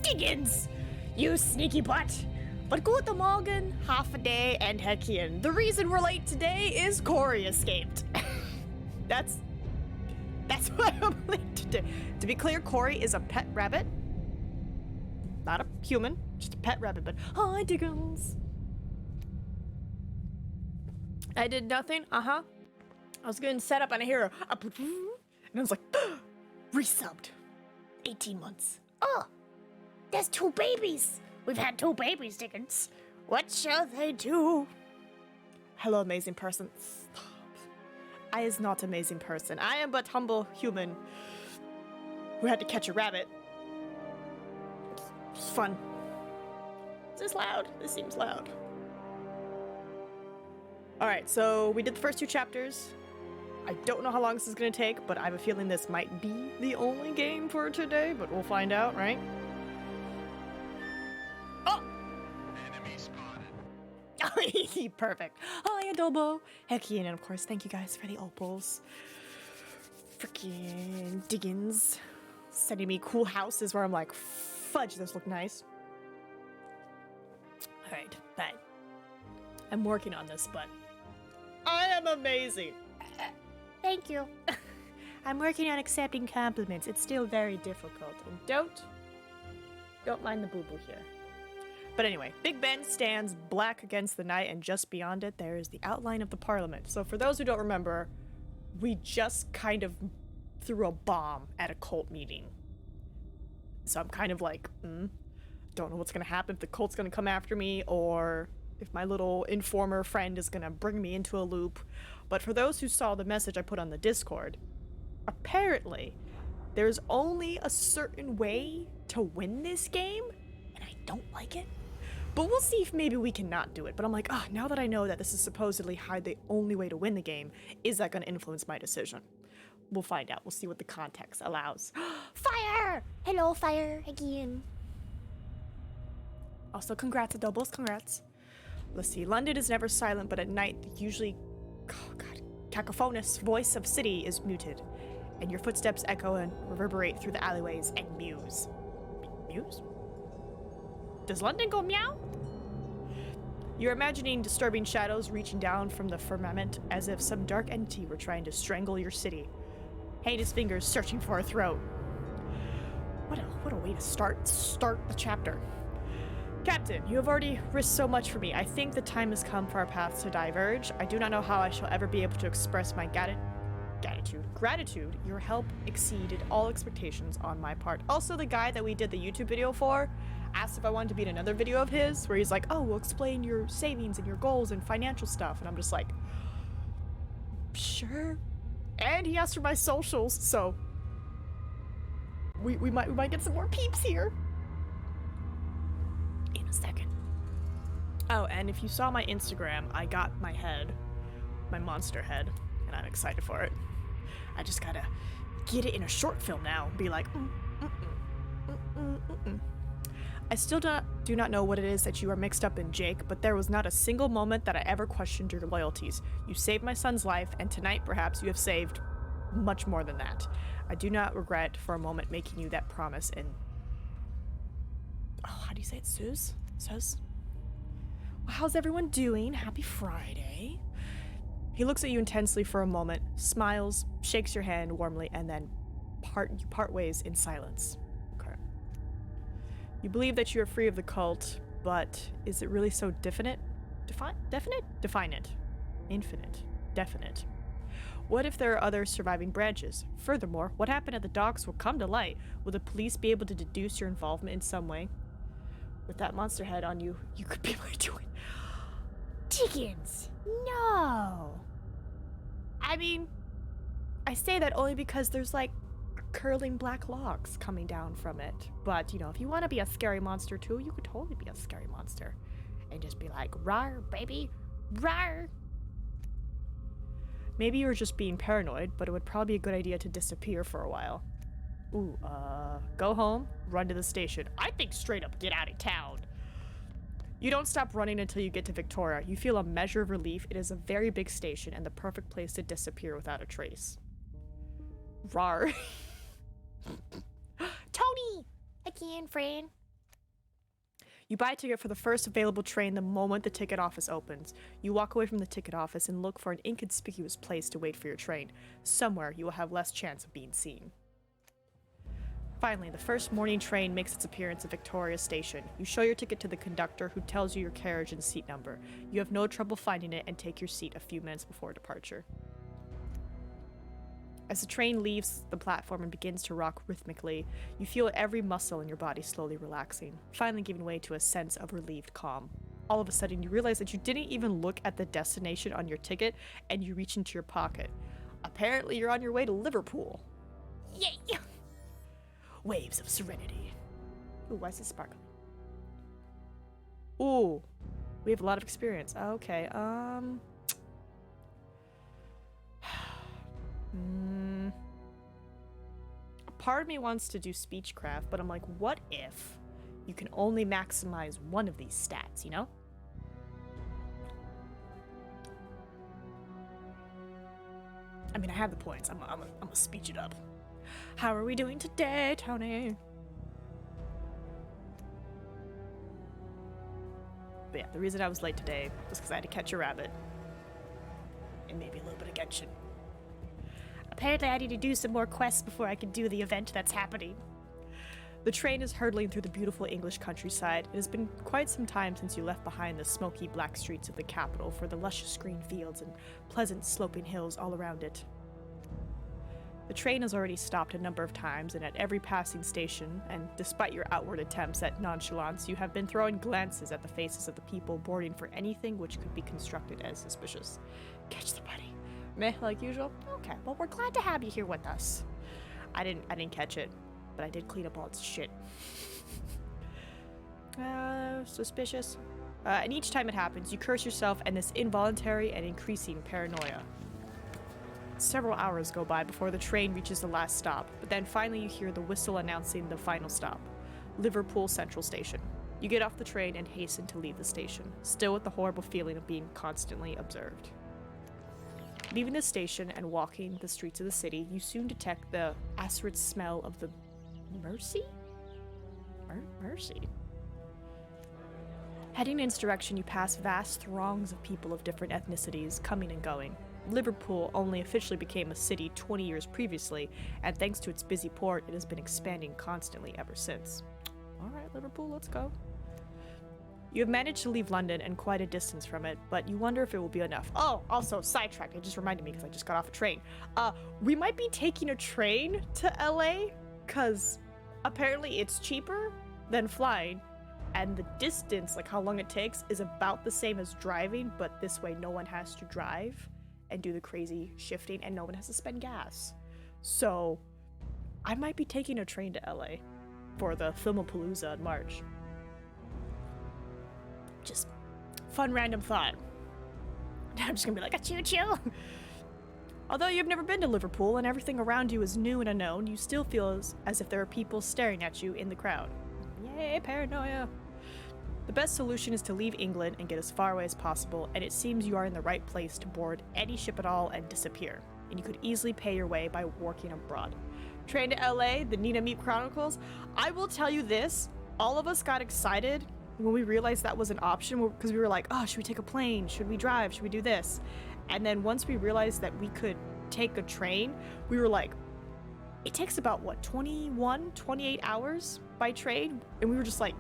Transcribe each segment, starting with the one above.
Diggins! You sneaky butt! But guten Morgen, half a day, and Heckian. The reason we're late today is Corey escaped. That's why I'm late today. To be clear, Corey is a pet rabbit. Not a human, just a pet rabbit, but hi, Diggins. I did nothing, I was getting set up and I hear a and I was like, resubbed. 18 months. Oh, there's 2 babies. We've had 2 babies, Dickens. What shall they do? Hello, amazing person. Stop. I is not amazing person. I am but humble human who had to catch a rabbit. It's fun. Is this loud? This seems loud. Alright, so we did the first 2 chapters. I don't know how long this is going to take, but I have a feeling this might be the only game for today, but we'll find out, right? Oh! Enemy spotted. Perfect. Hi, Adobo. Heckian, and of course, thank you guys for the opals. Freaking Diggins. Sending me cool houses where I'm like, fudge, this look nice. Alright, fine. I'm working on this, but I am amazing. Thank you. I'm working on accepting compliments. It's still very difficult. And don't mind the boo-boo here. But anyway, Big Ben stands black against the night, and just beyond it, there is the outline of the Parliament. So for those who don't remember, we just kind of threw a bomb at a cult meeting. So I'm kind of like, don't know what's going to happen, if the cult's going to come after me, or if my little informer friend is going to bring me into a loop. But for those who saw the message I put on the Discord, apparently there's only a certain way to win this game, and I don't like it. But we'll see if maybe we can not do it. But I'm like, now that I know that this is supposedly how the only way to win the game, is that going to influence my decision? We'll find out. We'll see what the context allows. Fire! Hello, fire again. Also, congrats, Adobos, congrats. Let's see. London is never silent, but at night, the usually cacophonous voice of city is muted, and your footsteps echo and reverberate through the alleyways and muse. Muse? Does London go meow? You're imagining disturbing shadows reaching down from the firmament as if some dark entity were trying to strangle your city. Heinous fingers searching for a throat. What a way to start the chapter. Captain, you have already risked so much for me. I think the time has come for our paths to diverge. I do not know how I shall ever be able to express my gratitude. Your help exceeded all expectations on my part. Also, the guy that we did the YouTube video for asked if I wanted to be in another video of his, where he's like, oh, we'll explain your savings and your goals and financial stuff. And I'm just like, sure. And he asked for my socials, so we might get some more peeps here in a second. Oh, and if you saw my Instagram, I got my monster head, and I'm excited for it. I just gotta get it in a short film now. Be like, I still do not know what it is that you are mixed up in, Jake, but there was not a single moment that I ever questioned your loyalties. You saved my son's life, and tonight perhaps you have saved much more than that. I do not regret for a moment making you that promise in... Oh, how do you say it? Suze? Well, how's everyone doing? Happy Friday. He looks at you intensely for a moment, smiles, shakes your hand warmly, and then you part ways in silence. Okay. You believe that you are free of the cult, but is it really so definite? Definite? Define it. Infinite. Definite. What if there are other surviving branches? Furthermore, what happened at the docks will come to light. Will the police be able to deduce your involvement in some way? With that monster head on you, you could be able to do it. Dickens, no. I mean, I say that only because there's like curling black locks coming down from it. But, you know, if you want to be a scary monster too, you could totally be a scary monster. And just be like, rawr, baby, rawr. Maybe you were just being paranoid, but it would probably be a good idea to disappear for a while. Ooh, go home, run to the station. I think straight up get out of town. You don't stop running until you get to Victoria. You feel a measure of relief. It is a very big station and the perfect place to disappear without a trace. Rawr. Tony! Again, friend. You buy a ticket for the first available train the moment the ticket office opens. You walk away from the ticket office and look for an inconspicuous place to wait for your train. Somewhere you will have less chance of being seen. Finally, the first morning train makes its appearance at Victoria Station. You show your ticket to the conductor, who tells you your carriage and seat number. You have no trouble finding it and take your seat a few minutes before departure. As the train leaves the platform and begins to rock rhythmically, you feel every muscle in your body slowly relaxing, finally giving way to a sense of relieved calm. All of a sudden, you realize that you didn't even look at the destination on your ticket, and you reach into your pocket. Apparently, you're on your way to Liverpool. Yay! Waves of serenity. Ooh, why is it sparkling? Ooh, we have a lot of experience. Okay, part of me wants to do speechcraft, but I'm like, what if you can only maximize one of these stats, you know? I mean, I have the points. I'm gonna speech it up. How are we doing today, Tony? But yeah, the reason I was late today was because I had to catch a rabbit. And maybe a little bit of Genshin. Apparently I need to do some more quests before I can do the event that's happening. The train is hurtling through the beautiful English countryside. It has been quite some time since you left behind the smoky black streets of the capital for the luscious green fields and pleasant sloping hills all around it. The train has already stopped a number of times, and at every passing station, and despite your outward attempts at nonchalance, you have been throwing glances at the faces of the people boarding for anything which could be constructed as suspicious. Catch the buddy. Meh, like usual? Okay, well, we're glad to have you here with us. I didn't catch it, but I did clean up all its shit. Suspicious. And each time it happens, you curse yourself and this involuntary and increasing paranoia. Several hours go by before the train reaches the last stop, but then finally you hear the whistle announcing the final stop, Liverpool Central Station. You get off the train and hasten to leave the station, still with the horrible feeling of being constantly observed. Leaving the station and walking the streets of the city, you soon detect the acrid smell of the Mercy? Mercy. Heading in its direction, you pass vast throngs of people of different ethnicities coming and going. Liverpool only officially became a city 20 years previously, and thanks to its busy port, it has been expanding constantly ever since. Alright, Liverpool, let's go. You have managed to leave London and quite a distance from it, but you wonder if it will be enough. Oh, also, sidetracked, it just reminded me because I just got off a train. We might be taking a train to LA, because apparently it's cheaper than flying, and the distance, like how long it takes, is about the same as driving, but this way no one has to drive and do the crazy shifting, and no one has to spend gas. So, I might be taking a train to LA for the Filmapalooza in March. Just fun random thought. I'm just gonna be like, a choo-choo! Although you've never been to Liverpool and everything around you is new and unknown, you still feel as if there are people staring at you in the crowd. Yay, paranoia! The best solution is to leave England and get as far away as possible, and it seems you are in the right place to board any ship at all and disappear, and you could easily pay your way by working abroad. Train to LA, the NinaMeep Chronicles. I will tell you this, all of us got excited when we realized that was an option, because we were like, oh, should we take a plane? Should we drive? Should we do this? And then once we realized that we could take a train, we were like, it takes about, what, 28 hours by train? And we were just like,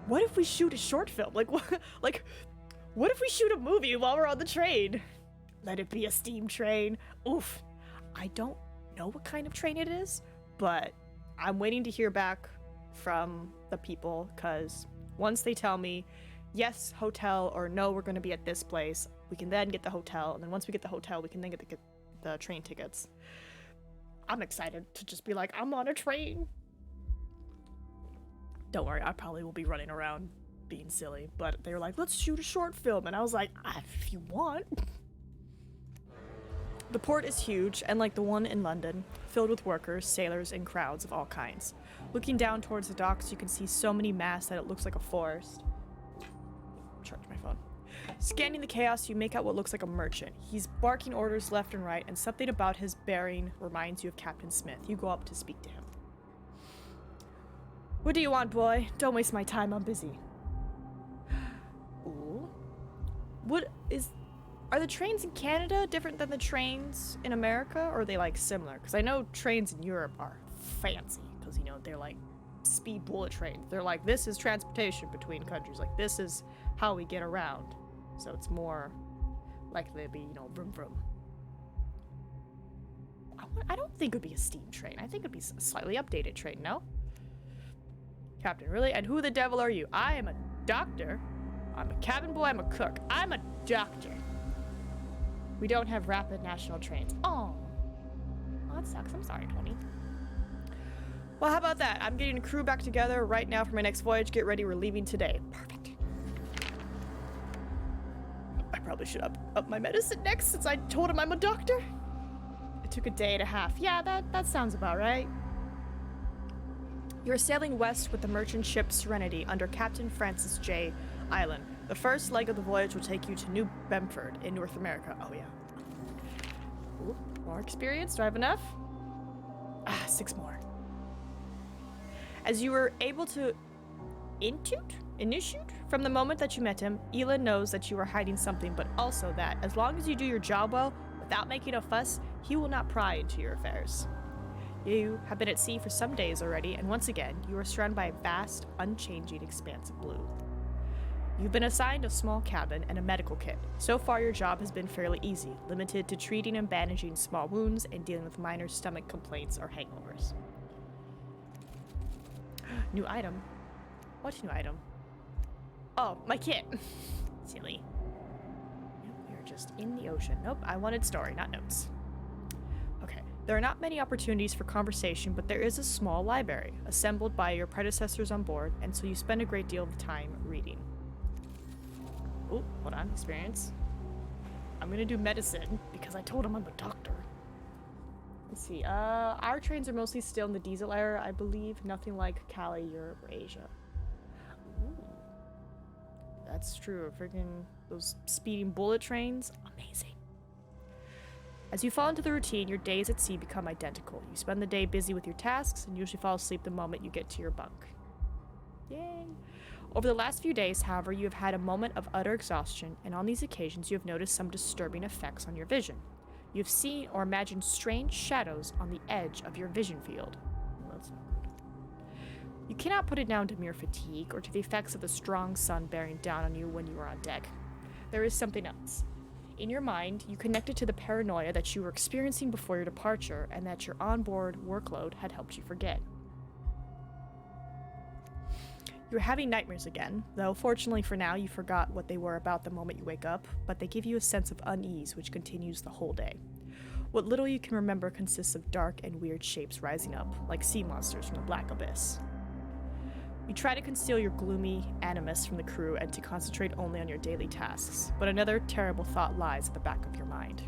what if we shoot a short film? Like, what if we shoot a movie while we're on the train? Let it be a steam train. Oof. I don't know what kind of train it is, but I'm waiting to hear back from the people, because once they tell me, yes, hotel, or no, we're going to be at this place, we can then get the hotel, and then once we get the hotel, we can then get the train tickets. I'm excited to just be like, I'm on a train. Don't worry, I probably will be running around being silly, but they were like, let's shoot a short film, and I was like, if you want. The port is huge, and like the one in London, filled with workers, sailors, and crowds of all kinds. Looking down towards the docks, you can see so many masts that it looks like a forest. Charge my phone. Scanning the chaos, you make out what looks like a merchant. He's barking orders left and right, and something about his bearing reminds you of Captain Smith. You go up to speak to him. What do you want, boy? Don't waste my time, I'm busy. Ooh. Are the trains in Canada different than the trains in America, or are they, like, similar? Because I know trains in Europe are fancy, because, you know, they're, like, speed bullet trains. They're like, this is transportation between countries. Like, this is how we get around. So it's more likely to be, you know, vroom vroom. I don't think it would be a steam train. I think it would be a slightly updated train, no? Captain, really? And who the devil are you? I am a doctor. I'm a cabin boy, I'm a cook. I'm a doctor. We don't have rapid national trains. Oh, that sucks. I'm sorry, Tony. Well, how about that? I'm getting the crew back together right now for my next voyage. Get ready, we're leaving today. Perfect. I probably should up my medicine next since I told him I'm a doctor. It took a day and a half. Yeah, that sounds about right. You're sailing west with the merchant ship Serenity under Captain Francis J. Island. The first leg of the voyage will take you to New Bedford in North America. Oh, yeah. Ooh, more experience? Do I have enough? 6 more. As you were able to initiate from the moment that you met him, Elin knows that you are hiding something, but also that as long as you do your job well, without making a fuss, he will not pry into your affairs. You have been at sea for some days already, and once again, you are surrounded by a vast, unchanging expanse of blue. You've been assigned a small cabin and a medical kit. So far, your job has been fairly easy, limited to treating and bandaging small wounds and dealing with minor stomach complaints or hangovers. New item? What new item? Oh, my kit. Silly. Nope, we're just in the ocean. Nope, I wanted story, not notes. Okay, there are not many opportunities for conversation, but there is a small library, assembled by your predecessors on board, and so you spend a great deal of time reading. Oh, hold on, experience. I'm gonna do medicine, because I told him I'm a doctor. Let's see, our trains are mostly still in the diesel era, I believe. Nothing like Cali, Europe, or Asia. Ooh. That's true, freaking those speeding bullet trains, amazing. As you fall into the routine, your days at sea become identical. You spend the day busy with your tasks, and usually fall asleep the moment you get to your bunk. Yay! Over the last few days, however, you have had a moment of utter exhaustion, and on these occasions you have noticed some disturbing effects on your vision. You have seen or imagined strange shadows on the edge of your vision field. Well, that's not good. You cannot put it down to mere fatigue or to the effects of the strong sun bearing down on you when you are on deck. There is something else. In your mind, you connected to the paranoia that you were experiencing before your departure and that your onboard workload had helped you forget. You're having nightmares again, though fortunately for now you forgot what they were about the moment you wake up, but they give you a sense of unease which continues the whole day. What little you can remember consists of dark and weird shapes rising up, like sea monsters from the black abyss. You try to conceal your gloomy animus from the crew and to concentrate only on your daily tasks, but another terrible thought lies at the back of your mind.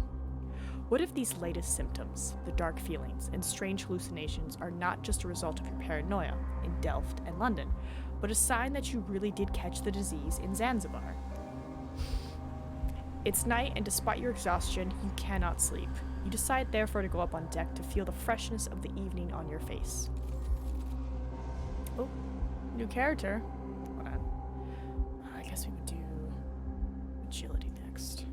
What if these latest symptoms, the dark feelings, and strange hallucinations are not just a result of your paranoia in Delft and London, but a sign that you really did catch the disease in Zanzibar? It's night, and despite your exhaustion, you cannot sleep. You decide therefore to go up on deck to feel the freshness of the evening on your face. Oh, new character. Hold on. I guess we would do agility next.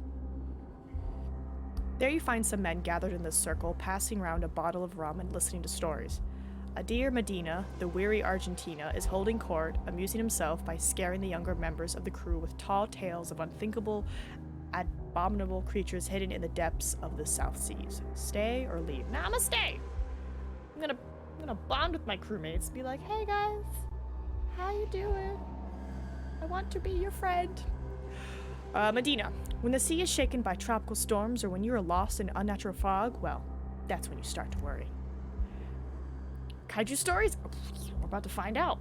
There you find some men gathered in this circle, passing around a bottle of rum and listening to stories. Adir Medina, the weary Argentina, is holding court, amusing himself by scaring the younger members of the crew with tall tales of unthinkable, abominable creatures hidden in the depths of the South Seas. Stay or leave? Nah, I'm gonna stay. I'm gonna bond with my crewmates, be like, hey guys, how you doing? I want to be your friend. Medina, when the sea is shaken by tropical storms or when you are lost in unnatural fog, well, that's when you start to worry. Kaiju stories? We're about to find out.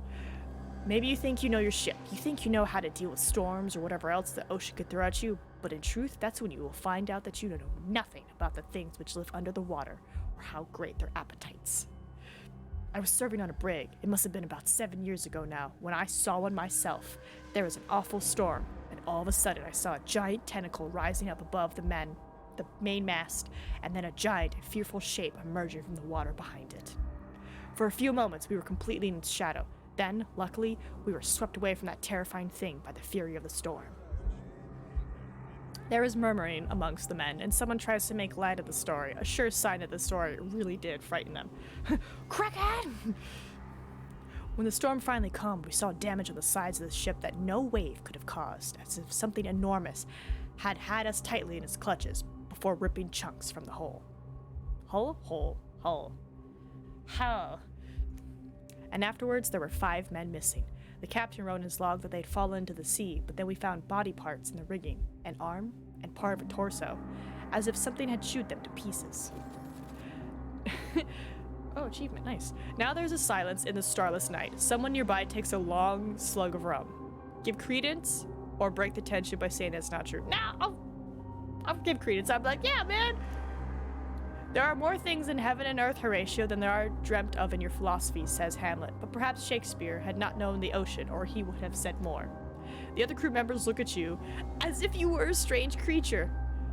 Maybe you think you know your ship. You think you know how to deal with storms or whatever else the ocean could throw at you, but in truth, that's when you will find out that you know nothing about the things which live under the water or how great their appetites. I was serving on a brig. It must have been about 7 years ago now, when I saw one myself. There was an awful storm, and all of a sudden I saw a giant tentacle rising up above the main mast, and then a giant and fearful shape emerging from the water behind it. For a few moments, we were completely in its shadow. Then, luckily, we were swept away from that terrifying thing by the fury of the storm. There is murmuring amongst the men, and someone tries to make light of the story, a sure sign that the story really did frighten them. Crackhead! When the storm finally calmed, we saw damage on the sides of the ship that no wave could have caused, as if something enormous had us tightly in its clutches before ripping chunks from the hull. Hull. And afterwards, there were 5 men missing. The captain wrote in his log that they'd fallen into the sea, but then we found body parts in the rigging, an arm, and part of a torso, as if something had chewed them to pieces. Oh, achievement, nice. Now there's a silence in the starless night. Someone nearby takes a long slug of rum. Give credence, or break the tension by saying that's not true. Nah, I'll give credence. I'm like, yeah, man. There are more things in heaven and earth, Horatio, than there are dreamt of in your philosophy, says Hamlet. But perhaps Shakespeare had not known the ocean, or he would have said more. The other crew members look at you as if you were a strange creature.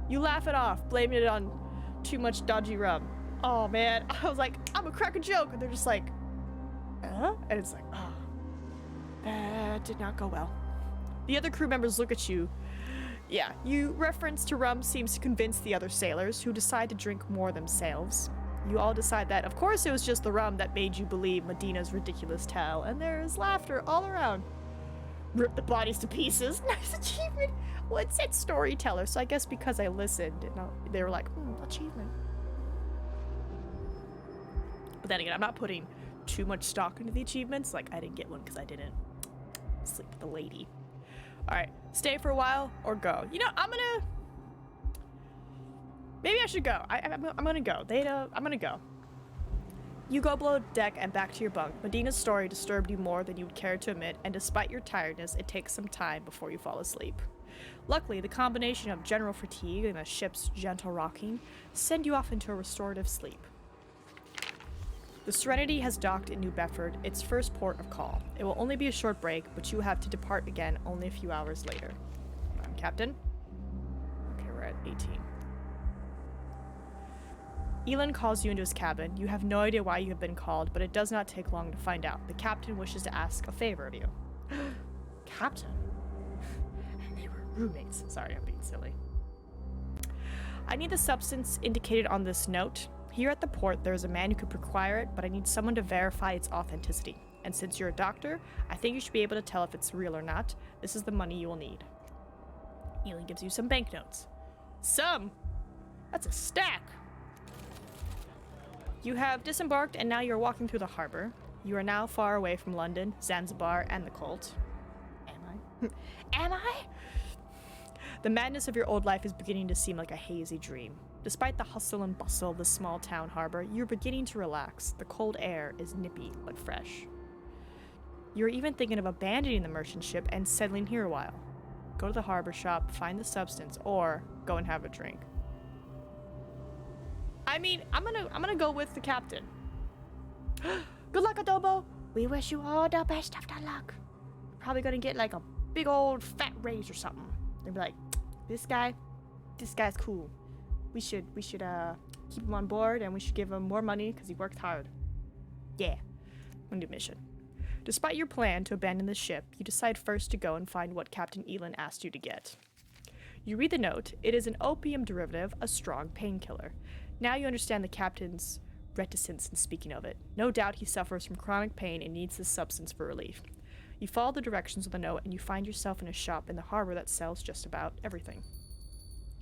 You laugh it off, blaming it on too much dodgy rum. Oh man, I was like, I'm gonna crack a joke, and they're just like, and it's like, oh, that did not go well. The other crew members look at you. Yeah, your reference to rum seems to convince the other sailors, who decide to drink more themselves. You all decide that, of course, it was just the rum that made you believe Medina's ridiculous tale, and there is laughter all around. Rip the bodies to pieces. Nice achievement. Well, it said storyteller, so I guess because I listened, they were like, achievement. But then again, I'm not putting too much stock into the achievements. Like, I didn't get one because I didn't sleep with the lady. All right, stay for a while or go. You know, maybe I should go. I'm gonna go. I'm gonna go. You go below deck and back to your bunk. Medina's story disturbed you more than you would care to admit, and despite your tiredness, it takes some time before you fall asleep. Luckily, the combination of general fatigue and the ship's gentle rocking send you off into a restorative sleep. The Serenity has docked in New Bedford, its first port of call. It will only be a short break, but you have to depart again only a few hours later. I'm Captain. Okay, we're at 18. Elin calls you into his cabin. You have no idea why you have been called, but it does not take long to find out. The captain wishes to ask a favor of you. Captain? And they were roommates. Sorry, I'm being silly. I need the substance indicated on this note. Here at the port, there is a man who could require it, but I need someone to verify its authenticity. And since you're a doctor, I think you should be able to tell if it's real or not. This is the money you will need. Elin gives you some banknotes. Some? That's a stack. You have disembarked and now you're walking through the harbor. You are now far away from London, Zanzibar, and the Colt. Am I? Am I? The madness of your old life is beginning to seem like a hazy dream. Despite the hustle and bustle of the small town harbor, you're beginning to relax. The cold air is nippy but fresh. You're even thinking of abandoning the merchant ship and settling here a while. Go to the harbor shop, find the substance, or go and have a drink. I mean, I'm gonna go with the captain. Good luck, Adobo. We wish you all the best of the luck. Probably gonna get like a big old fat raise or something. And be like, this guy's cool. We should keep him on board, and we should give him more money because he worked hard. Yeah, I'm gonna do mission. Despite your plan to abandon the ship, you decide first to go and find what Captain Elin asked you to get. You read the note. It is an opium derivative, a strong painkiller. Now you understand the captain's reticence in speaking of it. No doubt he suffers from chronic pain and needs this substance for relief. You follow the directions of the note and you find yourself in a shop in the harbor that sells just about everything.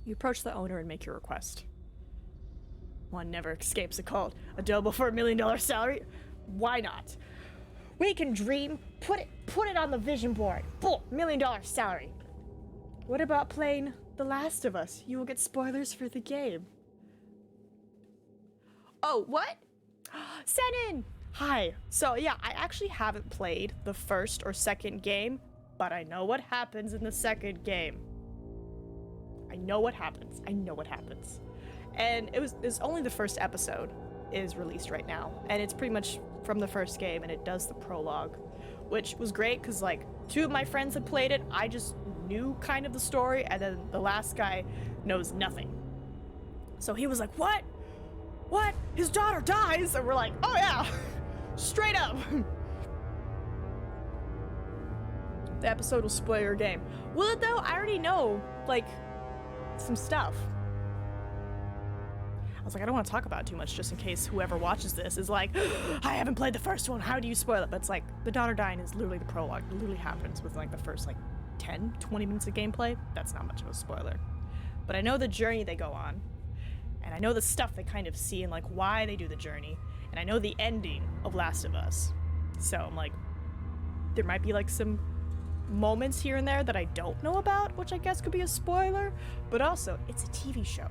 You approach the owner and make your request. One never escapes a cult. Adobo for $1 million salary? Why not? We can dream. Put it on the vision board. Boom, $1 million salary. What about playing The Last of Us? You will get spoilers for the game. Oh, what? Send in! Hi. So yeah, I actually haven't played the first or second game, but I know what happens in the second game. I know what happens. And it's only the first episode is released right now, and it's pretty much from the first game, and it does the prologue, which was great because like 2 of my friends had played it. I just knew kind of the story, and then the last guy knows nothing. So he was like, what? His daughter dies? And we're like, oh yeah, straight up. The episode will spoil your game. Will it though? I already know, like, some stuff. I was like, I don't want to talk about it too much just in case whoever watches this is like, I haven't played the first one, how do you spoil it? But it's like, the daughter dying is literally the prologue. It literally happens with like the first like 10, 20 minutes of gameplay. That's not much of a spoiler. But I know the journey they go on. And I know the stuff they kind of see and like why they do the journey. And I know the ending of Last of Us. So I'm like, there might be like some moments here and there that I don't know about, which I guess could be a spoiler. But also, it's a TV show.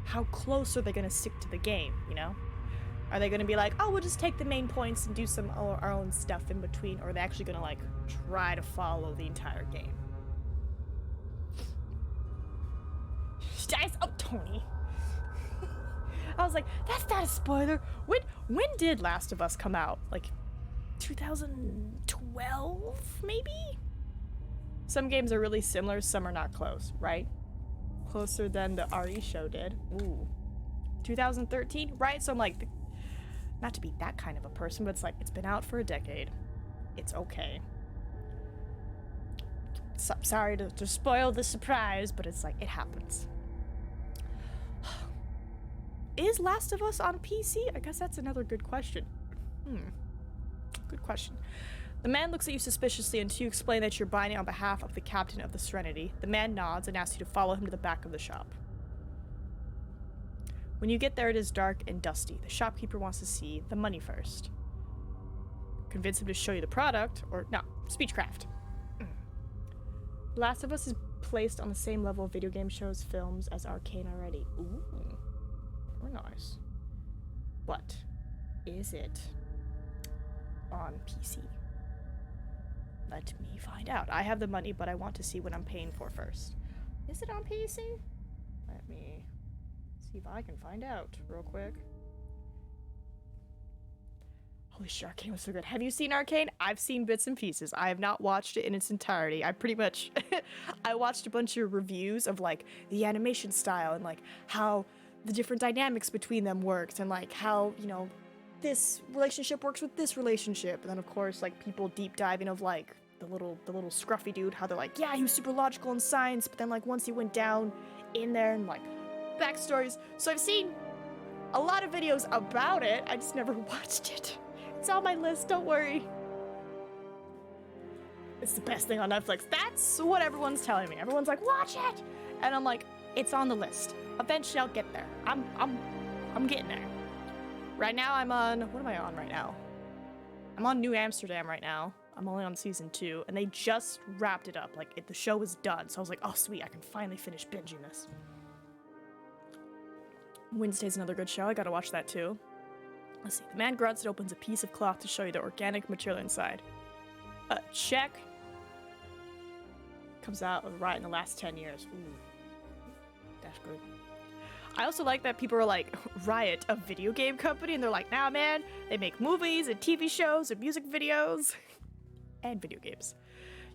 How close are they going to stick to the game, you know? Are they going to be like, oh, we'll just take the main points and do some our own stuff in between? Or are they actually going to like try to follow the entire game? Guys, oh, Tony. I was like, that's not a spoiler. When did Last of Us come out? Like 2012, maybe? Some games are really similar, some are not close, right? Closer than the RE show did. Ooh. 2013, right? So I'm like, not to be that kind of a person, but it's like, it's been out for a decade. It's okay. So, sorry to spoil the surprise, but it's like, it happens. Is Last of Us on PC? I guess that's another good question. Good question. The man looks at you suspiciously until you explain that you're buying it on behalf of the captain of the Serenity. The man nods and asks you to follow him to the back of the shop. When you get there, it is dark and dusty. The shopkeeper wants to see the money first. Convince him to show you the product, or no, speechcraft. Last of Us is placed on the same level of video game shows, films as Arcane already. Ooh. Very nice. But is it on PC? Let me find out. I have the money, but I want to see what I'm paying for first. Is it on PC? Let me see if I can find out real quick. Holy shit, Arcane was so good. Have you seen Arcane? I've seen bits and pieces. I have not watched it in its entirety. I pretty much I watched a bunch of reviews of like the animation style and like how the different dynamics between them worked and like how, you know, this relationship works with this relationship. And then of course like people deep diving of like the little scruffy dude, how they're like, yeah, he was super logical in science, but then like once he went down in there and like backstories. So I've seen a lot of videos about it. I just never watched it. It's on my list, don't worry. It's the best thing on Netflix. That's what everyone's telling me. Everyone's like, watch it! And I'm like, it's on the list. Eventually I'll get there. I'm getting there. Right now I'm on, what am I on right now? I'm on New Amsterdam right now. I'm only on season 2, and they just wrapped it up. Like, the show is done, so I was like, oh sweet, I can finally finish binging this. Wednesday's another good show, I gotta watch that too. Let's see, the man grunts and opens a piece of cloth to show you the organic material inside. Check. Comes out right in the last 10 years. Ooh. That's good. I also like that people are like, Riot, a video game company, and they're like, nah man, they make movies and TV shows and music videos and video games.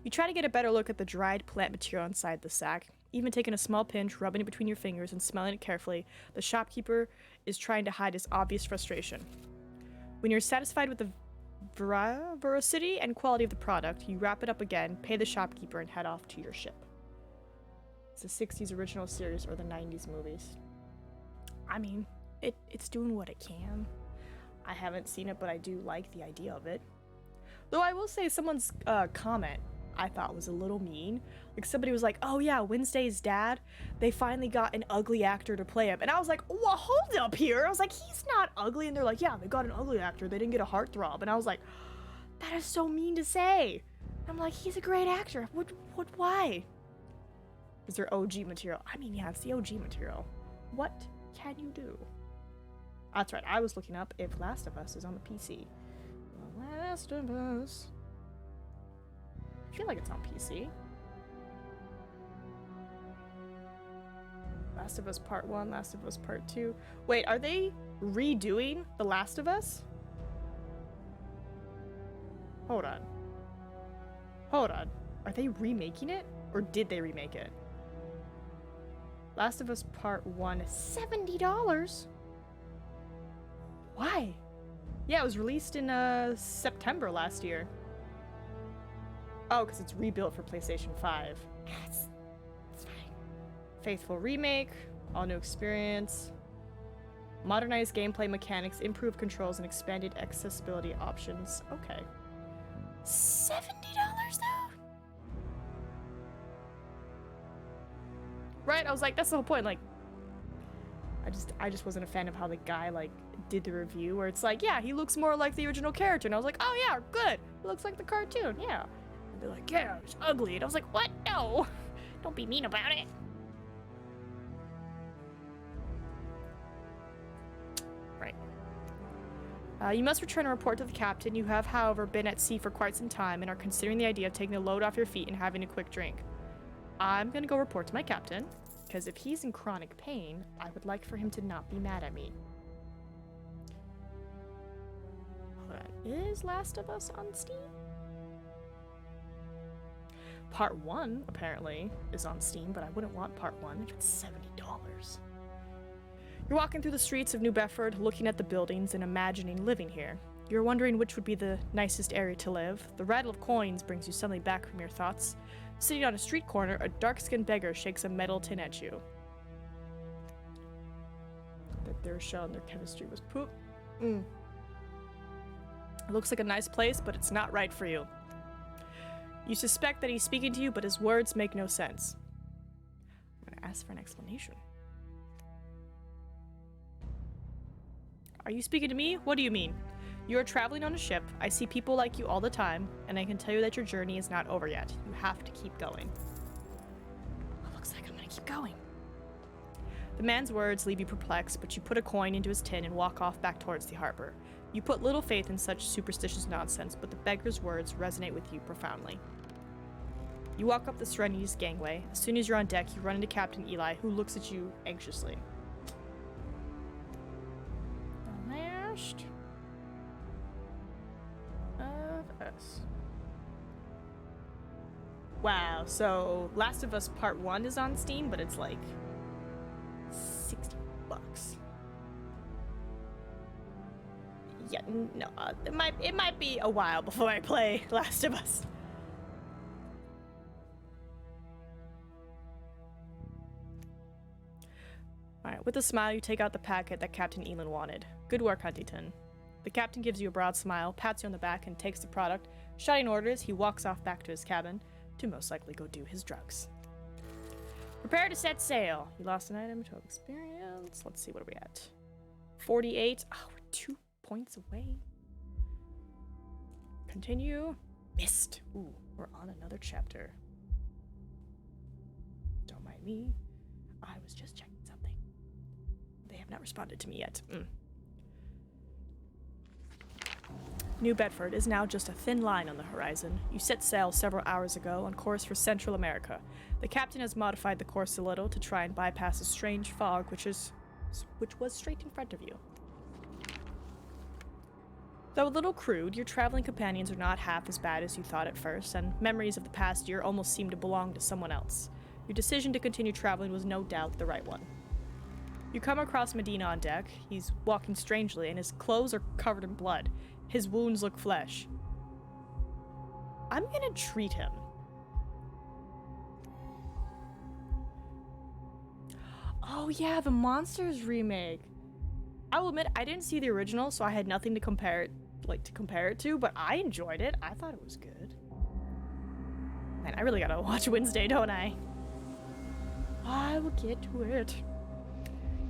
You try to get a better look at the dried plant material inside the sack, even taking a small pinch, rubbing it between your fingers and smelling it carefully. The shopkeeper is trying to hide his obvious frustration. When you're satisfied with the veracity and quality of the product, you wrap it up again, pay the shopkeeper, and head off to your ship. It's a 60s original series or the 90s movies. I mean, it's doing what it can. I haven't seen it, but I do like the idea of it. Though I will say someone's comment I thought was a little mean. Like somebody was like, oh yeah, Wednesday's dad, they finally got an ugly actor to play him. And I was like, well, hold up here. I was like, he's not ugly. And they're like, yeah, they got an ugly actor. They didn't get a heartthrob. And I was like, that is so mean to say. I'm like, he's a great actor. Why? Is there OG material? I mean, yeah, it's the OG material. What can you do? That's right, I was looking up if Last of Us is on the PC. Last of Us. I feel like it's on PC. Last of Us Part 1, Last of Us Part 2. Wait, are they redoing The Last of Us? Hold on. Are they remaking it? Or did they remake it? Last of Us Part 1, $70? Why? Yeah, it was released in September last year. Oh, because it's rebuilt for PlayStation 5. Yes. It's fine. Faithful remake, all new experience, modernized gameplay mechanics, improved controls, and expanded accessibility options. Okay. $70 though? Right? I was like, that's the whole point. Like, I just wasn't a fan of how the guy like did the review, where it's like, yeah, he looks more like the original character, and I was like, oh yeah, good. He looks like the cartoon, yeah. And they're like, yeah, it's ugly, and I was like, what? No, Don't be mean about it. right. You must return a report to the captain. You have, however, been at sea for quite some time and are considering the idea of taking the load off your feet and having a quick drink. I'm gonna go report to my captain, because if he's in chronic pain, I would like for him to not be mad at me. Hold on. Is Last of Us on Steam? Part 1, apparently, is on Steam, but I wouldn't want Part 1 if it's $70. You're walking through the streets of New Bedford, looking at the buildings and imagining living here. You're wondering which would be the nicest area to live. The rattle of coins brings you suddenly back from your thoughts. Sitting on a street corner, a dark-skinned beggar shakes a metal tin at you. That their shell and their chemistry was poop. It looks like a nice place, but it's not right for you. You suspect that he's speaking to you, but his words make no sense. I'm gonna ask for an explanation. Are you speaking to me? What do you mean? You are traveling on a ship. I see people like you all the time, and I can tell you that your journey is not over yet. You have to keep going. Well, looks like I'm gonna keep going. The man's words leave you perplexed, but you put a coin into his tin and walk off back towards the harbor. You put little faith in such superstitious nonsense, but the beggar's words resonate with you profoundly. You walk up the Serenity's gangway. As soon as you're on deck, you run into Captain Eli, who looks at you anxiously. The last of Us. Wow, so Last of Us Part 1 is on Steam, but it's like $60. Yeah, no, it might be a while before I play Last of Us. Alright, with a smile, you take out the packet that Captain Elin wanted. Good work, Huntington. The captain gives you a broad smile, pats you on the back, and takes the product. Shouting orders, he walks off back to his cabin to most likely go do his drugs. Prepare to set sail. You lost an item, total experience. Let's see, what are we at? 48. Oh, we're 2 points away. Continue. Missed. Ooh, we're on another chapter. Don't mind me. I was just checking something. They have not responded to me yet. New Bedford is now just a thin line on the horizon. You set sail several hours ago on course for Central America. The captain has modified the course a little to try and bypass a strange fog which was straight in front of you. Though a little crude, your traveling companions are not half as bad as you thought at first, and memories of the past year almost seem to belong to someone else. Your decision to continue traveling was no doubt the right one. You come across Medina on deck. He's walking strangely, and his clothes are covered in blood. His wounds look flesh. I'm gonna treat him. Oh yeah, the Monsters remake. I will admit, I didn't see the original, so I had nothing to compare it to, but I enjoyed it. I thought it was good. Man, I really gotta watch Wednesday, don't I? I will get to it.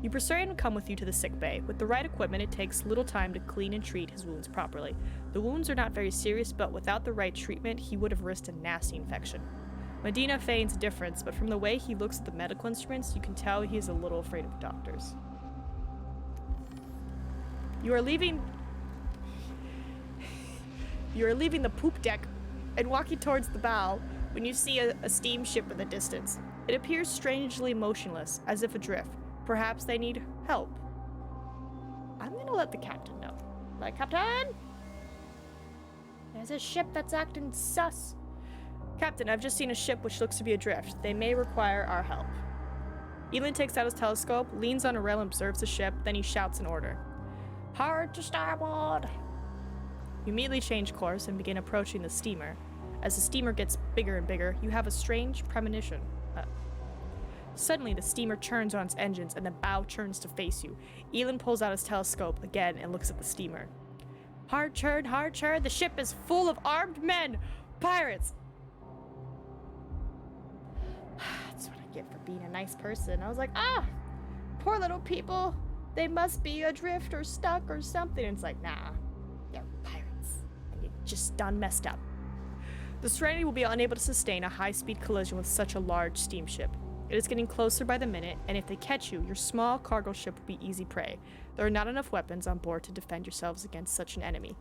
You persuade him to come with you to the sick bay. With the right equipment, it takes little time to clean and treat his wounds properly. The wounds are not very serious, but without the right treatment, he would have risked a nasty infection. Medina feigns indifference, but from the way he looks at the medical instruments, you can tell he is a little afraid of doctors. You are leaving the poop deck and walking towards the bow when you see a steamship in the distance. It appears strangely motionless, as if adrift. Perhaps they need help. I'm gonna let the captain know. Like, Captain? There's a ship that's acting sus. Captain, I've just seen a ship which looks to be adrift. They may require our help. Elin takes out his telescope, leans on a rail and observes the ship, then he shouts an order. Hard to starboard! You immediately change course and begin approaching the steamer. As the steamer gets bigger and bigger, you have a strange premonition. Suddenly, the steamer turns on its engines and the bow turns to face you. Elin pulls out his telescope again and looks at the steamer. Hard turn, the ship is full of armed men! Pirates! That's what I get for being a nice person. I was like, poor little people. They must be adrift or stuck or something. And it's like, nah, they're pirates. And you just done messed up. The Serenity will be unable to sustain a high-speed collision with such a large steamship. It is getting closer by the minute, and if they catch you, your small cargo ship will be easy prey. There are not enough weapons on board to defend yourselves against such an enemy.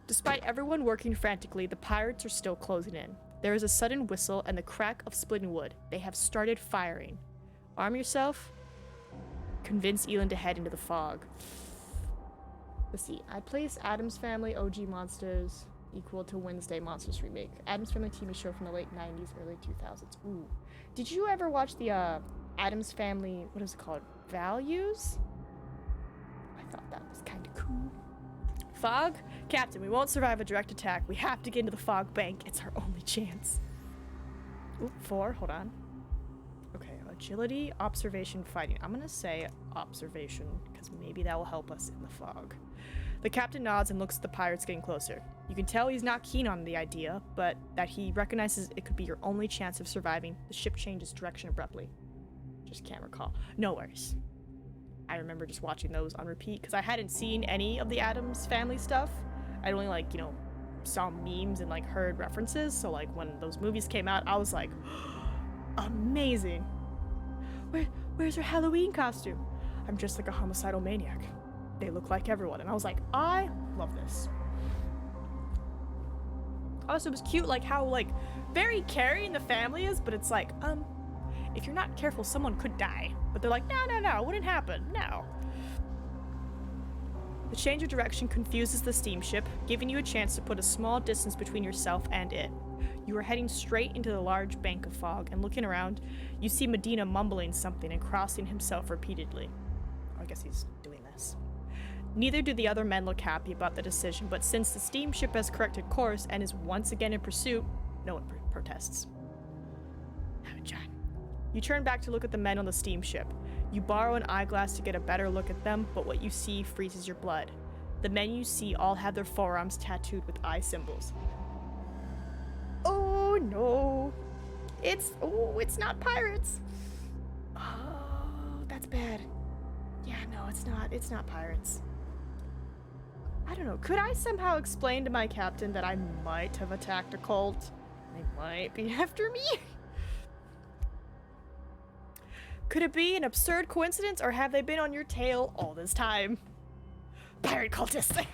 Despite everyone working frantically, the pirates are still closing in. There is a sudden whistle and the crack of splitting wood. They have started firing. Arm yourself. Convince Elin to head into the fog. Let's see. I place Addams Family OG Monsters equal to Wednesday Monsters Remake. Addams Family TV show from the late 90s, early 2000s. Ooh. Did you ever watch the Addams Family, what is it called? Values? I thought that was kind of cool. Fog? Captain, we won't survive a direct attack. We have to get into the fog bank. It's our only chance. Oop, 4. Hold on. Okay, agility, observation, fighting. I'm gonna say observation, because maybe that will help us in the fog. The captain nods and looks at the pirates getting closer. You can tell he's not keen on the idea, but that he recognizes it could be your only chance of surviving. The ship changes direction abruptly. Just can't recall. No worries. I remember just watching those on repeat, because I hadn't seen any of the Addams Family stuff. I'd only, like, you know, saw memes and, like, heard references, so, like, when those movies came out, I was like, amazing. Where's her Halloween costume? I'm just like a homicidal maniac. They look like everyone. And I was like, I love this. Also, it was cute, like, how, like, very caring the family is, but it's like, if you're not careful, someone could die. But they're like, no, it wouldn't happen. No. The change of direction confuses the steamship, giving you a chance to put a small distance between yourself and it. You are heading straight into the large bank of fog, and looking around, you see Medina mumbling something and crossing himself repeatedly. I guess he's doing this. Neither do the other men look happy about the decision, but since the steamship has corrected course and is once again in pursuit, no one protests. Oh, John. You turn back to look at the men on the steamship. You borrow an eyeglass to get a better look at them, but what you see freezes your blood. The men you see all have their forearms tattooed with eye symbols. Oh no. It's not pirates. Oh, that's bad. Yeah, no, it's not pirates. I don't know, could I somehow explain to my captain that I might have attacked a cult? They might be after me? Could it be an absurd coincidence, or have they been on your tail all this time? Pirate cultists!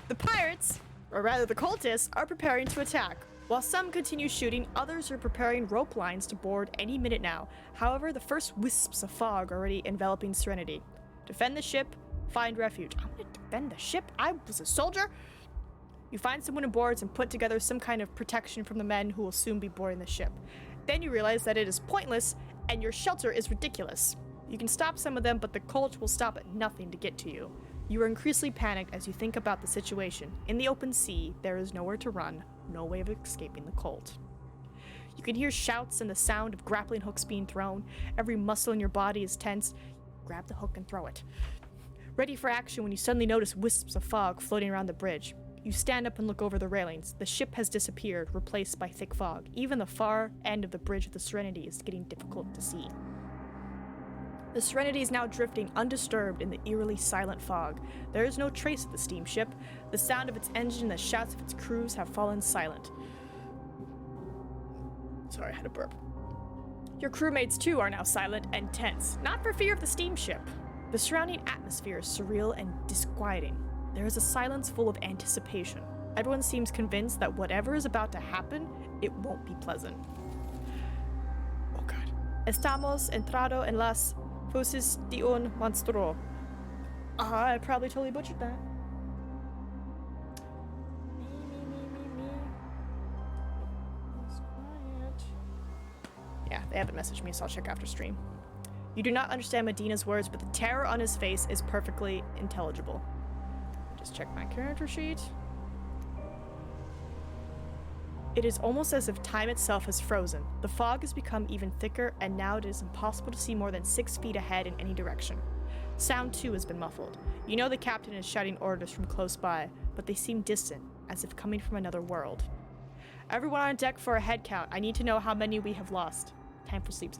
The pirates, or rather the cultists, are preparing to attack. While some continue shooting, others are preparing rope lines to board any minute now. However, the first wisps of fog are already enveloping Serenity. Defend the ship, find refuge. I'm gonna defend the ship? I was a soldier? You find some wooden boards and put together some kind of protection from the men who will soon be boarding the ship. Then you realize that it is pointless, and your shelter is ridiculous. You can stop some of them, but the cult will stop at nothing to get to you. You are increasingly panicked as you think about the situation. In the open sea, there is nowhere to run, no way of escaping the cult. You can hear shouts and the sound of grappling hooks being thrown. Every muscle in your body is tense. Grab the hook and throw it. Ready for action when you suddenly notice wisps of fog floating around the bridge. You stand up and look over the railings. The ship has disappeared, replaced by thick fog. Even the far end of the bridge of the Serenity is getting difficult to see. The Serenity is now drifting undisturbed in the eerily silent fog. There is no trace of the steamship. The sound of its engine and the shouts of its crews have fallen silent. Sorry, I had a burp. Your crewmates too are now silent and tense, not for fear of the steamship. The surrounding atmosphere is surreal and disquieting. There is a silence full of anticipation. Everyone seems convinced that whatever is about to happen, it won't be pleasant. Oh god. Estamos entrado en las fauces de un monstruo. I probably totally butchered that. Me. It's quiet. Yeah, they haven't messaged me, so I'll check after stream. You do not understand Medina's words, but the terror on his face is perfectly intelligible. Just check my character sheet. It is almost as if time itself has frozen. The fog has become even thicker, and now it is impossible to see more than 6 feet ahead in any direction. Sound, too, has been muffled. You know the captain is shouting orders from close by, but they seem distant, as if coming from another world. Everyone on deck for a head count. I need to know how many we have lost. Time for sleeps.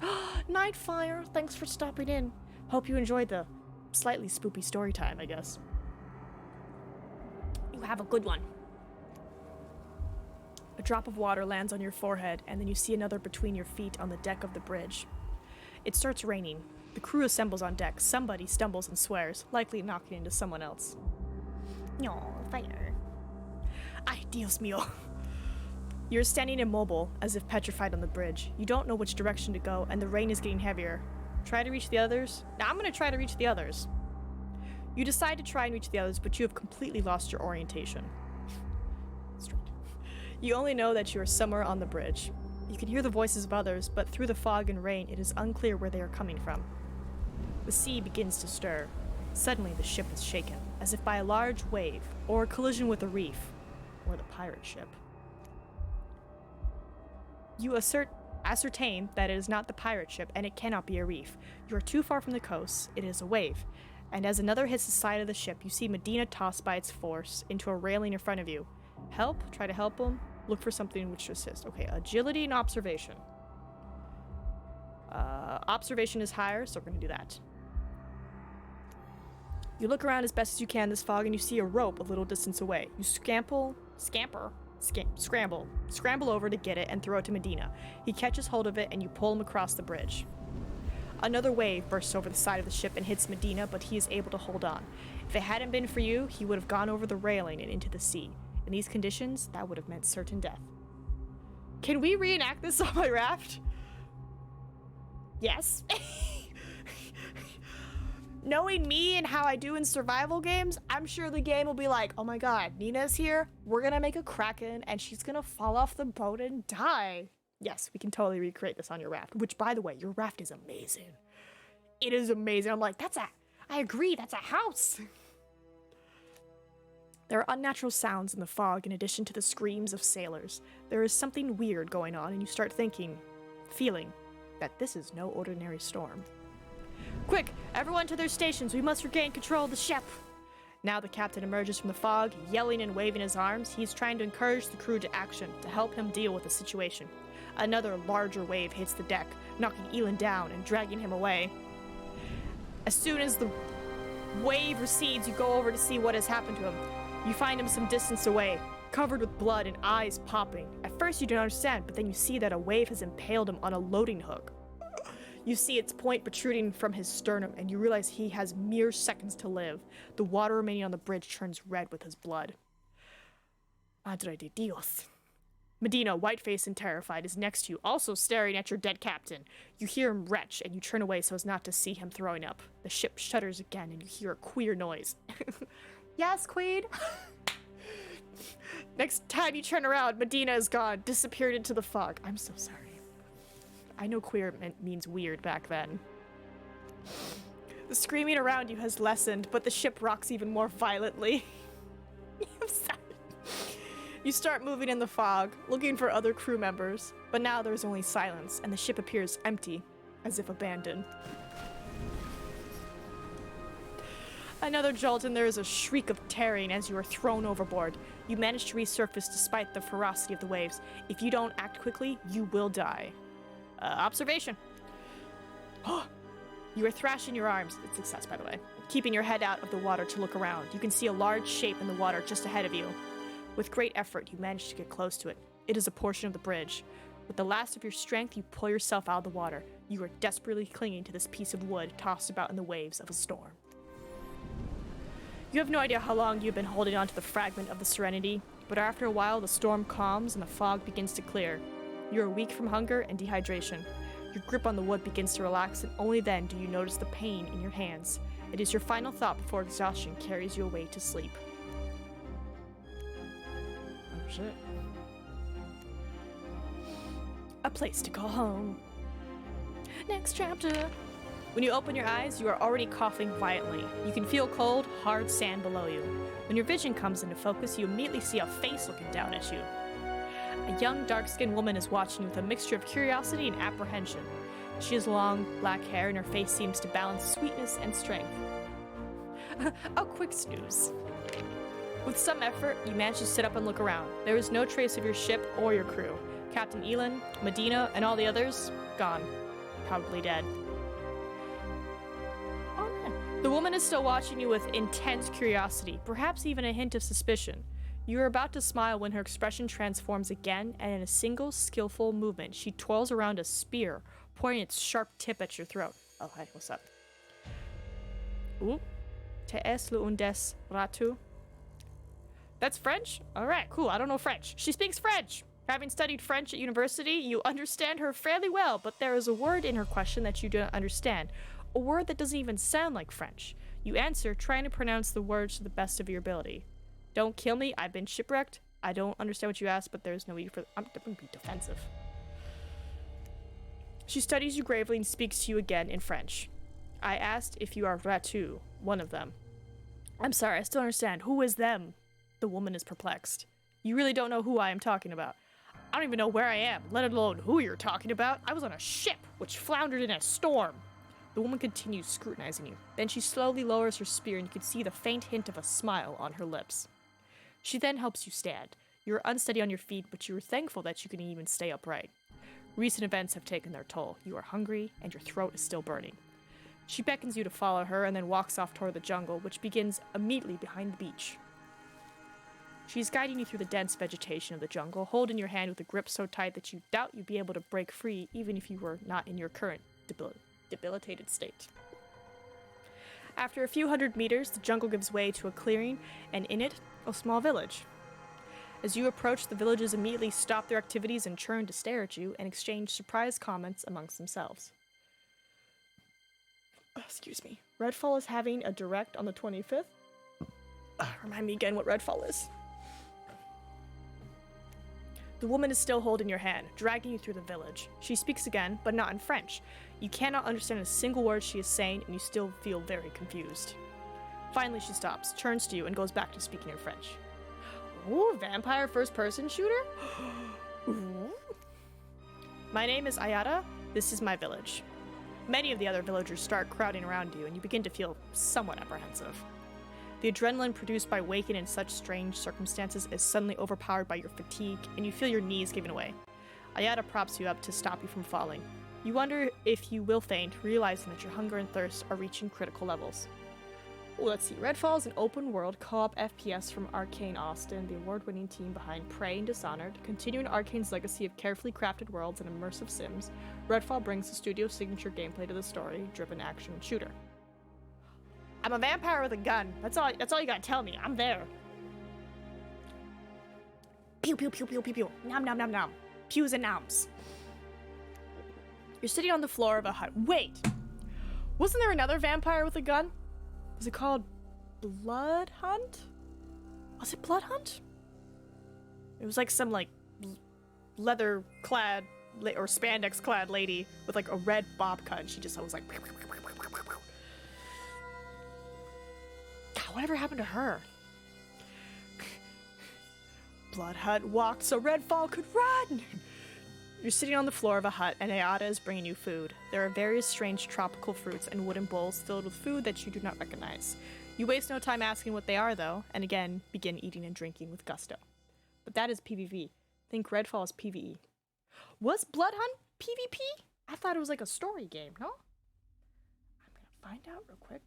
Nightfire, thanks for stopping in. Hope you enjoyed the slightly spoopy story time, I guess. You have a good one. A drop of water lands on your forehead, and then you see another between your feet on the deck of the bridge. It starts raining. The crew assembles on deck. Somebody stumbles and swears, likely knocking into someone else. No, fire. Ay, Dios mío. You're standing immobile, as if petrified on the bridge. You don't know which direction to go, and the rain is getting heavier. Try to reach the others? Now I'm gonna try to reach the others. You decide to try and reach the others, but you have completely lost your orientation. Straight. You only know that you are somewhere on the bridge. You can hear the voices of others, but through the fog and rain, it is unclear where they are coming from. The sea begins to stir. Suddenly, the ship is shaken, as if by a large wave, or a collision with a reef, or the pirate ship. You ascertain that it is not the pirate ship, and it cannot be a reef. You are too far from the coast. It is a wave. And as another hits the side of the ship, you see Medina tossed by its force into a railing in front of you. Help? Try to help him? Look for something which to assist. Okay, agility and observation. Observation is higher, so we're going to do that. You look around as best as you can in this fog, and you see a rope a little distance away. You scramble over to get it and throw it to Medina. He catches hold of it, and you pull him across the bridge. Another wave bursts over the side of the ship and hits Medina, but he is able to hold on. If it hadn't been for you, he would have gone over the railing and into the sea. In these conditions, that would have meant certain death. Can we reenact this on my raft? Yes. Knowing me and how I do in survival games, I'm sure the game will be like, oh my god, Nina's here, we're gonna make a kraken, and she's gonna fall off the boat and die. Yes, we can totally recreate this on your raft, which, by the way, your raft is amazing. It is amazing. I'm like, I agree, that's a house. There are unnatural sounds in the fog in addition to the screams of sailors. There is something weird going on, and you start feeling, that this is no ordinary storm. Quick, everyone to their stations. We must regain control of the ship. Now the captain emerges from the fog, yelling and waving his arms. He's trying to encourage the crew to action, to help him deal with the situation. Another larger wave hits the deck, knocking Elon down and dragging him away. As soon as the wave recedes, you go over to see what has happened to him. You find him some distance away, covered with blood and eyes popping. At first you don't understand, but then you see that a wave has impaled him on a loading hook. You see its point protruding from his sternum, and you realize he has mere seconds to live. The water remaining on the bridge turns red with his blood. Madre de Dios. Medina, white-faced and terrified, is next to you, also staring at your dead captain. You hear him retch, and you turn away so as not to see him throwing up. The ship shudders again, and you hear a queer noise. Yes, Queen? Next time you turn around, Medina is gone, disappeared into the fog. I'm so sorry. I know queer means weird back then. The screaming around you has lessened, but the ship rocks even more violently. I'm sorry. You start moving in the fog, looking for other crew members, but now there's only silence, and the ship appears empty, as if abandoned. Another jolt, and there is a shriek of tearing as you are thrown overboard. You manage to resurface despite the ferocity of the waves. If you don't act quickly, you will die. Observation. You are thrashing your arms. It's success, by the way. Keeping your head out of the water to look around. You can see a large shape in the water just ahead of you. With great effort, you manage to get close to it. It is a portion of the bridge. With the last of your strength, you pull yourself out of the water. You are desperately clinging to this piece of wood tossed about in the waves of a storm. You have no idea how long you've been holding on to the fragment of the Serenity, but after a while, the storm calms and the fog begins to clear. You are weak from hunger and dehydration. Your grip on the wood begins to relax, and only then do you notice the pain in your hands. It is your final thought before exhaustion carries you away to sleep. Oh shit. A place to call home. Next chapter. When you open your eyes, you are already coughing violently. You can feel cold, hard sand below you. When your vision comes into focus, you immediately see a face looking down at you. A young, dark-skinned woman is watching you with a mixture of curiosity and apprehension. She has long, black hair, and her face seems to balance sweetness and strength. A quick snooze. With some effort, you manage to sit up and look around. There is no trace of your ship or your crew. Captain Elin, Medina, and all the others, gone. Probably dead. Oh man. The woman is still watching you with intense curiosity, perhaps even a hint of suspicion. You are about to smile when her expression transforms again, and in a single, skillful movement, she twirls around a spear, pointing its sharp tip at your throat. Oh, hi, what's up? Ooh. Te es lo undes ratu. That's French? Alright, cool, I don't know French. She speaks French! Having studied French at university, you understand her fairly well, but there is a word in her question that you don't understand. A word that doesn't even sound like French. You answer, trying to pronounce the words to the best of your ability. Don't kill me, I've been shipwrecked. I don't understand what you asked, but there's no need for— I'm gonna be defensive. She studies you gravely and speaks to you again in French. I asked if you are Ratu, one of them. I'm sorry, I still understand. Who is them? The woman is perplexed. You really don't know who I am talking about. I don't even know where I am, let alone who you're talking about. I was on a ship, which floundered in a storm. The woman continues scrutinizing you. Then she slowly lowers her spear and you can see the faint hint of a smile on her lips. She then helps you stand. You are unsteady on your feet, but you are thankful that you can even stay upright. Recent events have taken their toll. You are hungry, and your throat is still burning. She beckons you to follow her and then walks off toward the jungle, which begins immediately behind the beach. She is guiding you through the dense vegetation of the jungle, holding your hand with a grip so tight that you doubt you'd be able to break free even if you were not in your current debilitated state. After a few hundred meters, the jungle gives way to a clearing, and in it, a small village. As you approach, the villagers immediately stop their activities and turn to stare at you and exchange surprised comments amongst themselves. Excuse me. Redfall is having a direct on the 25th? Remind me again what Redfall is. The woman is still holding your hand, dragging you through the village. She speaks again, but not in French. You cannot understand a single word she is saying, and you still feel very confused. Finally, she stops, turns to you, and goes back to speaking in French. Ooh, vampire first-person shooter? Ooh. My name is Ayada. This is my village. Many of the other villagers start crowding around you, and you begin to feel somewhat apprehensive. The adrenaline produced by waking in such strange circumstances is suddenly overpowered by your fatigue, and you feel your knees giving way. Ayada props you up to stop you from falling. You wonder if you will faint, realizing that your hunger and thirst are reaching critical levels. Oh, let's see. Redfall is an open-world co-op FPS from Arcane Austin, the award-winning team behind Prey and Dishonored. Continuing Arcane's legacy of carefully crafted worlds and immersive sims, Redfall brings the studio's signature gameplay to the story-driven action shooter. I'm a vampire with a gun. That's all you gotta tell me. I'm there. Pew pew pew pew pew pew. Nom nom nom nom. Pews and noms. You're sitting on the floor of a hut. Wait! Wasn't there another vampire with a gun? Was it called Blood Hunt? Was it Blood Hunt? It was like some leather-clad or spandex-clad lady with like a red bob cut. And she just was like. God, whatever happened to her? Blood Hunt walked so Redfall could run. You're sitting on the floor of a hut, and Ayada is bringing you food. There are various strange tropical fruits and wooden bowls filled with food that you do not recognize. You waste no time asking what they are, though, and again, begin eating and drinking with gusto. But that is PvP. Think Redfall is PvE. Was Blood Hunt PvP? I thought it was like a story game, no? I'm gonna find out real quick.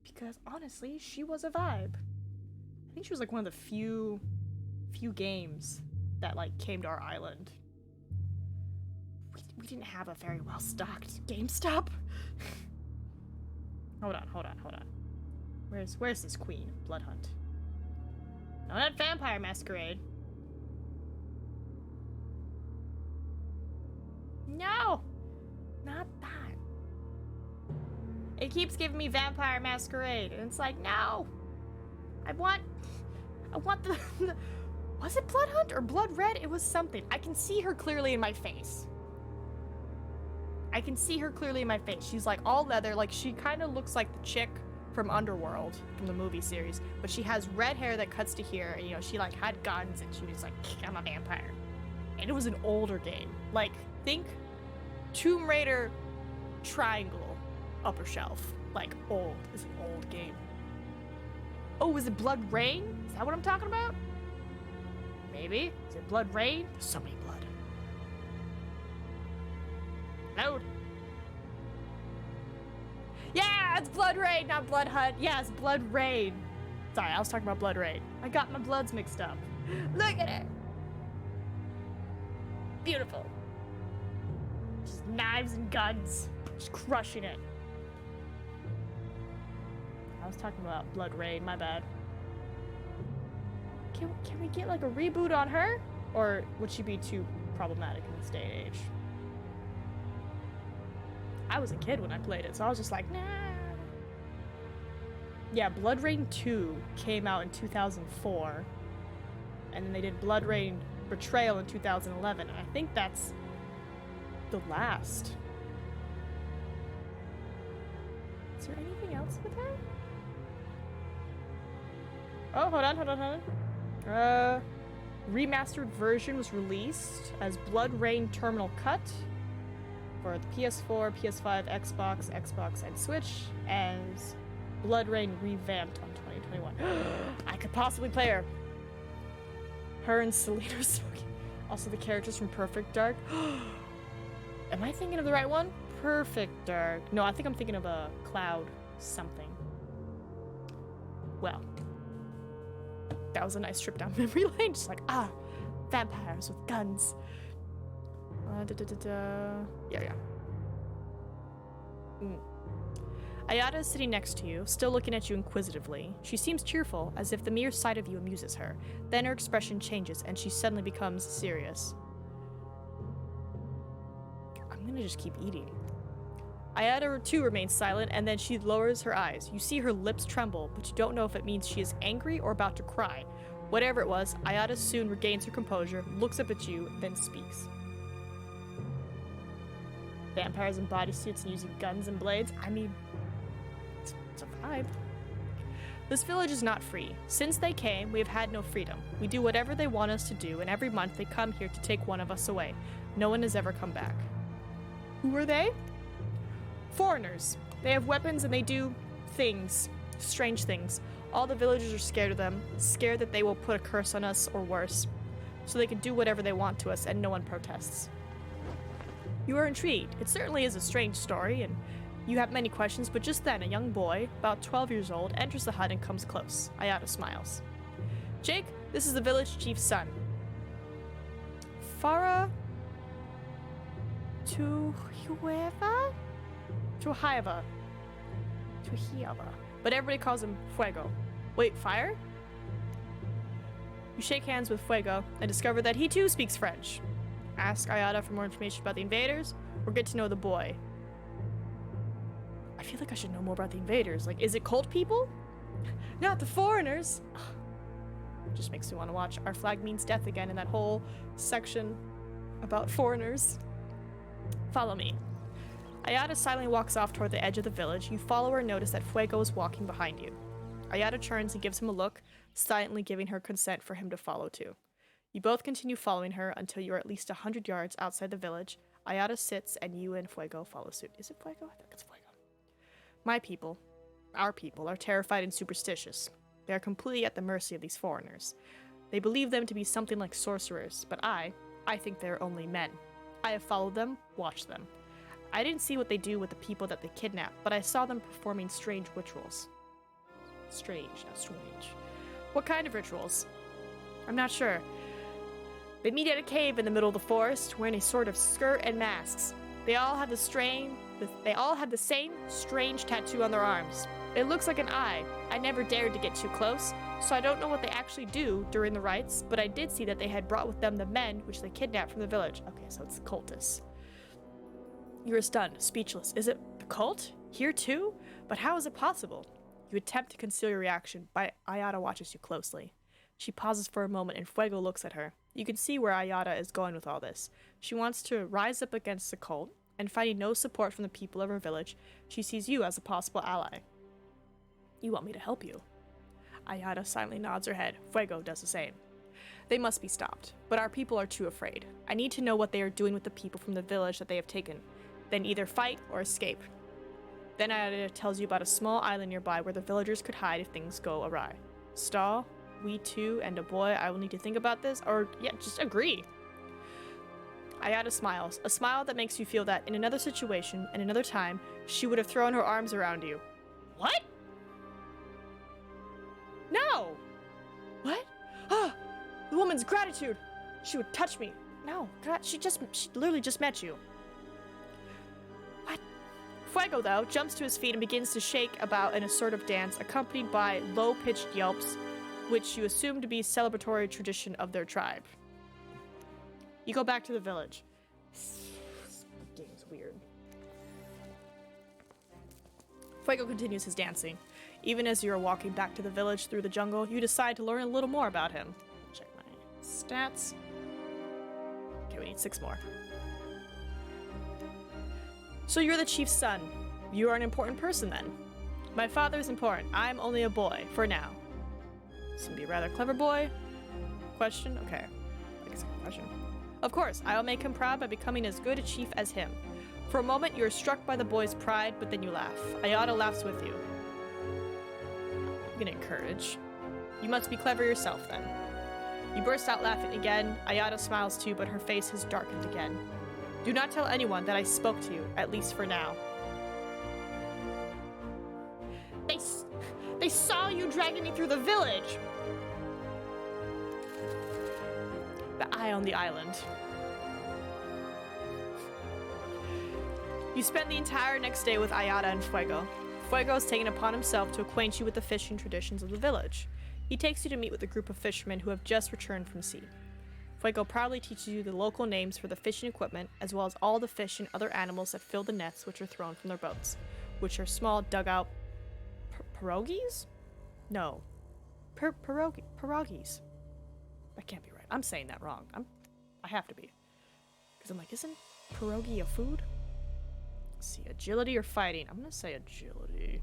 Because, honestly, she was a vibe. I think she was like one of the few games that like came to our island. We didn't have a very well-stocked GameStop. Hold on. Where's this queen? Blood Hunt. No, not Vampire Masquerade. No! Not that. It keeps giving me Vampire Masquerade, and it's like, no! I want the was it Blood Hunt or Blood Red? It was something. I can see her clearly in my face. She's like all leather, like she kind of looks like the chick from Underworld, from the movie series, but she has red hair that cuts to here, and you know, she like had guns and she was like, I'm a vampire. And it was an older game. Like, think Tomb Raider Triangle upper shelf. Like, old. It's an old game. Oh, is it Blood Rain? Is that what I'm talking about? Maybe. Is it Blood Rain? There's so many blood. Load. Yeah, it's Blood Rain, not Blood Hunt. Yeah, it's Blood Rain. Sorry, I was talking about Blood Rain. I got my bloods mixed up. Look at it. Beautiful. Just knives and guns. Just crushing it. I was talking about Blood Rain, my bad. Can we get like a reboot on her? Or would she be too problematic in this day and age? I was a kid when I played it, so I was just like, nah. Yeah, Blood Rain 2 came out in 2004. And then they did Blood Rain Betrayal in 2011. And I think that's the last. Is there anything else with her? Oh, hold on. Remastered version was released as Blood Rain Terminal Cut for the PS4, PS5, Xbox, and Switch as Blood Rain Revamped on 2021. I could possibly play her. Her and Selena are smoking. Also the characters from Perfect Dark. Am I thinking of the right one? Perfect Dark. No, I think I'm thinking of a Cloud something. Well, that was a nice trip down memory lane. Just like, vampires with guns. Yeah. Ayada is sitting next to you, still looking at you inquisitively. She seems cheerful, as if the mere sight of you amuses her. Then her expression changes, and she suddenly becomes serious. I'm gonna just keep eating. Ayada too remains silent, and then she lowers her eyes. You see her lips tremble, but you don't know if it means she is angry or about to cry. Whatever it was, Ayada soon regains her composure, looks up at you, then speaks. Vampires in bodysuits and using guns and blades? I mean, it's a vibe. This village is not free. Since they came, we have had no freedom. We do whatever they want us to do, and every month they come here to take one of us away. No one has ever come back. Who are they? Foreigners. They have weapons and they do things. Strange things. All the villagers are scared of them, scared that they will put a curse on us or worse. So they can do whatever they want to us and no one protests. You are intrigued. It certainly is a strange story and you have many questions, but just then a young boy, about 12 years old, enters the hut and comes close. Ayada smiles. Jake, this is the village chief's son. Farah Tuhiava. But everybody calls him Fuego. Wait, Fire? You shake hands with Fuego and discover that he too speaks French. Ask Ayada for more information about the invaders, or get to know the boy. I feel like I should know more about the invaders. Like, is it cult people? Not the foreigners! Just makes me want to watch Our Flag Means Death again in that whole section about foreigners. Follow me. Ayada silently walks off toward the edge of the village. You follow her and notice that Fuego is walking behind you. Ayada turns and gives him a look, silently giving her consent for him to follow too. You both continue following her until you are at least 100 yards outside the village. Ayada sits and you and Fuego follow suit. Is it Fuego? I think it's Fuego. My people, our people, are terrified and superstitious. They are completely at the mercy of these foreigners. They believe them to be something like sorcerers, but I think they are only men. I have followed them, watched them. I didn't see what they do with the people that they kidnap, but I saw them performing strange rituals. Strange, not strange. What kind of rituals? I'm not sure. They meet at a cave in the middle of the forest, wearing a sort of skirt and masks. They all have the same strange tattoo on their arms. It looks like an eye. I never dared to get too close, so I don't know what they actually do during the rites, but I did see that they had brought with them the men which they kidnapped from the village. Okay, so it's cultists. You are stunned, speechless. Is it the cult? Here too? But how is it possible? You attempt to conceal your reaction, but Ayada watches you closely. She pauses for a moment and Fuego looks at her. You can see where Ayada is going with all this. She wants to rise up against the cult, and finding no support from the people of her village, she sees you as a possible ally. You want me to help you? Ayada silently nods her head. Fuego does the same. They must be stopped, but our people are too afraid. I need to know what they are doing with the people from the village that they have taken. Then either fight or escape. Then Ayada tells you about a small island nearby where the villagers could hide if things go awry. Stall, we two, and a boy, I will need to think about this, or yeah, just agree. Ayada smiles, a smile that makes you feel that in another situation, and another time, she would have thrown her arms around you. What? No! What? Ah! The woman's gratitude! She would touch me. No, God, she literally just met you. What? Fuego, though, jumps to his feet and begins to shake about in a sort of dance, accompanied by low-pitched yelps, which you assume to be celebratory tradition of their tribe. You go back to the village. This game's weird. Fuego continues his dancing. Even as you are walking back to the village through the jungle, you decide to learn a little more about him. Check my stats. Okay, we need 6 more. So you're the chief's son. You are an important person then. My father is important. I'm only a boy, for now. This would be a rather clever boy. Question? Okay. I guess a question. Of course, I will make him proud by becoming as good a chief as him. For a moment, you are struck by the boy's pride, but then you laugh. Ayada laughs with you. I'm gonna encourage. You must be clever yourself, then. You burst out laughing again. Ayada smiles too, but her face has darkened again. Do not tell anyone that I spoke to you, at least for now. They saw you dragging me through the village! The eye on the island. You spend the entire next day with Ayada and Fuego. Fuego has taken upon himself to acquaint you with the fishing traditions of the village. He takes you to meet with a group of fishermen who have just returned from sea. Fuego proudly teaches you the local names for the fishing equipment, as well as all the fish and other animals that fill the nets which are thrown from their boats, which are small dugout pierogies? No. Pierogies. That can't be right. I'm saying that wrong. I have to be. Because I'm like, isn't pierogi a food? Let's see, agility or fighting? I'm gonna say agility.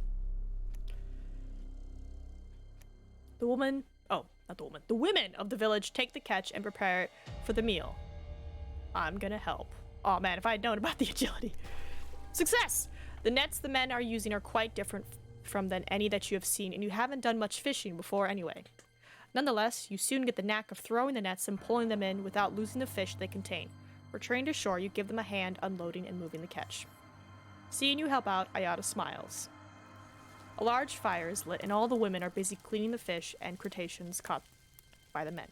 The woman, oh, not the woman. The women of the village take the catch and prepare it for the meal. I'm gonna help. Oh man, if I had known about the agility. Success! The nets the men are using are quite different from than any that you have seen, and you haven't done much fishing before anyway. Nonetheless, you soon get the knack of throwing the nets and pulling them in without losing the fish they contain. Returning to shore, you give them a hand unloading and moving the catch. Seeing you help out, Ayada smiles. A large fire is lit, and all the women are busy cleaning the fish and crustaceans caught by the men.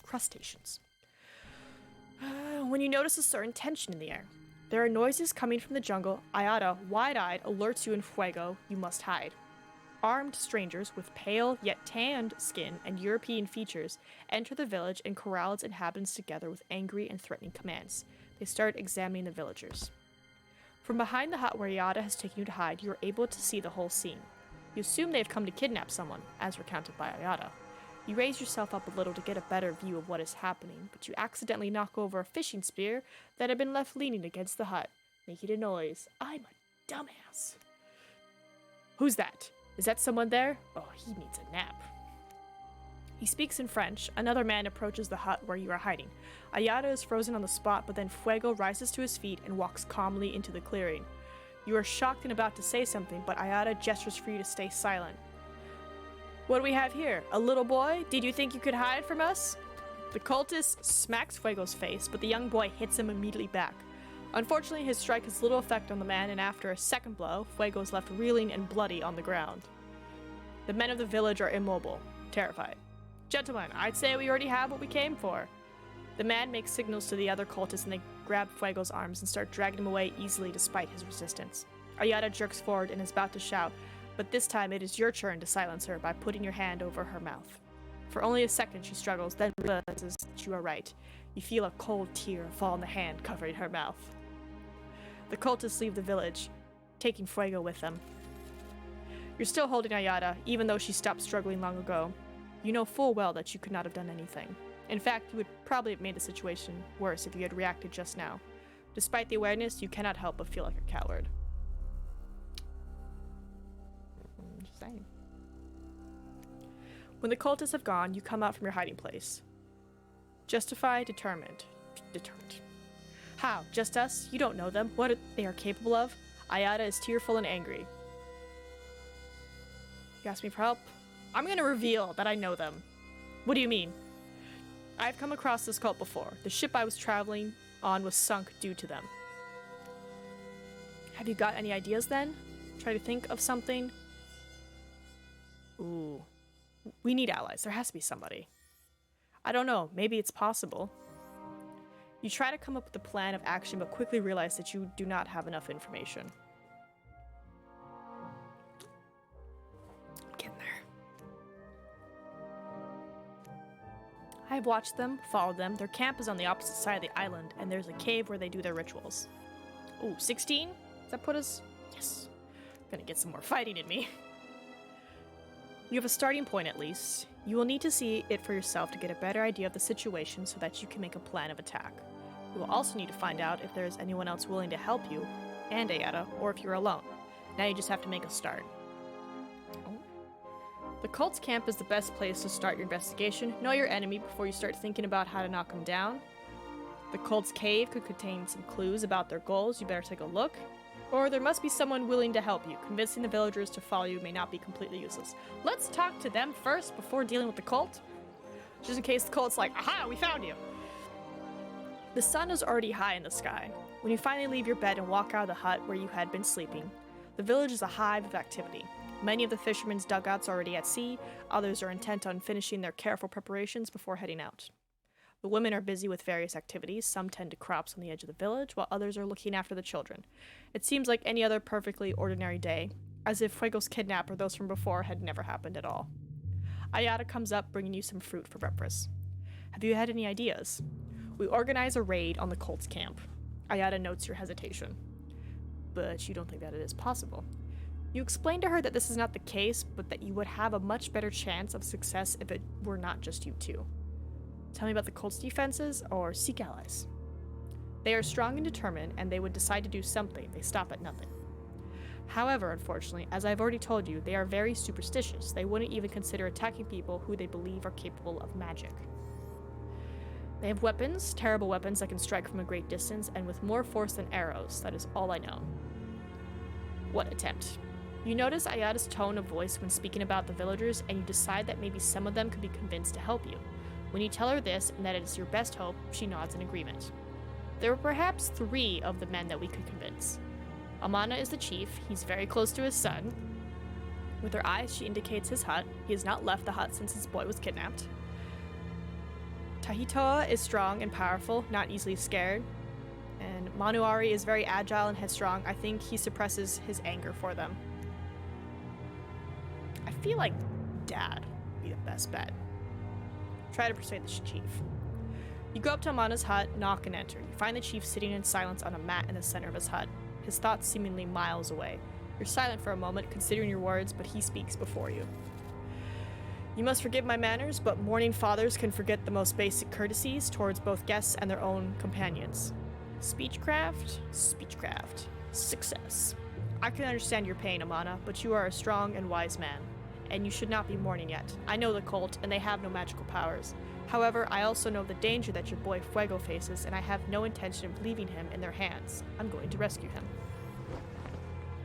Crustaceans. When you notice a certain tension in the air, there are noises coming from the jungle. Ayada, wide-eyed, alerts you and Fuego you must hide. Armed strangers with pale yet tanned skin and European features enter the village and corral its inhabitants together with angry and threatening commands. They start examining the villagers. From behind the hut where Ayada has taken you to hide, you are able to see the whole scene. You assume they have come to kidnap someone, as recounted by Ayada. You raise yourself up a little to get a better view of what is happening, but you accidentally knock over a fishing spear that had been left leaning against the hut, making a noise. I'm a dumbass. Who's that? Is that someone there? Oh, he needs a nap. He speaks in French. Another man approaches the hut where you are hiding. Ayada is frozen on the spot, but then Fuego rises to his feet and walks calmly into the clearing. You are shocked and about to say something, but Ayada gestures for you to stay silent. What do we have here? A little boy? Did you think you could hide from us? The cultist smacks Fuego's face, but the young boy hits him immediately back. Unfortunately, his strike has little effect on the man, and after a second blow, Fuego is left reeling and bloody on the ground. The men of the village are immobile, terrified. Gentlemen, I'd say we already have what we came for. The man makes signals to the other cultists, and they grab Fuego's arms and start dragging him away easily despite his resistance. Ayada jerks forward and is about to shout, but this time it is your turn to silence her by putting your hand over her mouth. For only a second she struggles, then realizes that you are right. You feel a cold tear fall on the hand covering her mouth. The cultists leave the village, taking Fuego with them. You're still holding Ayada, even though she stopped struggling long ago. You know full well that you could not have done anything. In fact, you would probably have made the situation worse if you had reacted just now. Despite the awareness, you cannot help but feel like a coward. Just saying. When the cultists have gone, you come out from your hiding place. Justified, determined. Determined. How? Just us? You don't know them. What they are capable of? Ayada is tearful and angry. You ask me for help? I'm gonna reveal that I know them. What do you mean? I've come across this cult before. The ship I was traveling on was sunk due to them. Have you got any ideas then? Try to think of something. Ooh. We need allies. There has to be somebody. I don't know. Maybe it's possible. You try to come up with a plan of action, but quickly realize that you do not have enough information. I'm getting there. I have watched them, followed them. Their camp is on the opposite side of the island, and there's a cave where they do their rituals. Ooh, 16? Does that put us? Yes. Gonna get some more fighting in me. You have a starting point at least. You will need to see it for yourself to get a better idea of the situation so that you can make a plan of attack. You will also need to find out if there is anyone else willing to help you, and Ayada, or if you're alone. Now you just have to make a start. The cult's camp is the best place to start your investigation. Know your enemy before you start thinking about how to knock them down. The cult's cave could contain some clues about their goals. You better take a look. Or there must be someone willing to help you. Convincing the villagers to follow you may not be completely useless. Let's talk to them first before dealing with the cult. Just in case the cult's like, aha, we found you. The sun is already high in the sky. When you finally leave your bed and walk out of the hut where you had been sleeping, the village is a hive of activity. Many of the fishermen's dugouts are already at sea. Others are intent on finishing their careful preparations before heading out. The women are busy with various activities. Some tend to crops on the edge of the village, while others are looking after the children. It seems like any other perfectly ordinary day, as if Fuego's kidnap or those from before had never happened at all. Ayada comes up, bringing you some fruit for breakfast. Have you had any ideas? We organize a raid on the cult's camp. Ayada notes your hesitation. But you don't think that it is possible. You explain to her that this is not the case, but that you would have a much better chance of success if it were not just you two. Tell me about the cult's defenses, or seek allies. They are strong and determined, and they would decide to do something. They stop at nothing. However, unfortunately, as I've already told you, they are very superstitious. They wouldn't even consider attacking people who they believe are capable of magic. They have weapons, terrible weapons that can strike from a great distance, and with more force than arrows. That is all I know. What attempt? You notice Ayada's tone of voice when speaking about the villagers, and you decide that maybe some of them could be convinced to help you. When you tell her this, and that it is your best hope, she nods in agreement. There are perhaps 3 of the men that we could convince. Amana is the chief. He's very close to his son. With her eyes, she indicates his hut. He has not left the hut since his boy was kidnapped. Tahitoa is strong and powerful, not easily scared. And Manuari is very agile and headstrong. I think he suppresses his anger for them. I feel like Dad would be the best bet. Try to persuade the chief. You go up to Amana's hut, knock, and enter. You find the chief sitting in silence on a mat in the center of his hut, his thoughts seemingly miles away. You're silent for a moment, considering your words, but he speaks before you. You must forgive my manners, but mourning fathers can forget the most basic courtesies towards both guests and their own companions. Speechcraft? Speechcraft. Success. I can understand your pain, Amana, but you are a strong and wise man, and you should not be mourning yet. I know the cult, and they have no magical powers. However, I also know the danger that your boy Fuego faces, and I have no intention of leaving him in their hands. I'm going to rescue him.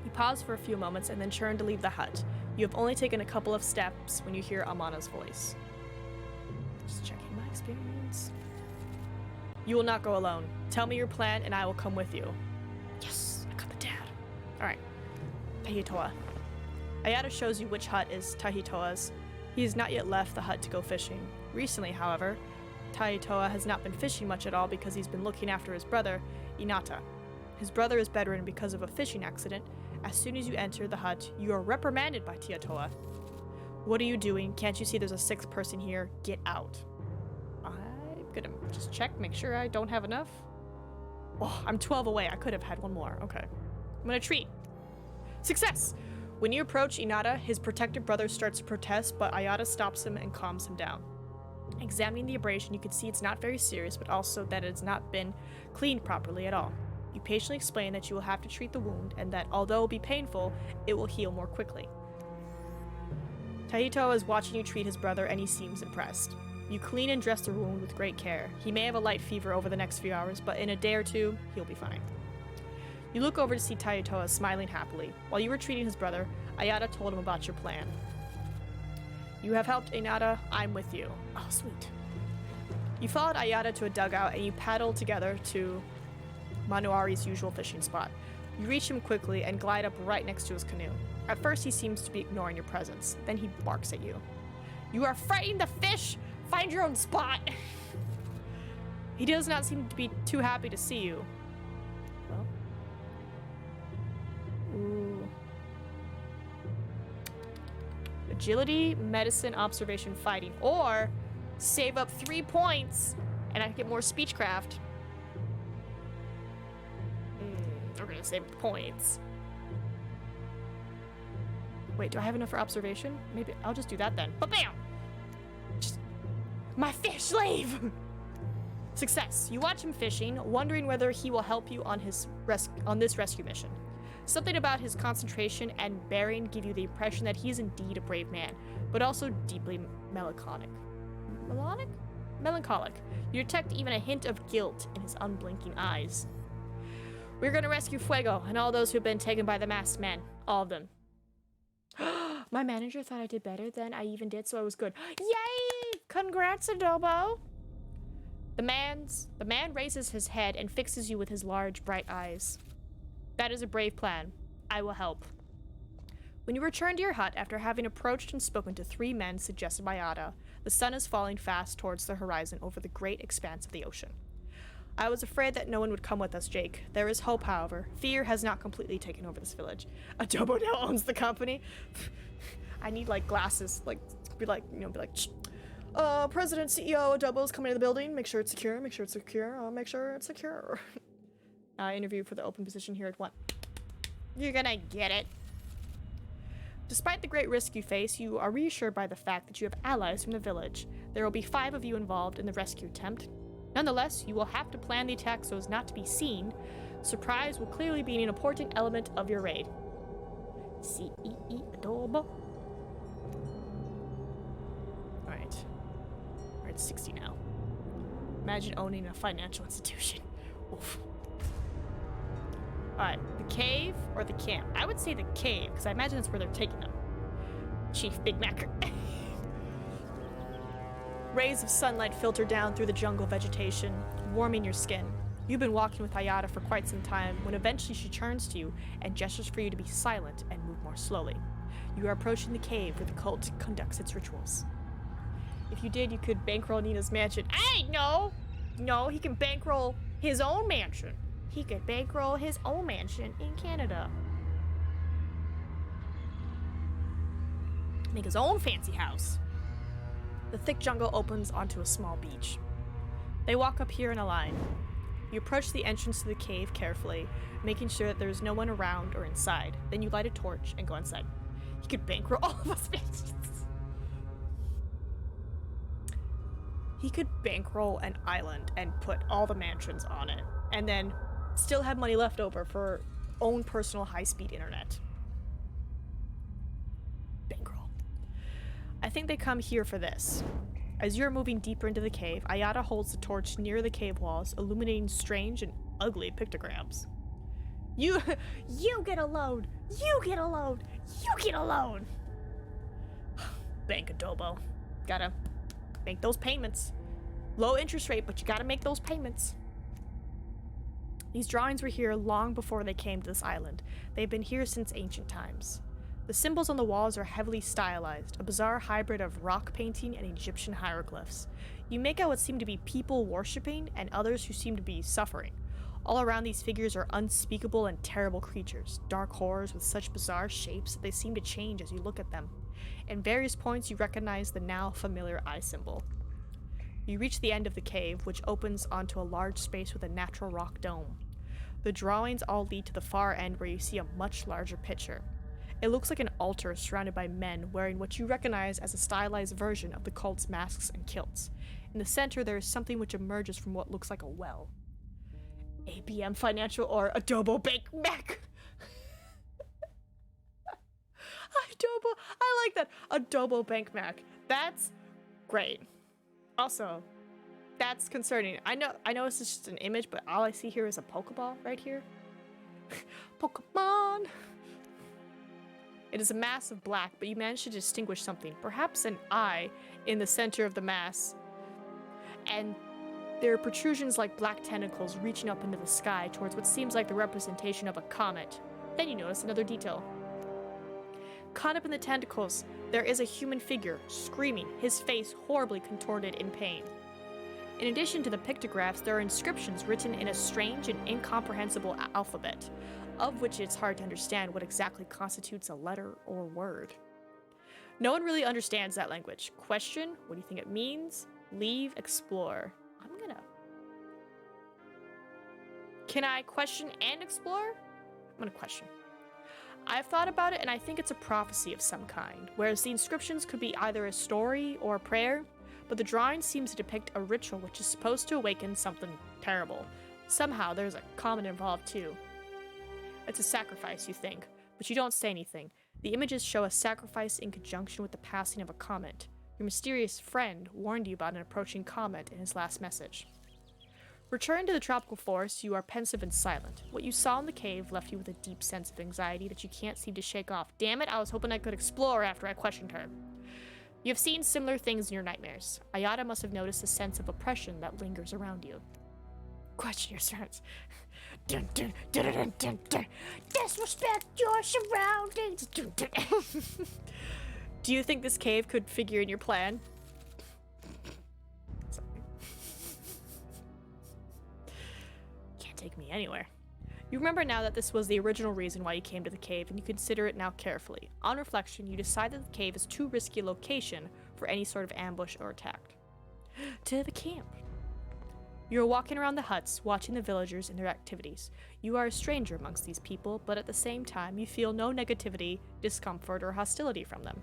You pause for a few moments and then turn to leave the hut. You have only taken a couple of steps when you hear Amana's voice. Just checking my experience. You will not go alone. Tell me your plan and I will come with you. Yes, I got the dad. Alright. Tahitoa. Ayada shows you which hut is Tahitoa's. He has not yet left the hut to go fishing. Recently, however, Tahitoa has not been fishing much at all because he's been looking after his brother, Inata. His brother is bedridden because of a fishing accident. As soon as you enter the hut, you are reprimanded by Tahitoa. What are you doing? Can't you see there's a 6th person here? Get out. I'm gonna just check, make sure I don't have enough. Oh, I'm 12 away. I could have had one more. Okay. I'm gonna treat. Success! When you approach Inata, his protected brother starts to protest, but Ayada stops him and calms him down. Examining the abrasion, you can see it's not very serious, but also that it has not been cleaned properly at all. You patiently explain that you will have to treat the wound, and that although it will be painful, it will heal more quickly. Taito is watching you treat his brother and he seems impressed. You clean and dress the wound with great care. He may have a light fever over the next few hours, but in a day or two, he'll be fine. You look over to see Taito smiling happily. While you were treating his brother, Ayada told him about your plan. You have helped Inada, I'm with you. Oh, sweet. You followed Ayada to a dugout and you paddled together to Manuari's usual fishing spot. You reach him quickly and glide up right next to his canoe. At first, he seems to be ignoring your presence. Then he barks at you. You are frightening the fish! Find your own spot! He does not seem to be too happy to see you. Well. Ooh. Agility, medicine, observation, fighting. Or save up 3 points and I can get more speechcraft. We're gonna save points. Wait, do I have enough for observation? Maybe I'll just do that then. Ba-bam! Just my fish leave! Success. You watch him fishing, wondering whether he will help you on this rescue mission. Something about his concentration and bearing give you the impression that he is indeed a brave man, but also deeply melancholic. Melancholic. You detect even a hint of guilt in his unblinking eyes. We're gonna rescue Fuego and all those who've been taken by the masked men. All of them. My manager thought I did better than I even did, so I was good. Yay! Congrats, Adobo! The man raises his head and fixes you with his large, bright eyes. That is a brave plan. I will help. When you return to your hut after having approached and spoken to 3 men suggested by Ada, the sun is falling fast towards the horizon over the great expanse of the ocean. I was afraid that no one would come with us, Jake. There is hope, however. Fear has not completely taken over this village. Adobo now owns the company. I need, like, glasses. Like, be like, President, CEO, Adobo's coming to the building. Make sure it's secure. Make sure it's secure. Make sure it's secure. Interview for the open position here at 1. You're gonna get it. Despite the great risk you face, you are reassured by the fact that you have allies from the village. There will be 5 of you involved in the rescue attempt. Nonetheless, you will have to plan the attack so as not to be seen. Surprise will clearly be an important element of your raid. C-E-E Adobo. Alright. We're at 60 now. Imagine owning a financial institution. Oof. Alright, the cave or the camp? I would say the cave, because I imagine that's where they're taking them. Chief Big Mac. Rays of sunlight filter down through the jungle vegetation, warming your skin. You've been walking with Ayada for quite some time when eventually she turns to you and gestures for you to be silent and move more slowly. You are approaching the cave where the cult conducts its rituals. If you did, you could bankroll Nina's mansion. Hey, no! No, he can bankroll his own mansion. He could bankroll his own mansion in Canada. Make his own fancy house. The thick jungle opens onto a small beach. They walk up here in a line. You approach the entrance to the cave carefully, making sure that there is no one around or inside. Then you light a torch and go inside. He could bankroll all of us mansions. He could bankroll an island and put all the mansions on it, and then still have money left over for own personal high-speed internet. Bankroll. I think they come here for this. As you're moving deeper into the cave, Ayada holds the torch near the cave walls, illuminating strange and ugly pictograms. You get a load! You get a load! You get a load! Bank Adobo. Gotta make those payments. Low interest rate, but you gotta make those payments. These drawings were here long before they came to this island. They've been here since ancient times. The symbols on the walls are heavily stylized, a bizarre hybrid of rock painting and Egyptian hieroglyphs. You make out what seem to be people worshipping and others who seem to be suffering. All around these figures are unspeakable and terrible creatures, dark horrors with such bizarre shapes that they seem to change as you look at them. In various points you recognize the now familiar eye symbol. You reach the end of the cave, which opens onto a large space with a natural rock dome. The drawings all lead to the far end where you see a much larger picture. It looks like an altar surrounded by men wearing what you recognize as a stylized version of the cult's masks and kilts. In the center, there is something which emerges from what looks like a well. ABM Financial or Adobo Bank Mac. I like that. Adobo Bank Mac. That's great. Also, that's concerning. I know it's just an image, but all I see here is a Pokeball right here. Pokemon! It is a mass of black, but you manage to distinguish something. Perhaps an eye in the center of the mass. And there are protrusions like black tentacles reaching up into the sky towards what seems like the representation of a comet. Then you notice another detail. Caught up in the tentacles, there is a human figure, screaming, his face horribly contorted in pain. In addition to the pictographs, there are inscriptions written in a strange and incomprehensible alphabet, of which it's hard to understand what exactly constitutes a letter or word. No one really understands that language. Question, what do you think it means? Leave, explore. Can I question and explore? I'm gonna question. I've thought about it and I think it's a prophecy of some kind, whereas the inscriptions could be either a story or a prayer, but the drawing seems to depict a ritual which is supposed to awaken something terrible. Somehow there's a comet involved too. It's a sacrifice, you think, but you don't say anything. The images show a sacrifice in conjunction with the passing of a comet. Your mysterious friend warned you about an approaching comet in his last message. Returning to the tropical forest, you are pensive and silent. What you saw in the cave left you with a deep sense of anxiety that you can't seem to shake off. Damn it, I was hoping I could explore after I questioned her. You have seen similar things in your nightmares. Ayada must have noticed a sense of oppression that lingers around you. Question your surroundings. Dun, dun, dun, dun, dun, dun. Disrespect your surroundings. Dun, dun. Do you think this cave could figure in your plan? Sorry. Can't take me anywhere. You remember now that this was the original reason why you came to the cave, and you consider it now carefully. On reflection, you decide that the cave is too risky a location for any sort of ambush or attack. To the camp. You're walking around the huts, watching the villagers and their activities. You are a stranger amongst these people, but at the same time, you feel no negativity, discomfort, or hostility from them.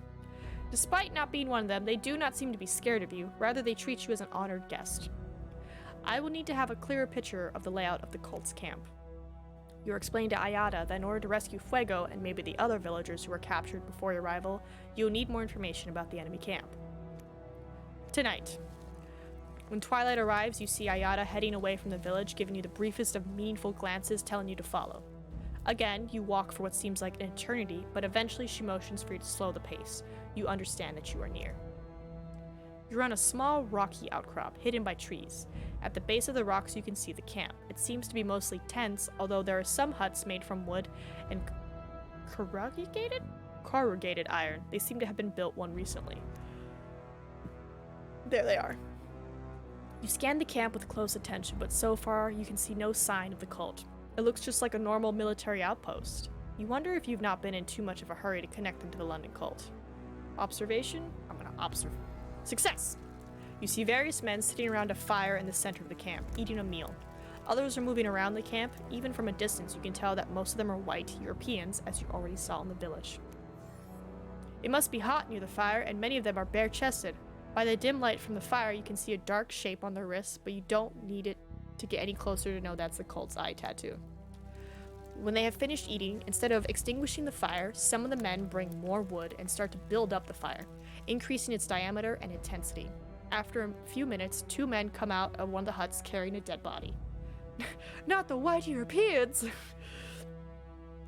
Despite not being one of them, they do not seem to be scared of you, rather they treat you as an honored guest. I will need to have a clearer picture of the layout of the cult's camp. You're explained to Ayada that in order to rescue Fuego and maybe the other villagers who were captured before your arrival, you'll need more information about the enemy camp. Tonight. When twilight arrives, you see Ayada heading away from the village, giving you the briefest of meaningful glances telling you to follow. Again, you walk for what seems like an eternity, but eventually she motions for you to slow the pace. You understand that you are near. You're on a small, rocky outcrop, hidden by trees. At the base of the rocks you can see the camp. It seems to be mostly tents, although there are some huts made from wood and corrugated iron. They seem to have been built one recently. There they are. You scan the camp with close attention, but so far you can see no sign of the cult. It looks just like a normal military outpost. You wonder if you've not been in too much of a hurry to connect them to the London cult. Observation? I'm gonna observe. Success! You see various men sitting around a fire in the center of the camp, eating a meal. Others are moving around the camp. Even from a distance, you can tell that most of them are white Europeans, as you already saw in the village. It must be hot near the fire, and many of them are bare-chested. By the dim light from the fire, you can see a dark shape on their wrists, but you don't need it to get any closer to know that's the cult's eye tattoo. When they have finished eating, instead of extinguishing the fire, some of the men bring more wood and start to build up the fire, increasing its diameter and intensity. After a few minutes, two men come out of one of the huts carrying a dead body. Not the white Europeans!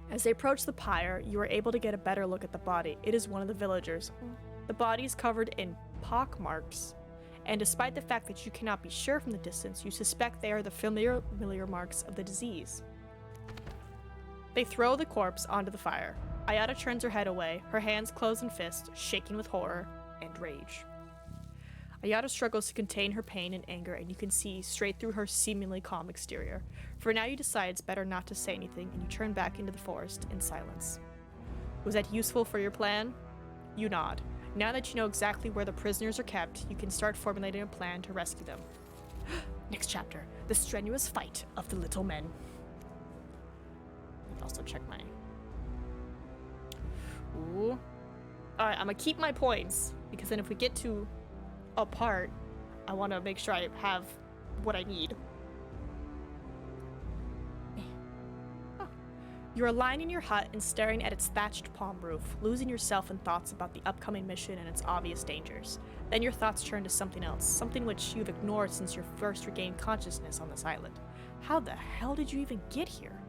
As they approach the pyre, you are able to get a better look at the body. It is one of the villagers. The body is covered in pock marks, and despite the fact that you cannot be sure from the distance, you suspect they are the familiar marks of the disease. They throw the corpse onto the fire. Ayada turns her head away, her hands closed in fists, shaking with horror and rage. Ayada struggles to contain her pain and anger, and you can see straight through her seemingly calm exterior. For now you decide it's better not to say anything, and you turn back into the forest in silence. Was that useful for your plan? You nod. Now that you know exactly where the prisoners are kept, you can start formulating a plan to rescue them. Next chapter, the strenuous fight of the little men. Let me also check my... Ooh. Alright, I'm gonna keep my points, because then if we get to a part, I want to make sure I have what I need. Oh. You are lying in your hut and staring at its thatched palm roof, losing yourself in thoughts about the upcoming mission and its obvious dangers. Then your thoughts turn to something else, something which you've ignored since you first regained consciousness on this island. How the hell did you even get here?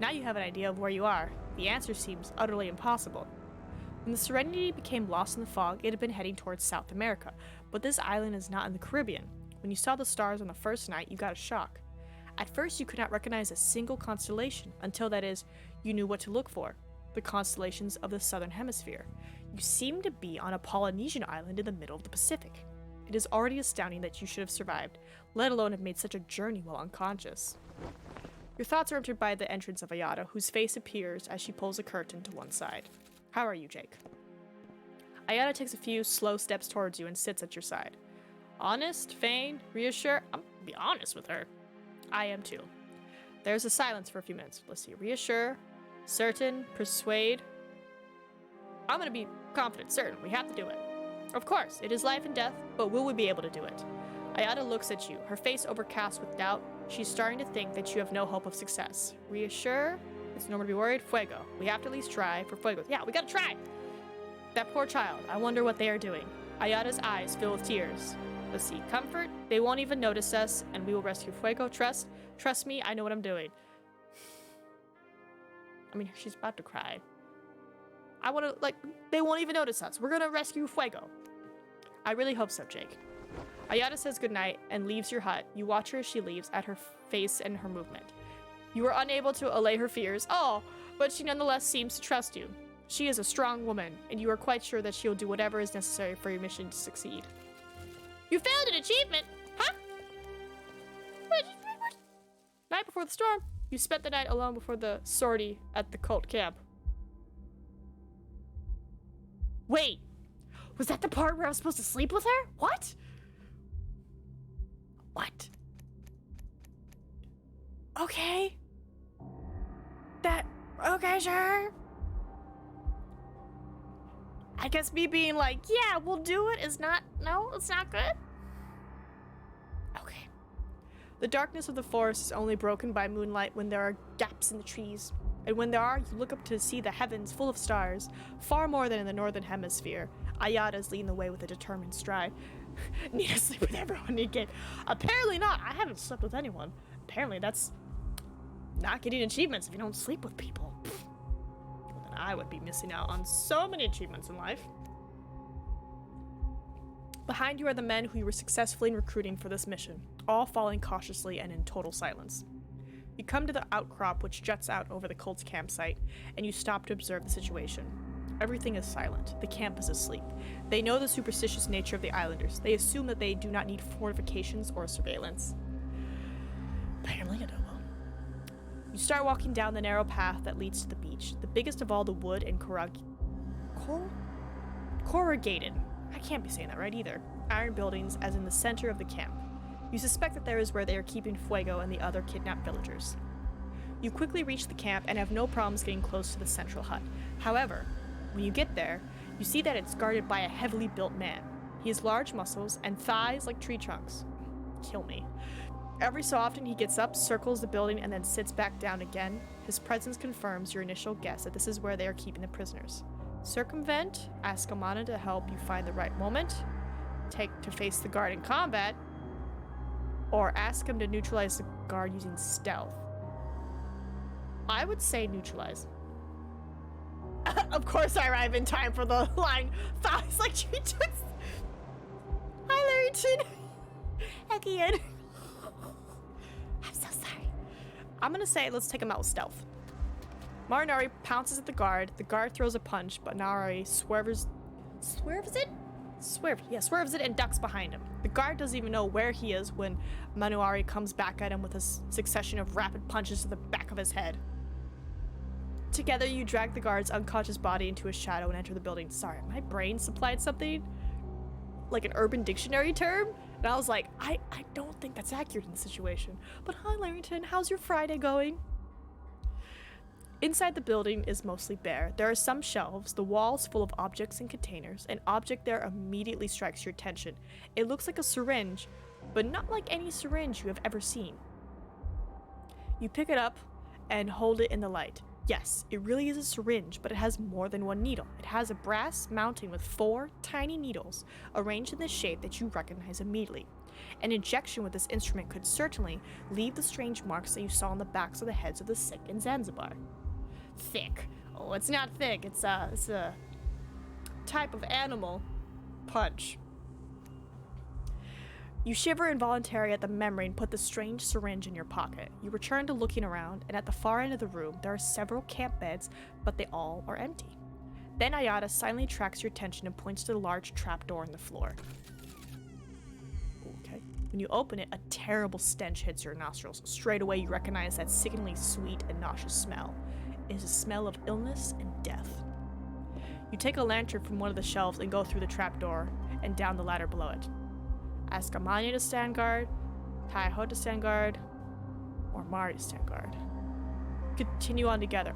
Now you have an idea of where you are. The answer seems utterly impossible. When the Serenity became lost in the fog, it had been heading towards South America, but this island is not in the Caribbean. When you saw the stars on the first night, you got a shock. At first, you could not recognize a single constellation, until that is, you knew what to look for, the constellations of the Southern Hemisphere. You seemed to be on a Polynesian island in the middle of the Pacific. It is already astounding that you should have survived, let alone have made such a journey while unconscious. Your thoughts are entered by the entrance of Ayada, whose face appears as she pulls a curtain to one side. How are you, Jake? Ayada takes a few slow steps towards you and sits at your side. Honest, feign, reassure? I'm gonna be honest with her. I am too. There's a silence for a few minutes. Let's see. Reassure, certain, persuade. I'm gonna be confident, certain. We have to do it. Of course, it is life and death, but will we be able to do it? Ayada looks at you, her face overcast with doubt. She's starting to think that you have no hope of success. Reassure? It's normal to be worried. Fuego. We have to at least try for Fuego. Yeah, we gotta try! That poor child. I wonder what they are doing. Ayada's eyes fill with tears. Let's see. Comfort. They won't even notice us, and we will rescue Fuego. Trust. Trust me, I know what I'm doing. I mean, she's about to cry. I want to, they won't even notice us. We're gonna rescue Fuego. I really hope so, Jake. Ayada says goodnight and leaves your hut. You watch her as she leaves, at her face and her movement. You are unable to allay her fears. Oh, but she nonetheless seems to trust you. She is a strong woman, and you are quite sure that she will do whatever is necessary for your mission to succeed. You failed an achievement! Huh? What? Night before the storm, you spent the night alone before the sortie at the cult camp. Wait! Was that the part where I was supposed to sleep with her? What? What? Okay. Okay, sure. I guess me being like, yeah, we'll do it is not, no, it's not good. Okay. The darkness of the forest is only broken by moonlight when there are gaps in the trees. And when there are, you look up to see the heavens full of stars, far more than in the northern hemisphere. Ayada is leading the way with a determined stride. Need to sleep with everyone again. Apparently not. I haven't slept with anyone. Apparently that's not getting achievements if you don't sleep with people. Well, then I would be missing out on so many achievements in life. Behind you are the men who you were successfully recruiting for this mission, all following cautiously and in total silence. You come to the outcrop which juts out over the cult's campsite, and you stop to observe the situation. Everything is silent. The camp is asleep. They know the superstitious nature of the islanders. They assume that they do not need fortifications or surveillance. Apparently I don't. You start walking down the narrow path that leads to the beach, the biggest of all the wood and corrugated, I can't be saying that right either, iron buildings as in the center of the camp. You suspect that there is where they are keeping Fuego and the other kidnapped villagers. You quickly reach the camp and have no problems getting close to the central hut. However, when you get there, you see that it's guarded by a heavily built man. He has large muscles and thighs like tree trunks. Kill me. Every so often he gets up, circles the building, and then sits back down again. His presence confirms your initial guess that this is where they are keeping the prisoners. Circumvent, ask Amana to help you find the right moment, take to face the guard in combat, or ask him to neutralize the guard using stealth. I would say neutralize. Of course I arrive in time for the line, thighs like tree trunks. Hi, Larrington. Again. I'm so sorry. I'm gonna say let's take him out with stealth. Marinari pounces at the guard. The guard throws a punch, but Marinari swerves it and ducks behind him. The guard doesn't even know where he is when Manuari comes back at him with a succession of rapid punches to the back of his head. Together, you drag the guard's unconscious body into a shadow and enter the building. Sorry, my brain supplied something like an Urban Dictionary term, and I was like, I don't think that's accurate in the situation. But hi, Larrington, how's your Friday going? Inside the building is mostly bare. There are some shelves, the walls full of objects and containers. An object there immediately strikes your attention. It looks like a syringe, but not like any syringe you have ever seen. You pick it up and hold it in the light. Yes, it really is a syringe, but it has more than one needle. It has a brass mounting with 4 tiny needles arranged in the shape that you recognize immediately. An injection with this instrument could certainly leave the strange marks that you saw on the backs of the heads of the sick in Zanzibar. Thick. Oh, it's not thick. It's a type of animal punch. You shiver involuntarily at the memory and put the strange syringe in your pocket. You return to looking around, and at the far end of the room, there are several camp beds, but they all are empty. Then Ayada silently attracts your attention and points to the large trapdoor in the floor. Okay. When you open it, a terrible stench hits your nostrils. Straight away, you recognize that sickeningly sweet and nauseous smell. It is a smell of illness and death. You take a lantern from one of the shelves and go through the trapdoor and down the ladder below it. Ask Amanya to stand guard, Taiho to stand guard, or Mari to stand guard. Continue on together.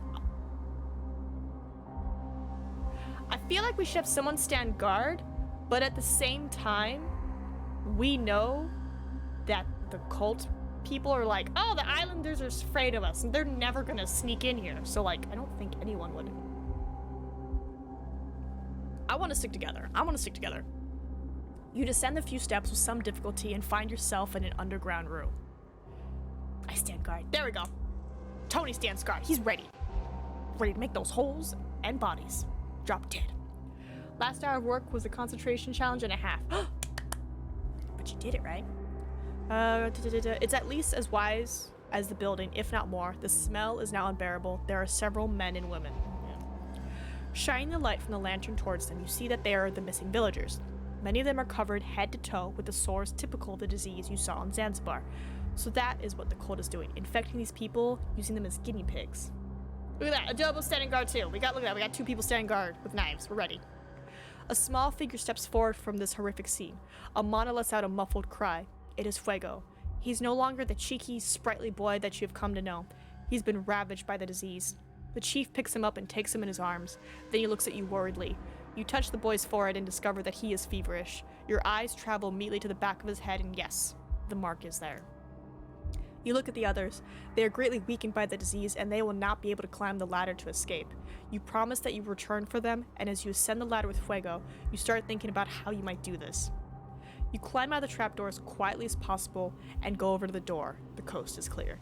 I feel like we should have someone stand guard, but at the same time, we know that the cult people are like, oh, the islanders are afraid of us, and they're never gonna sneak in here. So, like, I don't think anyone would. I want to stick together. You descend the few steps with some difficulty and find yourself in an underground room. I stand guard. There we go. Tony stands guard. He's ready. Ready to make those holes and bodies. Drop dead. Last hour of work was a concentration challenge and a half. But you did it, right? It's at least as wise as the building, if not more. The smell is now unbearable. There are several men and women. Yeah. Shining the light from the lantern towards them, you see that they are the missing villagers. Many of them are covered head to toe with the sores typical of the disease you saw in Zanzibar. So that is what the cult is doing, infecting these people, using them as guinea pigs. Look at that, a double standing guard too. Look at that, we got 2 people standing guard with knives. We're ready. A small figure steps forward from this horrific scene. Amana lets out a muffled cry. It is Fuego. He's no longer the cheeky, sprightly boy that you have come to know. He's been ravaged by the disease. The chief picks him up and takes him in his arms. Then he looks at you worriedly. You touch the boy's forehead and discover that he is feverish. Your eyes travel immediately to the back of his head, and yes, the mark is there. You look at the others. They are greatly weakened by the disease, and they will not be able to climb the ladder to escape. You promise that you will return for them, and as you ascend the ladder with Fuego, you start thinking about how you might do this. You climb out of the trapdoor as quietly as possible and go over to the door. The coast is clear.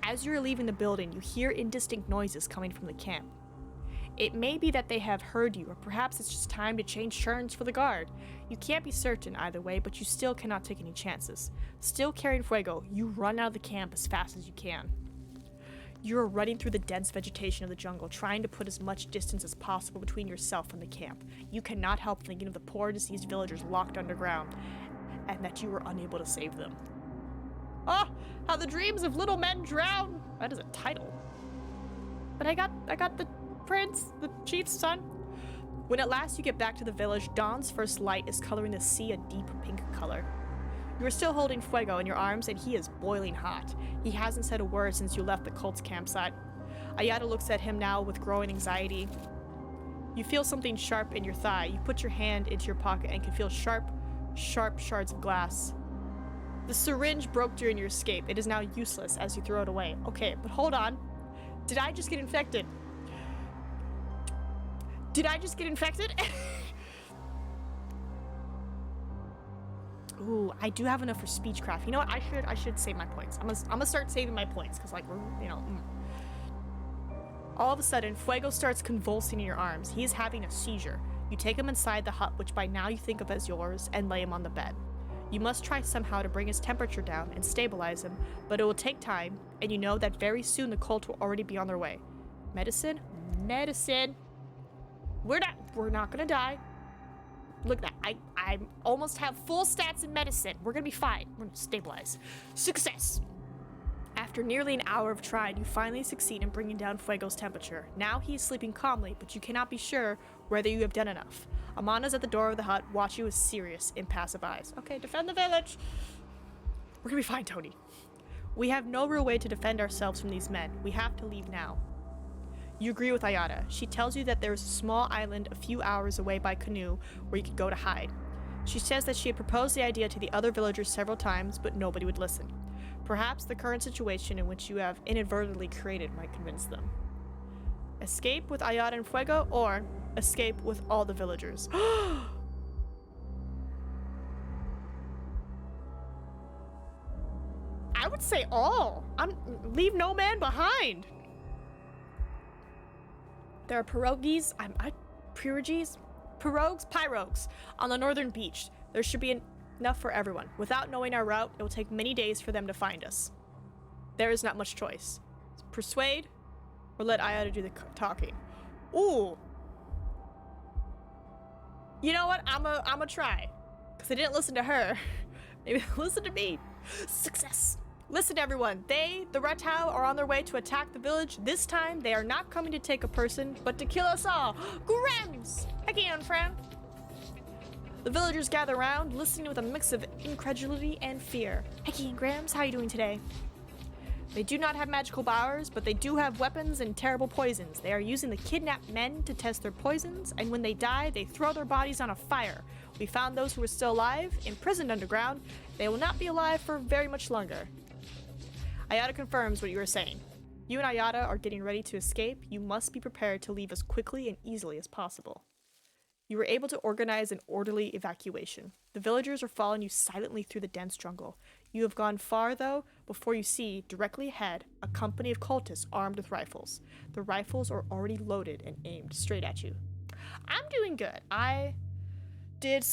As you are leaving the building, you hear indistinct noises coming from the camp. It may be that they have heard you, or perhaps it's just time to change turns for the guard. You can't be certain either way, but you still cannot take any chances. Still carrying Fuego, you run out of the camp as fast as you can. You are running through the dense vegetation of the jungle, trying to put as much distance as possible between yourself and the camp. You cannot help thinking of the poor deceased villagers locked underground, and that you were unable to save them. Ah, how the dreams of little men drown! That is a title. But I got the prince, the chief's son. When at last you get back to the village, dawn's first light is coloring the sea a deep pink color. You are still holding Fuego in your arms, and he is boiling hot. He hasn't said a word since you left the cult's campsite. Ayada looks at him now with growing anxiety. You feel something sharp in your thigh. You put your hand into your pocket and can feel sharp shards of glass. The syringe broke during your escape. It is now useless as you throw it away. Okay, but hold on. Did I just get infected? Ooh, I do have enough for speechcraft. You know what? I should save my points. I'm gonna start saving my points because, like, we're, you know. All of a sudden, Fuego starts convulsing in your arms. He is having a seizure. You take him inside the hut, which by now you think of as yours, and lay him on the bed. You must try somehow to bring his temperature down and stabilize him, but it will take time, and you know that very soon the cult will already be on their way. Medicine? Medicine! We're not gonna die. Look at that. I almost have full stats in medicine. We're gonna be fine. We're gonna stabilize. Success! After nearly an hour of trying, you finally succeed in bringing down Fuego's temperature. Now he is sleeping calmly, but you cannot be sure whether you have done enough. Amana's at the door of the hut, watching with serious, impassive eyes. Okay, defend the village. We're gonna be fine, Tony. We have no real way to defend ourselves from these men. We have to leave now. You agree with Ayada. She tells you that there is a small island a few hours away by canoe where you could go to hide. She says that she had proposed the idea to the other villagers several times, but nobody would listen. Perhaps the current situation in which you have inadvertently created might convince them. Escape with Ayada and Fuego, or escape with all the villagers. I would say all. Leave no man behind. There are pirogues on the northern beach. There should be enough for everyone. Without knowing our route, it will take many days for them to find us. There is not much choice. Persuade, or let Ayada do the talking. Ooh. You know what? I'ma try. Because I didn't listen to her. Maybe listen to me. Success. Listen, everyone. The Ratau, are on their way to attack the village. This time, they are not coming to take a person, but to kill us all. Grims! Heck on, friend. The villagers gather around, listening with a mix of incredulity and fear. Hecky and Grams, how are you doing today? They do not have magical powers, but they do have weapons and terrible poisons. They are using the kidnapped men to test their poisons, and when they die, they throw their bodies on a fire. We found those who are still alive, imprisoned underground. They will not be alive for very much longer. Ayada confirms what you are saying. You and Ayada are getting ready to escape. You must be prepared to leave as quickly and easily as possible. You were able to organize an orderly evacuation. The villagers are following you silently through the dense jungle. You have gone far, though, before you see, directly ahead, a company of cultists armed with rifles. The rifles are already loaded and aimed straight at you. I'm doing good. I did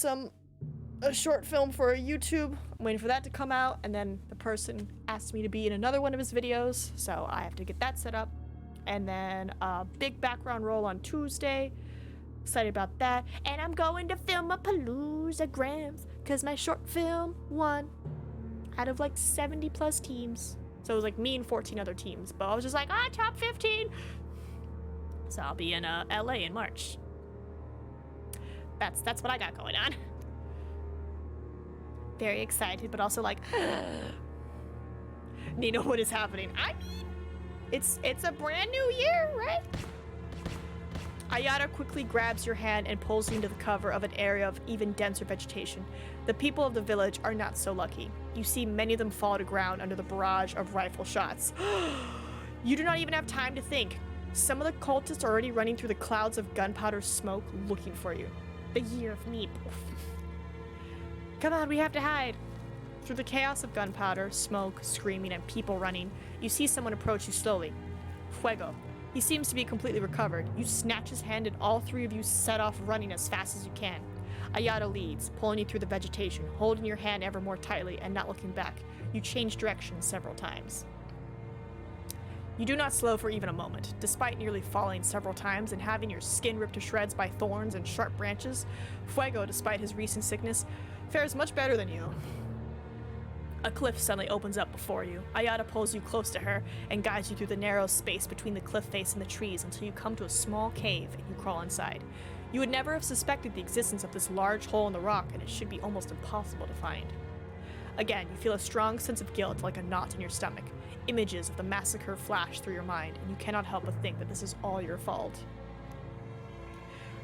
a short film for YouTube. I'm waiting for that to come out, and then the person asked me to be in another one of his videos, so I have to get that set up. And then a big background role on Tuesday. Excited about that. And I'm going to film a Palooza Grams, because my short film won out of like 70 plus teams. So it was like me and 14 other teams, but I was just like, top 15. So I'll be in LA in March. That's what I got going on. Very excited, but also like, Nina, what is happening? It's a brand new year, right? Ayada quickly grabs your hand and pulls you into the cover of an area of even denser vegetation. The people of the village are not so lucky. You see many of them fall to ground under the barrage of rifle shots. You do not even have time to think. Some of the cultists are already running through the clouds of gunpowder smoke looking for you. The year of Meep. Come on, we have to hide. Through the chaos of gunpowder, smoke, screaming, and people running, you see someone approach you slowly. Fuego. He seems to be completely recovered. You snatch his hand and all three of you set off running as fast as you can. Ayada leads, pulling you through the vegetation, holding your hand ever more tightly and not looking back. You change direction several times. You do not slow for even a moment. Despite nearly falling several times and having your skin ripped to shreds by thorns and sharp branches, Fuego, despite his recent sickness, fares much better than you. A cliff suddenly opens up before you. Ayada pulls you close to her and guides you through the narrow space between the cliff face and the trees until you come to a small cave and you crawl inside. You would never have suspected the existence of this large hole in the rock, and it should be almost impossible to find. Again, you feel a strong sense of guilt like a knot in your stomach. Images of the massacre flash through your mind, and you cannot help but think that this is all your fault.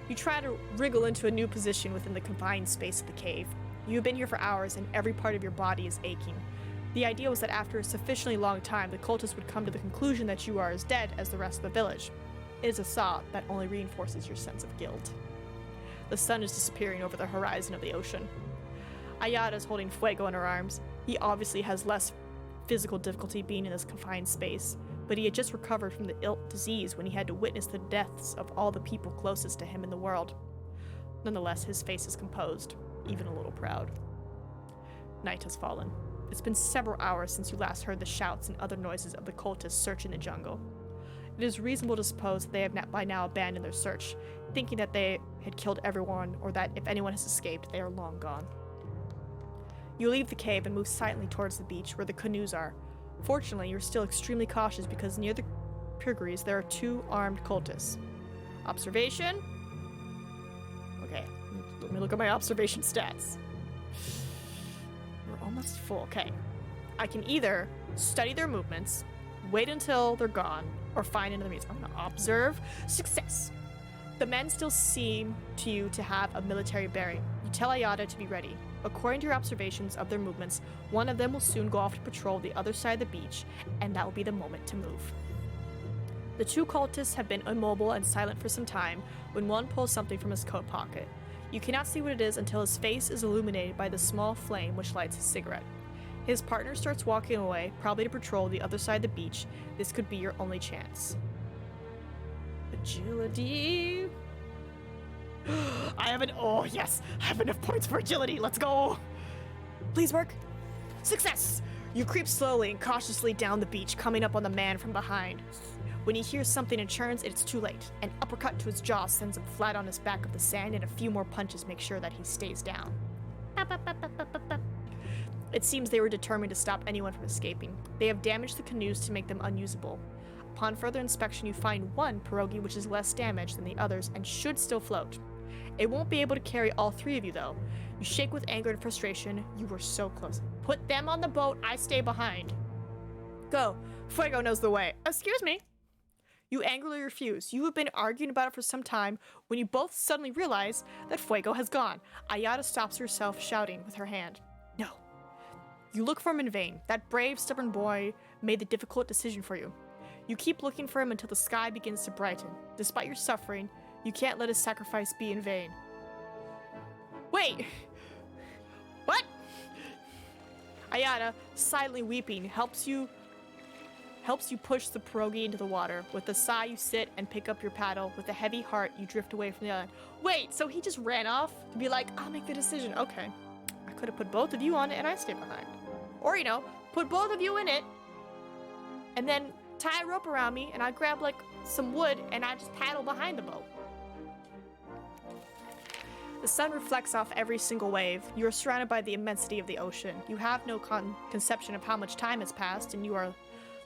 You try to wriggle into a new position within the confined space of the cave. You have been here for hours, and every part of your body is aching. The idea was that after a sufficiently long time, the cultists would come to the conclusion that you are as dead as the rest of the village. It is a thought that only reinforces your sense of guilt. The sun is disappearing over the horizon of the ocean. Ayada is holding Fuego in her arms. He obviously has less physical difficulty being in this confined space, but he had just recovered from the ill disease when he had to witness the deaths of all the people closest to him in the world. Nonetheless, his face is composed, even a little proud. Night has fallen. It's been several hours since you last heard the shouts and other noises of the cultists searching the jungle. It is reasonable to suppose that they have by now abandoned their search, thinking that they had killed everyone, or that if anyone has escaped, they are long gone. You leave the cave and move silently towards the beach where the canoes are. Fortunately, you're still extremely cautious because near the piggeries there are 2 armed cultists. Observation? Okay, let me look at my observation stats. We're almost full. Okay. I can either study their movements, wait until they're gone, or find another means. I'm gonna observe. Success! The men still seem to you to have a military bearing. You tell Ayada to be ready. According to your observations of their movements, one of them will soon go off to patrol the other side of the beach, and that will be the moment to move. The two cultists have been immobile and silent for some time when one pulls something from his coat pocket. You cannot see what it is until his face is illuminated by the small flame which lights his cigarette. His partner starts walking away, probably to patrol the other side of the beach. This could be your only chance. Agility. Oh yes, I have enough points for agility. Let's go. Please work. Success. You creep slowly and cautiously down the beach, coming up on the man from behind. When he hears something and turns, it's too late. An uppercut to his jaw sends him flat on his back of the sand, and a few more punches make sure that he stays down. It seems they were determined to stop anyone from escaping. They have damaged the canoes to make them unusable. Upon further inspection, you find one pierogi which is less damaged than the others and should still float. It won't be able to carry all three of you, though. You shake with anger and frustration. You were so close. Put them on the boat. I stay behind. Go. Fuego knows the way. Excuse me. You angrily refuse. You have been arguing about it for some time when you both suddenly realize that Fuego has gone. Ayada stops herself, shouting with her hand. No. You look for him in vain. That brave, stubborn boy made the difficult decision for you. You keep looking for him until the sky begins to brighten. Despite your suffering, you can't let his sacrifice be in vain. Wait! What? Ayada, silently weeping, helps you push the pierogi into the water. With a sigh, you sit and pick up your paddle. With a heavy heart, you drift away from the island. Wait, so he just ran off to be like, I'll make the decision. Okay. I could have put both of you on it and I stay behind. Or, put both of you in it and then tie a rope around me and I grab, some wood and I just paddle behind the boat. The sun reflects off every single wave. You are surrounded by the immensity of the ocean. You have no conception of how much time has passed, and you are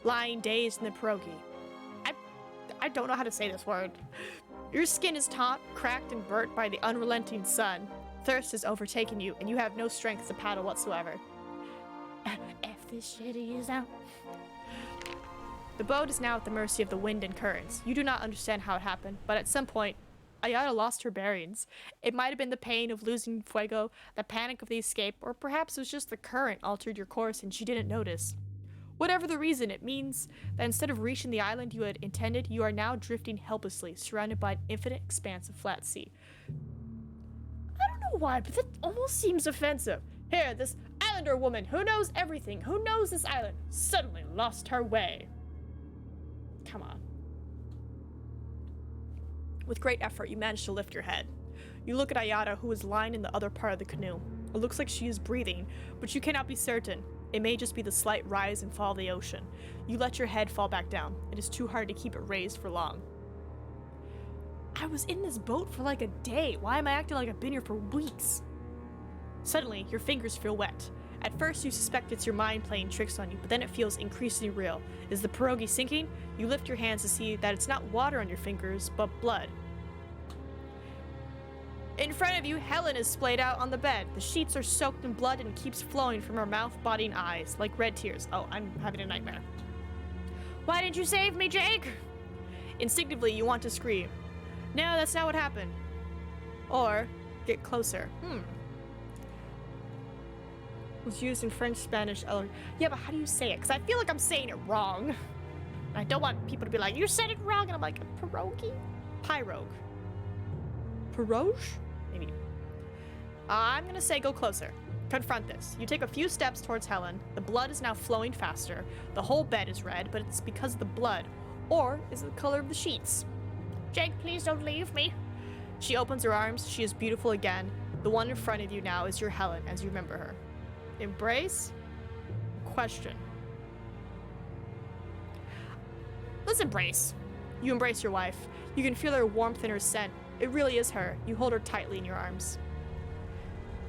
lying dazed in the pierogi. I don't know how to say this word. Your skin is taut, cracked, and burnt by the unrelenting sun. Thirst has overtaken you, and you have no strength to paddle whatsoever. F this shit is out. The boat is now at the mercy of the wind and currents. You do not understand how it happened, but at some point, Ayada lost her bearings. It might have been the pain of losing Fuego, the panic of the escape, or perhaps it was just the current altered your course and she didn't notice. Whatever the reason, it means that instead of reaching the island you had intended, you are now drifting helplessly, surrounded by an infinite expanse of flat sea. I don't know why, but that almost seems offensive. Here, this islander woman who knows everything, who knows this island, suddenly lost her way. Come on. With great effort, you manage to lift your head. You look at Ayada, who is lying in the other part of the canoe. It looks like she is breathing, but you cannot be certain. It may just be the slight rise and fall of the ocean. You let your head fall back down. It is too hard to keep it raised for long. I was in this boat for a day. Why am I acting like I've been here for weeks? Suddenly, your fingers feel wet. At first, you suspect it's your mind playing tricks on you, but then it feels increasingly real. Is the pierogi sinking? You lift your hands to see that it's not water on your fingers, but blood. In front of you, Helen is splayed out on the bed. The sheets are soaked in blood and keeps flowing from her mouth, body, and eyes, like red tears. Oh, I'm having a nightmare. Why didn't you save me, Jake? Instinctively, you want to scream. No, that's not what happened. Or, get closer. Was used in French, Spanish, yeah, but how do you say it? Because I feel like I'm saying it wrong. I don't want people to be like, you said it wrong, and I'm like, pierogi? Pirogue. Pirogue? Maybe. I'm gonna say go closer. Confront this. You take a few steps towards Helen. The blood is now flowing faster. The whole bed is red, but it's because of the blood. Or is it the color of the sheets? Jake, please don't leave me. She opens her arms. She is beautiful again. The one in front of you now is your Helen, as you remember her. Embrace? Question. Let's embrace. You embrace your wife. You can feel her warmth and her scent. It really is her. You hold her tightly in your arms.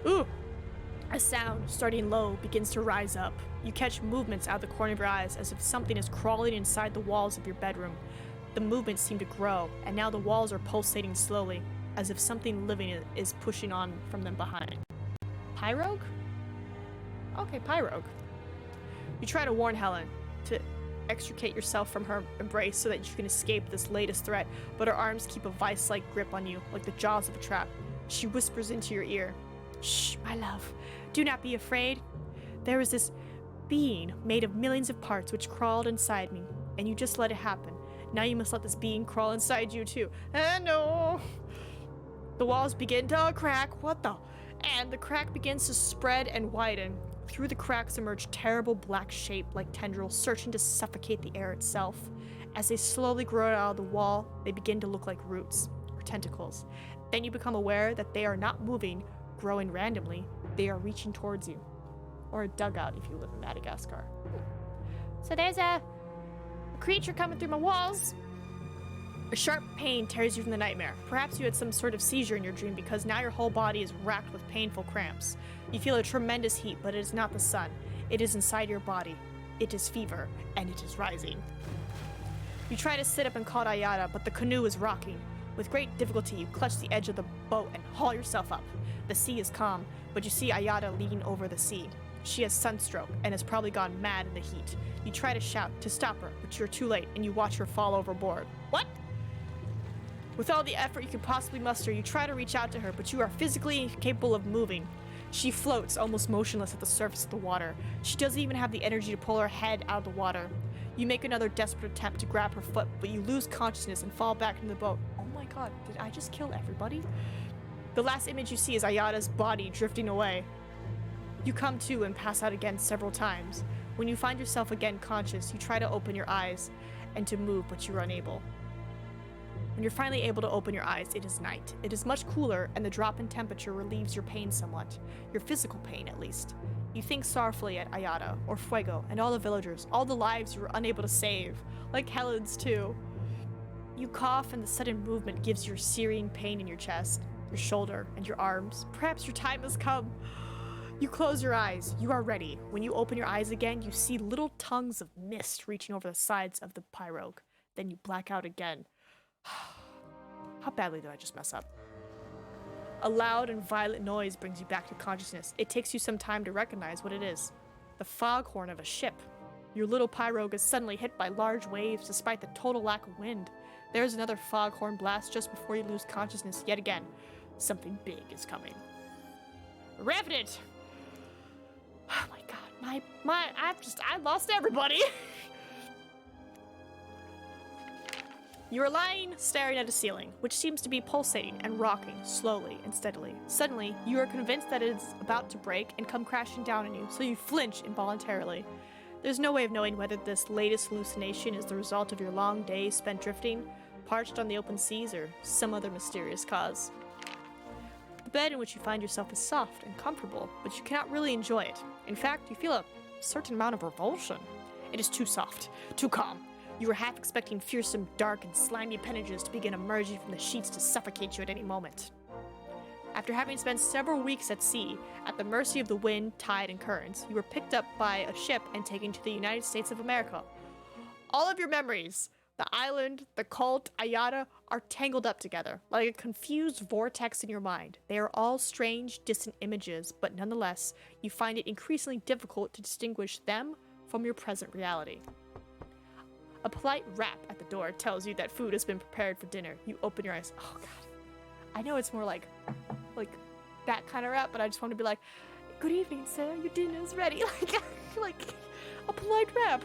Ooh! A sound, starting low, begins to rise up. You catch movements out of the corner of your eyes as if something is crawling inside the walls of your bedroom. The movements seem to grow, and now the walls are pulsating slowly, as if something living is pushing on from them behind. Pirogue? Okay, Pirogue. You try to warn Helen to extricate yourself from her embrace so that you can escape this latest threat, but her arms keep a vice-like grip on you, like the jaws of a trap. She whispers into your ear, "Shh, my love, do not be afraid. There is this being made of millions of parts which crawled inside me, and you just let it happen. Now you must let this being crawl inside you too. And no! The walls begin to crack. What the? And the crack begins to spread and widen. Through the cracks emerge terrible black shape like tendrils searching to suffocate the air itself. As they slowly grow out of the wall, they begin to look like roots or tentacles. Then you become aware that they are not moving, growing randomly. They are reaching towards you. Or a dugout if you live in Madagascar. So there's a creature coming through my walls. A sharp pain tears you from the nightmare. Perhaps you had some sort of seizure in your dream because now your whole body is racked with painful cramps. You feel a tremendous heat, but it is not the sun. It is inside your body. It is fever, and it is rising. You try to sit up and call Ayada, but the canoe is rocking. With great difficulty, you clutch the edge of the boat and haul yourself up. The sea is calm, but you see Ayada leaning over the sea. She has sunstroke and has probably gone mad in the heat. You try to shout to stop her, but you're too late, and you watch her fall overboard. What? With all the effort you can possibly muster, you try to reach out to her, but you are physically incapable of moving. She floats, almost motionless at the surface of the water. She doesn't even have the energy to pull her head out of the water. You make another desperate attempt to grab her foot, but you lose consciousness and fall back into the boat. Oh my god, did I just kill everybody? The last image you see is Ayada's body drifting away. You come to and pass out again several times. When you find yourself again conscious, you try to open your eyes and to move, but you are unable. When you're finally able to open your eyes, it is night. It is much cooler, and the drop in temperature relieves your pain somewhat. Your physical pain, at least. You think sorrowfully at Ayada, or Fuego, and all the villagers, all the lives you were unable to save. Like Helen's, too. You cough, and the sudden movement gives you a searing pain in your chest, your shoulder, and your arms. Perhaps your time has come. You close your eyes. You are ready. When you open your eyes again, you see little tongues of mist reaching over the sides of the pirogue. Then you black out again. How badly did I just mess up? A loud and violent noise brings you back to consciousness. It takes you some time to recognize what it is. The foghorn of a ship. Your little pirogue is suddenly hit by large waves despite the total lack of wind. There's another foghorn blast just before you lose consciousness yet again. Something big is coming. Revenant! Oh my god, I lost everybody! You are lying, staring at a ceiling, which seems to be pulsating and rocking slowly and steadily. Suddenly, you are convinced that it is about to break and come crashing down on you, so you flinch involuntarily. There's no way of knowing whether this latest hallucination is the result of your long day spent drifting, parched on the open seas, or some other mysterious cause. The bed in which you find yourself is soft and comfortable, but you cannot really enjoy it. In fact, you feel a certain amount of revulsion. It is too soft, too calm. You were half expecting fearsome, dark, and slimy appendages to begin emerging from the sheets to suffocate you at any moment. After having spent several weeks at sea, at the mercy of the wind, tide, and currents, you were picked up by a ship and taken to the United States of America. All of your memories, the island, the cult, Ayada, are tangled up together, like a confused vortex in your mind. They are all strange, distant images, but nonetheless, you find it increasingly difficult to distinguish them from your present reality. A polite rap at the door tells you that food has been prepared for dinner. You open your eyes. Oh god. I know it's more like that kind of rap, but I just want to be like, good evening, sir, your dinner is ready. Like a polite rap.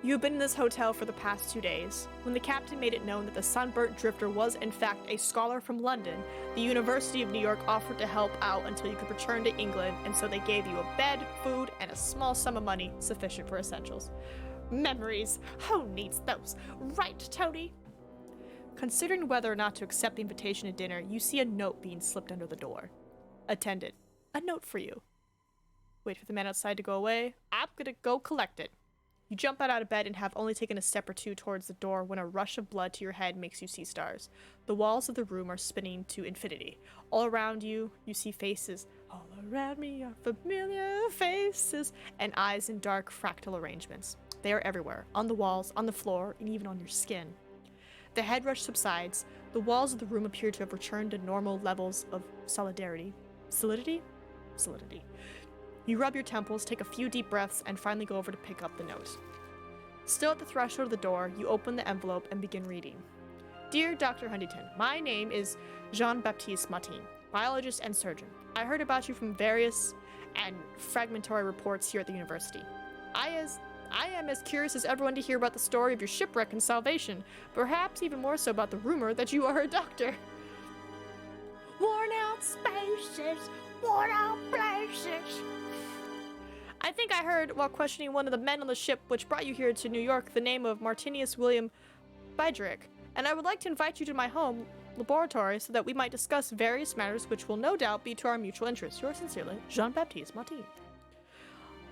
You have been in this hotel for the past 2 days. When the captain made it known that the sunburnt drifter was in fact a scholar from London, the University of New York offered to help out until you could return to England, and so they gave you a bed, food, and a small sum of money sufficient for essentials. Memories. Who needs those? Right, Tony? Considering whether or not to accept the invitation to dinner, you see a note being slipped under the door. Attendant. A note for you. Wait for the man outside to go away. I'm gonna go collect it. You jump out of bed and have only taken a step or two towards the door when a rush of blood to your head makes you see stars. The walls of the room are spinning to infinity. All around you, you see faces. All around me are familiar faces and eyes in dark fractal arrangements. They are everywhere, on the walls, on the floor, and even on your skin. The head rush subsides. The walls of the room appear to have returned to normal levels of solidity. Solidity? Solidity. You rub your temples, take a few deep breaths, and finally go over to pick up the note. Still at the threshold of the door, you open the envelope and begin reading. Dear Dr. Huntington, my name is Jean-Baptiste Martin, biologist and surgeon. I heard about you from various and fragmentary reports here at the university. I am as curious as everyone to hear about the story of your shipwreck and salvation, perhaps even more so about the rumor that you are a doctor. Worn out spaces, worn out places. I think I heard while questioning one of the men on the ship which brought you here to New York the name of Martinius William Bydrick, and I would like to invite you to my home laboratory so that we might discuss various matters which will no doubt be to our mutual interest. Yours sincerely, Jean-Baptiste Martin.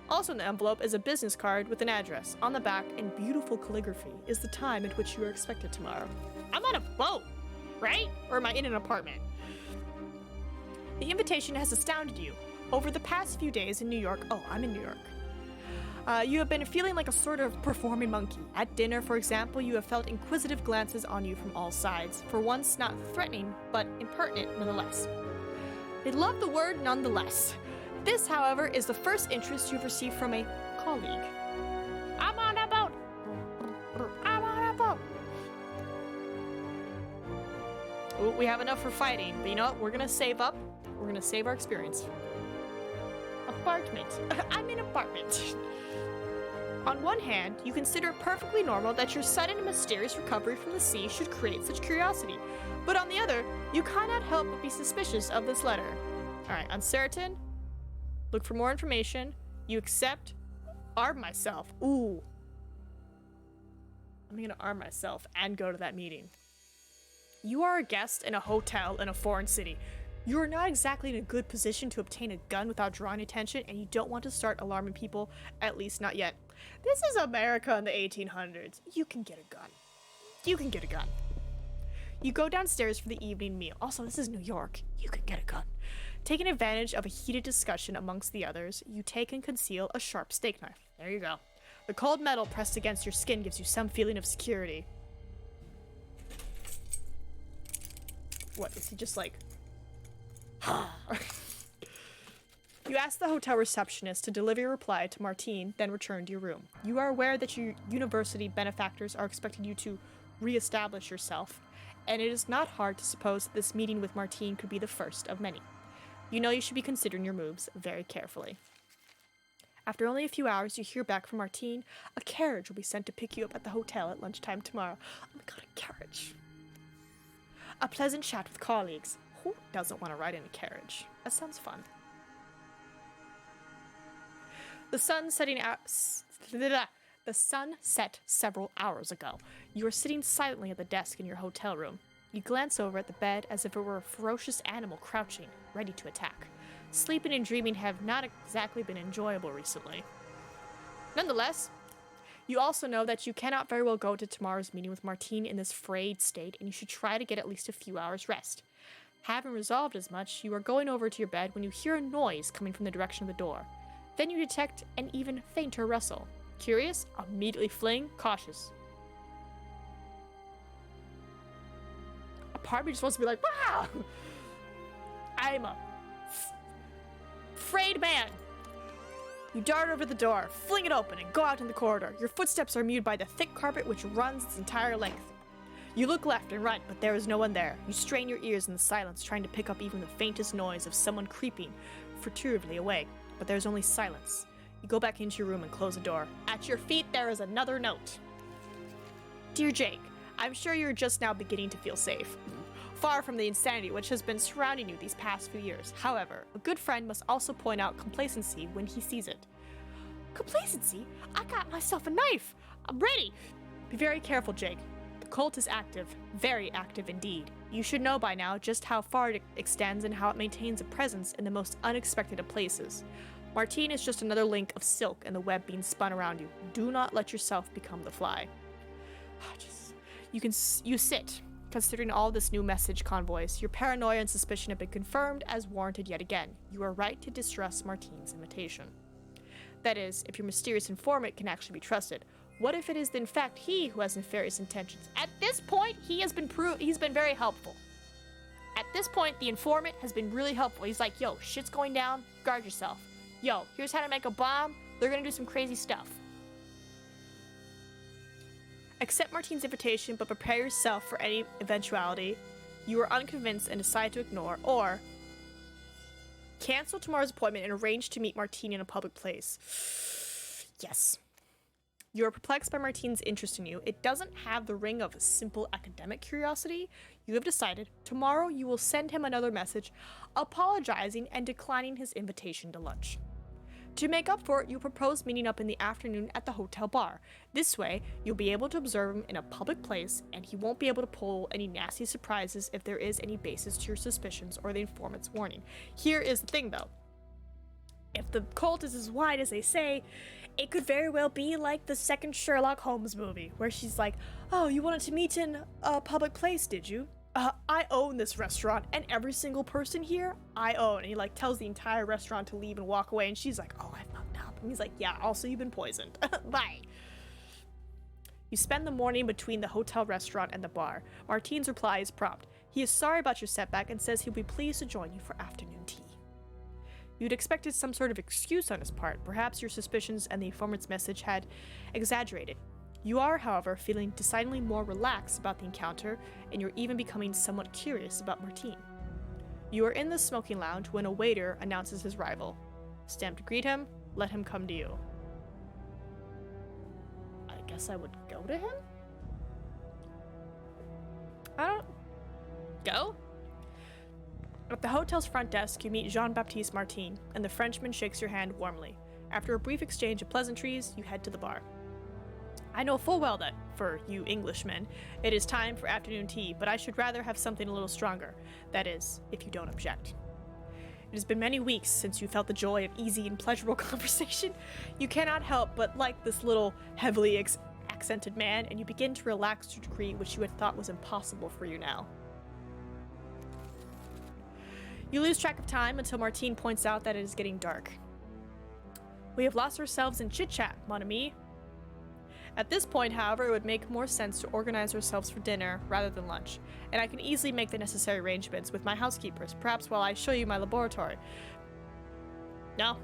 Also in the envelope is a business card with an address. On the back, in beautiful calligraphy, is the time at which you are expected tomorrow. I'm on a boat, right? Or am I in an apartment? The invitation has astounded you. Over the past few days in New York, I'm in New York. You have been feeling like a sort of performing monkey. At dinner, for example, you have felt inquisitive glances on you from all sides. For once, not threatening, but impertinent nonetheless. I love the word nonetheless. This, however, is the first interest you've received from a colleague. I'm on a boat. I'm on a boat. Ooh, we have enough for fighting, but you know what? We're gonna save up. We're gonna save our experience. Apartment. I'm in apartment. On one hand, you consider it perfectly normal that your sudden and mysterious recovery from the sea should create such curiosity. But on the other, you cannot help but be suspicious of this letter. Alright, uncertain. Look for more information. You accept. Arm myself. Ooh. I'm gonna arm myself and go to that meeting. You are a guest in a hotel in a foreign city. You are not exactly in a good position to obtain a gun without drawing attention, and you don't want to start alarming people, at least not yet. This is America in the 1800s. You can get a gun. You can get a gun. You go downstairs for the evening meal. Also, this is New York. You can get a gun. Taking advantage of a heated discussion amongst the others, you take and conceal a sharp steak knife. There you go. The cold metal pressed against your skin gives you some feeling of security. What, is he just like... You ask the hotel receptionist to deliver your reply to Martine, then return to your room. You are aware that your university benefactors are expecting you to re-establish yourself, and it is not hard to suppose that this meeting with Martine could be the first of many. You know you should be considering your moves very carefully. After only a few hours, you hear back from Martine. A carriage will be sent to pick you up at the hotel at lunchtime tomorrow. Oh my god, a carriage. A pleasant chat with colleagues. Who doesn't want to ride in a carriage? That sounds fun. The sun set several hours ago. You are sitting silently at the desk in your hotel room. You glance over at the bed as if it were a ferocious animal crouching, ready to attack. Sleeping and dreaming have not exactly been enjoyable recently. Nonetheless, you also know that you cannot very well go to tomorrow's meeting with Martine in this frayed state, and you should try to get at least a few hours' rest. Having resolved as much, you are going over to your bed when you hear a noise coming from the direction of the door. Then you detect an even fainter rustle. Curious, immediately fling, cautious. A part of me just wants to be like, wow! I am a frayed man. You dart over the door, fling it open, and go out in the corridor. Your footsteps are muted by the thick carpet which runs its entire length. You look left and right, but there is no one there. You strain your ears in the silence, trying to pick up even the faintest noise of someone creeping furtively away, but there is only silence. You go back into your room and close the door. At your feet, there is another note. Dear Jake, I'm sure you're just now beginning to feel safe. Far from the insanity which has been surrounding you these past few years. However, a good friend must also point out complacency when he sees it. Complacency? I got myself a knife! I'm ready! Be very careful, Jake. The cult is active, very active indeed. You should know by now just how far it extends and how it maintains a presence in the most unexpected of places. Martine is just another link of silk in the web being spun around you. Do not let yourself become the fly. You sit, considering all this new message convoys. Your paranoia and suspicion have been confirmed as warranted yet again. You are right to distrust Martine's invitation. That is, if your mysterious informant can actually be trusted. What if it is in fact he who has nefarious intentions? At this point, he's been very helpful. At this point, the informant has been really helpful. He's like, yo, shit's going down, guard yourself. Yo, here's how to make a bomb. They're gonna do some crazy stuff. Accept Martine's invitation, but prepare yourself for any eventuality you are unconvinced and decide to ignore, or cancel tomorrow's appointment and arrange to meet Martine in a public place. Yes. You are perplexed by Martine's interest in you. It doesn't have the ring of simple academic curiosity. You have decided tomorrow you will send him another message apologizing and declining his invitation to lunch. To make up for it, you propose meeting up in the afternoon at the hotel bar. This way, you'll be able to observe him in a public place, and he won't be able to pull any nasty surprises if there is any basis to your suspicions or the informant's warning. Here is the thing, though. If the cult is as wide as they say, it could very well be like the second Sherlock Holmes movie, where she's like, oh, you wanted to meet in a public place, did you? I own this restaurant, and every single person here, I own. And he, like, tells the entire restaurant to leave and walk away, and she's like, oh, I fucked up. And he's like, yeah, also you've been poisoned. Bye. You spend the morning between the hotel restaurant and the bar. Martine's reply is prompt. He is sorry about your setback and says he'll be pleased to join you for afternoon tea. You'd expected some sort of excuse on his part. Perhaps your suspicions and the informant's message had exaggerated. You are, however, feeling decidedly more relaxed about the encounter, and you're even becoming somewhat curious about Martine. You are in the smoking lounge when a waiter announces his arrival. Stand to greet him, let him come to you. I guess I would go to him? I don't... Go? At the hotel's front desk, you meet Jean-Baptiste Martine, and the Frenchman shakes your hand warmly. After a brief exchange of pleasantries, you head to the bar. I know full well that, for you Englishmen, it is time for afternoon tea, but I should rather have something a little stronger. That is, if you don't object. It has been many weeks since you felt the joy of easy and pleasurable conversation. You cannot help but like this little heavily accented man, and you begin to relax to a degree which you had thought was impossible for you now. You lose track of time until Martine points out that it is getting dark. We have lost ourselves in chit-chat, mon ami. At this point, however, it would make more sense to organize ourselves for dinner rather than lunch, and I can easily make the necessary arrangements with my housekeepers, perhaps while I show you my laboratory. No?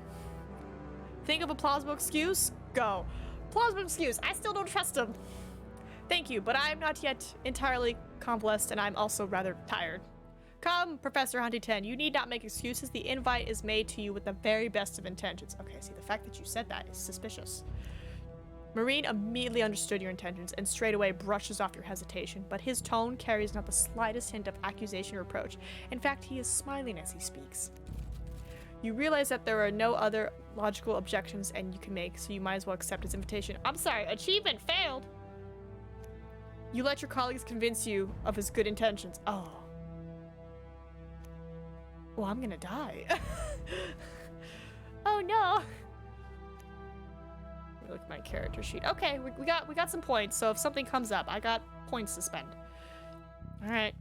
Think of a plausible excuse? Go. Plausible excuse. I still don't trust him. Thank you, but I am not yet entirely convalesced, and I'm also rather tired. Come, Professor Huntington, you need not make excuses. The invite is made to you with the very best of intentions. Okay, see, the fact that you said that is suspicious. Marine immediately understood your intentions and straight away brushes off your hesitation, but his tone carries not the slightest hint of accusation or reproach. In fact, he is smiling as he speaks. You realize that there are no other logical objections and you can make, so you might as well accept his invitation. I'm sorry, achievement failed! You let your colleagues convince you of his good intentions. Oh. Well, I'm gonna die. Oh no! Look at my character sheet. Okay, we got some points, so if something comes up, I got points to spend. Alright.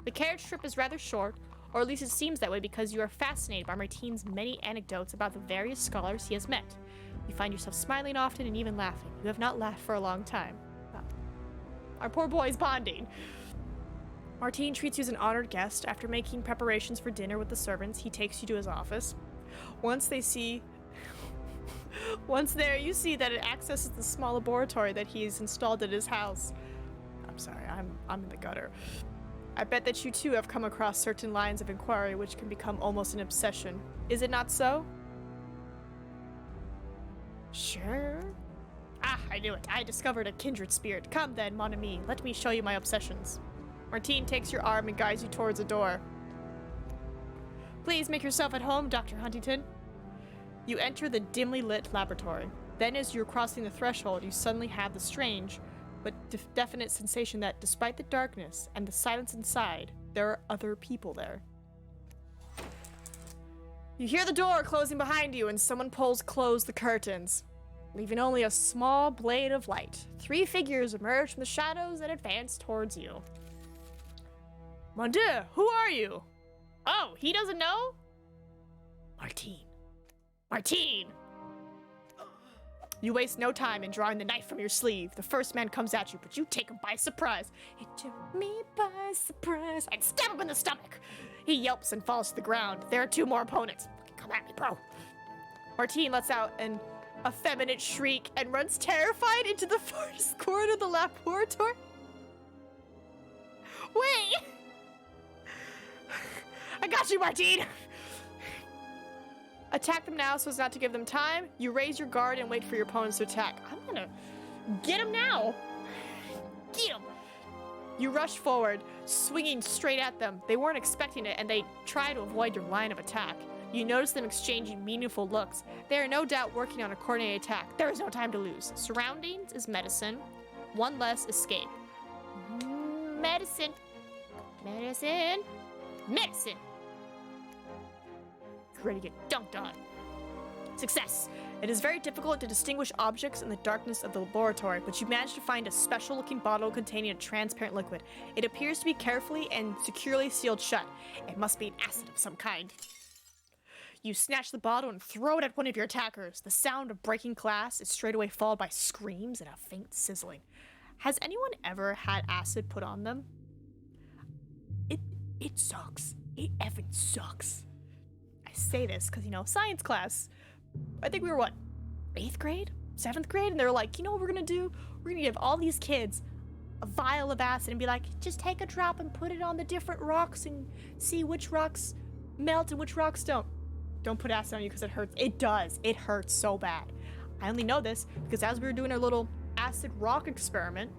The carriage trip is rather short, or at least it seems that way because you are fascinated by Martine's many anecdotes about the various scholars he has met. You find yourself smiling often and even laughing. You have not laughed for a long time. Our poor boy's bonding. Martine treats you as an honored guest. After making preparations for dinner with the servants, he takes you to his office. Once there, you see that it accesses the small laboratory that he's installed at his house. I'm sorry, I'm in the gutter. I bet that you too have come across certain lines of inquiry which can become almost an obsession. Is it not so? Sure. Ah, I knew it. I discovered a kindred spirit. Come then, mon ami, let me show you my obsessions. Martine takes your arm and guides you towards a door. Please make yourself at home, Dr. Huntington. You enter the dimly lit laboratory. Then as you're crossing the threshold, you suddenly have the strange but definite sensation that despite the darkness and the silence inside, there are other people there. You hear the door closing behind you and someone close the curtains, leaving only a small blade of light. 3 figures emerge from the shadows and advance towards you. Mon Dieu, who are you? Oh, he doesn't know? Martine. Martine! You waste no time in drawing the knife from your sleeve. The first man comes at you, but you take him by surprise. It took me by surprise. And stab him in the stomach. He yelps and falls to the ground. There are 2 more opponents. Come at me, bro. Martine lets out an effeminate shriek and runs terrified into the farthest corner of the laboratory. Wait! I got you, Martine! Attack them now so as not to give them time. You raise your guard and wait for your opponents to attack. I'm gonna get him now. Get him. You rush forward, swinging straight at them. They weren't expecting it, and they try to avoid your line of attack. You notice them exchanging meaningful looks. They are no doubt working on a coordinated attack. There is no time to lose. Surroundings is medicine. One less escape. Medicine. Medicine. Medicine. You're ready to get dunked on. Success. It is very difficult to distinguish objects in the darkness of the laboratory, but you manage to find a special-looking bottle containing a transparent liquid. It appears to be carefully and securely sealed shut. It must be an acid of some kind. You snatch the bottle and throw it at one of your attackers. The sound of breaking glass is straightaway followed by screams and a faint sizzling. Has anyone ever had acid put on them? It sucks. It effing sucks. I say this because, science class. I think we were, 8th grade? 7th grade? And they were like, you know what we're going to do? We're going to give all these kids a vial of acid and be like, just take a drop and put it on the different rocks and see which rocks melt and which rocks don't. Don't put acid on you because it hurts. It does. It hurts so bad. I only know this because as we were doing our little acid rock experiment,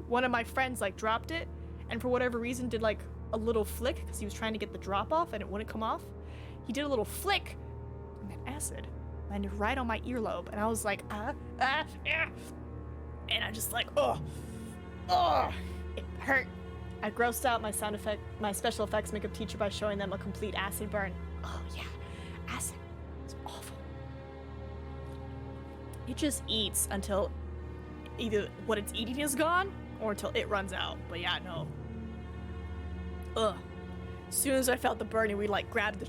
one of my friends, dropped it and for whatever reason did, a little flick because he was trying to get the drop off and it wouldn't come off. He did a little flick and that acid landed right on my earlobe, and I was like, and I just it hurt. I grossed out my special effects makeup teacher by showing them a complete acid burn. Oh yeah, acid is awful. It just eats until either what it's eating is gone or until it runs out. But yeah, no. Ugh. As soon as I felt the burning, we grabbed the,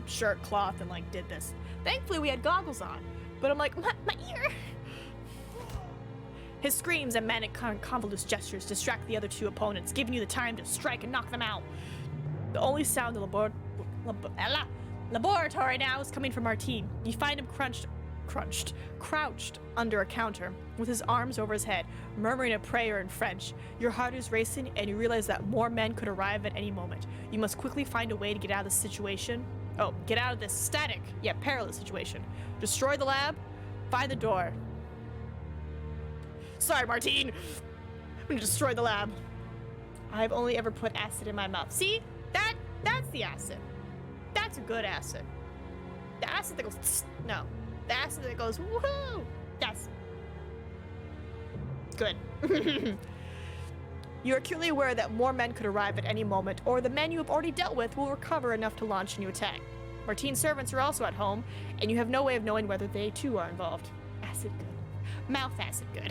shirt cloth and did this. Thankfully, we had goggles on, but I'm like, my ear. His screams and manic convoluted gestures distract the other two opponents, giving you the time to strike and knock them out. The only sound in the laboratory now is coming from Martin. You find him crouched under a counter, with his arms over his head, murmuring a prayer in French. Your heart is racing, and you realize that more men could arrive at any moment. You must quickly find a way to get out of this situation. Oh, get out of this static, yet perilous situation. Destroy the lab, find the door. Sorry, Martine. I'm gonna destroy the lab. I've only ever put acid in my mouth. See? That's the acid. That's a good acid. The acid that goes tss, no. The acid that goes woohoo. That's good. You are acutely aware that more men could arrive at any moment, or the men you have already dealt with will recover enough to launch a new attack. Martine's servants are also at home, and you have no way of knowing whether they too are involved. Acid good. Mouth acid good.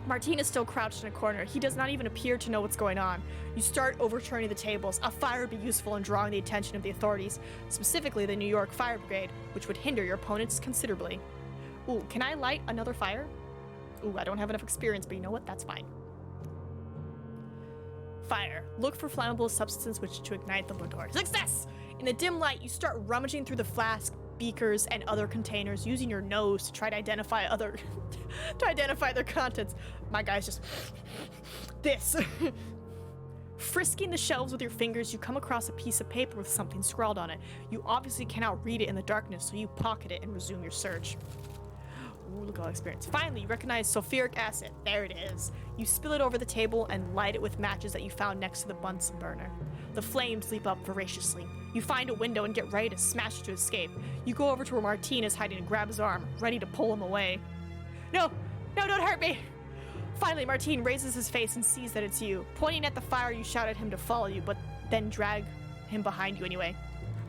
Martine is still crouched in a corner. He does not even appear to know what's going on. You start overturning the tables. A fire would be useful in drawing the attention of the authorities, specifically the New York Fire Brigade, which would hinder your opponents considerably. Ooh, can I light another fire? Ooh, I don't have enough experience, but you know what? That's fine. Fire. Look for flammable substances which to ignite the laboratory. Success! In the dim light, you start rummaging through the flask, beakers, and other containers, using your nose to try to identify their contents. My guy's just this. Frisking the shelves with your fingers, you come across a piece of paper with something scrawled on it. You obviously cannot read it in the darkness, so you pocket it and resume your search. Ooh, look at all experience. Finally, you recognize sulfuric acid. There it is. You spill it over the table and light it with matches that you found next to the Bunsen burner. The flames leap up voraciously. You find a window and get ready to smash it to escape. You go over to where Martine is hiding and grab his arm, ready to pull him away. No, don't hurt me. Finally, Martine raises his face and sees that it's you. Pointing at the fire, you shout at him to follow you, but then drag him behind you anyway.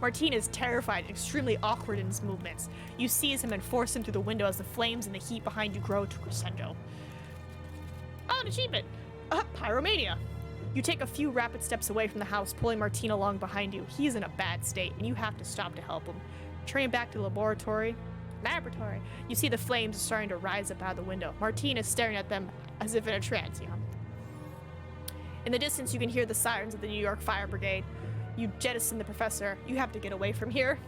Martine is terrified and extremely awkward in his movements. You seize him and force him through the window as the flames and the heat behind you grow to crescendo. Oh, an achievement! Pyromania! You take a few rapid steps away from the house, pulling Martine along behind you. He's in a bad state, and you have to stop to help him. Turning back to the laboratory, you see the flames starting to rise up out of the window. Martine is staring at them as if in a trance, In the distance, you can hear the sirens of the New York Fire Brigade. You jettison the professor. You have to get away from here.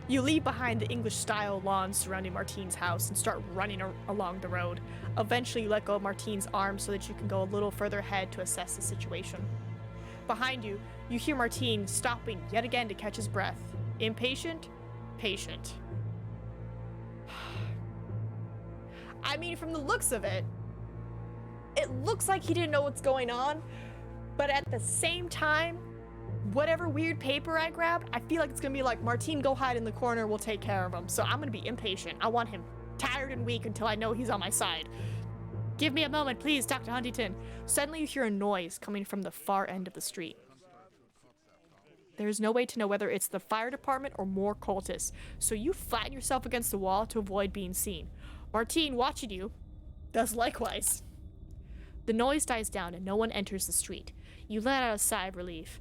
You leave behind the English-style lawns surrounding Martine's house and start running along the road. Eventually, you let go of Martine's arm so that you can go a little further ahead to assess the situation. Behind you, you hear Martine stopping yet again to catch his breath. Impatient, impatient. I mean, from the looks of it, it looks like he didn't know what's going on, but at the same time, whatever weird paper I grabbed, I feel like it's gonna be like, Martine, go hide in the corner, we'll take care of him. So I'm gonna be impatient. I want him tired and weak until I know he's on my side. Give me a moment, please, Dr. Huntington. Suddenly you hear a noise coming from the far end of the street. There's no way to know whether it's the fire department or more cultists, so you flatten yourself against the wall to avoid being seen. Martine, watching you, does likewise. The noise dies down and no one enters the street. You let out a sigh of relief.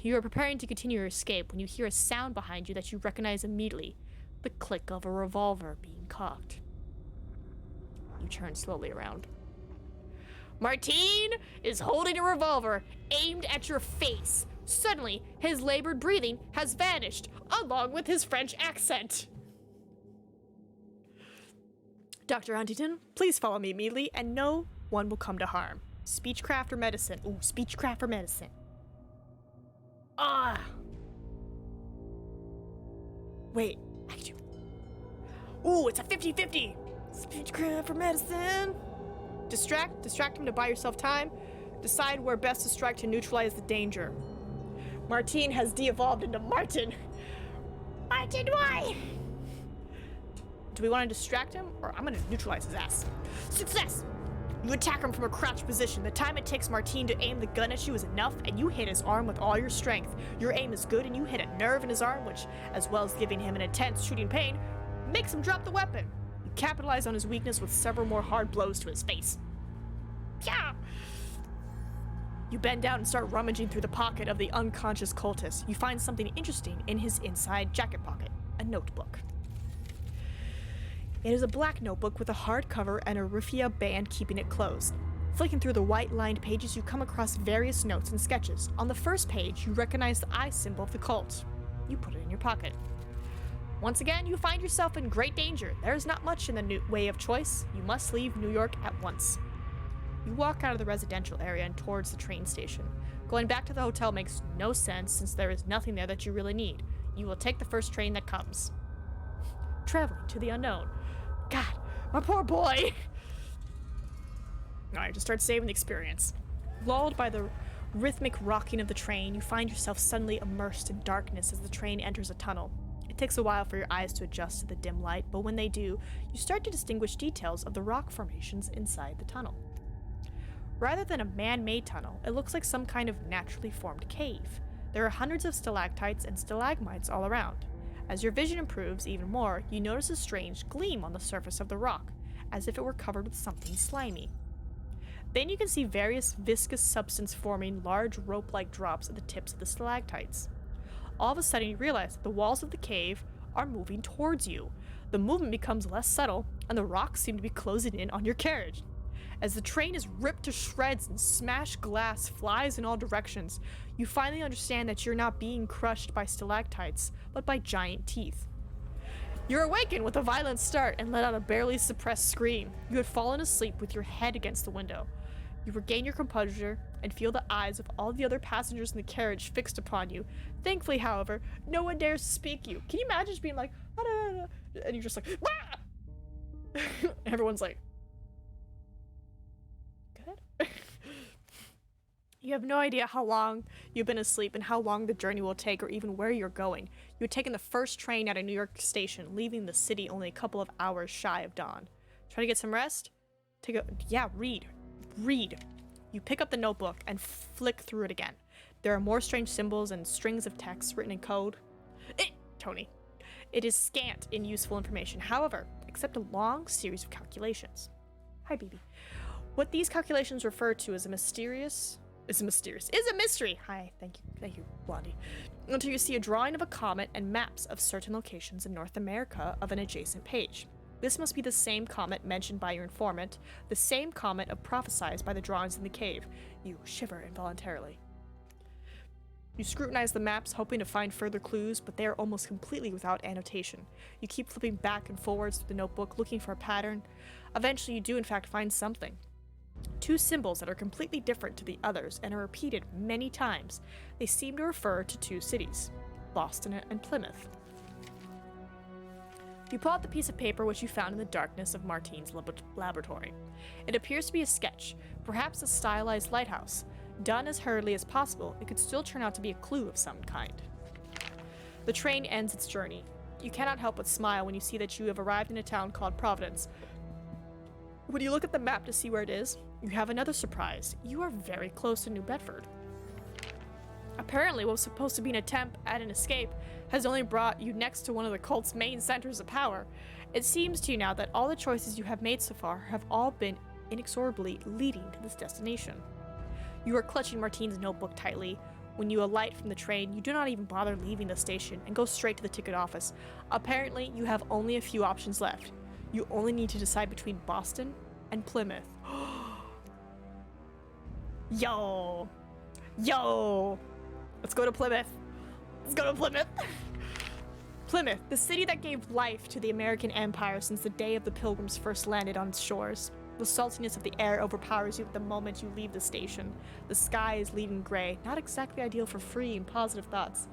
You are preparing to continue your escape when you hear a sound behind you that you recognize immediately. The click of a revolver being cocked. You turn slowly around. Martine is holding a revolver aimed at your face. Suddenly, his labored breathing has vanished, along with his French accent. Dr. Huntington, please follow me immediately, and no one will come to harm. Speechcraft or medicine? Ooh, speechcraft or medicine. Ah! Wait, I can do... Ooh, it's a 50-50! Speechcraft or medicine? Distract him to buy yourself time. Decide where best to strike to neutralize the danger. Martine has de-evolved into Martin. Martin, why? Do we want to distract him, or I'm gonna neutralize his ass? Success! You attack him from a crouched position. The time it takes Martine to aim the gun at you is enough, and you hit his arm with all your strength. Your aim is good, and you hit a nerve in his arm, which, as well as giving him an intense shooting pain, makes him drop the weapon. You capitalize on his weakness with several more hard blows to his face. Yeah! You bend down and start rummaging through the pocket of the unconscious cultist. You find something interesting in his inside jacket pocket, a notebook. It is a black notebook with a hard cover and a raffia band keeping it closed. Flicking through the white-lined pages, you come across various notes and sketches. On the first page, you recognize the eye symbol of the cult. You put it in your pocket. Once again, you find yourself in great danger. There is not much in the way of choice. You must leave New York at once. You walk out of the residential area and towards the train station. Going back to the hotel makes no sense since there is nothing there that you really need. You will take the first train that comes. Traveling to the unknown. God, my poor boy! Alright, just start saving the experience. Lulled by the rhythmic rocking of the train, you find yourself suddenly immersed in darkness as the train enters a tunnel. It takes a while for your eyes to adjust to the dim light, but when they do, you start to distinguish details of the rock formations inside the tunnel. Rather than a man-made tunnel, it looks like some kind of naturally formed cave. There are hundreds of stalactites and stalagmites all around. As your vision improves even more, you notice a strange gleam on the surface of the rock, as if it were covered with something slimy. Then you can see various viscous substance forming large rope-like drops at the tips of the stalactites. All of a sudden you realize that the walls of the cave are moving towards you. The movement becomes less subtle, and the rocks seem to be closing in on your carriage. As the train is ripped to shreds and smashed glass flies in all directions, you finally understand that you're not being crushed by stalactites, but by giant teeth. You're awakened with a violent start and let out a barely suppressed scream. You had fallen asleep with your head against the window. You regain your composure and feel the eyes of all the other passengers in the carriage fixed upon you. Thankfully, however, no one dares to speak you. Can you imagine just being like, ah, da, da, da, and you're just like, ah! Everyone's like, good? You have no idea how long you've been asleep and how long the journey will take or even where you're going. You had taken the first train out of New York Station, leaving the city only a couple of hours shy of dawn. Try to get some rest? Read. You pick up the notebook and flick through it again. There are more strange symbols and strings of text written in code. Tony. It is scant in useful information, however, except a long series of calculations. Hi, BB. What these calculations refer to is a mystery. Hi, thank you, Blondie. Until you see a drawing of a comet and maps of certain locations in North America of an adjacent page. This must be the same comet mentioned by your informant, the same comet prophesied by the drawings in the cave. You shiver involuntarily. You scrutinize the maps, hoping to find further clues, but they are almost completely without annotation. You keep flipping back and forwards through the notebook, looking for a pattern. Eventually, you do in fact find something. Two symbols that are completely different to the others and are repeated many times. They seem to refer to two cities, Boston and Plymouth. You pull out the piece of paper which you found in the darkness of Martine's laboratory. It appears to be a sketch, perhaps a stylized lighthouse. Done as hurriedly as possible, it could still turn out to be a clue of some kind. The train ends its journey. You cannot help but smile when you see that you have arrived in a town called Providence. When you look at the map to see where it is, you have another surprise. You are very close to New Bedford. Apparently, what was supposed to be an attempt at an escape has only brought you next to one of the cult's main centers of power. It seems to you now that all the choices you have made so far have all been inexorably leading to this destination. You are clutching Martine's notebook tightly. When you alight from the train, you do not even bother leaving the station and go straight to the ticket office. Apparently, you have only a few options left. You only need to decide between Boston and Plymouth. Yo! Let's go to Plymouth. Plymouth, the city that gave life to the American Empire since the day of the Pilgrims first landed on its shores. The saltiness of the air overpowers you at the moment you leave the station. The sky is leaving gray, not exactly ideal for free and positive thoughts.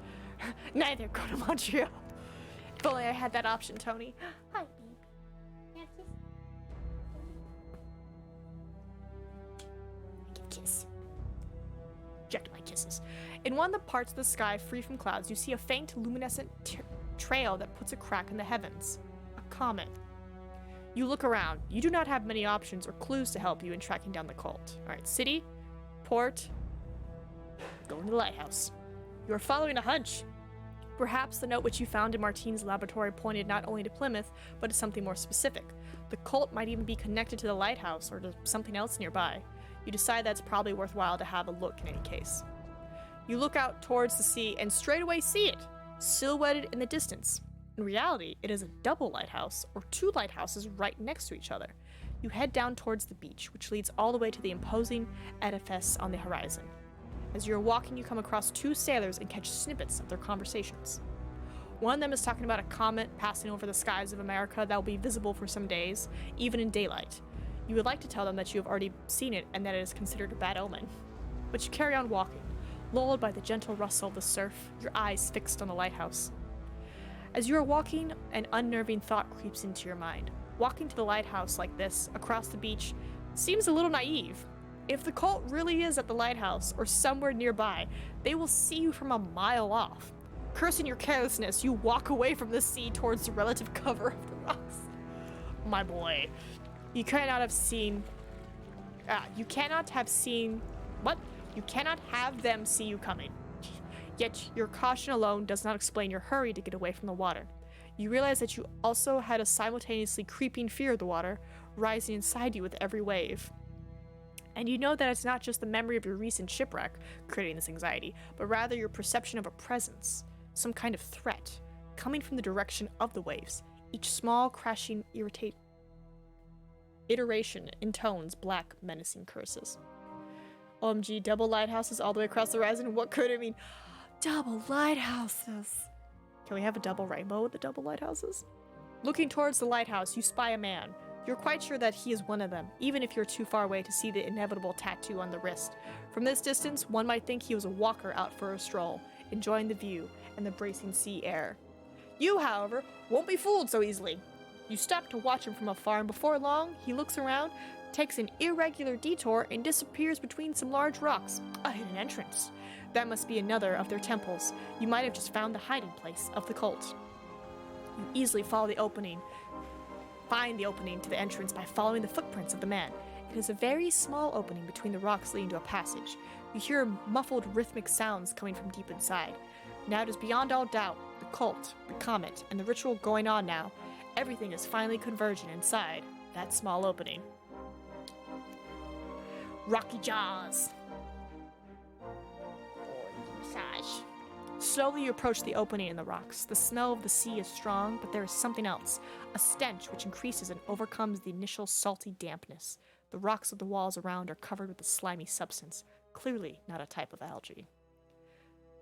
Neither go to Montreal. If only I had that option, Tony. Hi, babe. Nancy. Give kiss. Reject my kisses. In one of the parts of the sky free from clouds, you see a faint luminescent trail that puts a crack in the heavens. A comet. You look around. You do not have many options or clues to help you in tracking down the cult. Alright, city, port, going to the lighthouse. You are following a hunch. Perhaps the note which you found in Martine's laboratory pointed not only to Plymouth, but to something more specific. The cult might even be connected to the lighthouse or to something else nearby. You decide that it's probably worthwhile to have a look in any case. You look out towards the sea and straight away see it, silhouetted in the distance. In reality, it is a double lighthouse, or two lighthouses right next to each other. You head down towards the beach, which leads all the way to the imposing edifice on the horizon. As you're walking, you come across two sailors and catch snippets of their conversations. One of them is talking about a comet passing over the skies of America that will be visible for some days, even in daylight. You would like to tell them that you have already seen it and that it is considered a bad omen. But you carry on walking, lulled by the gentle rustle of the surf, your eyes fixed on the lighthouse. As you are walking, an unnerving thought creeps into your mind. Walking to the lighthouse like this, across the beach, seems a little naive. If the cult really is at the lighthouse or somewhere nearby, they will see you from a mile off. Cursing your carelessness, you walk away from the sea towards the relative cover of the rocks. My boy, you cannot have them see you coming. Yet your caution alone does not explain your hurry to get away from the water. You realize that you also had a simultaneously creeping fear of the water, rising inside you with every wave. And you know that it's not just the memory of your recent shipwreck creating this anxiety, but rather your perception of a presence, some kind of threat, coming from the direction of the waves. Each small, crashing, iteration intones black, menacing curses. OMG, double lighthouses all the way across the horizon. What could it mean? Double lighthouses. Can we have a double rainbow with the double lighthouses? Looking towards the lighthouse, you spy a man. You're quite sure that he is one of them, even if you're too far away to see the inevitable tattoo on the wrist. From this distance, one might think he was a walker out for a stroll, enjoying the view and the bracing sea air. You, however, won't be fooled so easily. You stop to watch him from afar, and before long, he looks around, takes an irregular detour, and disappears between some large rocks. A hidden entrance. That must be another of their temples. You might have just found the hiding place of the cult. You easily find the opening to the entrance by following the footprints of the man. It is a very small opening between the rocks leading to a passage. You hear muffled rhythmic sounds coming from deep inside. Now it is beyond all doubt, the cult, the comet, and the ritual going on now. Everything is finally converging inside that small opening. Rocky Jaws. Massage. Slowly you approach the opening in the rocks. The smell of the sea is strong, but there is something else. A stench which increases and overcomes the initial salty dampness. The rocks of the walls around are covered with a slimy substance, clearly not a type of algae.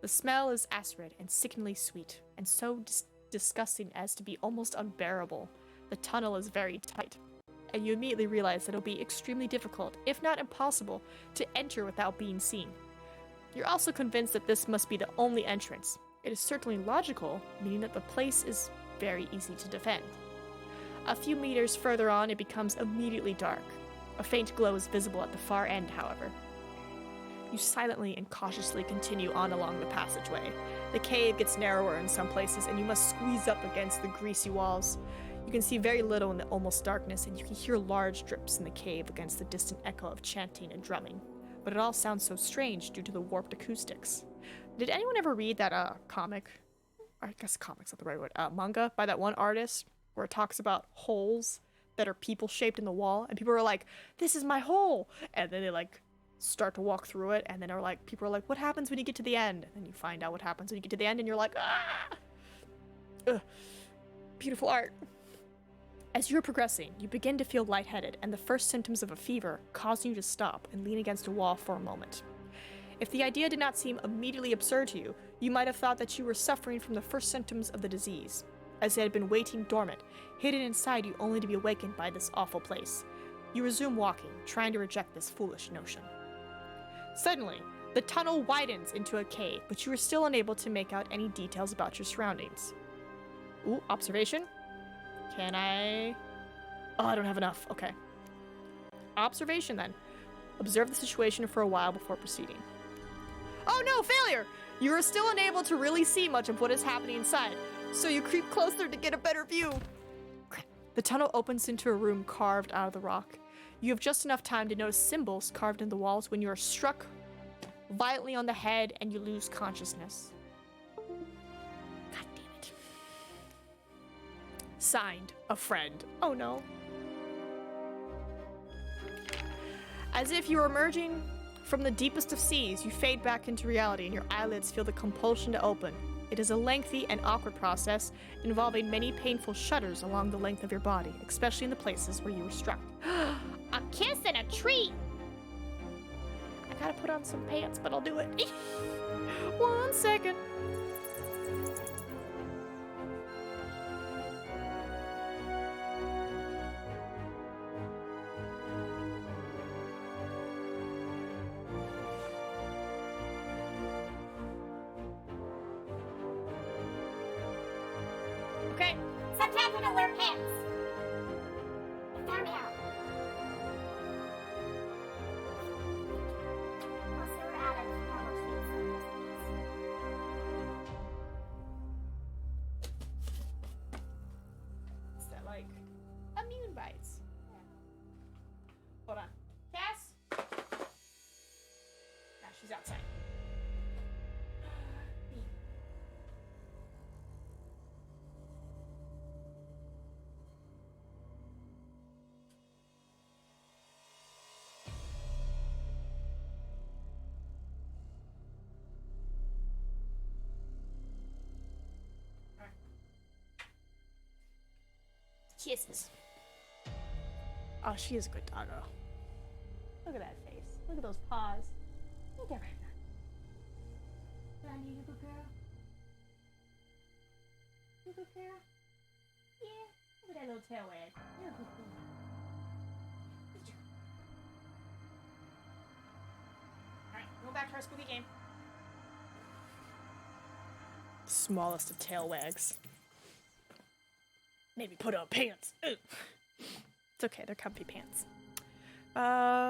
The smell is acrid and sickeningly sweet, and so disgusting as to be almost unbearable. The tunnel is very tight, and you immediately realize that it'll be extremely difficult, if not impossible, to enter without being seen. You're also convinced that this must be the only entrance. It is certainly logical, meaning that the place is very easy to defend. A few meters further on, it becomes immediately dark. A faint glow is visible at the far end, however. You silently and cautiously continue on along the passageway. The cave gets narrower in some places, and you must squeeze up against the greasy walls. You can see very little in the almost darkness, and you can hear large drips in the cave against the distant echo of chanting and drumming. But it all sounds so strange due to the warped acoustics. Did anyone ever read that comic? I guess comic's not the right word. Manga by that one artist where it talks about holes that are people-shaped in the wall, and people are like, "This is my hole!" And then they, like, start to walk through it, and then are like, people are like, "What happens when you get to the end?" And then you find out what happens when you get to the end, and you're like, "Ah!" Ugh. Beautiful art. As you're progressing, you begin to feel lightheaded, and the first symptoms of a fever cause you to stop and lean against a wall for a moment. If the idea did not seem immediately absurd to you, you might have thought that you were suffering from the first symptoms of the disease, as it had been waiting dormant, hidden inside you only to be awakened by this awful place. You resume walking, trying to reject this foolish notion. Suddenly, the tunnel widens into a cave, but you are still unable to make out any details about your surroundings. Ooh, observation? Can I... Oh, I don't have enough. Okay. Observation, then. Observe the situation for a while before proceeding. Oh no, failure! You are still unable to really see much of what is happening inside, so you creep closer to get a better view. The tunnel opens into a room carved out of the rock. You have just enough time to notice symbols carved in the walls when you are struck violently on the head and you lose consciousness. God damn it. Signed, a friend. Oh no. As if you are emerging from the deepest of seas, you fade back into reality and your eyelids feel the compulsion to open. It is a lengthy and awkward process involving many painful shudders along the length of your body, especially in the places where you were struck. A kiss and a treat. I gotta put on some pants, but I'll do it. 1 second. Okay. Sometimes I don't wear pants. I found out. Also, we're out of normal sheets. Is that like immune bites? Hold on. Cass? Nah, she's outside. Kisses. Oh, she is a good doggo. Look at that face. Look at those paws. Look at her. Are you a good girl? You a good girl? Yeah. Look at that little tail wag. You're a good girl. Good job. Alright, go back to our spooky game. Smallest of tail wags. Maybe put on pants. Ugh. It's okay, they're comfy pants.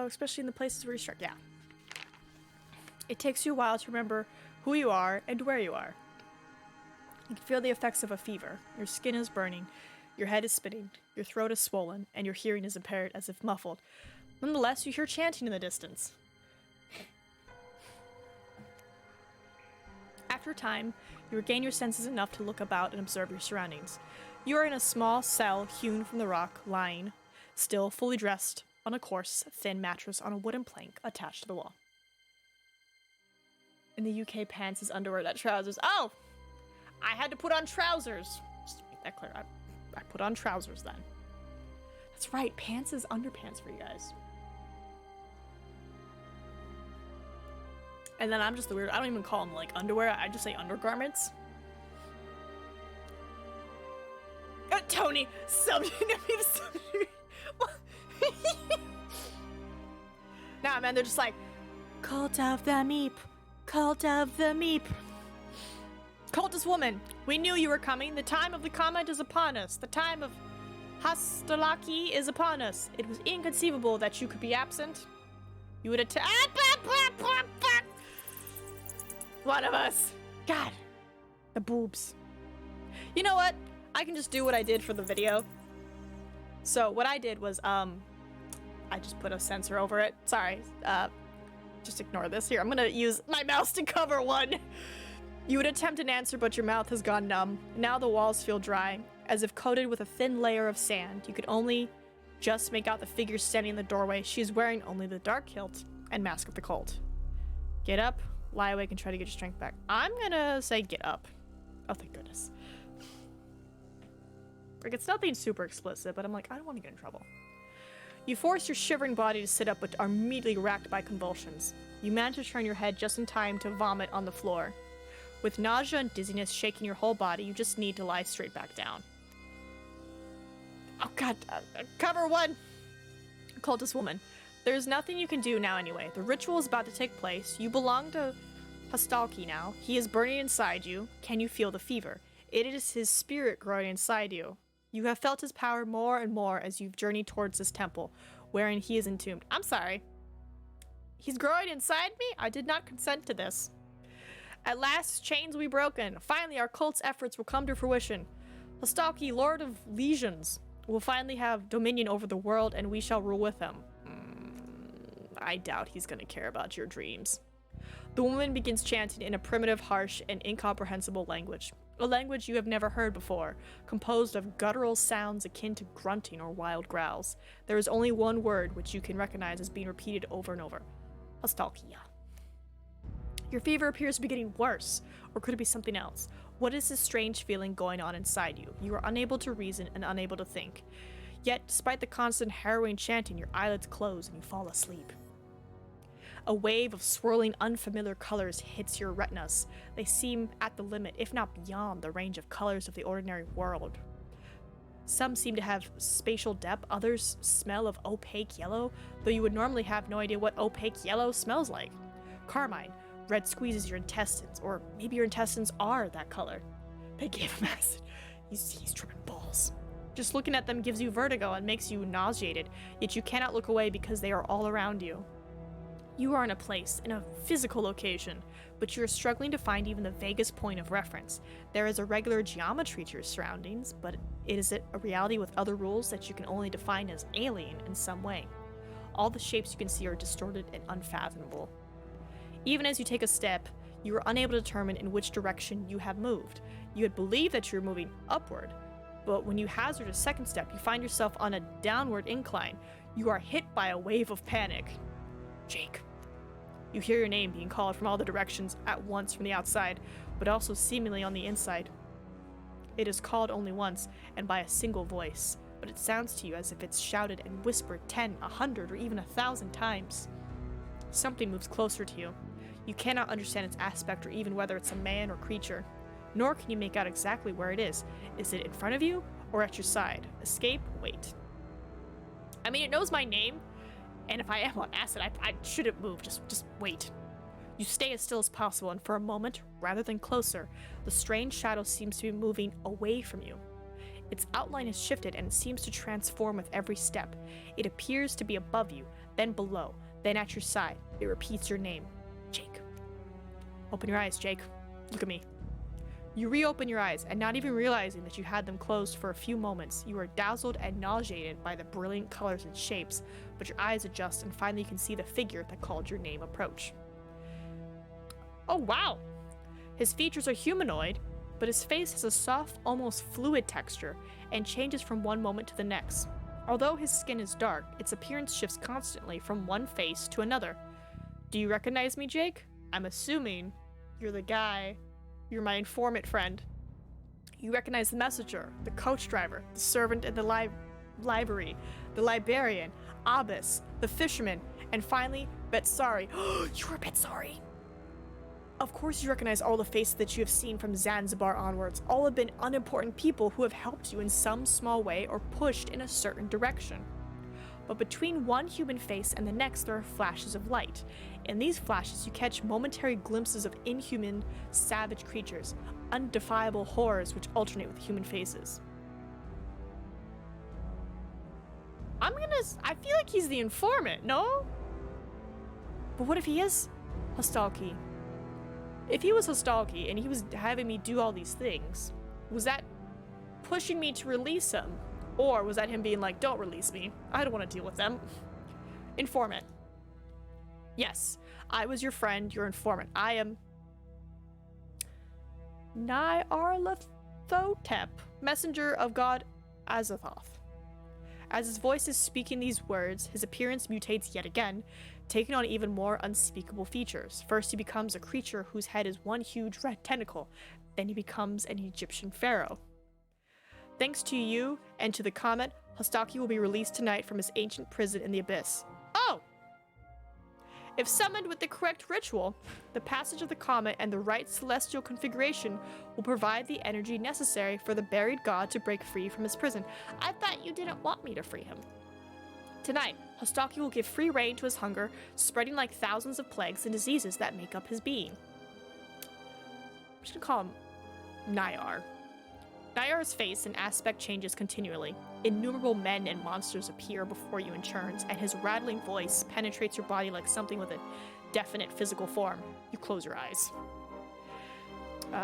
Especially in the places where you're struck. Yeah. It takes you a while to remember who you are and where you are. You can feel the effects of a fever. Your skin is burning, your head is spinning, your throat is swollen, and your hearing is impaired as if muffled. Nonetheless, you hear chanting in the distance. After a time, you regain your senses enough to look about and observe your surroundings. You are in a small cell hewn from the rock, lying, still fully dressed, on a coarse, thin mattress on a wooden plank attached to the wall. In the UK, pants is underwear, not trousers. Oh! I had to put on trousers. Just to make that clear. I put on trousers then. That's right, pants is underpants for you guys. And then I'm just the weird. I don't even call them like underwear. I just say undergarments. Tony, Nah, man, they're just like, Cult of the Meep, Cult of the Meep. Cultist woman, we knew you were coming. The time of the comment is upon us. The time of Hostelaki is upon us. It was inconceivable that you could be absent. You would attack. One of us. God. The boobs. You know what? I can just do what I did for the video. So what I did was, I just put a sensor over it. Sorry. Just ignore this. Here, I'm gonna use my mouse to cover one. You would attempt an answer, but your mouth has gone numb. Now the walls feel dry, as if coated with a thin layer of sand. You could only just make out the figure standing in the doorway. She is wearing only the dark kilt and mask of the cult. Get up, lie awake, and try to get your strength back. I'm gonna say get up. Oh, thank goodness. Like, it's nothing super explicit, but I'm like, I don't want to get in trouble. You force your shivering body to sit up, but are immediately racked by convulsions. You manage to turn your head just in time to vomit on the floor. With nausea and dizziness shaking your whole body, you just need to lie straight back down. Oh god, cover one! Cultist woman. There's nothing you can do now anyway. The ritual is about to take place. You belong to Hostalki now. He is burning inside you. Can you feel the fever? It is his spirit growing inside you. You have felt his power more and more as you've journeyed towards this temple, wherein he is entombed. I'm sorry. He's growing inside me? I did not consent to this. At last, chains will be broken. Finally, our cult's efforts will come to fruition. Hostalki, Lord of Legions, will finally have dominion over the world, and we shall rule with him. I doubt he's going to care about your dreams. The woman begins chanting in a primitive, harsh, and incomprehensible language. A language you have never heard before, composed of guttural sounds akin to grunting or wild growls. There is only one word which you can recognize as being repeated over and over. Hostalkia. Your fever appears to be getting worse, or could it be something else? What is this strange feeling going on inside you? You are unable to reason and unable to think. Yet, despite the constant harrowing chanting, your eyelids close and you fall asleep. A wave of swirling, unfamiliar colors hits your retinas. They seem at the limit, if not beyond, the range of colors of the ordinary world. Some seem to have spatial depth, others smell of opaque yellow, though you would normally have no idea what opaque yellow smells like. Carmine, red squeezes your intestines, or maybe your intestines are that color. They gave him acid. He's tripping balls. Just looking at them gives you vertigo and makes you nauseated, yet you cannot look away because they are all around you. You are in a place, in a physical location, but you are struggling to find even the vaguest point of reference. There is a regular geometry to your surroundings, but it is a reality with other rules that you can only define as alien in some way. All the shapes you can see are distorted and unfathomable. Even as you take a step, you are unable to determine in which direction you have moved. You had believed that you were moving upward, but when you hazard a second step, you find yourself on a downward incline. You are hit by a wave of panic. Jake. You hear your name being called from all the directions at once from the outside, but also seemingly on the inside. It is called only once, and by a single voice, but it sounds to you as if it's shouted and whispered 10, 100, or even 1,000 times. Something moves closer to you. You cannot understand its aspect or even whether it's a man or creature, nor can you make out exactly where it is. Is it in front of you or at your side? Escape? Wait. I mean, it knows my name. And if I am on acid, I shouldn't move. Just wait. You stay as still as possible, and for a moment, rather than closer, the strange shadow seems to be moving away from you. Its outline has shifted, and it seems to transform with every step. It appears to be above you, then below, then at your side. It repeats your name. Jake. Open your eyes, Jake. Look at me. You reopen your eyes, and not even realizing that you had them closed for a few moments, you are dazzled and nauseated by the brilliant colors and shapes, but your eyes adjust and finally you can see the figure that called your name approach. Oh wow! His features are humanoid, but his face has a soft, almost fluid texture, and changes from one moment to the next. Although his skin is dark, its appearance shifts constantly from one face to another. Do you recognize me, Jake? I'm assuming you're the guy. You're my informant friend. You recognize the messenger, the coach driver, the servant in the library, the librarian, Abbas, the fisherman, and finally, Betsari. You're Betsari! Of course you recognize all the faces that you have seen from Zanzibar onwards. All have been unimportant people who have helped you in some small way or pushed in a certain direction. But between one human face and the next there are flashes of light. In these flashes you catch momentary glimpses of inhuman, savage creatures, undefinable horrors which alternate with human faces. I feel like he's the informant, no? But what if he is Hostalki? If he was Hostalki and he was having me do all these things, was that pushing me to release him? Or was that him being like, don't release me, I don't want to deal with them? Informant. Yes, I was your friend, your informant. I am Nyarlathotep, messenger of God Azathoth. As his voice is speaking these words, his appearance mutates yet again, taking on even more unspeakable features. First, he becomes a creature whose head is one huge red tentacle. Then he becomes an Egyptian pharaoh. Thanks to you and to the comet, Hostalki will be released tonight from his ancient prison in the abyss. Oh! If summoned with the correct ritual, the passage of the comet and the right celestial configuration will provide the energy necessary for the buried god to break free from his prison. I thought you didn't want me to free him. Tonight, Hostalki will give free rein to his hunger, spreading like thousands of plagues and diseases that make up his being. I'm just gonna call him Nyar. Nyar's face and aspect changes continually. Innumerable men and monsters appear before you in turns, and his rattling voice penetrates your body like something with a definite physical form. You close your eyes.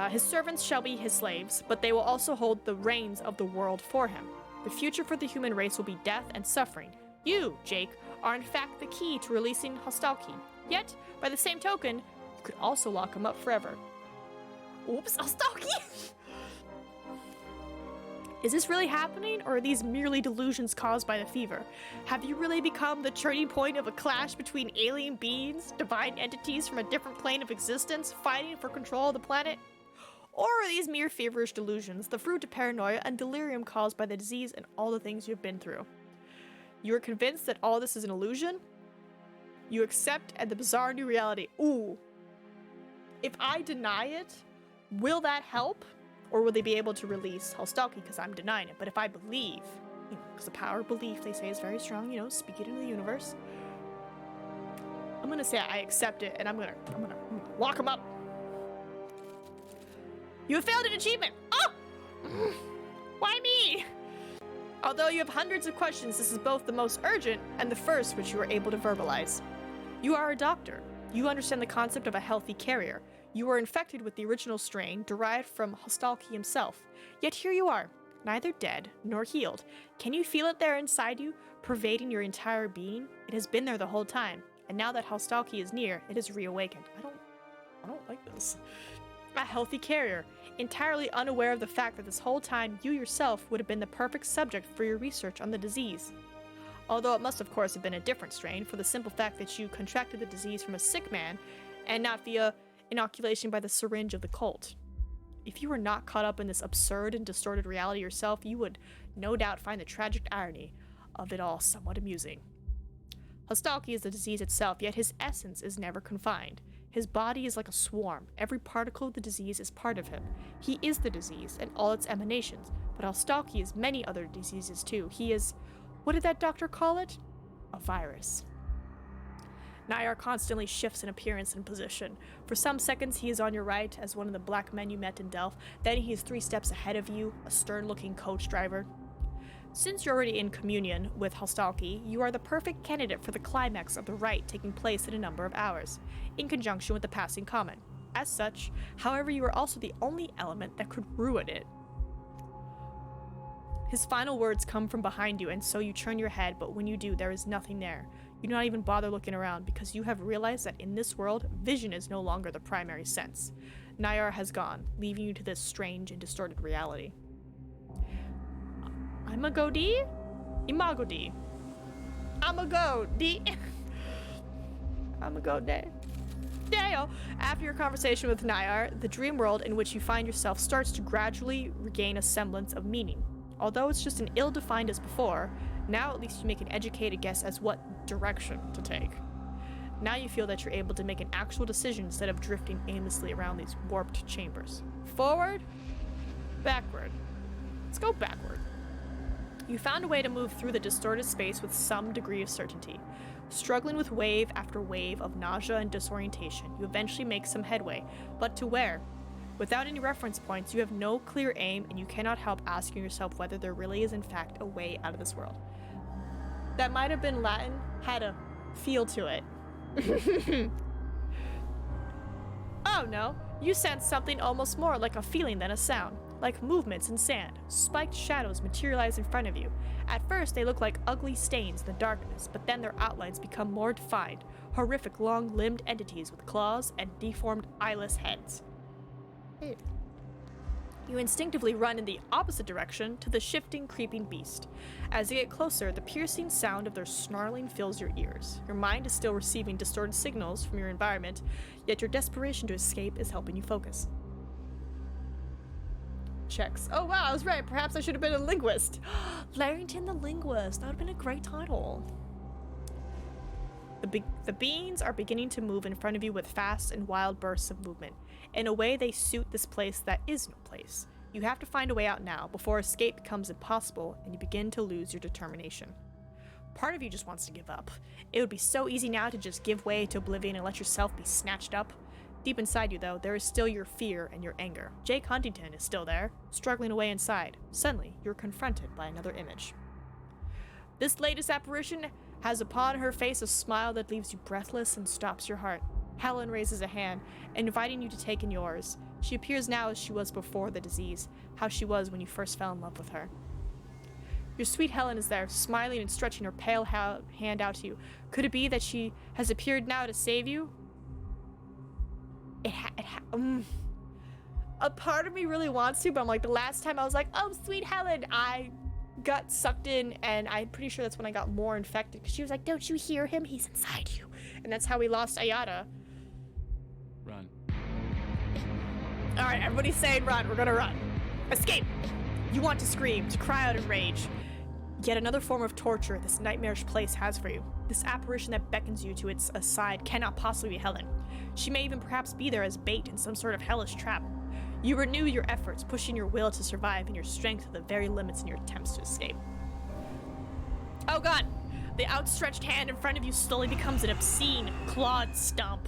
His servants shall be his slaves, but they will also hold the reins of the world for him. The future for the human race will be death and suffering. You, Jake, are in fact the key to releasing Hostalki. Yet, by the same token, you could also lock him up forever. Oops, Hostalki! Is this really happening, or are these merely delusions caused by the fever? Have you really become the turning point of a clash between alien beings, divine entities from a different plane of existence, fighting for control of the planet? Or are these mere feverish delusions, the fruit of paranoia and delirium caused by the disease and all the things you've been through? You are convinced that all this is an illusion? You accept the bizarre new reality. Ooh. If I deny it, will that help? Or will they be able to release Hostalki because I'm denying it? But if I believe, because the power of belief, they say, is very strong, speak it into the universe. I'm gonna say I accept it, and I'm gonna lock him up. You have failed an achievement! Oh! Why me? Although you have hundreds of questions, this is both the most urgent and the first which you are able to verbalize. You are a doctor. You understand the concept of a healthy carrier. You were infected with the original strain derived from Hostalki himself. Yet here you are, neither dead nor healed. Can you feel it there inside you, pervading your entire being? It has been there the whole time, and now that Hostalki is near, it has reawakened. I don't like this. A healthy carrier, entirely unaware of the fact that this whole time you yourself would have been the perfect subject for your research on the disease. Although it must of course have been a different strain, for the simple fact that you contracted the disease from a sick man, and not via inoculation by the syringe of the cult. If you were not caught up in this absurd and distorted reality yourself, you would no doubt find the tragic irony of it all somewhat amusing. Hostalki is the disease itself, yet his essence is never confined. His body is like a swarm. Every particle of the disease is part of him. He is the disease and all its emanations, but Hostalki is many other diseases too. He is, what did that doctor call it? A virus. Nyar constantly shifts in appearance and position. For some seconds he is on your right as one of the black men you met in Delph, then he is 3 steps ahead of you, a stern-looking coach driver. Since you're already in communion with Hostalki, you are the perfect candidate for the climax of the rite taking place in a number of hours, in conjunction with the passing comet. As such, however, you are also the only element that could ruin it. His final words come from behind you, and so you turn your head, but when you do, there is nothing there. You do not even bother looking around, because you have realized that in this world, vision is no longer the primary sense. Nyar has gone, leaving you to this strange and distorted reality. I'ma go D? Imago D. I'ma go D. I'ma go D. Dale. After your conversation with Nyar, the dream world in which you find yourself starts to gradually regain a semblance of meaning. Although it's just as ill-defined as before, now at least you make an educated guess as what direction to take. Now you feel that you're able to make an actual decision instead of drifting aimlessly around these warped chambers. Forward, backward. Let's go backward. You found a way to move through the distorted space with some degree of certainty. Struggling with wave after wave of nausea and disorientation, you eventually make some headway, but to where? Without any reference points, you have no clear aim, and you cannot help asking yourself whether there really is in fact a way out of this world. That might have been Latin, had a feel to it. Oh no, you sense something almost more like a feeling than a sound. Like movements in sand, spiked shadows materialize in front of you. At first, they look like ugly stains in the darkness, but then their outlines become more defined, horrific long-limbed entities with claws and deformed eyeless heads. You instinctively run in the opposite direction to the shifting, creeping beast. As you get closer, the piercing sound of their snarling fills your ears. Your mind is still receiving distorted signals from your environment, yet your desperation to escape is helping you focus. Checks. Oh wow, I was right. Perhaps I should have been a linguist. Larrington the Linguist. That would have been a great title. The beings are beginning to move in front of you with fast and wild bursts of movement. In a way, they suit this place that is no place. You have to find a way out now before escape becomes impossible and you begin to lose your determination. Part of you just wants to give up. It would be so easy now to just give way to oblivion and let yourself be snatched up. Deep inside you, though, there is still your fear and your anger. Jake Huntington is still there, struggling away inside. Suddenly, you're confronted by another image. This latest apparition has upon her face a smile that leaves you breathless and stops your heart. Helen raises a hand, inviting you to take in yours. She appears now as she was before the disease, how she was when you first fell in love with her. Your sweet Helen is there, smiling and stretching her pale hand out to you. Could it be that she has appeared now to save you? A part of me really wants to, but I'm like, the last time I was like, oh, sweet Helen, I got sucked in, and I'm pretty sure that's when I got more infected, because she was like, don't you hear him? He's inside you. And that's how we lost Ayada. Run. All right, everybody's saying run. We're gonna run. Escape. You want to scream, to cry out in rage. Yet another form of torture this nightmarish place has for you. This apparition that beckons you to its side cannot possibly be Helen. She may even perhaps be there as bait in some sort of hellish trap. You renew your efforts, pushing your will to survive and your strength to the very limits in your attempts to escape. Oh god! The outstretched hand in front of you slowly becomes an obscene, clawed stump.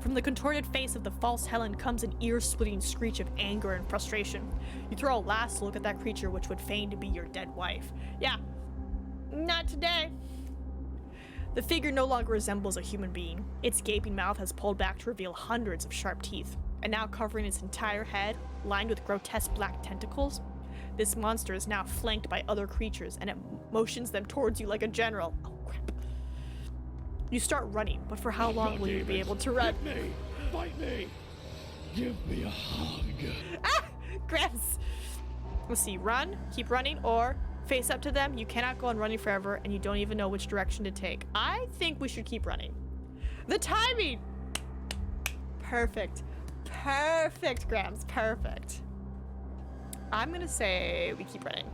From the contorted face of the false Helen comes an ear-splitting screech of anger and frustration. You throw a last look at that creature which would feign to be your dead wife. Yeah, not today. The figure no longer resembles a human being. Its gaping mouth has pulled back to reveal hundreds of sharp teeth, and now covering its entire head, lined with grotesque black tentacles. This monster is now flanked by other creatures, and it motions them towards you like a general. Oh crap. You start running, but for how long will you be able to run? Hit me! Bite me! Give me a hug! Ah! Grips! Let's see, run, keep running, or face up to them. You cannot go on running forever, and you don't even know which direction to take. I think we should keep running. The timing! Perfect. Perfect, Grams. Perfect. I'm gonna say we keep running.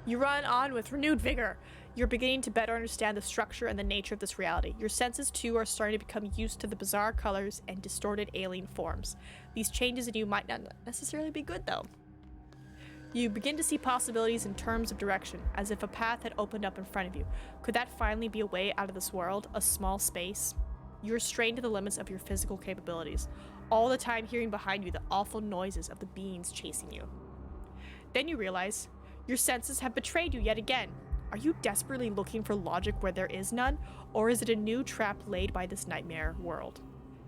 You run on with renewed vigor. You're beginning to better understand the structure and the nature of this reality. Your senses, too, are starting to become used to the bizarre colors and distorted alien forms. These changes in you might not necessarily be good, though. You begin to see possibilities in terms of direction, as if a path had opened up in front of you. Could that finally be a way out of this world, a small space? You're strained to the limits of your physical capabilities, all the time hearing behind you the awful noises of the beings chasing you. Then you realize your senses have betrayed you yet again. Are you desperately looking for logic where there is none, or is it a new trap laid by this nightmare world?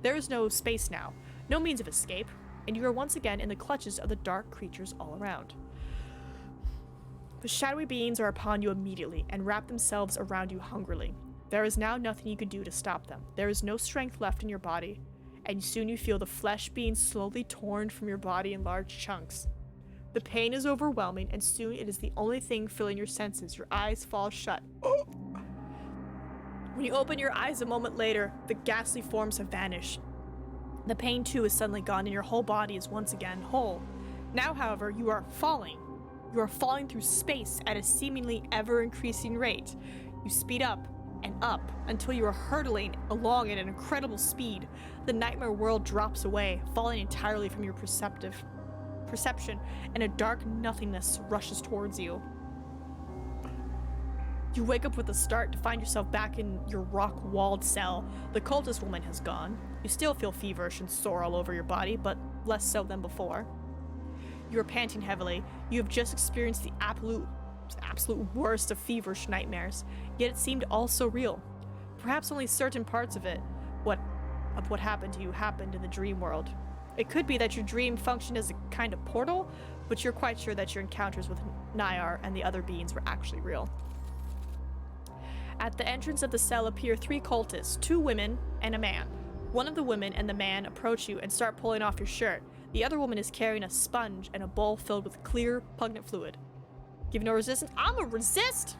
There is no space now, no means of escape, and you are once again in the clutches of the dark creatures all around. The shadowy beings are upon you immediately and wrap themselves around you hungrily. There is now nothing you can do to stop them. There is no strength left in your body, and soon you feel the flesh being slowly torn from your body in large chunks. The pain is overwhelming, and soon it is the only thing filling your senses. Your eyes fall shut. When you open your eyes a moment later, the ghastly forms have vanished. The pain, too, is suddenly gone, and your whole body is once again whole. Now, however, you are falling. You are falling through space at a seemingly ever-increasing rate. You speed up and up until you are hurtling along at an incredible speed. The nightmare world drops away, falling entirely from your perception, and a dark nothingness rushes towards you. You wake up with a start to find yourself back in your rock-walled cell. The cultist woman has gone. You still feel feverish and sore all over your body, but less so than before. You are panting heavily. You have just experienced the absolute absolute worst of feverish nightmares, yet it seemed all so real. Perhaps only certain parts of what happened to you happened in the dream world. It could be that your dream functioned as a kind of portal, but you're quite sure that your encounters with Nyar and the other beings were actually real. At the entrance of the cell appear 3 cultists, 2 women and a man. One of the women and the man approach you and start pulling off your shirt. The other woman is carrying a sponge and a bowl filled with clear, pungent fluid. Give no resistance. I'ma resist!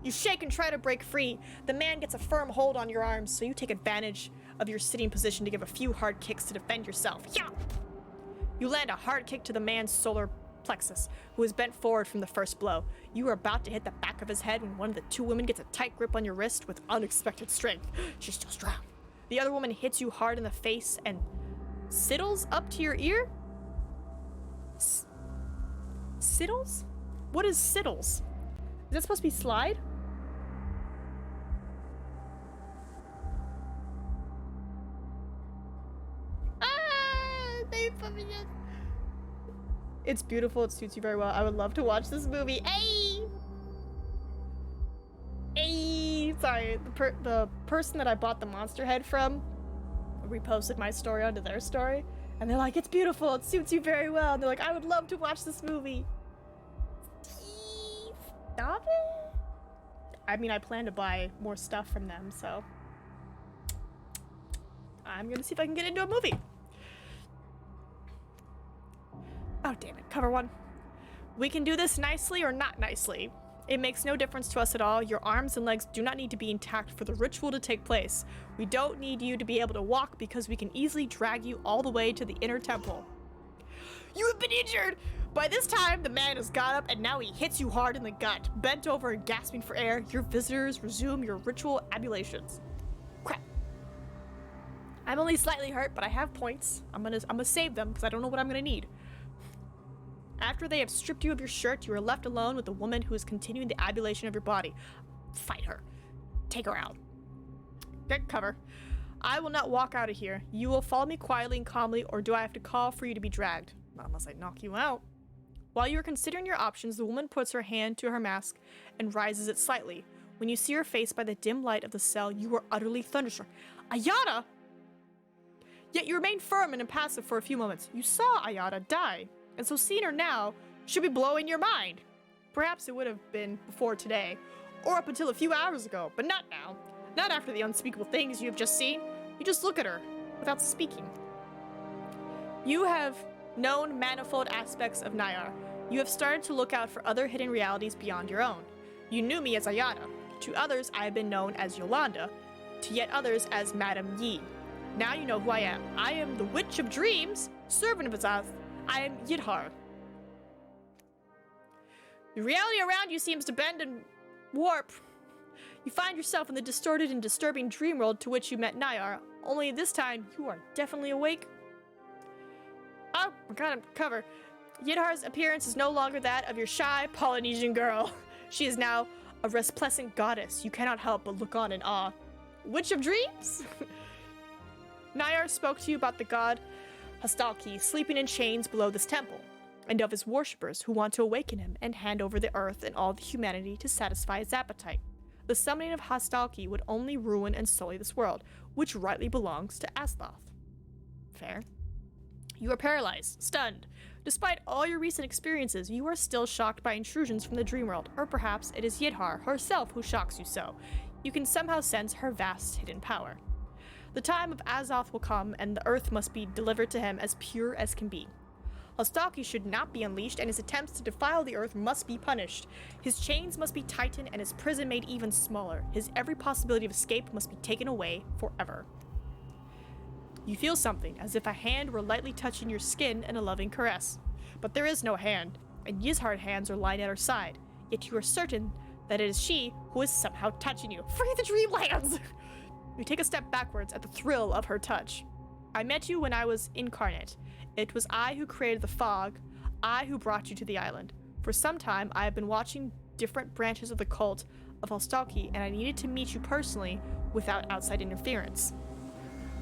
You shake and try to break free. The man gets a firm hold on your arms, so you take advantage of your sitting position to give a few hard kicks to defend yourself. Yeah! You land a hard kick to the man's solar plexus, who is bent forward from the first blow. You are about to hit the back of his head when one of the 2 women gets a tight grip on your wrist with unexpected strength. She's still strong. The other woman hits you hard in the face and siddles up to your ear? Siddles? What is siddles? Is that supposed to be slide? It's beautiful. It suits you very well. I would love to watch this movie. Hey! Hey! Sorry, the person that I bought the monster head from reposted my story onto their story, and they're like, it's beautiful. It suits you very well. And they're like, I would love to watch this movie. Stop it! I mean, I plan to buy more stuff from them, so I'm gonna see if I can get into a movie. Oh, damn it. Cover 1. We can do this nicely or not nicely. It makes no difference to us at all. Your arms and legs do not need to be intact for the ritual to take place. We don't need you to be able to walk because we can easily drag you all the way to the inner temple. You have been injured! By this time, the man has got up and now he hits you hard in the gut. Bent over and gasping for air, your visitors resume your ritual ablutions. Crap. I'm only slightly hurt, but I have points. I'm gonna save them because I don't know what I'm gonna need. After they have stripped you of your shirt, you are left alone with the woman who is continuing the ablution of your body. Fight her. Take her out. Get cover. I will not walk out of here. You will follow me quietly and calmly, or do I have to call for you to be dragged? Not unless I knock you out. While you are considering your options, the woman puts her hand to her mask and rises it slightly. When you see her face by the dim light of the cell, you are utterly thunderstruck. Ayada! Yet you remain firm and impassive for a few moments. You saw Ayada die, and so seeing her now should be blowing your mind. Perhaps it would have been before today, or up until a few hours ago, but not now. Not after the unspeakable things you have just seen. You just look at her, without speaking. You have known manifold aspects of Nyar. You have started to look out for other hidden realities beyond your own. You knew me as Ayada. To others, I have been known as Yolanda. To yet others as Madame Yi. Now you know who I am. I am the Witch of Dreams, servant of Azath. I am Yidhar. The reality around you seems to bend and warp. You find yourself in the distorted and disturbing dream world to which you met Nyar, only this time you are definitely awake. Oh, I got him covered. Yidhar's appearance is no longer that of your shy Polynesian girl. She is now a resplendent goddess. You cannot help but look on in awe. Witch of Dreams? Nyar spoke to you about the god Hastalki sleeping in chains below this temple, and of his worshippers who want to awaken him and hand over the earth and all the humanity to satisfy his appetite. The summoning of Hastalki would only ruin and sully this world, which rightly belongs to Azthoth. Fair. You are paralyzed, stunned. Despite all your recent experiences, you are still shocked by intrusions from the dream world, or perhaps it is Yidhar herself who shocks you so. You can somehow sense her vast hidden power. The time of Azoth will come, and the earth must be delivered to him as pure as can be. Hastalki should not be unleashed, and his attempts to defile the earth must be punished. His chains must be tightened, and his prison made even smaller. His every possibility of escape must be taken away forever. You feel something, as if a hand were lightly touching your skin in a loving caress. But there is no hand, and Yizhard's hands are lying at her side, yet you are certain that it is she who is somehow touching you. Free the dreamlands! You take a step backwards at the thrill of her touch. I met you when I was incarnate. It was I who created the fog, I who brought you to the island. For some time, I have been watching different branches of the cult of Hastalki, and I needed to meet you personally without outside interference.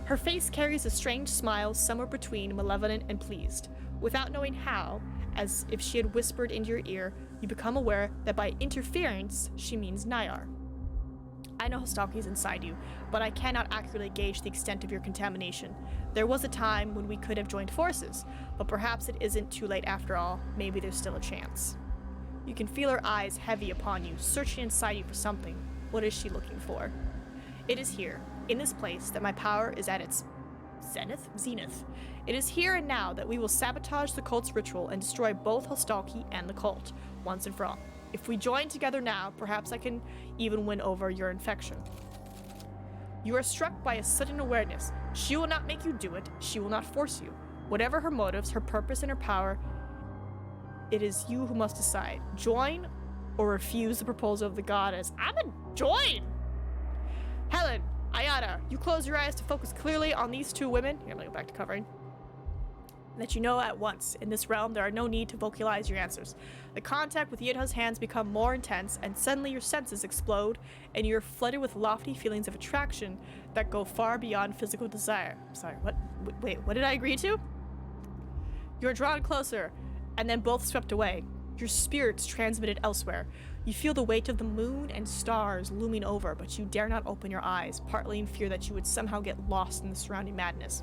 Her face carries a strange smile somewhere between malevolent and pleased. Without knowing how, as if she had whispered into your ear, You become aware that by interference, she means Nyar. I know Hostalki is inside you, but I cannot accurately gauge the extent of your contamination. There was a time when we could have joined forces, but perhaps it isn't too late after all. Maybe there's still a chance. You can feel her eyes heavy upon you, searching inside you for something. What is she looking for? It is here, in this place, that my power is at its zenith. It is here and now that we will sabotage the cult's ritual and destroy both Hostalki and the cult, once and for all. If we join together now, perhaps I can even win over your infection. You are struck by a sudden awareness. She will not make you do it. She will not force you. Whatever her motives, her purpose, and her power, it is you who must decide. Join or refuse the proposal of the goddess. I'm a join! Helen, Ayana, you close your eyes to focus clearly on these two women. Here, I'm gonna go back to covering. That you know at once. In this realm, there are no need to vocalize your answers. The contact with Yidha's hands become more intense, and suddenly your senses explode, and you're flooded with lofty feelings of attraction that go far beyond physical desire. Sorry, what? Wait, what did I agree to? You're drawn closer, and then both swept away. Your spirits transmitted elsewhere. You feel the weight of the moon and stars looming over, but you dare not open your eyes, partly in fear that you would somehow get lost in the surrounding madness.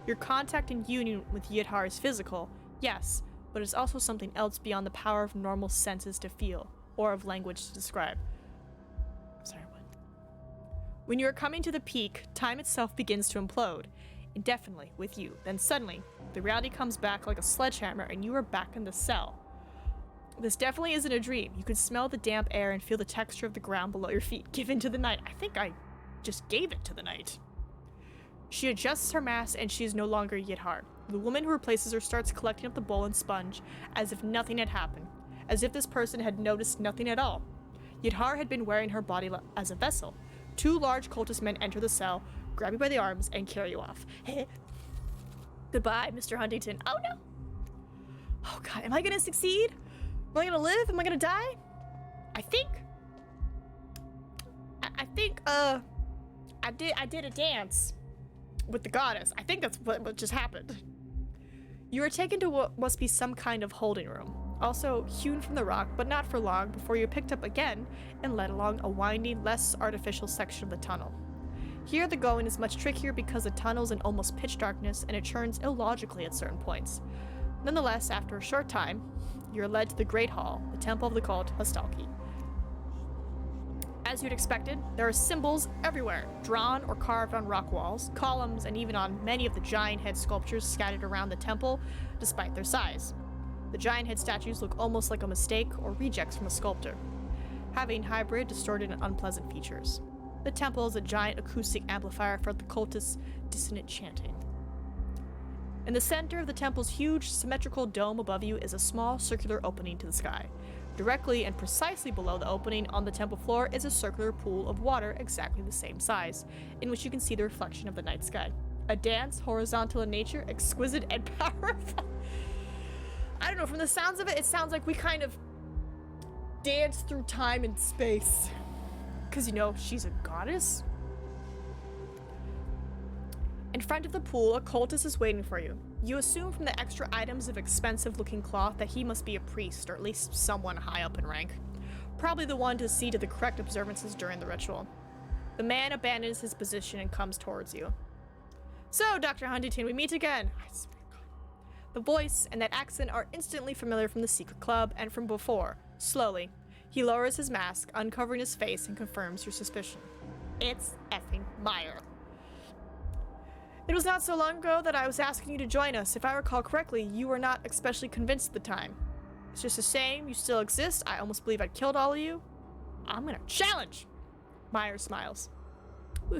Your contact and union with Yidhar is physical, yes, but it's also something else beyond the power of normal senses to feel, or of language to describe. Sorry, what? When you are coming to the peak, time itself begins to implode, indefinitely, with you. Then suddenly, the reality comes back like a sledgehammer, and you are back in the cell. This definitely isn't a dream. You can smell the damp air and feel the texture of the ground below your feet. Give in to the night. I think I just gave it to the night. She adjusts her mask, and she is no longer Yidhar. The woman who replaces her starts collecting up the bowl and sponge, as if nothing had happened, as if this person had noticed nothing at all. Yidhar had been wearing her body as a vessel. Two large cultist men enter the cell, grab you by the arms, and carry you off. Goodbye, Mr. Huntington. Oh no! Oh god, am I gonna succeed? Am I gonna live? Am I gonna die? I think I did a dance with the goddess. I think that's what just happened. You are taken to what must be some kind of holding room, also hewn from the rock, but not for long before you're picked up again and led along a winding, less artificial section of the tunnel. Here the going is much trickier because the tunnel's in almost pitch darkness and it turns illogically at certain points. Nonetheless, after a short time, you're led to the Great Hall, the temple of the cult Hostalki. As you'd expected, there are symbols everywhere, drawn or carved on rock walls, columns, and even on many of the giant head sculptures scattered around the temple, despite their size. The giant head statues look almost like a mistake or rejects from a sculptor, having hybrid, distorted, and unpleasant features. The temple is a giant acoustic amplifier for the cultists' dissonant chanting. In the center of the temple's huge, symmetrical dome above you is a small, circular opening to the sky. Directly and precisely below the opening on the temple floor is a circular pool of water exactly the same size, in which you can see the reflection of the night sky. A dance, horizontal in nature, exquisite and powerful. I don't know, from the sounds of it, it sounds like we kind of dance through time and space. Because, you know, she's a goddess. In front of the pool, a cultist is waiting for you. You assume from the extra items of expensive-looking cloth that he must be a priest, or at least someone high up in rank. Probably the one to see to the correct observances during the ritual. The man abandons his position and comes towards you. So, Dr. Huntington, we meet again. I swear to God. The voice and that accent are instantly familiar from the secret club and from before. Slowly, he lowers his mask, uncovering his face, and confirms your suspicion. It's effing Meyer. It was not so long ago that I was asking you to join us. If I recall correctly, you were not especially convinced at the time. It's just the same, you still exist. I almost believe I'd killed all of you. I'm gonna challenge! Meyer smiles. We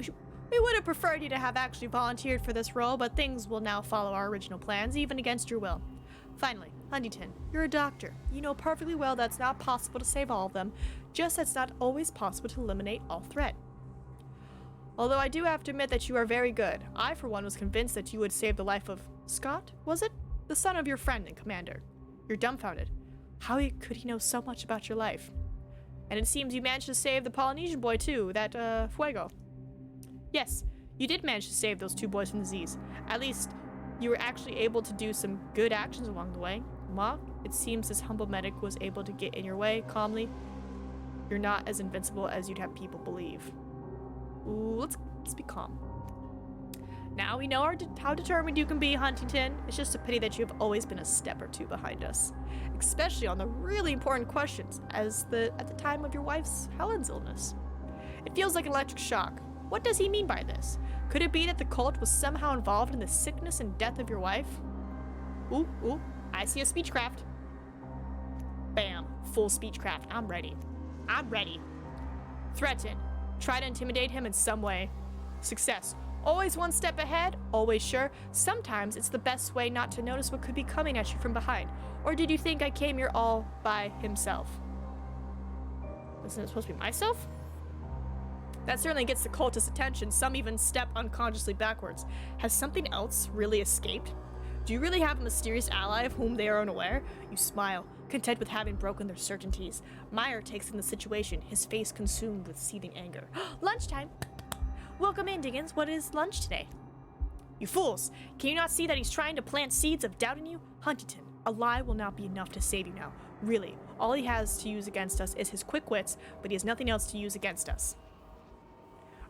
would have preferred you to have actually volunteered for this role, but things will now follow our original plans, even against your will. Finally, Huntington, you're a doctor. You know perfectly well that's not possible to save all of them, just as it's not always possible to eliminate all threat. Although I do have to admit that you are very good. I, for one, was convinced that you would save the life of Scott, was it? The son of your friend and commander. You're dumbfounded. How could he know so much about your life? And it seems you managed to save the Polynesian boy too, that, Fuego. Yes, you did manage to save those two boys from disease. At least, you were actually able to do some good actions along the way. Ma, it seems this humble medic was able to get in your way calmly. You're not as invincible as you'd have people believe. Ooh, let's be calm. Now we know how determined you can be, Huntington. It's just a pity that you have always been a step or two behind us. Especially on the really important questions, at the time of your wife's Helen's illness. It feels like an electric shock. What does he mean by this? Could it be that the cult was somehow involved in the sickness and death of your wife? Ooh, I see a speechcraft. Bam, full speechcraft. I'm ready. Threaten. Try to intimidate him in some way. Success. Always one step ahead, always sure. Sometimes it's the best way not to notice what could be coming at you from behind. Or did you think I came here all by himself? Isn't it supposed to be myself? That certainly gets the cultist's attention. Some even step unconsciously backwards. Has something else really escaped? Do you really have a mysterious ally of whom they are unaware? You smile, content with having broken their certainties. Meyer takes in the situation, his face consumed with seething anger. Lunchtime! Welcome in, Diggins. What is lunch today? You fools! Can you not see that he's trying to plant seeds of doubt in you? Huntington, a lie will not be enough to save you now. Really, all he has to use against us is his quick wits, but he has nothing else to use against us.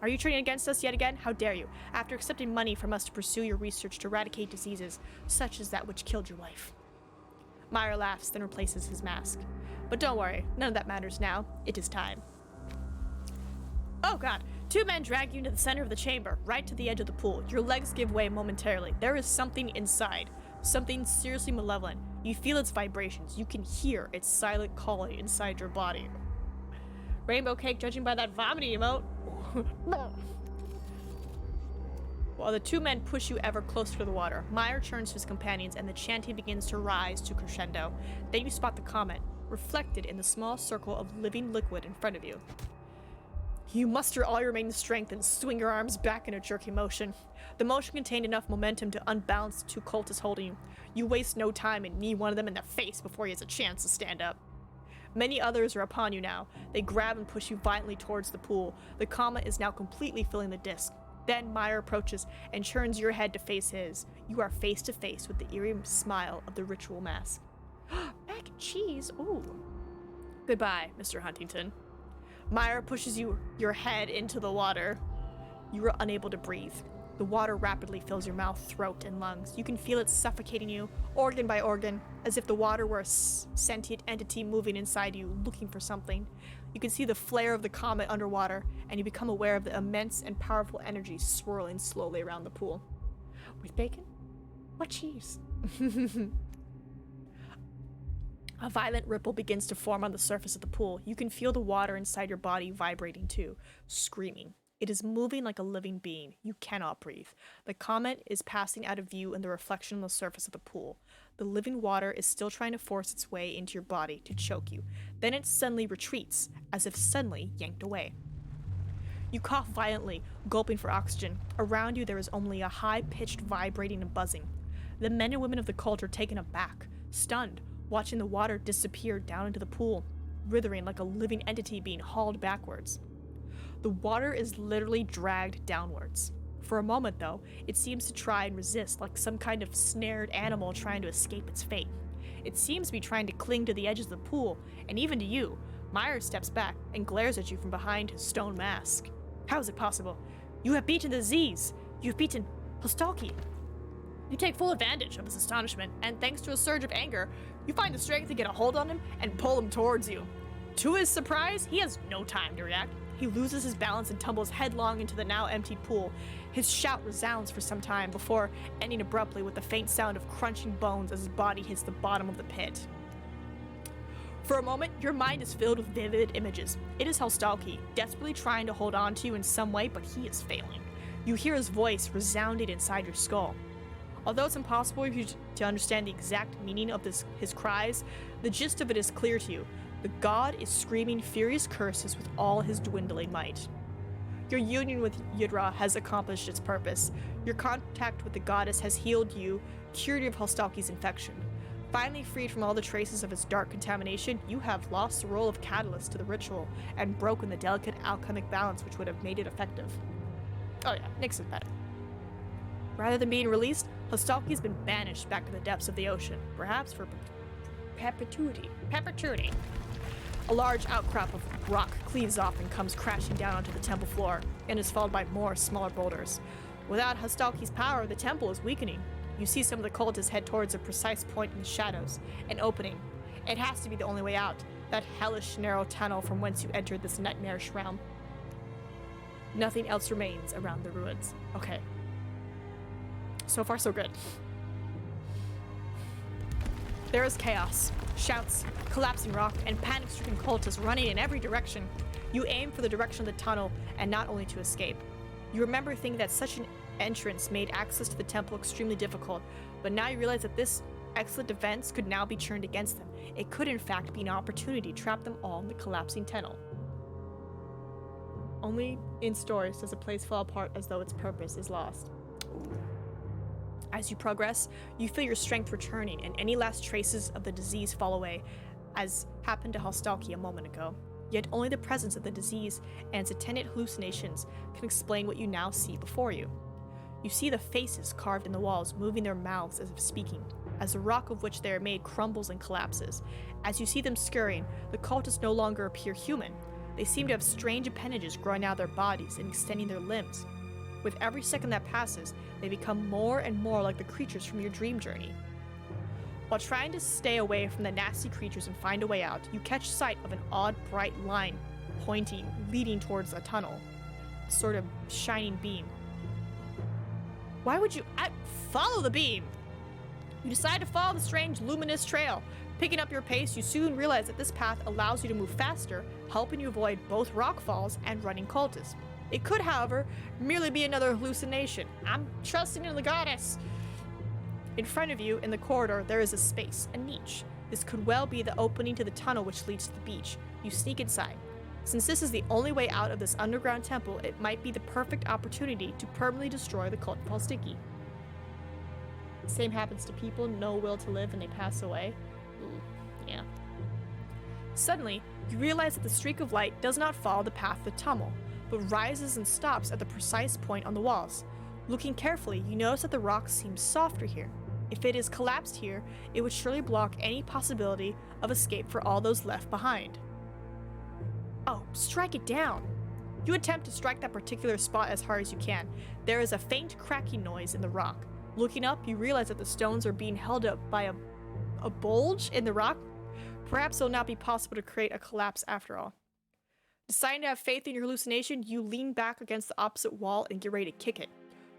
Are you turning against us yet again? How dare you? After accepting money from us to pursue your research to eradicate diseases, such as that which killed your wife. Meyer laughs, then replaces his mask. But don't worry, none of that matters now. It is time. Oh god, 2 men drag you into the center of the chamber, right to the edge of the pool. Your legs give way momentarily. There is something inside. Something seriously malevolent. You feel its vibrations. You can hear its silent calling inside your body. Rainbow cake, judging by that vomiting emote. While the 2 men push you ever closer to the water, Meyer turns to his companions and the chanting begins to rise to crescendo. Then you spot the comet, reflected in the small circle of living liquid in front of you. You muster all your remaining strength and swing your arms back in a jerky motion. The motion contained enough momentum to unbalance the 2 cultists holding you. You waste no time and knee one of them in the face before he has a chance to stand up. Many others are upon you now. They grab and push you violently towards the pool. The comet is now completely filling the disc. Then Meyer approaches and turns your head to face his. You are face to face with the eerie smile of the ritual mask. Mac and cheese, ooh. Goodbye, Mr. Huntington. Meyer pushes your head into the water. You are unable to breathe. The water rapidly fills your mouth, throat, and lungs. You can feel it suffocating you, organ by organ, as if the water were a sentient entity moving inside you, looking for something. You can see the flare of the comet underwater, and you become aware of the immense and powerful energy swirling slowly around the pool. With bacon? What cheese? A violent ripple begins to form on the surface of the pool. You can feel the water inside your body vibrating too, screaming. It is moving like a living being. You cannot breathe. The comet is passing out of view in the reflection on the surface of the pool. The living water is still trying to force its way into your body to choke you. Then it suddenly retreats, as if suddenly yanked away. You cough violently, gulping for oxygen. Around you there is only a high-pitched vibrating and buzzing. The men and women of the cult are taken aback, stunned, watching the water disappear down into the pool, writhing like a living entity being hauled backwards. The water is literally dragged downwards. For a moment, though, it seems to try and resist like some kind of snared animal trying to escape its fate. It seems to be trying to cling to the edges of the pool, and even to you. Meyer steps back and glares at you from behind his stone mask. How is it possible? You have beaten the Z's! You have beaten Hostalki! You take full advantage of his astonishment, and thanks to a surge of anger, you find the strength to get a hold on him and pull him towards you. To his surprise, he has no time to react. He loses his balance and tumbles headlong into the now empty pool. His shout resounds for some time before ending abruptly with the faint sound of crunching bones as his body hits the bottom of the pit. For a moment, your mind is filled with vivid images. It is Hostalki, desperately trying to hold on to you in some way, but he is failing. You hear his voice resounding inside your skull. Although it's impossible for you to understand the exact meaning of his cries, the gist of it is clear to you. The god is screaming furious curses with all his dwindling might. Your union with Yidra has accomplished its purpose. Your contact with the goddess has healed you, cured you of Hostalki's infection. Finally freed from all the traces of its dark contamination, you have lost the role of catalyst to the ritual and broken the delicate alchemic balance which would have made it effective. Oh yeah, Nyx is better. Rather than being released, Hostalki has been banished back to the depths of the ocean, perhaps for Perpetuity. A large outcrop of rock cleaves off and comes crashing down onto the temple floor, and is followed by more smaller boulders. Without Hostalki's power, the temple is weakening. You see some of the cultists head towards a precise point in the shadows, an opening. It has to be the only way out, that hellish narrow tunnel from whence you entered this nightmarish realm. Nothing else remains around the ruins. Okay. So far, so good. There is chaos, shouts, collapsing rock, and panic-stricken cultists running in every direction. You aim for the direction of the tunnel, and not only to escape. You remember thinking that such an entrance made access to the temple extremely difficult, but now you realize that this excellent defense could now be turned against them. It could in fact be an opportunity to trap them all in the collapsing tunnel. Only in stories does a place fall apart as though its purpose is lost. As you progress, you feel your strength returning, and any last traces of the disease fall away, as happened to Hostalki a moment ago. Yet only the presence of the disease and its attendant hallucinations can explain what you now see before you. You see the faces carved in the walls moving their mouths as if speaking, as the rock of which they are made crumbles and collapses. As you see them scurrying, the cultists no longer appear human. They seem to have strange appendages growing out of their bodies and extending their limbs. With every second that passes, they become more and more like the creatures from your dream journey. While trying to stay away from the nasty creatures and find a way out, you catch sight of an odd bright line pointing, leading towards a tunnel. A sort of shining beam. Why would you follow the beam? You decide to follow the strange luminous trail. Picking up your pace, you soon realize that this path allows you to move faster, helping you avoid both rock falls and running cultists. It could, however, merely be another hallucination. I'm trusting in the goddess. In front of you, in the corridor, there is a space, a niche. This could well be the opening to the tunnel which leads to the beach. You sneak inside. Since this is the only way out of this underground temple, it might be the perfect opportunity to permanently destroy the cult of Falstiki. Same happens to people, no will to live, and they pass away. Ooh, yeah. Suddenly, you realize that the streak of light does not follow the path of the tunnel, but rises and stops at the precise point on the walls. Looking carefully, you notice that the rock seems softer here. If it is collapsed here, it would surely block any possibility of escape for all those left behind. Oh, strike it down! You attempt to strike that particular spot as hard as you can. There is a faint cracking noise in the rock. Looking up, you realize that the stones are being held up by a bulge in the rock. Perhaps it will not be possible to create a collapse after all. Deciding to have faith in your hallucination, you lean back against the opposite wall and get ready to kick it.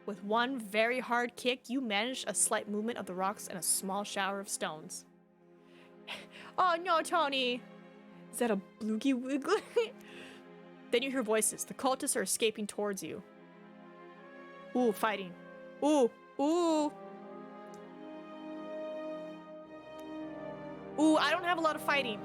With one very hard kick, you manage a slight movement of the rocks and a small shower of stones. Oh no, Tony! Is that a bloogie wiggly? Then you hear voices. The cultists are escaping towards you. Ooh, fighting. Ooh, ooh. Ooh, I don't have a lot of fighting.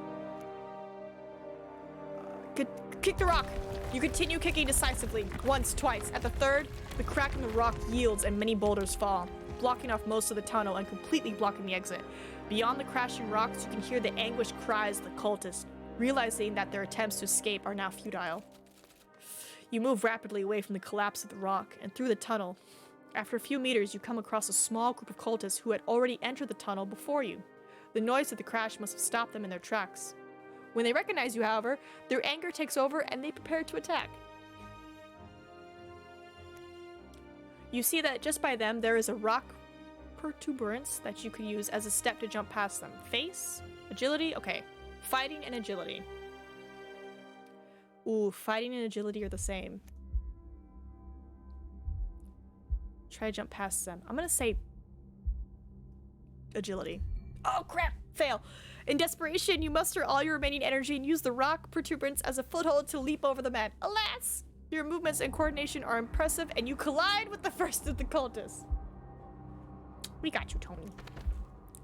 Kick the rock. You continue kicking decisively. Once, twice. At the third, the crack in the rock yields and many boulders fall, blocking off most of the tunnel and completely blocking the exit. Beyond the crashing rocks, you can hear the anguished cries of the cultists, realizing that their attempts to escape are now futile. You move rapidly away from the collapse of the rock and through the tunnel. After a few meters, you come across a small group of cultists who had already entered the tunnel before you. The noise of the crash must have stopped them in their tracks. When they recognize you, however, their anger takes over and they prepare to attack. You see that just by them, there is a rock protuberance that you could use as a step to jump past them. Face, agility, okay. Fighting and agility. Ooh, fighting and agility are the same. Try to jump past them. I'm gonna say agility. Oh crap! Fail. In desperation, you muster all your remaining energy and use the rock protuberance as a foothold to leap over the man. Alas! Your movements and coordination are impressive, and you collide with the first of the cultists. We got you, Tony.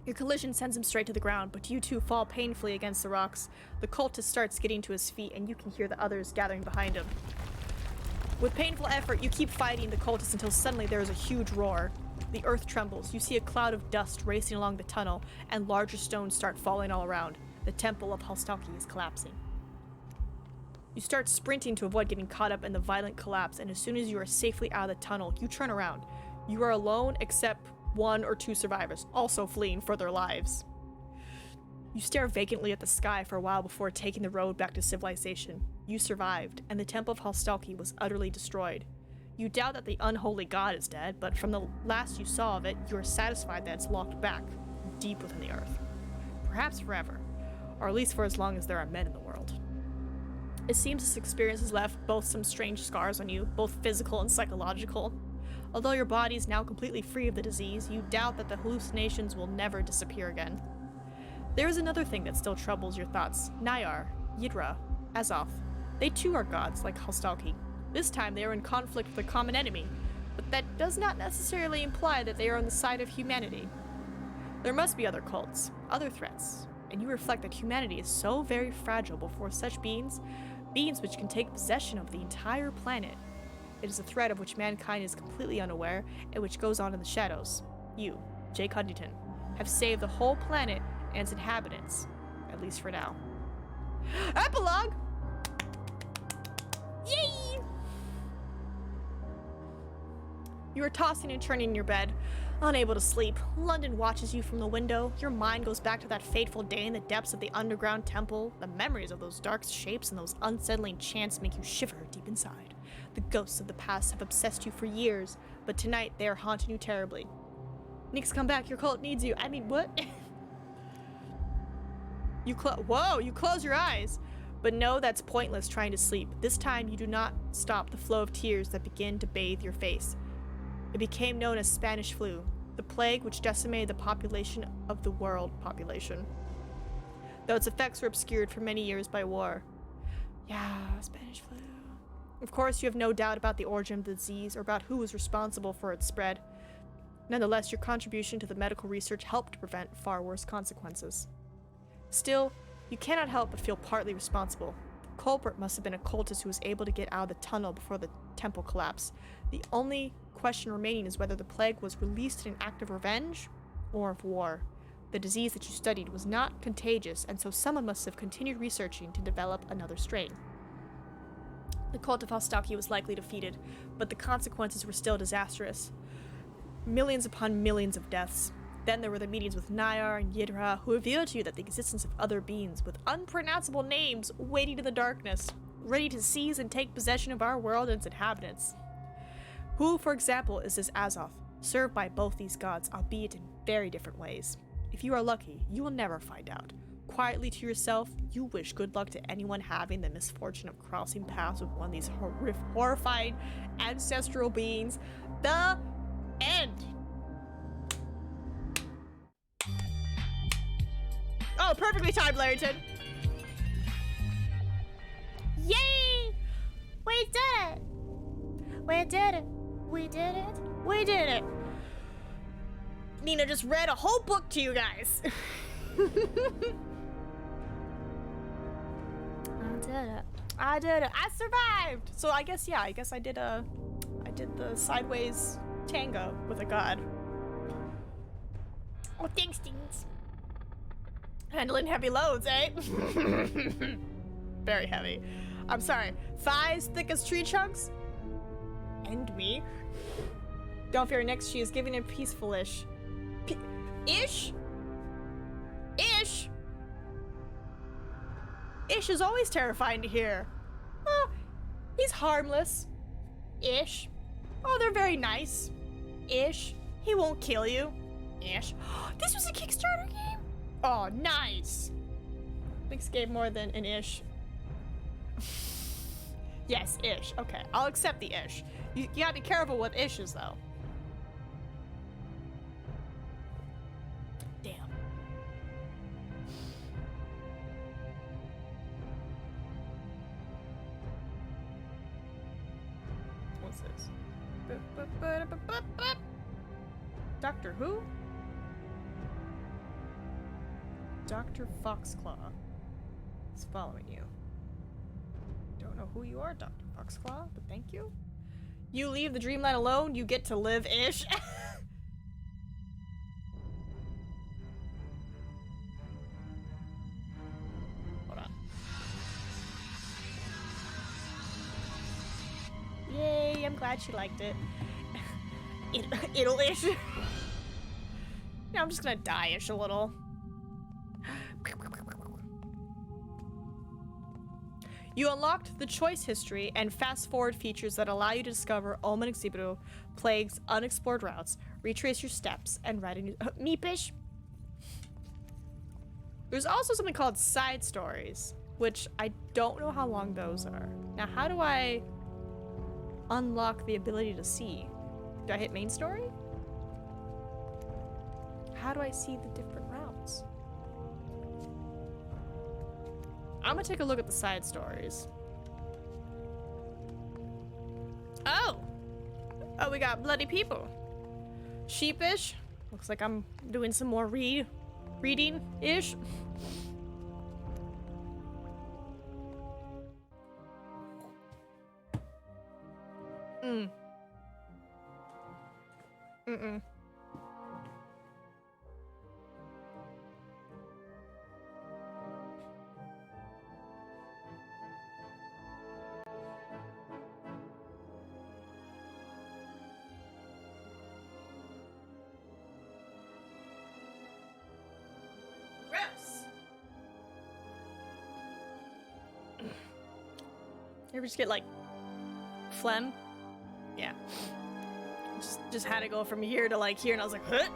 Your collision sends him straight to the ground, but you two fall painfully against the rocks. The cultist starts getting to his feet, and you can hear the others gathering behind him. With painful effort, you keep fighting the cultist until suddenly there is a huge roar. The earth trembles. You see a cloud of dust racing along the tunnel, and larger stones start falling all around. The temple of Hostalki is collapsing. You start sprinting to avoid getting caught up in the violent collapse, and as soon as you are safely out of the tunnel, you turn around. You are alone except one or two survivors, also fleeing for their lives. You stare vacantly at the sky for a while before taking the road back to civilization. You survived, and the Temple of Halstalki was utterly destroyed. You doubt that the unholy god is dead, but from the last you saw of it, you are satisfied that it's locked back, deep within the earth. Perhaps forever, or at least for as long as there are men in the world. It seems this experience has left both some strange scars on you, both physical and psychological. Although your body is now completely free of the disease, you doubt that the hallucinations will never disappear again. There is another thing that still troubles your thoughts. Nyar, Yidra, Azoth. They too are gods, like Halstalki. This time they are in conflict with a common enemy, but that does not necessarily imply that they are on the side of humanity. There must be other cults, other threats, and you reflect that humanity is so very fragile before such beings which can take possession of the entire planet. It is a threat of which mankind is completely unaware and which goes on in the shadows. You, Jake Huntington, have saved the whole planet and its inhabitants, at least for now. Epilogue! Yay! You are tossing and turning in your bed, unable to sleep. London watches you from the window. Your mind goes back to that fateful day in the depths of the underground temple. The memories of those dark shapes and those unsettling chants make you shiver deep inside. The ghosts of the past have obsessed you for years, but tonight they are haunting you terribly. Nix, come back. Your cult needs you. I mean, what? You close your eyes. But no, that's pointless trying to sleep. This time you do not stop the flow of tears that begin to bathe your face. It became known as Spanish flu, the plague which decimated the population of the world population, though its effects were obscured for many years by war. Yeah, Spanish flu. Of course, you have no doubt about the origin of the disease or about who was responsible for its spread. Nonetheless, your contribution to the medical research helped to prevent far worse consequences. Still, you cannot help but feel partly responsible. The culprit must have been a cultist who was able to get out of the tunnel before the temple collapsed. The only question remaining is whether the plague was released in an act of revenge or of war. The disease that you studied was not contagious, and so someone must have continued researching to develop another strain. The cult of Halstalki was likely defeated, but the consequences were still disastrous. Millions upon millions of deaths. Then there were the meetings with Nyar and Yidra, who revealed to you that the existence of other beings with unpronounceable names waiting in the darkness, ready to seize and take possession of our world and its inhabitants. Who, for example, is this Azoth, served by both these gods, albeit in very different ways? If you are lucky, you will never find out. Quietly to yourself, you wish good luck to anyone having the misfortune of crossing paths with one of these horrifying ancestral beings. The end. Oh, perfectly timed, Larrington. Yay! We did it! We did it! We did it! We did it. Nina just read a whole book to you guys. I did it. I survived. So I guess I did the sideways tango with a god. Oh, thanks, Dings. Handling heavy loads, eh? Very heavy. I'm sorry. Thighs thick as tree trunks? And me. Don't fear, next she is giving a peaceful-ish. Ish? Ish? Ish is always terrifying to hear. Oh, he's harmless. Ish. Oh, they're very nice. Ish. He won't kill you. Ish. This was a Kickstarter game? Oh, nice. Nix gave more than an ish. Yes, ish. Okay, I'll accept the ish. You gotta be careful with ishes, though. Damn. What's this? Doctor Who? Dr. Foxclaw is following you. Don't know who you are, Dr. Foxclaw, but thank you. You leave the dreamland alone, you get to live-ish. Hold on. Yay, I'm glad she liked it. It'll-ish. Now I'm just gonna die-ish a little. You unlocked the choice history and fast forward features that allow you to discover Omen Exitio, plagues, unexplored routes, retrace your steps, and write a new meepish. There's also something called side stories, which I don't know how long those are. Now, how do I unlock the ability to see? Do I hit main story? How do I see the different routes? I'm gonna take a look at the side stories. Oh! Oh, we got bloody people. Sheepish. Looks like I'm doing some more reading-ish. Mm-mm. Gross. You ever just get like phlegm? Yeah. Just had to go from here to like here, and I was like, huh?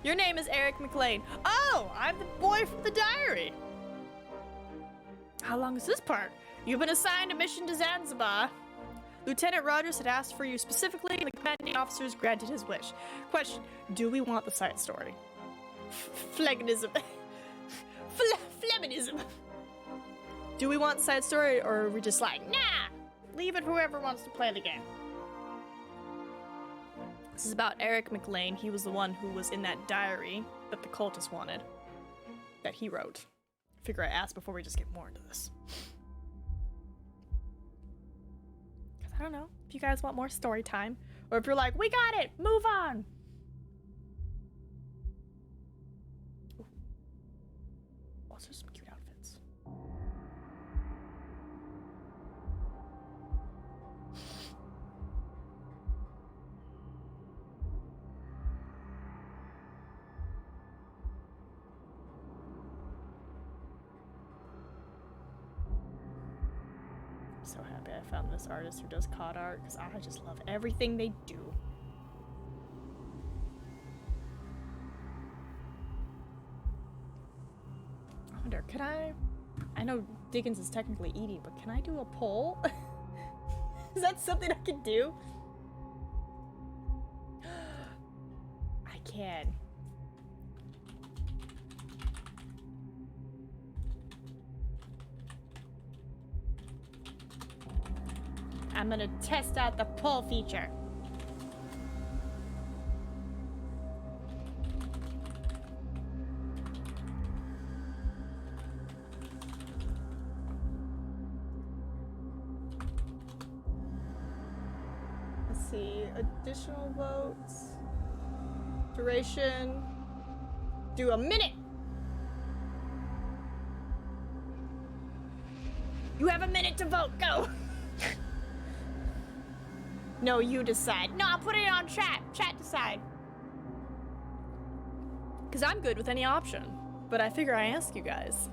Your name is Eric McLean. Oh, I'm the boy from the diary. How long is this part? You've been assigned a mission to Zanzibar. Lieutenant Rogers had asked for you specifically, and the commanding officers granted his wish. Question, do we want the side story? Phlegmanism. Phlegmanism. Do we want the side story, or are we just like, nah, leave it whoever wants to play the game? This is about Eric McLean. He was the one who was in that diary that the cultists wanted, that he wrote. Figure I asked before we just get more into this. Because I don't know if you guys want more story time, or if you're like, we got it, move on. Ooh. Also some cute outfits. So happy I found this artist who does COD art, because I just love everything they do. I wonder, could I know Dickens is technically eating, but can I do a poll? Is that something I can do? I can. I'm gonna test out the poll feature. Let's see, additional votes. Duration. Do a minute. You have a minute to vote, go. No, you decide. No, I'll put it on chat. Chat decide. Because I'm good with any option. But I figure I ask you guys.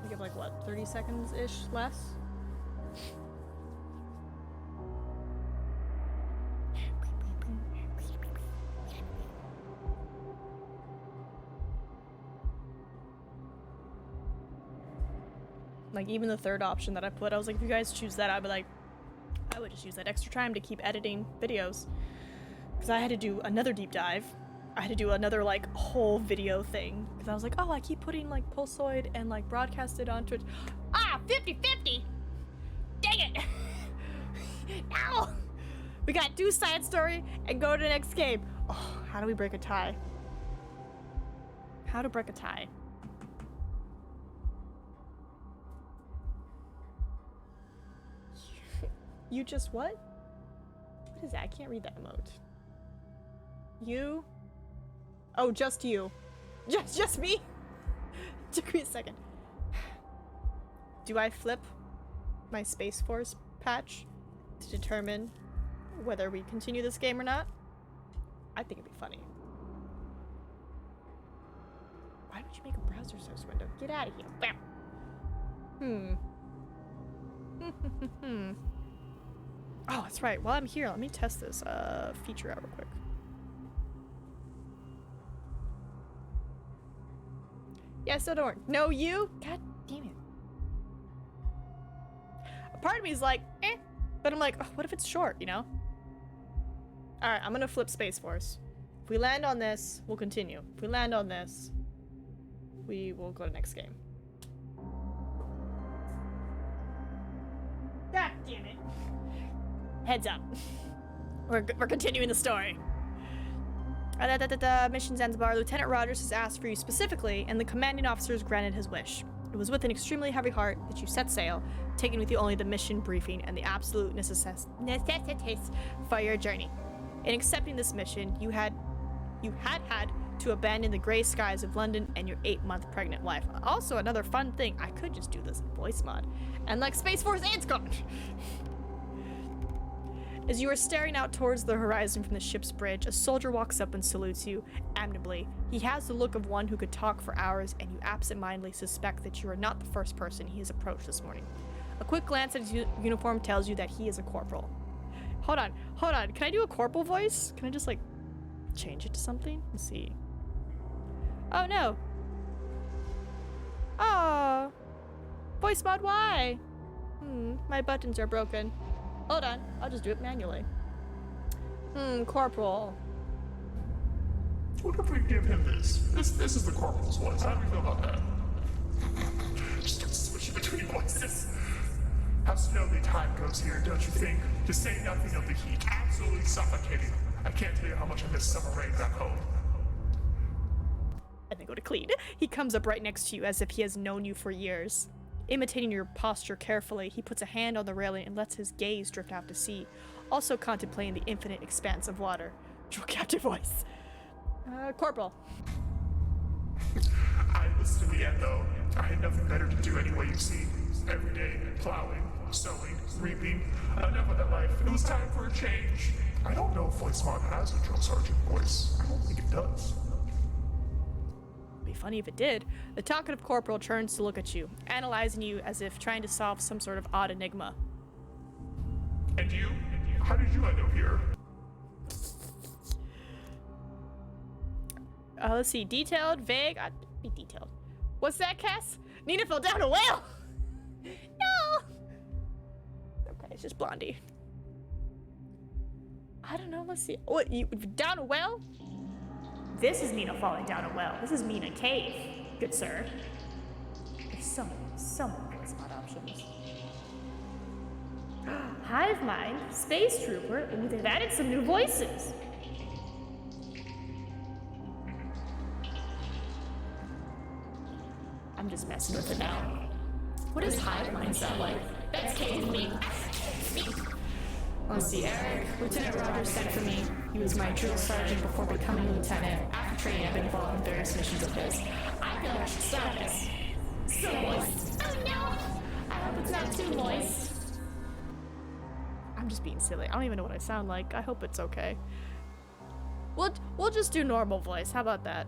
We give like what, 30 seconds-ish less? Like, even the third option that I put, I was like, if you guys choose that, I'd be like, I would just use that extra time to keep editing videos. Because I had to do another deep dive. I had to do another, like, whole video thing. Because I was like, oh, I keep putting, like, Pulsoid and, like, broadcasted on Twitch. Ah, 50-50! Dang it! Ow! We got do side story and go to the next game. Oh, how do we break a tie? How to break a tie? You just what? What is that? I can't read that emote. You? Oh, just you. Just me? Took me a second. Do I flip? my Space Force patch to determine whether we continue this game or not. I think it'd be funny. Why would you make a browser source window? Get out of here. Bam. Oh, that's right. While I'm here, let me test this feature out real quick. Yeah, still don't work. No, you? God damn it. A part of me is like, eh. But I'm like, oh, what if it's short, you know? Alright, I'm gonna flip Space Force. If we land on this, we'll continue. If we land on this, we will go to next game. God damn it. Heads up. We're continuing the story. Mission Zanzibar. Lieutenant Rogers has asked for you specifically, and the commanding officer has granted his wish. It was with an extremely heavy heart that you set sail, taking with you only the mission briefing and the absolute necessities for your journey. In accepting this mission, you had to abandon the gray skies of London and your 8-month pregnant wife. Also, another fun thing, I could just do this in voice mod. And like Space Force, it's gone! As you are staring out towards the horizon from the ship's bridge, a soldier walks up and salutes you amiably. He has the look of one who could talk for hours, and you absentmindedly suspect that you are not the first person he has approached this morning. A quick glance at his uniform tells you that he is a corporal. Hold on. Can I do a corporal voice? Can I just, like, change it to something? Let's see. Oh, no. Oh. Voice mod, why? My buttons are broken. Hold on, I'll just do it manually. Corporal. What if we give him this? This is the corporal's voice. How do we feel about that? Just don't switch between voices. How slowly time goes here, don't you think? To say nothing of the heat, absolutely suffocating. I can't tell you how much I miss summer rain back home. And then go to clean. He comes up right next to you as if he has known you for years. Imitating your posture carefully, he puts a hand on the railing and lets his gaze drift out to sea, also contemplating the infinite expanse of water. Your captive voice. Corporal. I listened to the end, though. I had nothing better to do anyway, you see. Every day, plowing, sowing, reaping. Enough of that life. It was time for a change. I don't know if Voice Mod has a drill sergeant voice. I don't think it does. Be funny if it did. The talkative corporal turns to look at you, analyzing you as if trying to solve some sort of odd enigma. And you? How did you end up here? Let's see. Detailed, vague. I'd be detailed. What's that, Cass? Nina fell down a well! No! Okay, it's just Blondie. I don't know. Let's see. What, you down a well? This is Nina falling down a well. This is Nina cave, good sir. There's so many voice mod options. Hive Mind, Space Trooper. Ooh, they've added some new voices. I'm just messing with it now. What does Hive Mind sound like? That's Kate to me. Let's see, Eric. Lieutenant Rogers sent for me. He was my drill sergeant before becoming lieutenant. After training, I've been involved in various missions of his. I feel I should stop this. So moist. Oh no! I hope it's not too moist. I'm just being silly. I don't even know what I sound like. I hope it's okay. We'll just do normal voice. How about that?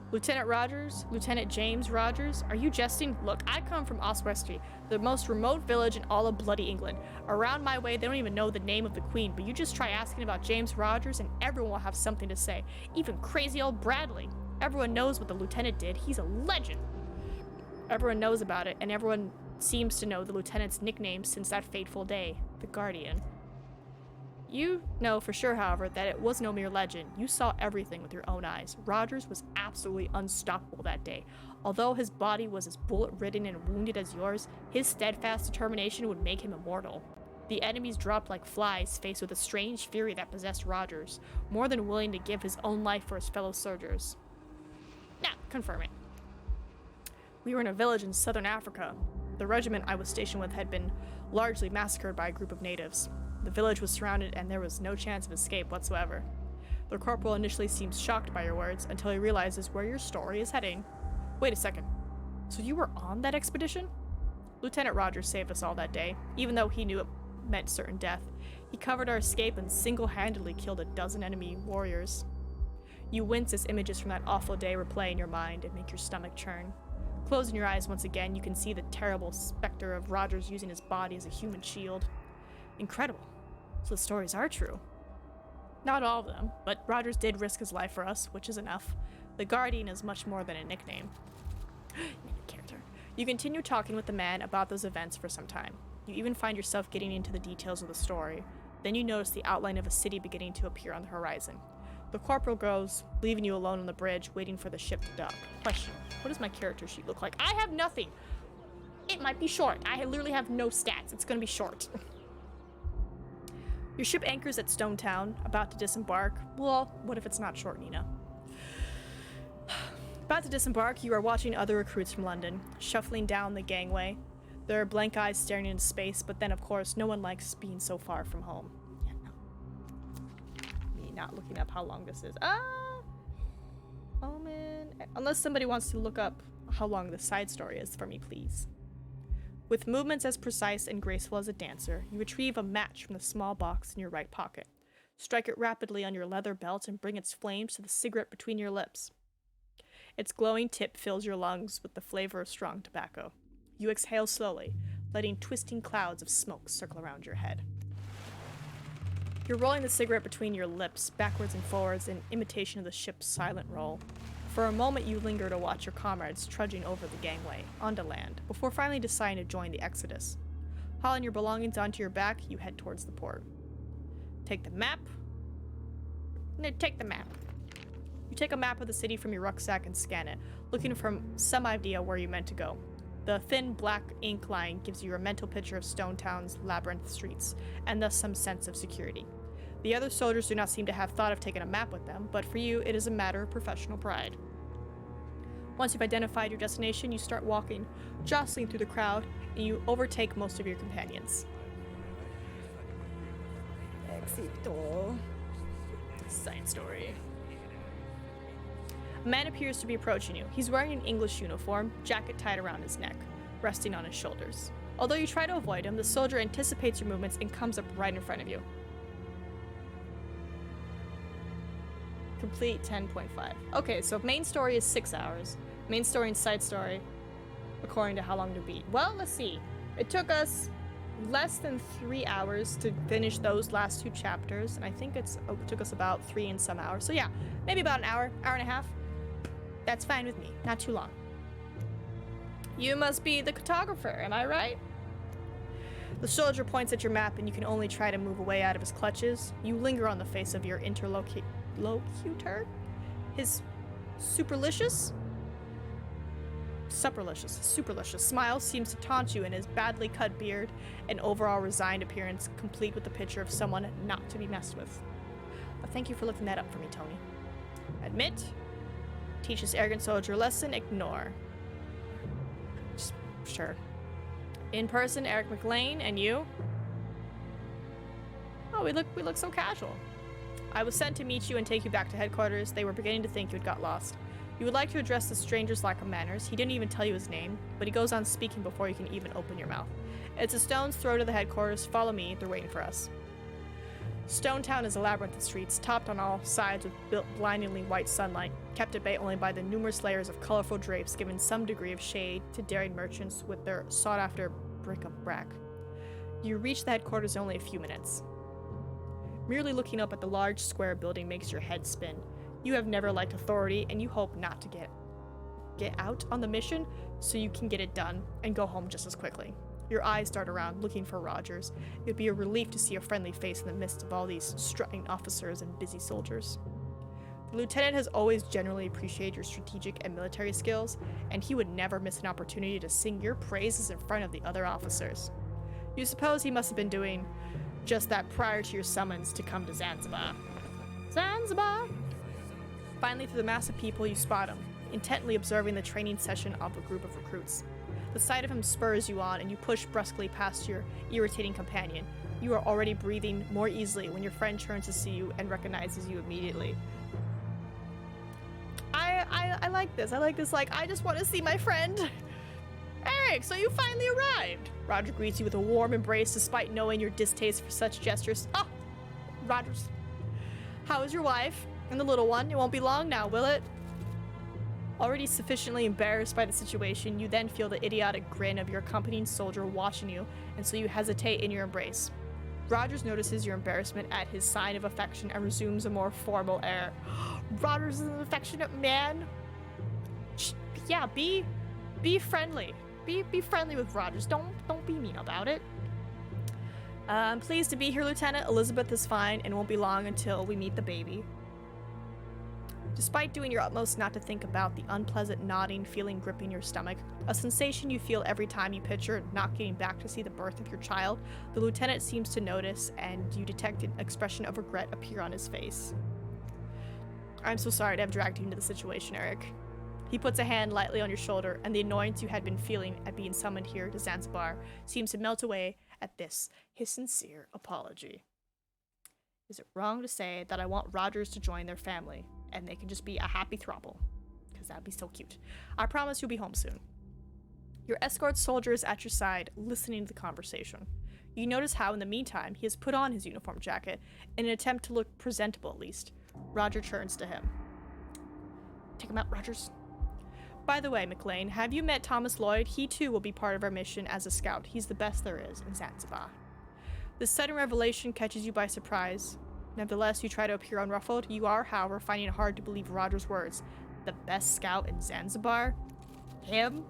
Lieutenant Rogers, Lieutenant James Rogers, are you jesting? Look, I come from Oswestry, the most remote village in all of bloody England. Around my way, they don't even know the name of the Queen, but you just try asking about James Rogers and everyone will have something to say. Even crazy old Bradley. Everyone knows what the lieutenant did. He's a legend. Everyone knows about it, and everyone seems to know the lieutenant's nickname since that fateful day, the Guardian. You know for sure, however, that it was no mere legend. You saw everything with your own eyes. Rogers was absolutely unstoppable that day. Although his body was as bullet-ridden and wounded as yours, his steadfast determination would make him immortal. The enemies dropped like flies, faced with a strange fury that possessed Rogers, more than willing to give his own life for his fellow soldiers. Now, confirm it. We were in a village in southern Africa. The regiment I was stationed with had been largely massacred by a group of natives. The village was surrounded and there was no chance of escape whatsoever. The corporal initially seems shocked by your words until he realizes where your story is heading. Wait a second. So you were on that expedition? Lieutenant Rogers saved us all that day, even though he knew it meant certain death. He covered our escape and single-handedly killed a dozen enemy warriors. You wince as images from that awful day replay in your mind and make your stomach churn. Closing your eyes once again, you can see the terrible specter of Rogers using his body as a human shield. Incredible. So the stories are true. Not all of them, but Rogers did risk his life for us, which is enough. The Guardian is much more than a nickname. Character. You continue talking with the man about those events for some time. You even find yourself getting into the details of the story. Then you notice the outline of a city beginning to appear on the horizon. The corporal goes, leaving you alone on the bridge, waiting for the ship to dock. Question: what does my character sheet look like? I have nothing! It might be short. I literally have no stats. It's gonna be short. Your ship anchors at Stone Town, about to disembark. Well, what if it's not short, Nina? About to disembark, you are watching other recruits from London, shuffling down the gangway. There are blank eyes staring into space, but then, of course, no one likes being so far from home. Yeah, no. Me not looking up how long this is. Omen. Unless somebody wants to look up how long the side story is for me, please. With movements as precise and graceful as a dancer, you retrieve a match from the small box in your right pocket. Strike it rapidly on your leather belt and bring its flames to the cigarette between your lips. Its glowing tip fills your lungs with the flavor of strong tobacco. You exhale slowly, letting twisting clouds of smoke circle around your head. You're rolling the cigarette between your lips, backwards and forwards, in imitation of the ship's silent roll. For a moment you linger to watch your comrades trudging over the gangway, onto land, before finally deciding to join the exodus. Hauling your belongings onto your back, you head towards the port. Take the map. No, take the map. You take a map of the city from your rucksack and scan it, looking for some idea where you meant to go. The thin black ink line gives you a mental picture of Stone Town's labyrinth streets, and thus some sense of security. The other soldiers do not seem to have thought of taking a map with them, but for you, it is a matter of professional pride. Once you've identified your destination, you start walking, jostling through the crowd, and you overtake most of your companions. Exitio. Side story. A man appears to be approaching you. He's wearing an English uniform, jacket tied around his neck, resting on his shoulders. Although you try to avoid him, the soldier anticipates your movements and comes up right in front of you. Complete 10.5. Okay, so main story is 6 hours. Main story and side story, according to how long to beat. Well, let's see. It took us less than 3 hours to finish those last 2 chapters, and I think it took us about 3 and some hours. So yeah, maybe about an hour and a half. That's fine with me. Not too long. You must be the cartographer, am I right? The soldier points at your map, and you can only try to move away out of his clutches. You linger on the face of your interlocutor. His superlicious smile seems to taunt you in his badly cut beard and overall resigned appearance, complete with the picture of someone not to be messed with. But thank you for looking that up for me, Tony. Admit. Teach this arrogant soldier a lesson. Ignore. Just, sure. In person, Eric McLean, and you? Oh, we look so casual. I was sent to meet you and take you back to headquarters. They were beginning to think you had got lost. You would like to address the stranger's lack of manners. He didn't even tell you his name, but he goes on speaking before you can even open your mouth. It's a stone's throw to the headquarters. Follow me. They're waiting for us. Stone Town is a labyrinth of streets, topped on all sides with blindingly white sunlight, kept at bay only by the numerous layers of colorful drapes giving some degree of shade to daring merchants with their sought-after bric-a-brac. You reach the headquarters in only a few minutes. Merely looking up at the large square building makes your head spin. You have never liked authority, and you hope not to get out on the mission so you can get it done and go home just as quickly. Your eyes dart around, looking for Rogers. It would be a relief to see a friendly face in the midst of all these strutting officers and busy soldiers. The lieutenant has always generally appreciated your strategic and military skills, and he would never miss an opportunity to sing your praises in front of the other officers. You suppose he must have been doing just that prior to your summons to come to Zanzibar. Zanzibar! Finally, through the mass of people, you spot him, intently observing the training session of a group of recruits. The sight of him spurs you on, and you push brusquely past your irritating companion. You are already breathing more easily when your friend turns to see you and recognizes you immediately. I like this. I like this, like, I just want to see my friend. Eric, so you finally arrived. Roger greets you with a warm embrace despite knowing your distaste for such gestures. Oh, Rogers. How is your wife and the little one? It won't be long now, will it? Already sufficiently embarrassed by the situation, you then feel the idiotic grin of your accompanying soldier watching you, and so you hesitate in your embrace. Rogers notices your embarrassment at his sign of affection and resumes a more formal air. Rogers is an affectionate man. Yeah, be friendly. Be friendly with Rogers. Don't be mean about it. I'm pleased to be here, Lieutenant. Elizabeth is fine and won't be long until we meet the baby. Despite doing your utmost not to think about the unpleasant gnawing feeling gripping your stomach, a sensation you feel every time you picture not getting back to see the birth of your child, the lieutenant seems to notice, and you detect an expression of regret appear on his face. I'm so sorry to have dragged you into the situation, Eric. He puts a hand lightly on your shoulder, and the annoyance you had been feeling at being summoned here to Zanzibar seems to melt away at this, his sincere apology. Is it wrong to say that I want Rogers to join their family, and they can just be a happy throuple? Because that'd be so cute. I promise you'll be home soon. Your escort soldier is at your side, listening to the conversation. You notice how, in the meantime, he has put on his uniform jacket in an attempt to look presentable at least. Roger turns to him. Take him out, Rogers. By the way, McLean, have you met Thomas Lloyd? He too will be part of our mission as a scout. He's the best there is in Zanzibar. This sudden revelation catches you by surprise. Nevertheless, you try to appear unruffled. You are, however, finding it hard to believe Roger's words. The best scout in Zanzibar? Him?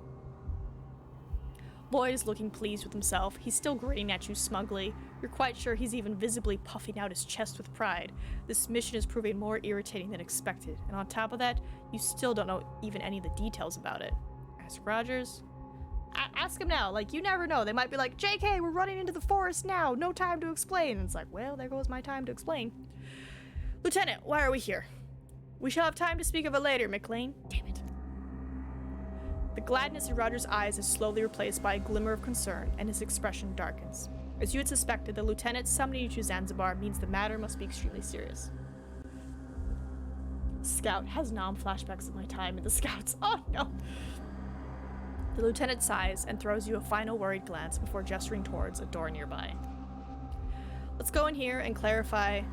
Lloyd is looking pleased with himself. He's still grinning at you smugly. You're quite sure he's even visibly puffing out his chest with pride. This mission is proving more irritating than expected, and on top of that, you still don't know even any of the details about it. Ask Rogers. Ask him now. Like, you never know. They might be like, JK, we're running into the forest now. No time to explain. And it's like, well, there goes my time to explain. Lieutenant, why are we here? We shall have time to speak of it later, McLean. Damn it. The gladness in Roger's eyes is slowly replaced by a glimmer of concern, and his expression darkens. As you had suspected, the lieutenant summoning you to Zanzibar means the matter must be extremely serious. Scout has flashbacks of my time in the Scouts. Oh no! The lieutenant sighs and throws you a final worried glance before gesturing towards a door nearby. Let's go in here and clarify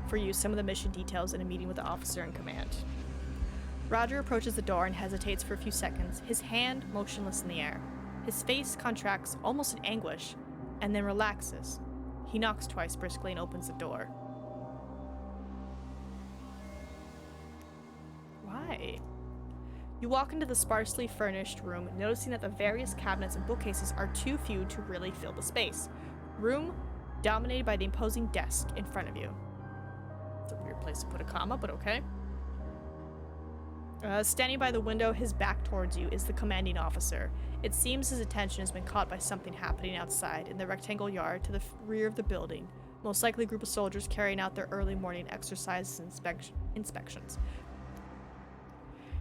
for you some of the mission details in a meeting with the officer in command. Roger approaches the door and hesitates for a few seconds, his hand motionless in the air. His face contracts almost in anguish, and then relaxes. He knocks twice briskly and opens the door. Why? You walk into the sparsely furnished room, noticing that the various cabinets and bookcases are too few to really fill the space. Room dominated by the imposing desk in front of you. It's a weird place to put a comma, but okay. Standing by the window, his back towards you, is the commanding officer. It seems his attention has been caught by something happening outside in the rectangle yard to the rear of the building, most likely a group of soldiers carrying out their early morning exercises and inspections.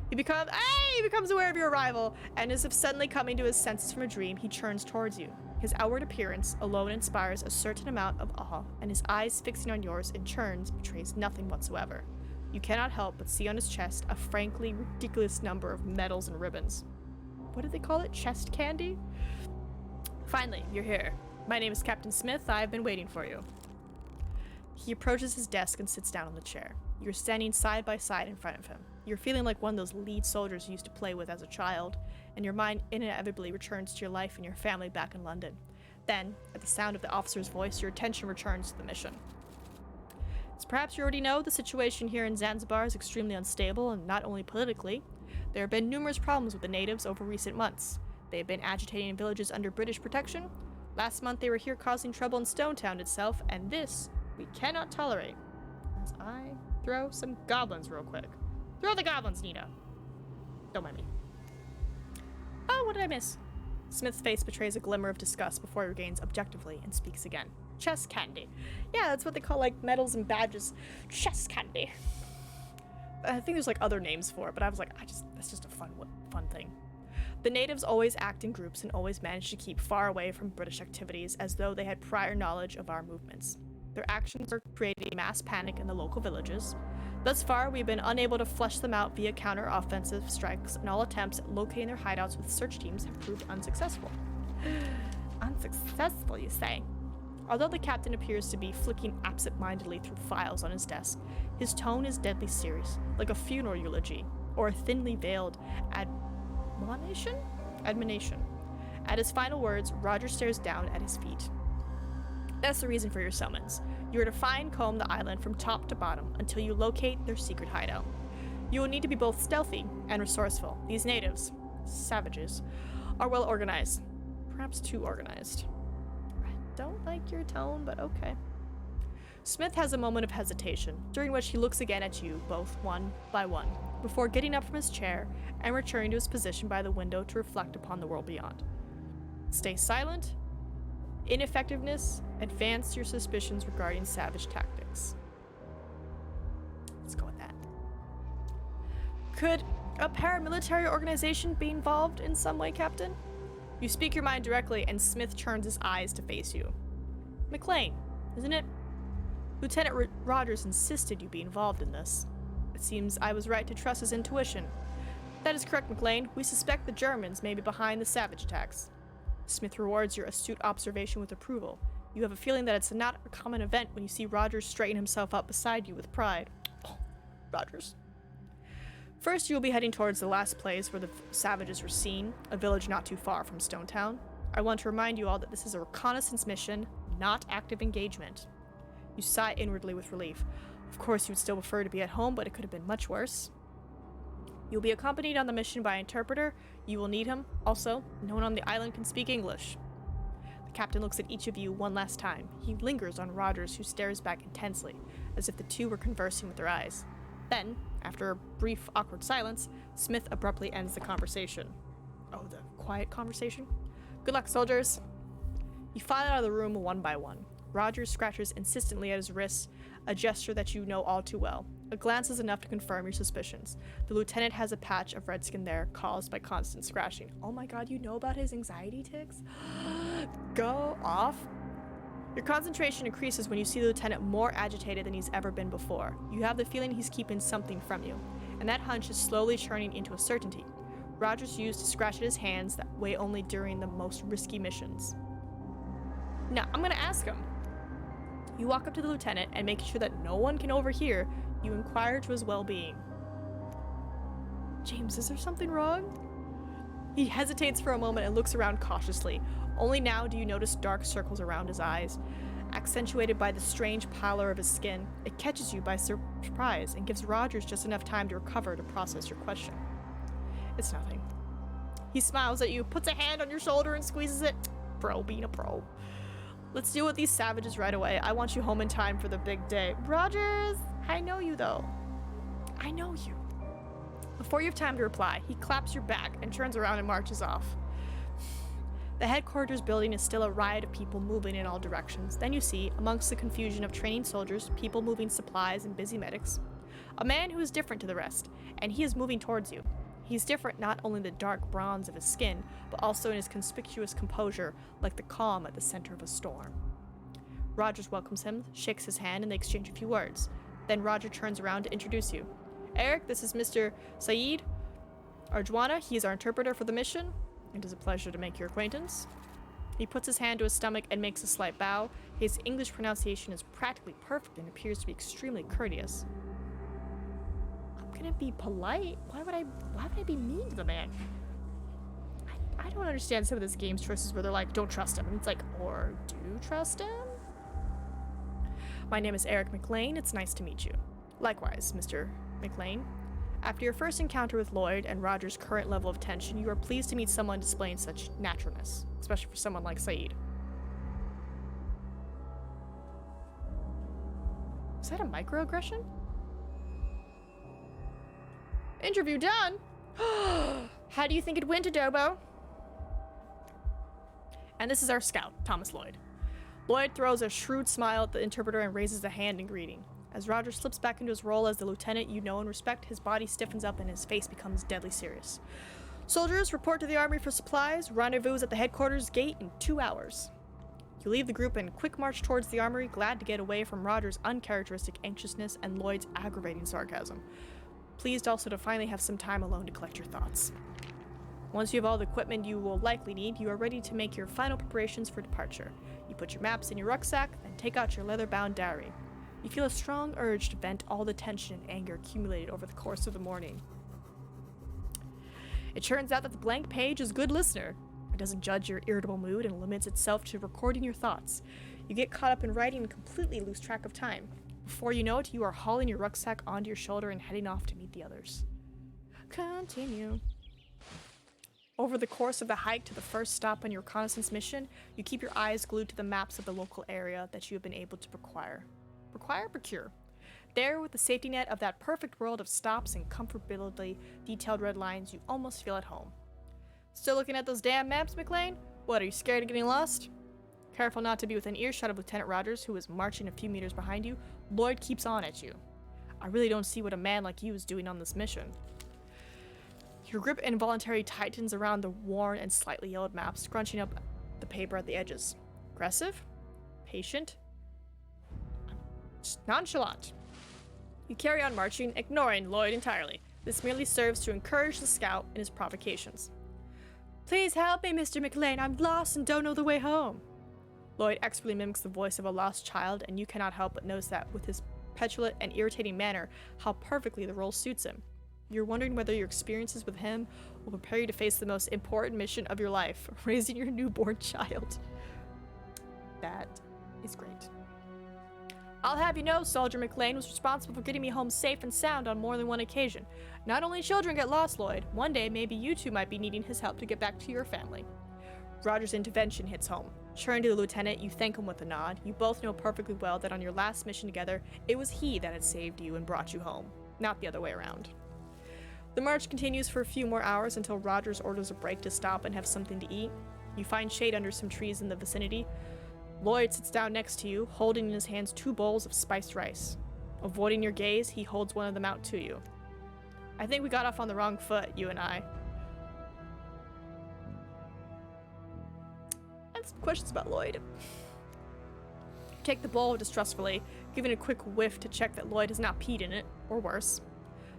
He becomes aware of your arrival, and as if suddenly coming to his senses from a dream, he turns towards you. His outward appearance alone inspires a certain amount of awe, and his eyes fixing on yours in turns betrays nothing whatsoever. You cannot help but see on his chest a frankly ridiculous number of medals and ribbons. What did they call it? Chest candy? Finally, you're here. My name is Captain Smith. I have been waiting for you. He approaches his desk and sits down on the chair. You're standing side by side in front of him. You're feeling like one of those lead soldiers you used to play with as a child, and your mind inevitably returns to your life and your family back in London. Then, at the sound of the officer's voice, your attention returns to the mission. As perhaps you already know, the situation here in Zanzibar is extremely unstable, and not only politically. There have been numerous problems with the natives over recent months. They have been agitating villages under British protection. Last month they were here causing trouble in Stonetown itself, and this we cannot tolerate. As I throw some goblins real quick. Throw the goblins, Nina. Don't mind me. Oh, what did I miss? Smith's face betrays a glimmer of disgust before he regains objectively and speaks again. Chest candy. Yeah, that's what they call, like, medals and badges. Chest candy. I think there's, like, other names for it, but I was like, that's just a fun thing. The natives always act in groups and always manage to keep far away from British activities as though they had prior knowledge of our movements. Their actions are creating mass panic in the local villages. Thus far, we've been unable to flush them out via counter-offensive strikes, and all attempts at locating their hideouts with search teams have proved unsuccessful. Unsuccessful, you say? Although the captain appears to be flicking absent-mindedly through files on his desk, his tone is deadly serious, like a funeral eulogy, or a thinly veiled admonition? Admonition. At his final words, Roger stares down at his feet. That's the reason for your summons. You are to find comb the island from top to bottom until you locate their secret hideout. You will need to be both stealthy and resourceful. These natives, savages, are well organized. Perhaps too organized. I don't like your tone, but okay. Smith has a moment of hesitation, during which he looks again at you, both one by one, before getting up from his chair and returning to his position by the window to reflect upon the world beyond. Stay silent. Ineffectiveness. Advance your suspicions regarding savage tactics. Let's go with that. Could a paramilitary organization be involved in some way, Captain? You speak your mind directly, and Smith turns his eyes to face you. McLean, isn't it? Lieutenant Rogers insisted you be involved in this. It seems I was right to trust his intuition. That is correct, McLean. We suspect the Germans may be behind the savage attacks. Smith rewards your astute observation with approval. You have a feeling that it's not a common event when you see Rogers straighten himself up beside you with pride. Oh, Rogers. First, you will be heading towards the last place where the savages were seen, a village not too far from Stonetown. I want to remind you all that this is a reconnaissance mission, not active engagement. You sigh inwardly with relief. Of course, you would still prefer to be at home, but it could have been much worse. You'll be accompanied on the mission by an interpreter. You will need him. Also, no one on the island can speak English. The captain looks at each of you one last time. He lingers on Rogers, who stares back intensely, as if the two were conversing with their eyes. Then, after a brief, awkward silence, Smith abruptly ends the conversation. Oh, the quiet conversation? Good luck, soldiers. You file out of the room one by one. Rogers scratches insistently at his wrists, a gesture that you know all too well. A glance is enough to confirm your suspicions. The lieutenant has a patch of red skin there, caused by constant scratching. Oh my god, you know about his anxiety tics? Go off. Your concentration increases when you see the lieutenant more agitated than he's ever been before. You have the feeling he's keeping something from you, and that hunch is slowly turning into a certainty. Rogers used to scratch at his hands that way only during the most risky missions. Now, I'm gonna ask him. You walk up to the lieutenant and making sure that no one can overhear, you inquire to his well-being. James, is there something wrong? He hesitates for a moment and looks around cautiously. Only now do you notice dark circles around his eyes, accentuated by the strange pallor of his skin. It catches you by surprise and gives Rogers just enough time to recover to process your question. It's nothing. He smiles at you, puts a hand on your shoulder and squeezes it. Bro, being a pro. Let's deal with these savages right away. I want you home in time for the big day. Rogers! I know you, though. I know you. Before you have time to reply, he claps your back and turns around and marches off. The headquarters building is still a riot of people moving in all directions. Then you see, amongst the confusion of training soldiers, people moving supplies, and busy medics, a man who is different to the rest, and he is moving towards you. He's different not only in the dark bronze of his skin, but also in his conspicuous composure, like the calm at the center of a storm. Rogers welcomes him, shakes his hand, and they exchange a few words. Then Roger turns around to introduce you. Eric, this is Mr. Saeed Arjwana. He is our interpreter for the mission. It is a pleasure to make your acquaintance. He puts his hand to his stomach and makes a slight bow. His English pronunciation is practically perfect and appears to be extremely courteous. I'm gonna be polite? Why would I be mean to the man? I don't understand some of this game's choices where they're like, don't trust him. And it's like, or do trust him? My name is Eric McLean. It's nice to meet you. Likewise, Mr. McLean. After your first encounter with Lloyd and Roger's current level of tension, you are pleased to meet someone displaying such naturalness, especially for someone like Saeed. Is that a microaggression? Interview done! How do you think it went, Adobo? And this is our scout, Thomas Lloyd. Lloyd throws a shrewd smile at the interpreter and raises a hand in greeting. As Roger slips back into his role as the lieutenant you know and respect, his body stiffens up and his face becomes deadly serious. Soldiers, report to the army for supplies. Rendezvous at the headquarters gate in 2 hours. You leave the group and quick march towards the armory, glad to get away from Roger's uncharacteristic anxiousness and Lloyd's aggravating sarcasm. Pleased also to finally have some time alone to collect your thoughts. Once you have all the equipment you will likely need, you are ready to make your final preparations for departure. You put your maps in your rucksack, then take out your leather-bound diary. You feel a strong urge to vent all the tension and anger accumulated over the course of the morning. It turns out that the blank page is a good listener. It doesn't judge your irritable mood and limits itself to recording your thoughts. You get caught up in writing and completely lose track of time. Before you know it, you are hauling your rucksack onto your shoulder and heading off to meet the others. Continue. Over the course of the hike to the first stop on your reconnaissance mission, you keep your eyes glued to the maps of the local area that you have been able to procure. There, with the safety net of that perfect world of stops and comfortably detailed red lines, you almost feel at home. Still looking at those damn maps, McLean? What, are you scared of getting lost? Careful not to be within earshot of Lieutenant Rogers, who is marching a few meters behind you, Lloyd keeps on at you. I really don't see what a man like you is doing on this mission. Your grip involuntarily tightens around the worn and slightly yellowed map, scrunching up the paper at the edges. Aggressive? Patient? Nonchalant. You carry on marching, ignoring Lloyd entirely. This merely serves to encourage the scout in his provocations. Please help me, Mr. McLean. I'm lost and don't know the way home. Lloyd expertly mimics the voice of a lost child, and you cannot help but notice that with his petulant and irritating manner, how perfectly the role suits him. You're wondering whether your experiences with him will prepare you to face the most important mission of your life, raising your newborn child. That is great. I'll have you know, Soldier McLean was responsible for getting me home safe and sound on more than one occasion. Not only children get lost, Lloyd. One day, maybe you two might be needing his help to get back to your family. Roger's intervention hits home. Turning to the lieutenant, you thank him with a nod. You both know perfectly well that on your last mission together, it was he that had saved you and brought you home, not the other way around. The march continues for a few more hours until Rogers orders a break to stop and have something to eat. You find shade under some trees in the vicinity. Lloyd sits down next to you, holding in his hands 2 bowls of spiced rice. Avoiding your gaze, he holds one of them out to you. I think we got off on the wrong foot, you and I. I have some questions about Lloyd. You take the bowl distrustfully, giving a quick whiff to check that Lloyd has not peed in it, or worse.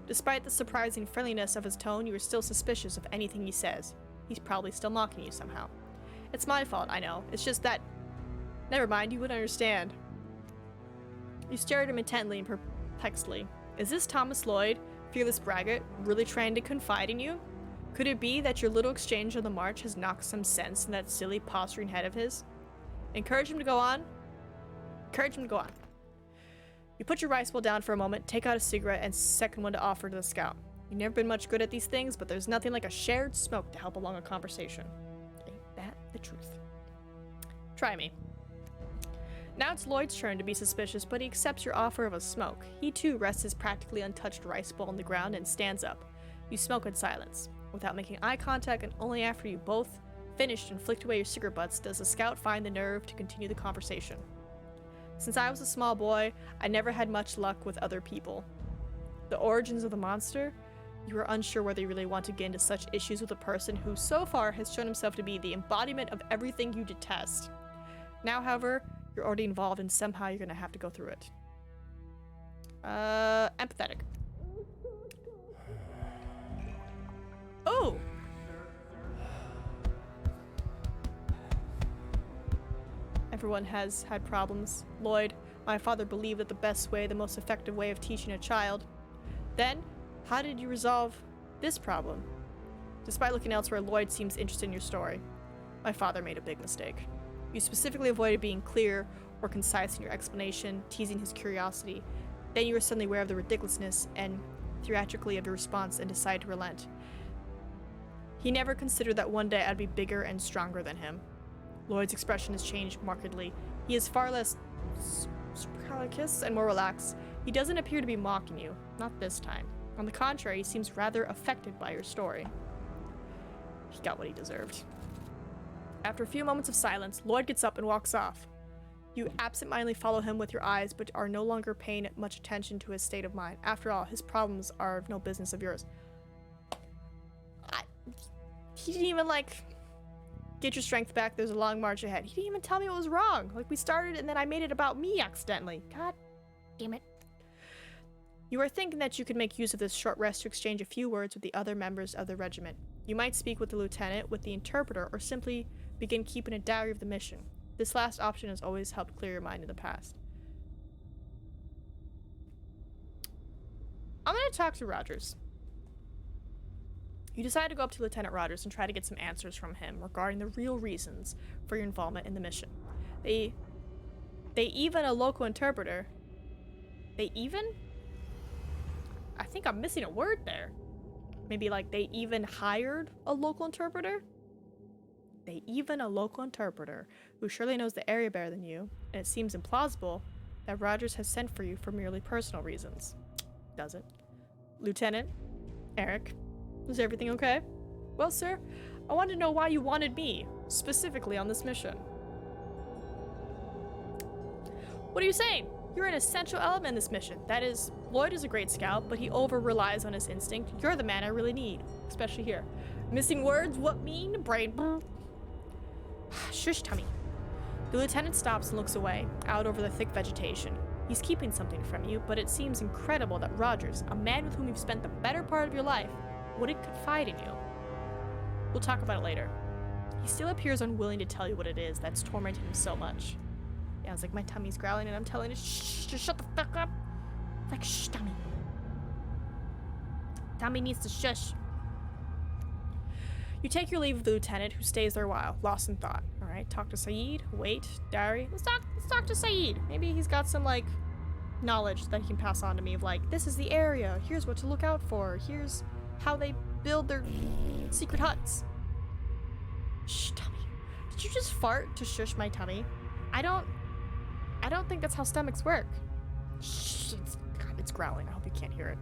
Despite the surprising friendliness of his tone, you are still suspicious of anything he says. He's probably still mocking you somehow. It's my fault, I know. It's just that... Never mind, you wouldn't understand. You stare at him intently and perplexedly. Is this Thomas Lloyd, fearless braggart, really trying to confide in you? Could it be that your little exchange on the march has knocked some sense in that silly posturing head of his? Encourage him to go on. Encourage him to go on. You put your rice bowl down for a moment, take out a cigarette, and second one to offer to the scout. You've never been much good at these things, but there's nothing like a shared smoke to help along a conversation. Ain't that the truth? Try me. Now it's Lloyd's turn to be suspicious, but he accepts your offer of a smoke. He too rests his practically untouched rice bowl on the ground and stands up. You smoke in silence. Without making eye contact, and only after you both finished and flicked away your cigarette butts does the scout find the nerve to continue the conversation. Since I was a small boy, I never had much luck with other people. The origins of the monster? You are unsure whether you really want to get into such issues with a person who so far has shown himself to be the embodiment of everything you detest. Now, however, you're already involved and somehow you're gonna have to go through it. Empathetic. Oh! Everyone has had problems. Lloyd, my father believed that the best way, the most effective way of teaching a child. Then, how did you resolve this problem? Despite looking elsewhere, Lloyd seems interested in your story. My father made a big mistake. You specifically avoided being clear or concise in your explanation, teasing his curiosity. Then you were suddenly aware of the ridiculousness and theatrically of your response and decided to relent. He never considered that one day I'd be bigger and stronger than him. Lloyd's expression has changed markedly. He is far less sprachlich and more relaxed. He doesn't appear to be mocking you, not this time. On the contrary, he seems rather affected by your story. He got what he deserved. After a few moments of silence, Lloyd gets up and walks off. You absentmindedly follow him with your eyes, but are no longer paying much attention to his state of mind. After all, his problems are of no business of yours. He didn't even, Get your strength back. There's a long march ahead. He didn't even tell me what was wrong. Like, we started and then I made it about me accidentally. God damn it. You are thinking that you could make use of this short rest to exchange a few words with the other members of the regiment. You might speak with the lieutenant, with the interpreter, or simply begin keeping a diary of the mission. This last option has always helped clear your mind in the past. I'm gonna talk to Rogers. You decide to go up to Lieutenant Rogers and try to get some answers from him regarding the real reasons for your involvement in the mission. They even a local interpreter. They even? I think I'm missing a word there. Maybe like they even hired a local interpreter? They even a local interpreter who surely knows the area better than you, and it seems implausible that Rogers has sent for you for merely personal reasons. Does it? Lieutenant? Eric? Is everything okay? Well, sir, I wanted to know why you wanted me, specifically on this mission. What are you saying? You're an essential element in this mission. That is, Lloyd is a great scout, but he over-relies on his instinct. You're the man I really need, especially here. Missing words? What mean? Brain. Shush, Tommy. The lieutenant stops and looks away, out over the thick vegetation. He's keeping something from you, but it seems incredible that Rogers, a man with whom you've spent the better part of your life, wouldn't confide in you. We'll talk about it later. He still appears unwilling to tell you what it is that's tormenting him so much. Yeah, it's like my tummy's growling and I'm telling it, shh, just shut the fuck up. Like, shh, Tommy. Tommy needs to shush. You take your leave of the lieutenant, who stays there a while, lost in thought. All right, talk to Saeed, wait, diary. Let's talk to Saeed. Maybe he's got some, like, knowledge that he can pass on to me of, like, this is the area, here's what to look out for, here's how they build their secret huts. Shh, Tommy. Did you just fart to shush my tummy? I don't think that's how stomachs work. Shh, it's growling. I hope you can't hear it.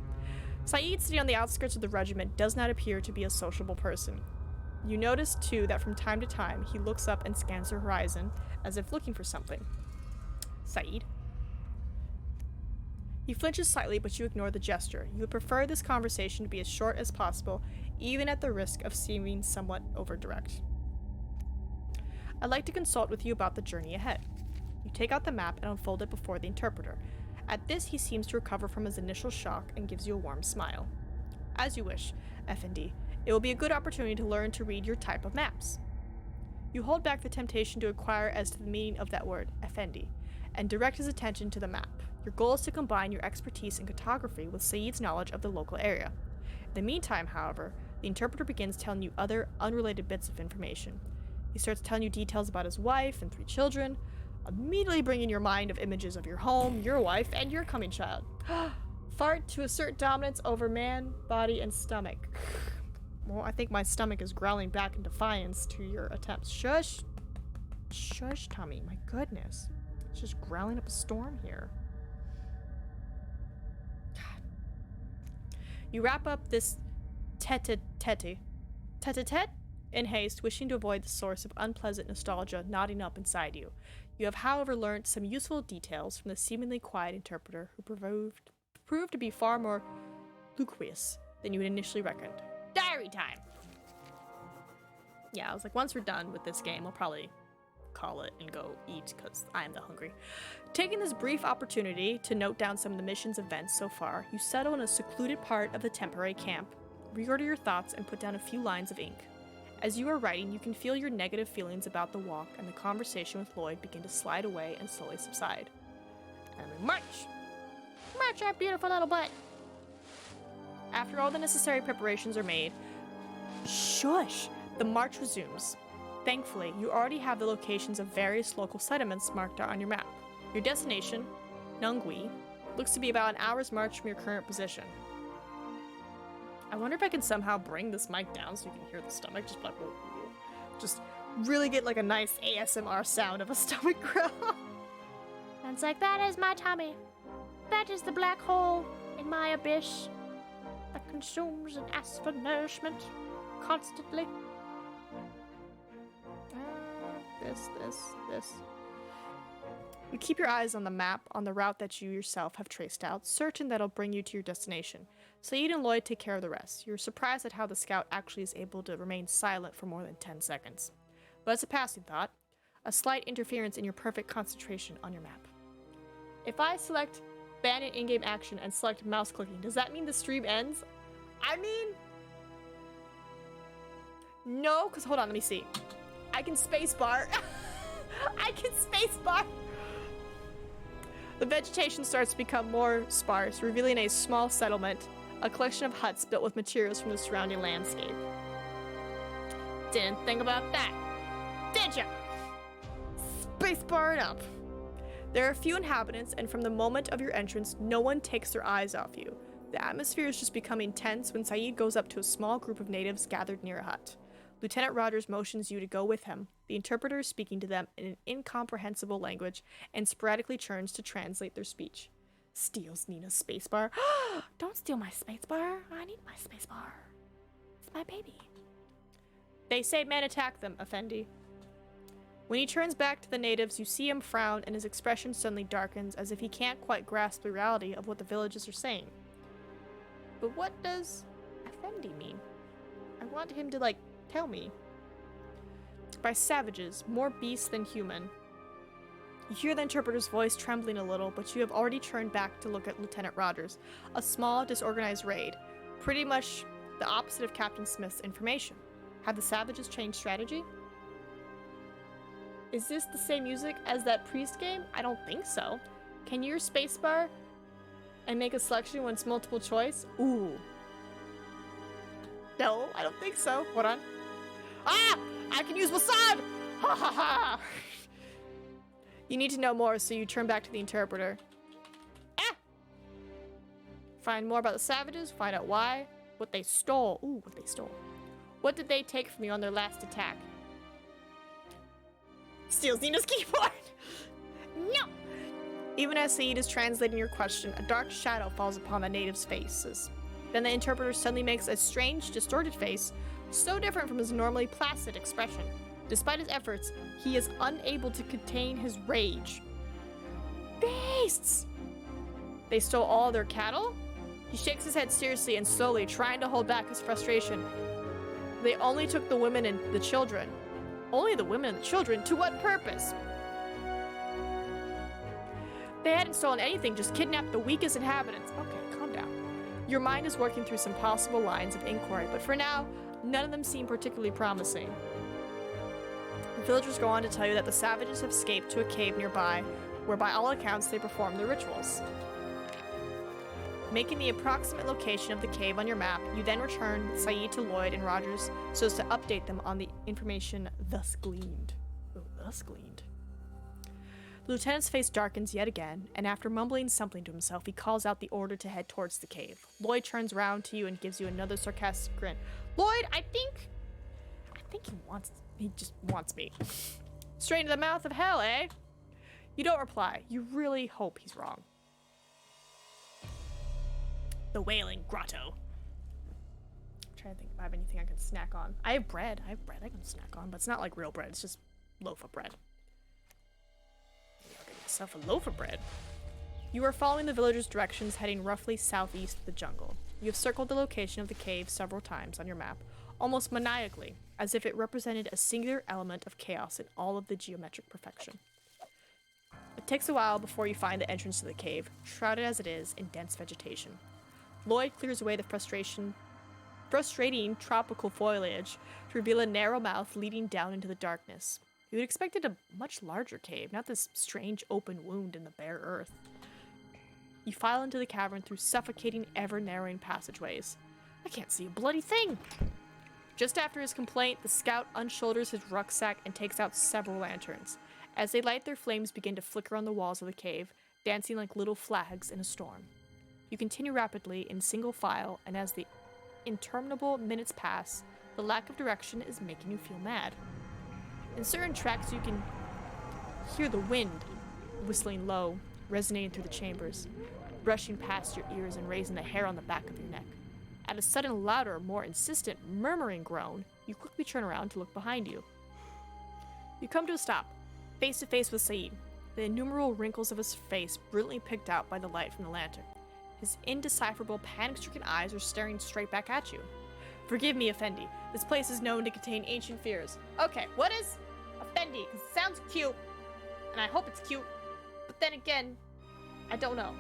Saeed, sitting on the outskirts of the regiment, does not appear to be a sociable person. You notice, too, that from time to time, he looks up and scans the horizon, as if looking for something. Saeed? He flinches slightly, but you ignore the gesture. You would prefer this conversation to be as short as possible, even at the risk of seeming somewhat over-direct. I'd like to consult with you about the journey ahead. You take out the map and unfold it before the interpreter. At this, he seems to recover from his initial shock and gives you a warm smile. As you wish, F&D. It will be a good opportunity to learn to read your type of maps. You hold back the temptation to inquire as to the meaning of that word, F&D, and direct his attention to the map. Your goal is to combine your expertise in cartography with Saeed's knowledge of the local area. In the meantime, however, the interpreter begins telling you other unrelated bits of information. He starts telling you details about his wife and 3 children, immediately bringing your mind of images of your home, your wife, and your coming child. Fart to assert dominance over man, body, and stomach. Well, I think my stomach is growling back in defiance to your attempts. Shush. Shush, Tommy. My goodness. It's just growling up a storm here. God. You wrap up this tete-a-tete in haste, wishing to avoid the source of unpleasant nostalgia knotting up inside you. You have, however, learned some useful details from the seemingly quiet interpreter who proved to be far more loquacious than you had initially reckoned. Diary time! Yeah, I was like, once we're done with this game, I'll probably call it and go eat, because I am the hungry. Taking this brief opportunity to note down some of the mission's events so far, you settle in a secluded part of the temporary camp, reorder your thoughts, and put down a few lines of ink. As you are writing, you can feel your negative feelings about the walk and the conversation with Lloyd begin to slide away and slowly subside. And we march! March, our beautiful little butt! After all the necessary preparations are made, shush! The march resumes. Thankfully, you already have the locations of various local settlements marked out on your map. Your destination, Nungui, looks to be about an hour's march from your current position. I wonder if I can somehow bring this mic down so you can hear the stomach, just like, whoa, whoa. Just really get like a nice ASMR sound of a stomach growl. And it's like, that is my tummy. That is the black hole in my abyss that consumes and asks for nourishment constantly. This. You keep your eyes on the map on the route that you yourself have traced out, certain that it'll bring you to your destination. Saeed and Lloyd take care of the rest. You're surprised at how the scout actually is able to remain silent for more than 10 seconds. but it's a passing thought. A slight interference in your perfect concentration on your map. If I select ban in-game action and select mouse clicking, does that mean the stream ends? I mean... No, because hold on, let me see. I can spacebar. I can spacebar. The vegetation starts to become more sparse, revealing a small settlement, a collection of huts built with materials from the surrounding landscape. Didn't think about that, did ya? Spacebar it up. There are few inhabitants, and from the moment of your entrance, no one takes their eyes off you. The atmosphere is just becoming tense when Saeed goes up to a small group of natives gathered near a hut. Lieutenant Rogers motions you to go with him. The interpreter is speaking to them in an incomprehensible language and sporadically turns to translate their speech. Steals Nina's spacebar. Don't steal my spacebar. I need my spacebar. It's my baby. They say men attack them, Effendi. When he turns back to the natives, you see him frown and his expression suddenly darkens as if he can't quite grasp the reality of what the villagers are saying. But what does Effendi mean? I want him to, tell me. By savages, more beasts than human. You hear the interpreter's voice trembling a little, but you have already turned back to look at Lieutenant Rogers. A small, disorganized raid. Pretty much the opposite of Captain Smith's information. Have the savages changed strategy? Is this the same music as that priest game? I don't think so. Can you use spacebar and make a selection when it's multiple choice? Ooh. No, I don't think so. Hold on. Ah! I can use Wasad! Ha ha ha! You need to know more, so you turn back to the interpreter. Ah! Find more about the savages, find out why, what they stole. Ooh, what they stole. What did they take from you on their last attack? Steals Nina's keyboard! No! Even as Saeed is translating your question, a dark shadow falls upon the natives' faces. Then the interpreter suddenly makes a strange, distorted face, so different from his normally placid expression. Despite his efforts, he is unable to contain his rage. Beasts! They stole all their cattle? He shakes his head seriously and slowly, trying to hold back his frustration. They only took the women and the children. Only the women and the children? To what purpose? They hadn't stolen anything, just kidnapped the weakest inhabitants. Okay, calm down. Your mind is working through some possible lines of inquiry, but for now, none of them seem particularly promising. The villagers go on to tell you that the savages have escaped to a cave nearby, where by all accounts they perform their rituals. Making the approximate location of the cave on your map, you then return with Saeed to Lloyd and Rogers so as to update them on the information thus gleaned. Oh, thus gleaned. The lieutenant's face darkens yet again, and after mumbling something to himself, he calls out the order to head towards the cave. Lloyd turns round to you and gives you another sarcastic grin. Lloyd, I think he just wants me. Straight into the mouth of hell, eh? You don't reply. You really hope he's wrong. The Wailing Grotto. I'm trying to think if I have anything I can snack on. I have bread I can snack on, but it's not like real bread. It's just loaf of bread. Maybe I'll get myself a loaf of bread. You are following the villagers' directions, heading roughly southeast of the jungle. You have circled the location of the cave several times on your map, almost maniacally, as if it represented a singular element of chaos in all of the geometric perfection. It takes a while before you find the entrance to the cave, shrouded as it is in dense vegetation. Lloyd clears away the frustrating tropical foliage to reveal a narrow mouth leading down into the darkness. You had expected a much larger cave, not this strange open wound in the bare earth. You file into the cavern through suffocating, ever-narrowing passageways. I can't see a bloody thing! Just after his complaint, the scout unshoulders his rucksack and takes out several lanterns. As they light, their flames begin to flicker on the walls of the cave, dancing like little flags in a storm. You continue rapidly in single file, and as the interminable minutes pass, the lack of direction is making you feel mad. In certain tracks, you can hear the wind whistling low, resonating through the chambers, brushing past your ears and raising the hair on the back of your neck. At a sudden, louder, more insistent, murmuring groan, you quickly turn around to look behind you. You come to a stop, face to face with Saeed, the innumerable wrinkles of his face brilliantly picked out by the light from the lantern. His indecipherable, panic-stricken eyes are staring straight back at you. Forgive me, Effendi. This place is known to contain ancient fears. Okay, what is Effendi, because it sounds cute, and I hope it's cute, but then again, I don't know.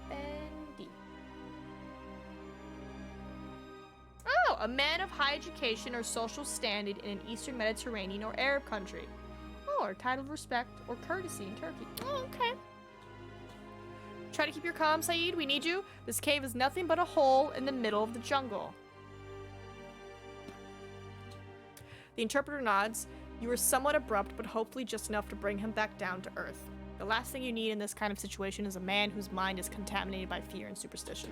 Effendi. Oh, a man of high education or social standing in an Eastern Mediterranean or Arab country. Oh, or title of respect or courtesy in Turkey. Oh, okay. Try to keep your calm, Saeed. We need you. This cave is nothing but a hole in the middle of the jungle. The interpreter nods. You were somewhat abrupt, but hopefully just enough to bring him back down to earth. The last thing you need in this kind of situation is a man whose mind is contaminated by fear and superstition.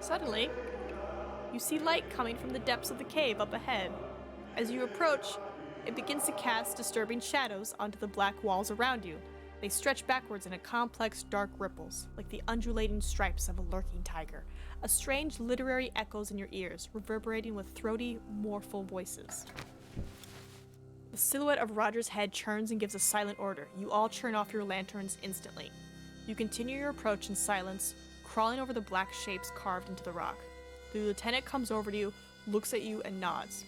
Suddenly, you see light coming from the depths of the cave up ahead. As you approach, it begins to cast disturbing shadows onto the black walls around you. They stretch backwards in complex dark ripples, like the undulating stripes of a lurking tiger. A strange literary echoes in your ears, reverberating with throaty, mournful voices. The silhouette of Roger's head churns and gives a silent order. You all turn off your lanterns instantly. You continue your approach in silence, crawling over the black shapes carved into the rock. The lieutenant comes over to you, looks at you, and nods.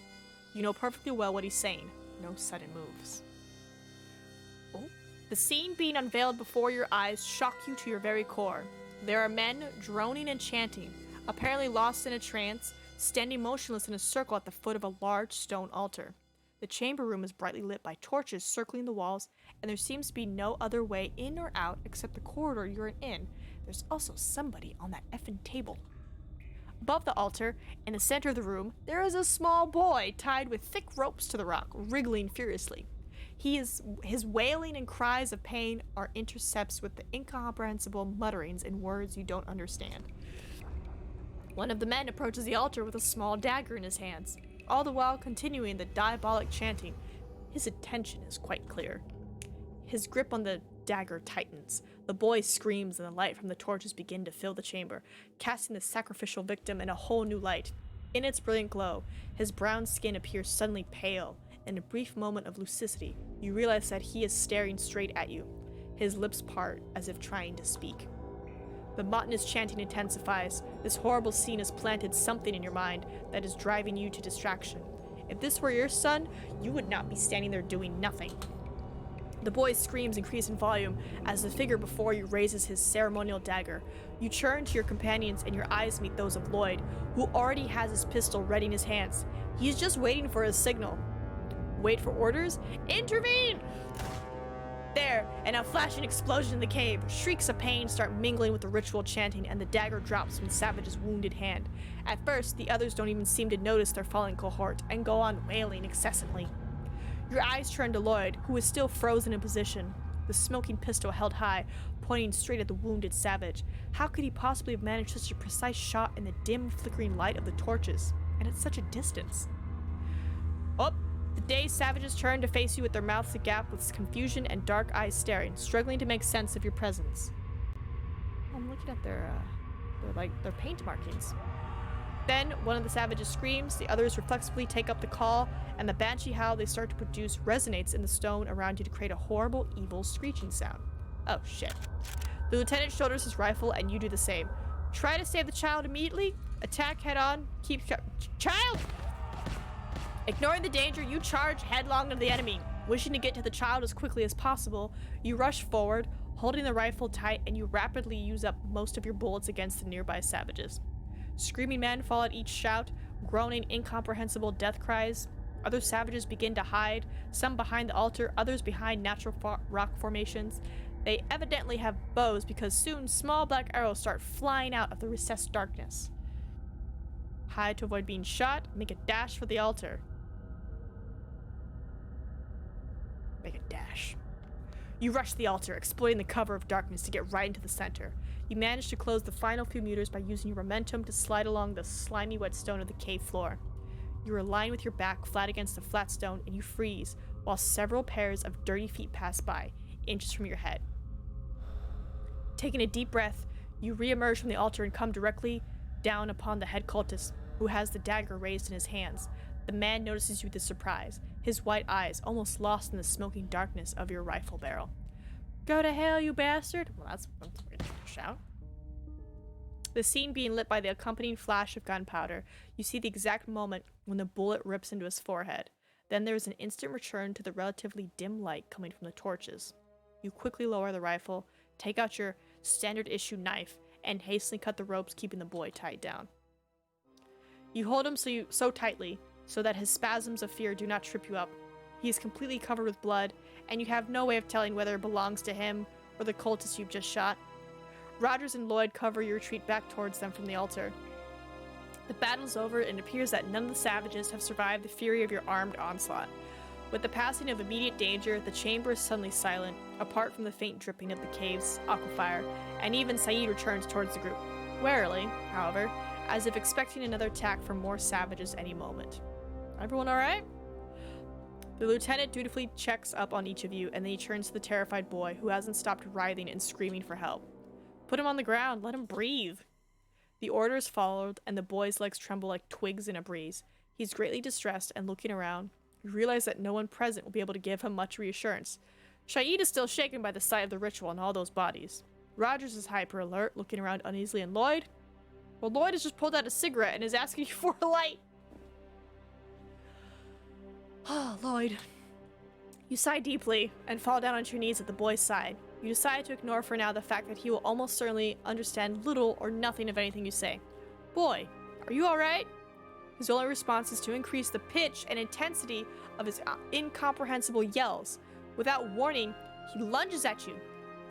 You know perfectly well what he's saying. No sudden moves. Oh. The scene being unveiled before your eyes shock you to your very core. There are men droning and chanting, apparently lost in a trance, standing motionless in a circle at the foot of a large stone altar. The chamber room is brightly lit by torches circling the walls, and there seems to be no other way in or out except the corridor you're in. There's also somebody on that effing table. Above the altar, in the center of the room, there is a small boy tied with thick ropes to the rock, wriggling furiously. His wailing and cries of pain are intercepts with the incomprehensible mutterings in words you don't understand. One of the men approaches the altar with a small dagger in his hands, all the while continuing the diabolic chanting. His intention is quite clear. His grip on the dagger tightens. The boy screams and the light from the torches begin to fill the chamber, casting the sacrificial victim in a whole new light. In its brilliant glow, his brown skin appears suddenly pale. In a brief moment of lucidity, you realize that he is staring straight at you. His lips part as if trying to speak. The monotonous chanting intensifies. This horrible scene has planted something in your mind that is driving you to distraction. If this were your son, you would not be standing there doing nothing. The boy's screams increase in volume as the figure before you raises his ceremonial dagger. You turn to your companions and your eyes meet those of Lloyd, who already has his pistol ready in his hands. He is just waiting for his signal. Wait for orders? Intervene! There, and a flashing explosion in the cave. Shrieks of pain start mingling with the ritual chanting, and the dagger drops from Savage's wounded hand. At first, the others don't even seem to notice their fallen cohort and go on wailing incessantly. Your eyes turn to Lloyd, who is still frozen in position, the smoking pistol held high, pointing straight at the wounded Savage. How could he possibly have managed such a precise shot in the dim, flickering light of the torches, and at such a distance? Oh, the dazed Savages turn to face you with their mouths agape with confusion and dark eyes staring, struggling to make sense of your presence. I'm looking at their paint markings. Then, one of the Savages screams, the others reflexively take up the call, and the banshee howl they start to produce resonates in the stone around you to create a horrible, evil, screeching sound. Oh, shit. The lieutenant shoulders his rifle, and you do the same. Try to save the child immediately. Attack head on. Keep... Child! Ignoring the danger, you charge headlong into the enemy. Wishing to get to the child as quickly as possible, you rush forward, holding the rifle tight, and you rapidly use up most of your bullets against the nearby Savages. Screaming men fall at each shout, groaning incomprehensible death cries. Other Savages begin to hide, some behind the altar, others behind natural rock formations. They evidently have bows because soon small black arrows start flying out of the recessed darkness. Hide to avoid being shot, make a dash for the altar. Make a dash. You rush the altar, exploiting the cover of darkness to get right into the center. You manage to close the final few meters by using your momentum to slide along the slimy wet stone of the cave floor. You are lying with your back flat against the flat stone, and you freeze while several pairs of dirty feet pass by, inches from your head. Taking a deep breath, you re-emerge from the altar and come directly down upon the head cultist, who has the dagger raised in his hands. The man notices you with surprise, his white eyes almost lost in the smoking darkness of your rifle barrel. Go to hell, you bastard! Well, that's a weird shout. The scene being lit by the accompanying flash of gunpowder, you see the exact moment when the bullet rips into his forehead. Then there is an instant return to the relatively dim light coming from the torches. You quickly lower the rifle, take out your standard issue knife, and hastily cut the ropes keeping the boy tied down. You hold him so tightly so that his spasms of fear do not trip you up. He is completely covered with blood, and you have no way of telling whether it belongs to him or the cultist you've just shot. Rogers and Lloyd cover your retreat back towards them from the altar. The battle's over, and it appears that none of the savages have survived the fury of your armed onslaught. With the passing of immediate danger, the chamber is suddenly silent, apart from the faint dripping of the cave's aquifire, and even Saeed returns towards the group. Warily, however, as if expecting another attack from more savages any moment. Everyone alright? The lieutenant dutifully checks up on each of you, and then he turns to the terrified boy, who hasn't stopped writhing and screaming for help. Put him on the ground, let him breathe. The order is followed, and the boy's legs tremble like twigs in a breeze. He's greatly distressed, and looking around, you realize that no one present will be able to give him much reassurance. Shaid is still shaken by the sight of the ritual and all those bodies. Rogers is hyper alert, looking around uneasily, and Lloyd? Well, Lloyd has just pulled out a cigarette and is asking you for a light. Oh, Lloyd. You sigh deeply and fall down onto your knees at the boy's side. You decide to ignore for now the fact that he will almost certainly understand little or nothing of anything you say. Boy, are you alright? His only response is to increase the pitch and intensity of his incomprehensible yells. Without warning, he lunges at you,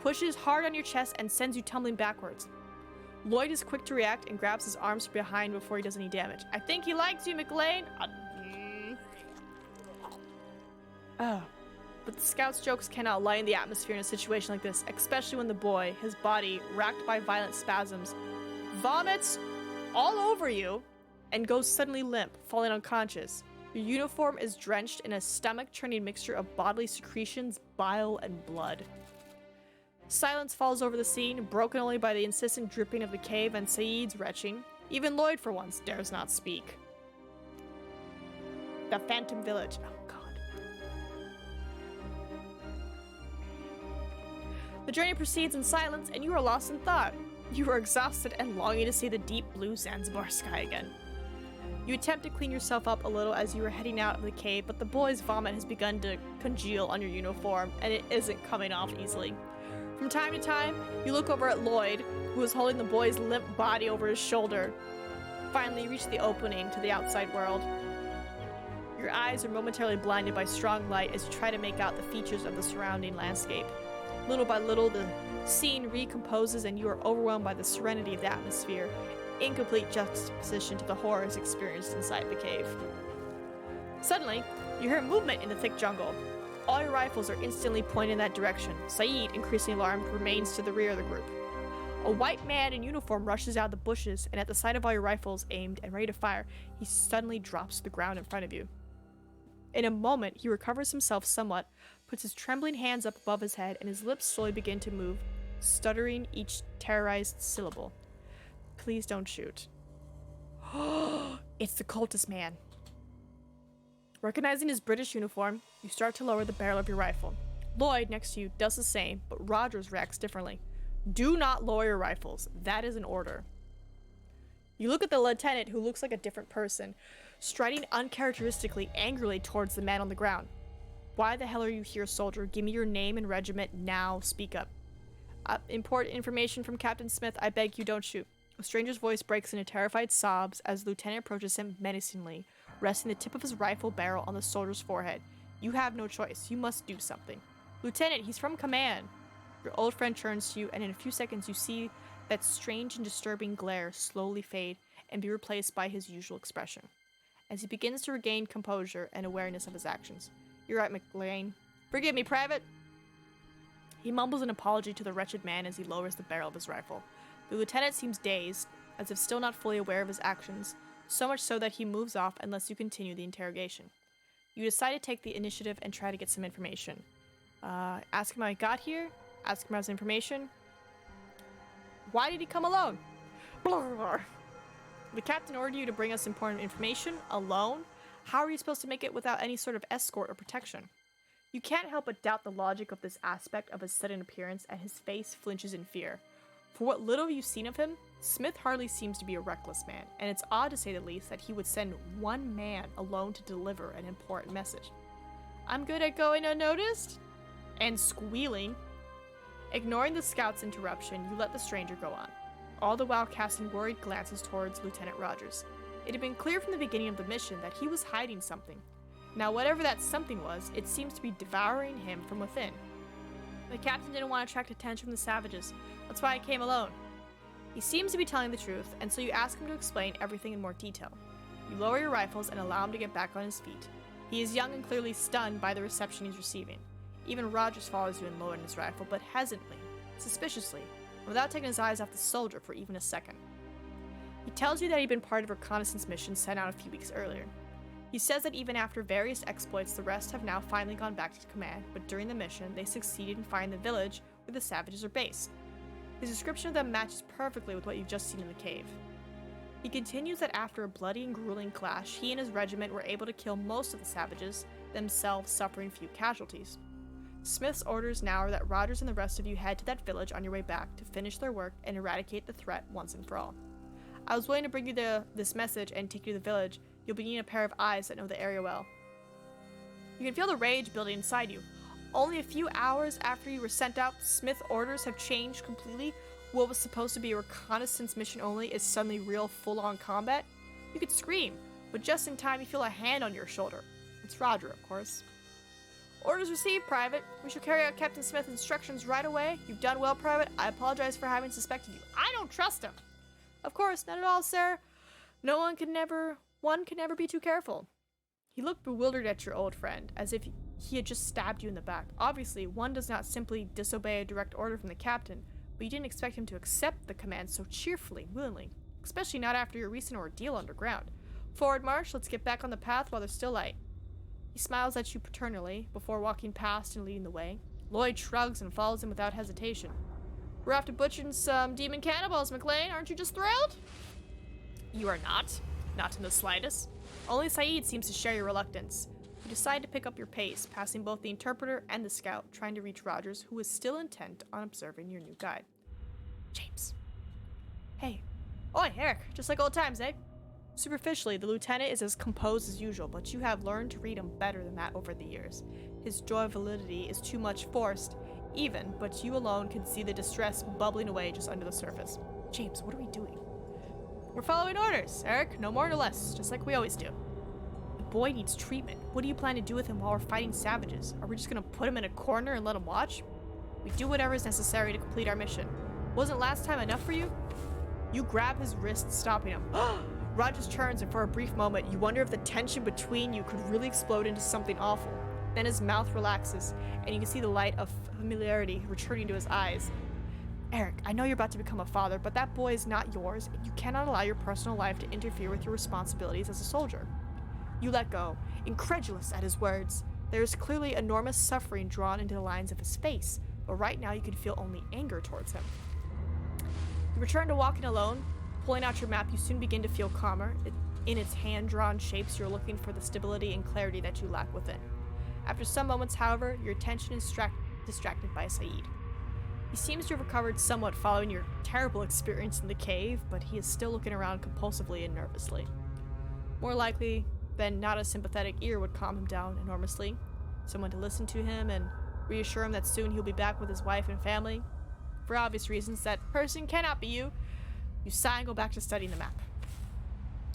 pushes hard on your chest, and sends you tumbling backwards. Lloyd is quick to react and grabs his arms from behind before he does any damage. I think he likes you, McLean. But the scout's jokes cannot lighten the atmosphere in a situation like this, especially when the boy, his body racked by violent spasms, vomits all over you and goes suddenly limp, falling unconscious. Your uniform is drenched in a stomach-churning mixture of bodily secretions, bile, and blood. Silence falls over the scene, broken only by the insistent dripping of the cave and Saeed's retching. Even Lloyd, for once, dares not speak. The Phantom Village. Oh, God. The journey proceeds in silence, and you are lost in thought. You are exhausted and longing to see the deep blue Zanzibar sky again. You attempt to clean yourself up a little as you are heading out of the cave, but the boy's vomit has begun to congeal on your uniform, and it isn't coming off easily. From time to time, you look over at Lloyd, who is holding the boy's limp body over his shoulder. Finally, you reach the opening to the outside world. Your eyes are momentarily blinded by strong light as you try to make out the features of the surrounding landscape. Little by little, the scene recomposes and you are overwhelmed by the serenity of the atmosphere, in complete juxtaposition to the horrors experienced inside the cave. Suddenly, you hear movement in the thick jungle. All your rifles are instantly pointed in that direction. Saeed, increasingly alarmed, remains to the rear of the group. A white man in uniform rushes out of the bushes, and at the sight of all your rifles aimed and ready to fire, he suddenly drops to the ground in front of you. In a moment, he recovers himself somewhat, puts his trembling hands up above his head, and his lips slowly begin to move, stuttering each terrorized syllable. Please don't shoot. It's the cultist man. Recognizing his British uniform, you start to lower the barrel of your rifle. Lloyd, next to you, does the same, but Rogers reacts differently. Do not lower your rifles. That is an order. You look at the lieutenant, who looks like a different person, striding uncharacteristically angrily towards the man on the ground. Why the hell are you here, soldier? Give me your name and regiment now. Speak up. Important information from Captain Smith. I beg you, don't shoot. A stranger's voice breaks into terrified sobs as the lieutenant approaches him menacingly, resting the tip of his rifle barrel on the soldier's forehead. You have no choice. You must do something. Lieutenant, he's from command. Your old friend turns to you, and in a few seconds you see that strange and disturbing glare slowly fade and be replaced by his usual expression, as he begins to regain composure and awareness of his actions. You're right, McLean. Forgive me, Private. He mumbles an apology to the wretched man as he lowers the barrel of his rifle. The lieutenant seems dazed, as if still not fully aware of his actions, so much so that he moves off unless you continue the interrogation. You decide to take the initiative and try to get some information. Ask him how he got here, ask him about his information. Why did he come alone? Blah. The captain ordered you to bring us important information, alone? How are you supposed to make it without any sort of escort or protection? You can't help but doubt the logic of this aspect of his sudden appearance, and his face flinches in fear. For what little you've seen of him, Smith hardly seems to be a reckless man, and it's odd to say the least that he would send one man alone to deliver an important message. I'm good at going unnoticed? And squealing. Ignoring the scout's interruption, you let the stranger go on, all the while casting worried glances towards Lieutenant Rogers. It had been clear from the beginning of the mission that he was hiding something. Now, whatever that something was, it seems to be devouring him from within. The captain didn't want to attract attention from the savages. That's why I came alone. He seems to be telling the truth, and so you ask him to explain everything in more detail. You lower your rifles and allow him to get back on his feet. He is young and clearly stunned by the reception he's receiving. Even Rogers follows you and lowering his rifle, but hesitantly, suspiciously, without taking his eyes off the soldier for even a second. He tells you that he'd been part of a reconnaissance mission sent out a few weeks earlier. He says that even after various exploits, the rest have now finally gone back to command, but during the mission, they succeeded in finding the village where the savages are based. His description of them matches perfectly with what you've just seen in the cave. He continues that after a bloody and grueling clash, he and his regiment were able to kill most of the savages, themselves suffering few casualties. Smith's orders now are that Rogers and the rest of you head to that village on your way back to finish their work and eradicate the threat once and for all. I was willing to bring you this message and take you to the village. You'll be needing a pair of eyes that know the area well. You can feel the rage building inside you. Only a few hours after you were sent out, Smith's orders have changed completely. What was supposed to be a reconnaissance mission only is suddenly real full-on combat. You could scream, but just in time you feel a hand on your shoulder. It's Roger, of course. Orders received, Private. We shall carry out Captain Smith's instructions right away. You've done well, Private. I apologize for having suspected you. I don't trust him. Of course, not at all, sir. One can never be too careful. He looked bewildered at your old friend, as if he had just stabbed you in the back. Obviously, one does not simply disobey a direct order from the captain, but you didn't expect him to accept the command so cheerfully and willingly, especially not after your recent ordeal underground. Forward march, let's get back on the path while there's still light. He smiles at you paternally before walking past and leading the way. Lloyd shrugs and follows him without hesitation. We're off to butchering some demon cannibals, McLean. Aren't you just thrilled? You are not. Not in the slightest. Only Saeed seems to share your reluctance. You decide to pick up your pace, passing both the interpreter and the scout, trying to reach Rogers, who is still intent on observing your new guide. James. Hey. Oi, Eric. Just like old times, eh? Superficially, the lieutenant is as composed as usual, but you have learned to read him better than that over the years. His joviality is too much forced, even, but you alone can see the distress bubbling away just under the surface. James, what are we doing? We're following orders, Eric. No more, no less, just like we always do. The boy needs treatment. What do you plan to do with him while we're fighting savages? Are we just gonna put him in a corner and let him watch? We do whatever is necessary to complete our mission. Wasn't last time enough for you? You grab his wrist, stopping him. Rogers turns, and for a brief moment, you wonder if the tension between you could really explode into something awful. Then his mouth relaxes, and you can see the light of familiarity returning to his eyes. Eric, I know you're about to become a father, but that boy is not yours, and you cannot allow your personal life to interfere with your responsibilities as a soldier. You let go, incredulous at his words. There is clearly enormous suffering drawn into the lines of his face, but right now you can feel only anger towards him. You return to walking alone. Pulling out your map, you soon begin to feel calmer. In its hand-drawn shapes, you're looking for the stability and clarity that you lack within. After some moments, however, your attention is distracted by Saeed. He seems to have recovered somewhat following your terrible experience in the cave, but he is still looking around compulsively and nervously. More likely than not, a sympathetic ear would calm him down enormously. Someone to listen to him and reassure him that soon he'll be back with his wife and family. For obvious reasons, that person cannot be you. You sigh and go back to studying the map.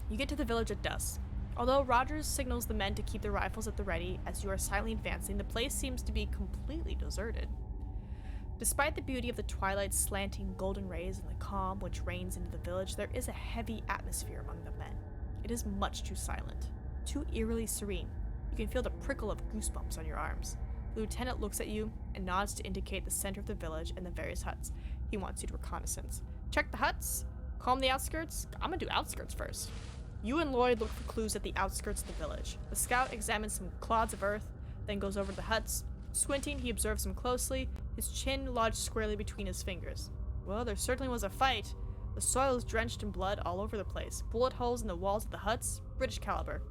You get to the village at dusk. Although Rogers signals the men to keep their rifles at the ready as you are silently advancing, the place seems to be completely deserted. Despite the beauty of the twilight's slanting golden rays and the calm which reigns into the village, there is a heavy atmosphere among the men. It is much too silent, too eerily serene. You can feel the prickle of goosebumps on your arms. The lieutenant looks at you and nods to indicate the center of the village and the various huts. He wants you to reconnaissance. Check the huts. Calm the outskirts. I'm gonna do outskirts first. You and Lloyd look for clues at the outskirts of the village. The scout examines some clods of earth, then goes over to the huts. Squinting, he observes them closely, his chin lodged squarely between his fingers. Well, there certainly was a fight. The soil is drenched in blood all over the place. Bullet holes in the walls of the huts, British caliber.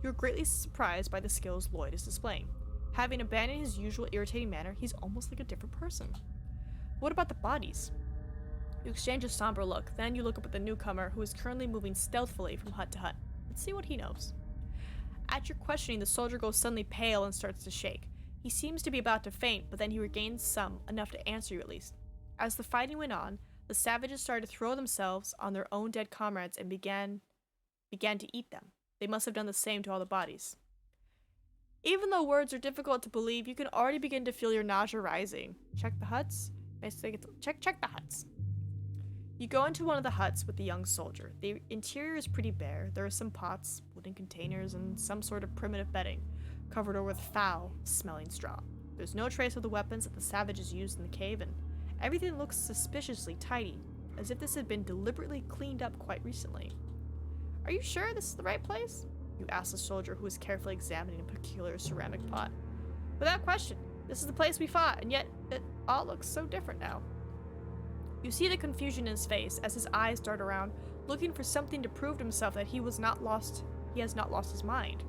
You're greatly surprised by the skills Lloyd is displaying. Having abandoned his usual irritating manner, he's almost like a different person. What about the bodies? You exchange a somber look, then you look up at the newcomer, who is currently moving stealthily from hut to hut. Let's see what he knows. At your questioning, the soldier goes suddenly pale and starts to shake. He seems to be about to faint, but then he regains some, enough to answer you at least. As the fighting went on, the savages started to throw themselves on their own dead comrades and began to eat them. They must have done the same to all the bodies. Even though words are difficult to believe, you can already begin to feel your nausea rising. Check the huts? Check the huts. You go into one of the huts with the young soldier. The interior is pretty bare. There are some pots, wooden containers, and some sort of primitive bedding, covered over with foul-smelling straw. There's no trace of the weapons that the savages used in the cave, and everything looks suspiciously tidy, as if this had been deliberately cleaned up quite recently. Are you sure this is the right place? You ask the soldier, who is carefully examining a peculiar ceramic pot. Without question, this is the place we fought, and yet it all looks so different now. You see the confusion in his face as his eyes dart around, looking for something to prove to himself that he has not lost his mind.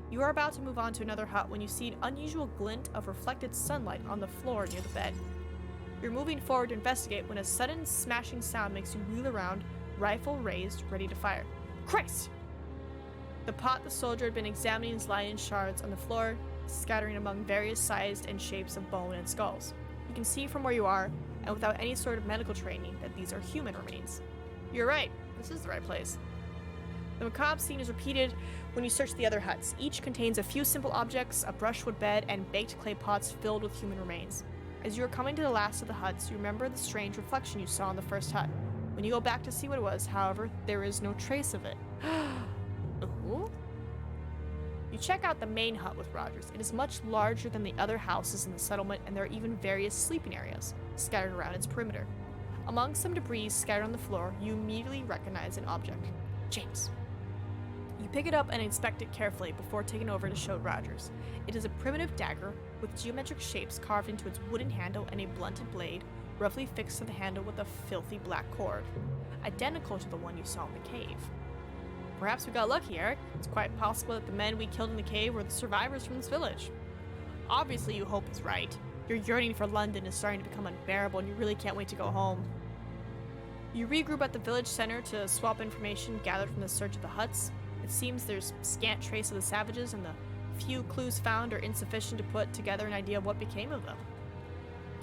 You are about to move on to another hut when you see an unusual glint of reflected sunlight on the floor near the bed. You're moving forward to investigate when a sudden smashing sound makes you wheel around, rifle raised, ready to fire. Christ! The pot the soldier had been examining is lying in shards on the floor, scattering among various sizes and shapes of bone and skulls. You can see from where you are, and without any sort of medical training, that these are human remains. You're right, this is the right place. The macabre scene is repeated when you search the other huts. Each contains a few simple objects, a brushwood bed, and baked clay pots filled with human remains. As you are coming to the last of the huts, you remember the strange reflection you saw in the first hut. When you go back to see what it was, however, there is no trace of it. Ooh. You check out the main hut with Rogers. It is much larger than the other houses in the settlement, and there are even various sleeping areas scattered around its perimeter. Among some debris scattered on the floor, you immediately recognize an object. James. You pick it up and inspect it carefully before taking over to show Rogers. It is a primitive dagger with geometric shapes carved into its wooden handle and a blunted blade roughly fixed to the handle with a filthy black cord, identical to the one you saw in the cave. Perhaps we got lucky, Eric. It's quite possible that the men we killed in the cave were the survivors from this village. Obviously, you hope he's right. Your yearning for London is starting to become unbearable and you really can't wait to go home. You regroup at the village center to swap information gathered from the search of the huts. It seems there's scant trace of the savages, and the few clues found are insufficient to put together an idea of what became of them.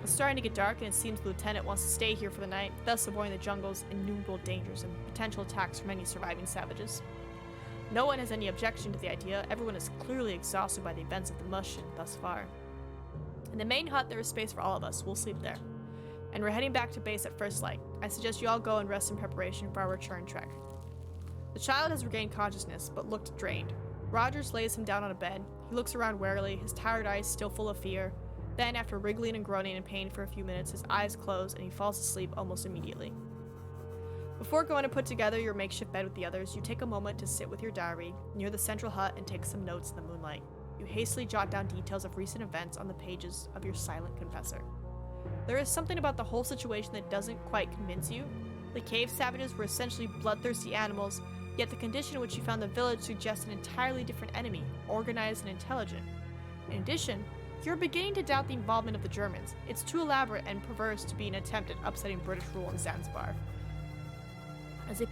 It's starting to get dark, and it seems the lieutenant wants to stay here for the night, thus avoiding the jungle's innumerable dangers and potential attacks from any surviving savages. No one has any objection to the idea. Everyone is clearly exhausted by the events of the mission thus far. In the main hut, there is space for all of us. We'll sleep there. And we're heading back to base at first light. I suggest you all go and rest in preparation for our return trek. The child has regained consciousness, but looked drained. Rogers lays him down on a bed. He looks around warily, his tired eyes still full of fear. Then, after wriggling and groaning in pain for a few minutes, his eyes close and he falls asleep almost immediately. Before going to put together your makeshift bed with the others, you take a moment to sit with your diary near the central hut and take some notes in the moonlight. You hastily jot down details of recent events on the pages of your silent confessor. There is something about the whole situation that doesn't quite convince you. The cave savages were essentially bloodthirsty animals, yet the condition in which you found the village suggests an entirely different enemy, organized and intelligent. In addition, you're beginning to doubt the involvement of the Germans. It's too elaborate and perverse to be an attempt at upsetting British rule in Zanzibar. As you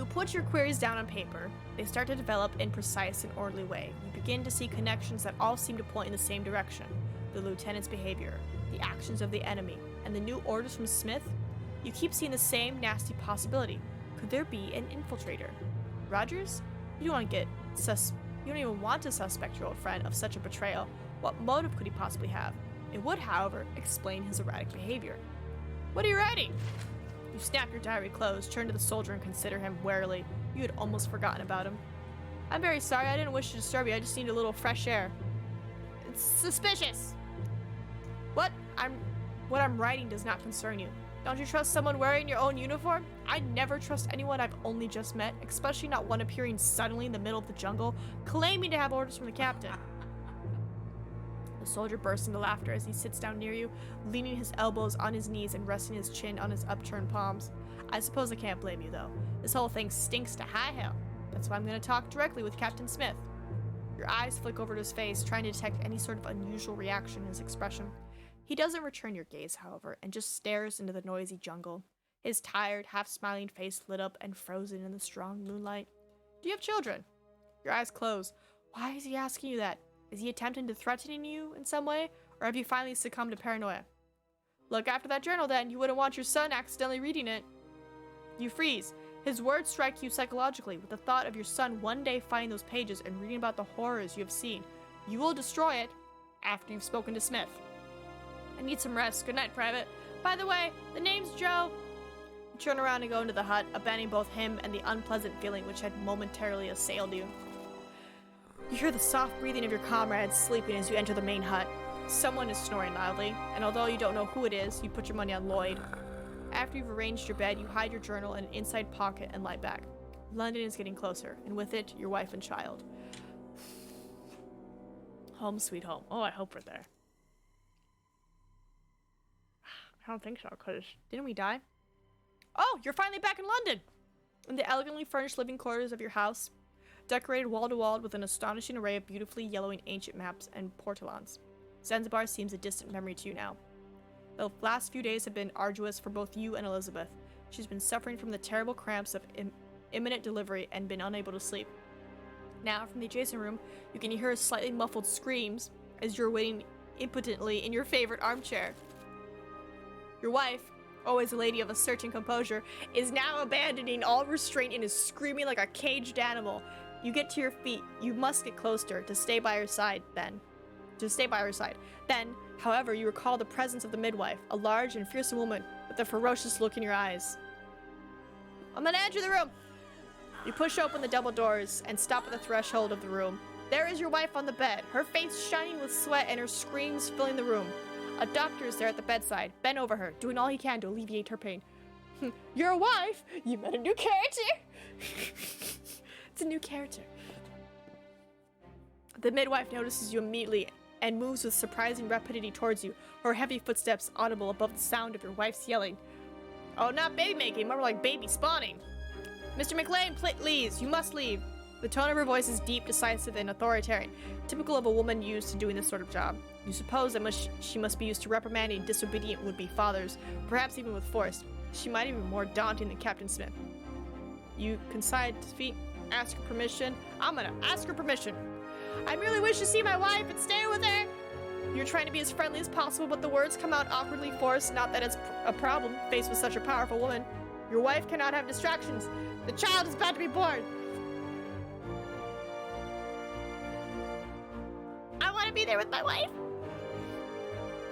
put your queries down on paper, they start to develop in precise and orderly way. You begin to see connections that all seem to point in the same direction. The lieutenant's behavior, the actions of the enemy, and the new orders from Smith. You keep seeing the same nasty possibility. Could there be an infiltrator? Rogers? You don't even want to suspect your old friend of such a betrayal. What motive could he possibly have? It would, however, explain his erratic behavior. What are you writing? You snap your diary closed, turn to the soldier and consider him warily. You had almost forgotten about him. I'm very sorry, I didn't wish to disturb you, I just need a little fresh air. It's suspicious. What I'm writing does not concern you. Don't you trust someone wearing your own uniform? I never trust anyone I've only just met, especially not one appearing suddenly in the middle of the jungle, claiming to have orders from the captain. The soldier bursts into laughter as he sits down near you, leaning his elbows on his knees and resting his chin on his upturned palms. I suppose I can't blame you, though. This whole thing stinks to high hell. That's why I'm going to talk directly with Captain Smith. Your eyes flick over to his face, trying to detect any sort of unusual reaction in his expression. He doesn't return your gaze, however, and just stares into the noisy jungle, his tired, half-smiling face lit up and frozen in the strong moonlight. Do you have children? Your eyes close. Why is he asking you that? Is he attempting to threaten you in some way, or have you finally succumbed to paranoia? Look after that journal then, you wouldn't want your son accidentally reading it. You freeze. His words strike you psychologically with the thought of your son one day finding those pages and reading about the horrors you have seen. You will destroy it after you've spoken to Smith. I need some rest. Good night, Private. By the way, the name's Joe. You turn around and go into the hut, abandoning both him and the unpleasant feeling which had momentarily assailed you. You hear the soft breathing of your comrades sleeping as you enter the main hut. Someone is snoring loudly, and although you don't know who it is, you put your money on Lloyd. After you've arranged your bed, you hide your journal in an inside pocket and lie back. London is getting closer, and with it, your wife and child. Home sweet home. Oh, I hope we're there. I don't think so, because didn't we die? Oh, you're finally back in London! In the elegantly furnished living quarters of your house, decorated wall-to-wall with an astonishing array of beautifully yellowing ancient maps and portolans. Zanzibar seems a distant memory to you now. The last few days have been arduous for both you and Elizabeth. She's been suffering from the terrible cramps of imminent delivery and been unable to sleep. Now, from the adjacent room, you can hear slightly muffled screams as you're waiting impotently in your favorite armchair. Your wife, always a lady of a certain composure, is now abandoning all restraint and is screaming like a caged animal. You get to your feet. You must get closer to stay by her side then. Then, however, you recall the presence of the midwife, a large and fearsome woman with a ferocious look in your eyes. I'm gonna enter the room. You push open the double doors and stop at the threshold of the room. There is your wife on the bed, her face shining with sweat and her screams filling the room. A doctor is there at the bedside, bent over her, doing all he can to alleviate her pain. Your wife? You met a new character? It's a new character. The midwife notices you immediately and moves with surprising rapidity towards you, her heavy footsteps audible above the sound of your wife's yelling. Oh, not baby making, more like baby spawning. Mr. McLean, please, you must leave. The tone of her voice is deep, decisive, and authoritarian, typical of a woman used to doing this sort of job. You suppose that she must be used to reprimanding disobedient would-be fathers, perhaps even with force. She might even be more daunting than Captain Smith. You concede defeat, ask her permission. I'm gonna ask her permission. I merely wish to see my wife and stay with her. You're trying to be as friendly as possible, but the words come out awkwardly forced. Not that it's a problem, faced with such a powerful woman. Your wife cannot have distractions. The child is about to be born. I want to be there with my wife.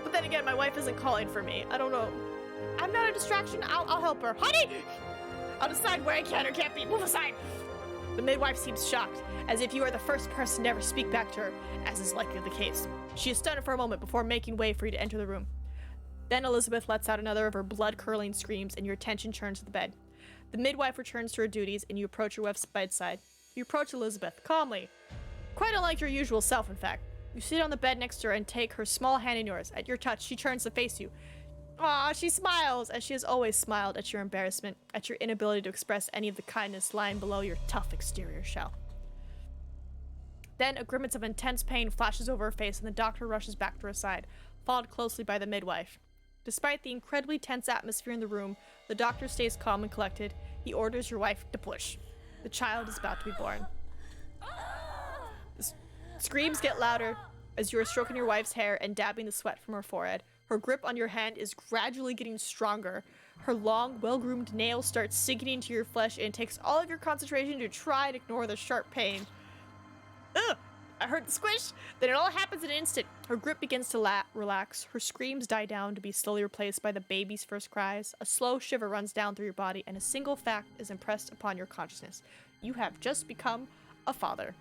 But then again, my wife isn't calling for me. I don't know. I'm not a distraction. I'll help her. Honey! I'll decide where I can or can't be. Move aside. The midwife seems shocked, as if you are the first person to ever speak back to her, as is likely the case. She is stunned for a moment before making way for you to enter the room. Then Elizabeth lets out another of her blood-curdling screams, and your attention turns to the bed. The midwife returns to her duties, and you approach your wife's bedside. You approach Elizabeth, calmly. Quite unlike your usual self, in fact. You sit on the bed next to her and take her small hand in yours. At your touch, she turns to face you. Ah, she smiles, as she has always smiled at your embarrassment, at your inability to express any of the kindness lying below your tough exterior shell. Then a grimace of intense pain flashes over her face, and the doctor rushes back to her side, followed closely by the midwife. Despite the incredibly tense atmosphere in the room, the doctor stays calm and collected. He orders your wife to push. The child is about to be born. The screams get louder as you are stroking your wife's hair and dabbing the sweat from her forehead. Her grip on your hand is gradually getting stronger. Her long, well-groomed nails start sinking into your flesh, and it takes all of your concentration to try and ignore the sharp pain. Ugh! I heard the squish. Then it all happens in an instant. Her grip begins to relax. Her screams die down to be slowly replaced by the baby's first cries. A slow shiver runs down through your body, and a single fact is impressed upon your consciousness. You have just become a father.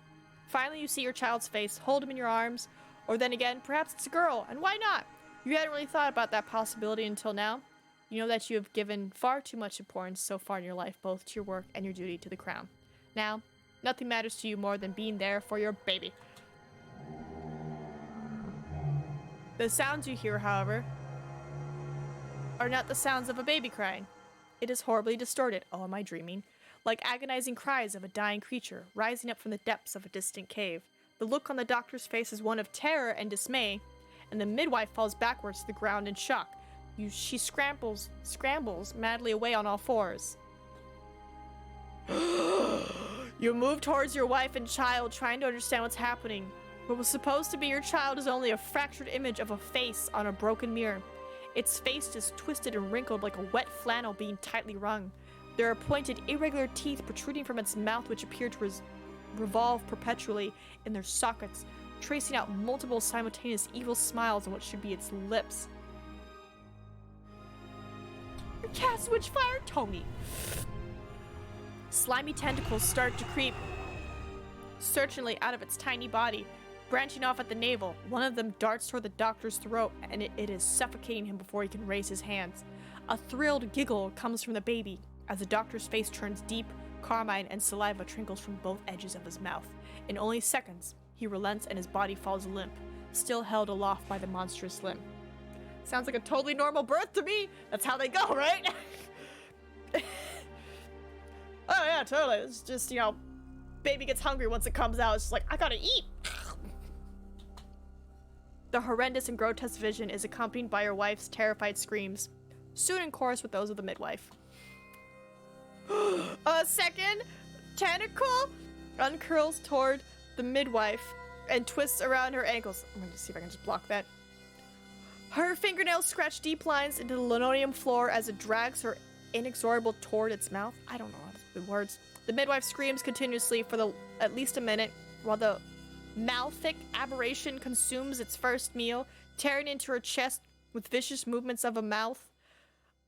Finally, you see your child's face, hold him in your arms, or then again, perhaps it's a girl, and why not? You hadn't really thought about that possibility until now. You know that you have given far too much importance so far in your life, both to your work and your duty to the crown. Now, nothing matters to you more than being there for your baby. The sounds you hear, however, are not the sounds of a baby crying. It is horribly distorted. Oh, am I dreaming? Like agonizing cries of a dying creature rising up from the depths of a distant cave. The look on the doctor's face is one of terror and dismay, and the midwife falls backwards to the ground in shock. She scrambles madly away on all fours. You move towards your wife and child, trying to understand what's happening. What was supposed to be your child is only a fractured image of a face on a broken mirror. Its face is twisted and wrinkled like a wet flannel being tightly wrung. There are pointed, irregular teeth protruding from its mouth which appear to revolve perpetually in their sockets, tracing out multiple simultaneous evil smiles on what should be its lips. Cast Witchfire, Tony! Slimy tentacles start to creep searchingly out of its tiny body, branching off at the navel. One of them darts toward the doctor's throat, and it is suffocating him before he can raise his hands. A thrilled giggle comes from the baby as the doctor's face turns deep, carmine, and saliva trickles from both edges of his mouth. In only seconds, he relents and his body falls limp, still held aloft by the monstrous limb. Sounds like a totally normal birth to me. That's how they go, right? Oh yeah, totally. It's just, you know, baby gets hungry once it comes out. It's just like, I gotta eat. The horrendous and grotesque vision is accompanied by your wife's terrified screams, soon in chorus with those of the midwife. A second tentacle uncurls toward the midwife and twists around her ankles. I'm gonna see if I can just block that. Her fingernails scratch deep lines into the linoleum floor as it drags her inexorable toward its mouth. I don't know how to speak words. The midwife screams continuously for at least a minute while the malthic aberration consumes its first meal, tearing into her chest with vicious movements of a mouth.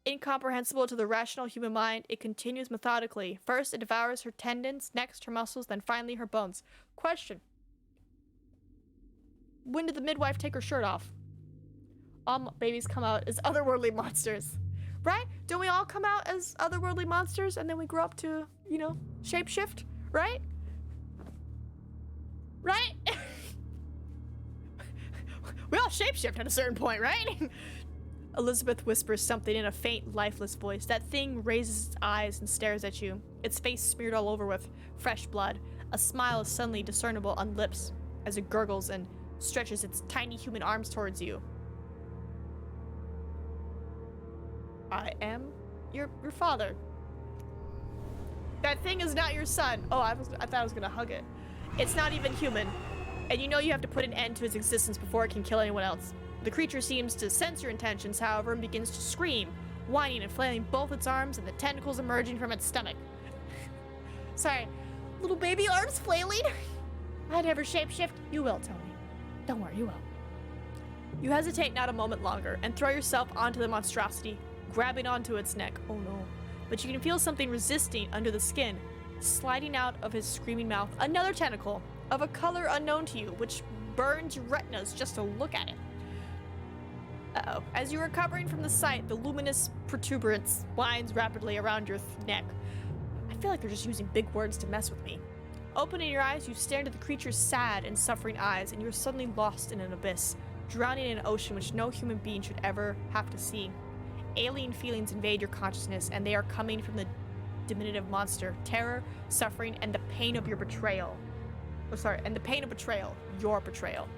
Incomprehensible to the rational human mind, it continues methodically. First, it devours her tendons, next her muscles, then finally her bones. Question. When did the midwife take her shirt off? All babies come out as otherworldly monsters. Right? Don't we all come out as otherworldly monsters and then we grow up to, you know, shapeshift? Right? Right? We all shapeshift at a certain point, right? Elizabeth whispers something in a faint, lifeless voice. That thing raises its eyes and stares at you, its face smeared all over with fresh blood. A smile is suddenly discernible on lips as it gurgles and stretches its tiny human arms towards you. I am your father. That thing is not your son. Oh, I thought I was gonna hug it. It's not even human, and you know you have to put an end to its existence before it can kill anyone else. The creature seems to sense your intentions, however, and begins to scream, whining and flailing both its arms and the tentacles emerging from its stomach. Sorry, little baby arms flailing? I never shapeshift. You will, Tony. Don't worry, you will. You hesitate not a moment longer and throw yourself onto the monstrosity, grabbing onto its neck. Oh no. But you can feel something resisting under the skin, sliding out of his screaming mouth. Another tentacle of a color unknown to you, which burns your retinas just to look at it. Uh-oh. As you're recovering from the sight, the luminous protuberance winds rapidly around your neck. I feel like they're just using big words to mess with me. Opening your eyes, you stare into the creature's sad and suffering eyes, and you're suddenly lost in an abyss, drowning in an ocean which no human being should ever have to see. Alien feelings invade your consciousness, and they are coming from the diminutive monster. Terror, suffering, and the pain of your betrayal. And the pain of betrayal. Your betrayal.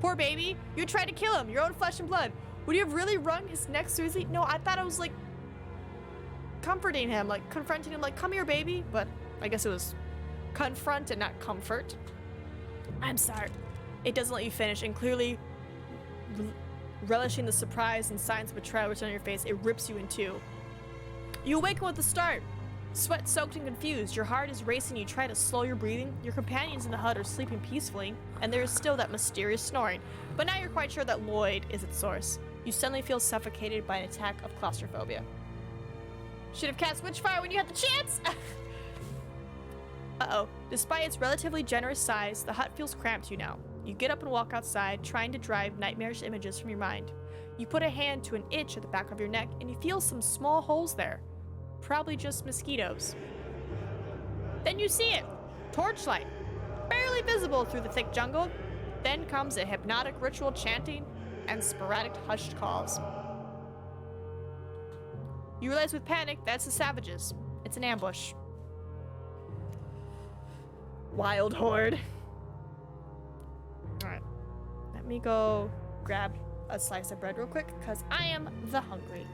Poor baby, you tried to kill him, your own flesh and blood. Would you have really wrung his neck seriously? No, I thought I was like comforting him, like confronting him, like, come here, baby. But I guess it was confront and not comfort. I'm sorry. It doesn't let you finish, and clearly relishing the surprise and signs of betrayal written on your face, it rips you in two. You awaken with a start. Sweat soaked and confused, your heart is racing, you try to slow your breathing. Your companions in the hut are sleeping peacefully, and there is still that mysterious snoring. But now you're quite sure that Lloyd is its source. You suddenly feel suffocated by an attack of claustrophobia. Should have cast Witchfire when you had the chance! Uh-oh. Despite its relatively generous size, the hut feels cramped to you now. You get up and walk outside, trying to drive nightmarish images from your mind. You put a hand to an itch at the back of your neck, and you feel some small holes there. Probably just mosquitoes. Then you see it. Torchlight. Barely visible through the thick jungle. Then comes a hypnotic ritual chanting and sporadic hushed calls. You realize with panic that's the savages. It's an ambush. Wild horde. Alright. Let me go grab a slice of bread real quick because I am the hungry.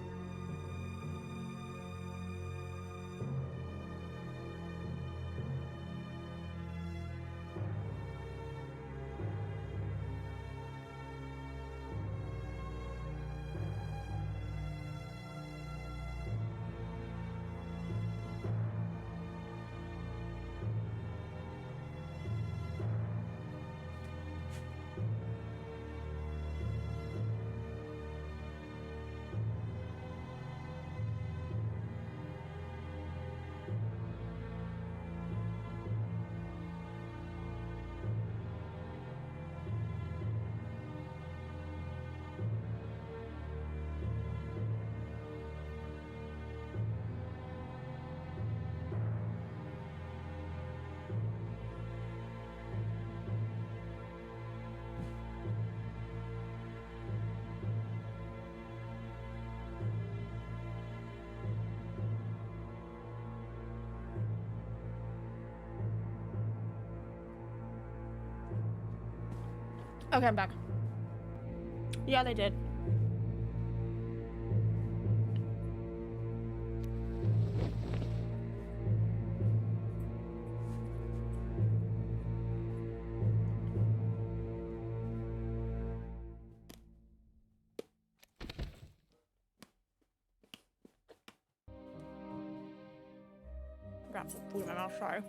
Okay, I'm back. Yeah, they did. Got some food in my mouth, sorry.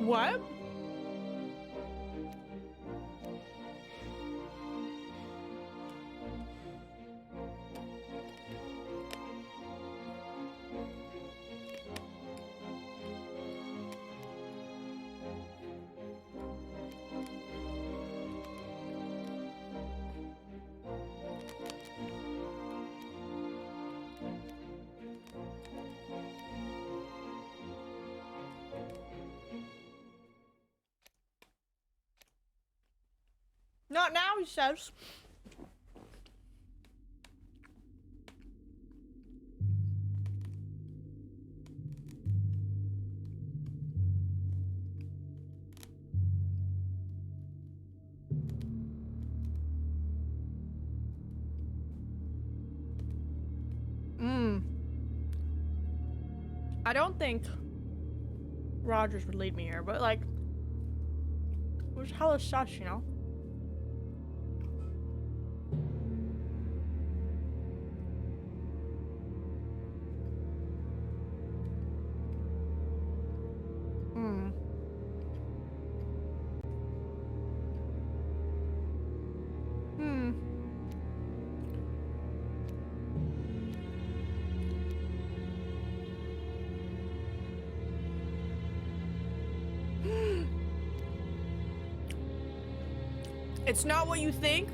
What? Not now, he says. I don't think Rogers would lead me here, but like, who's hella sus, you know? It's not what you think.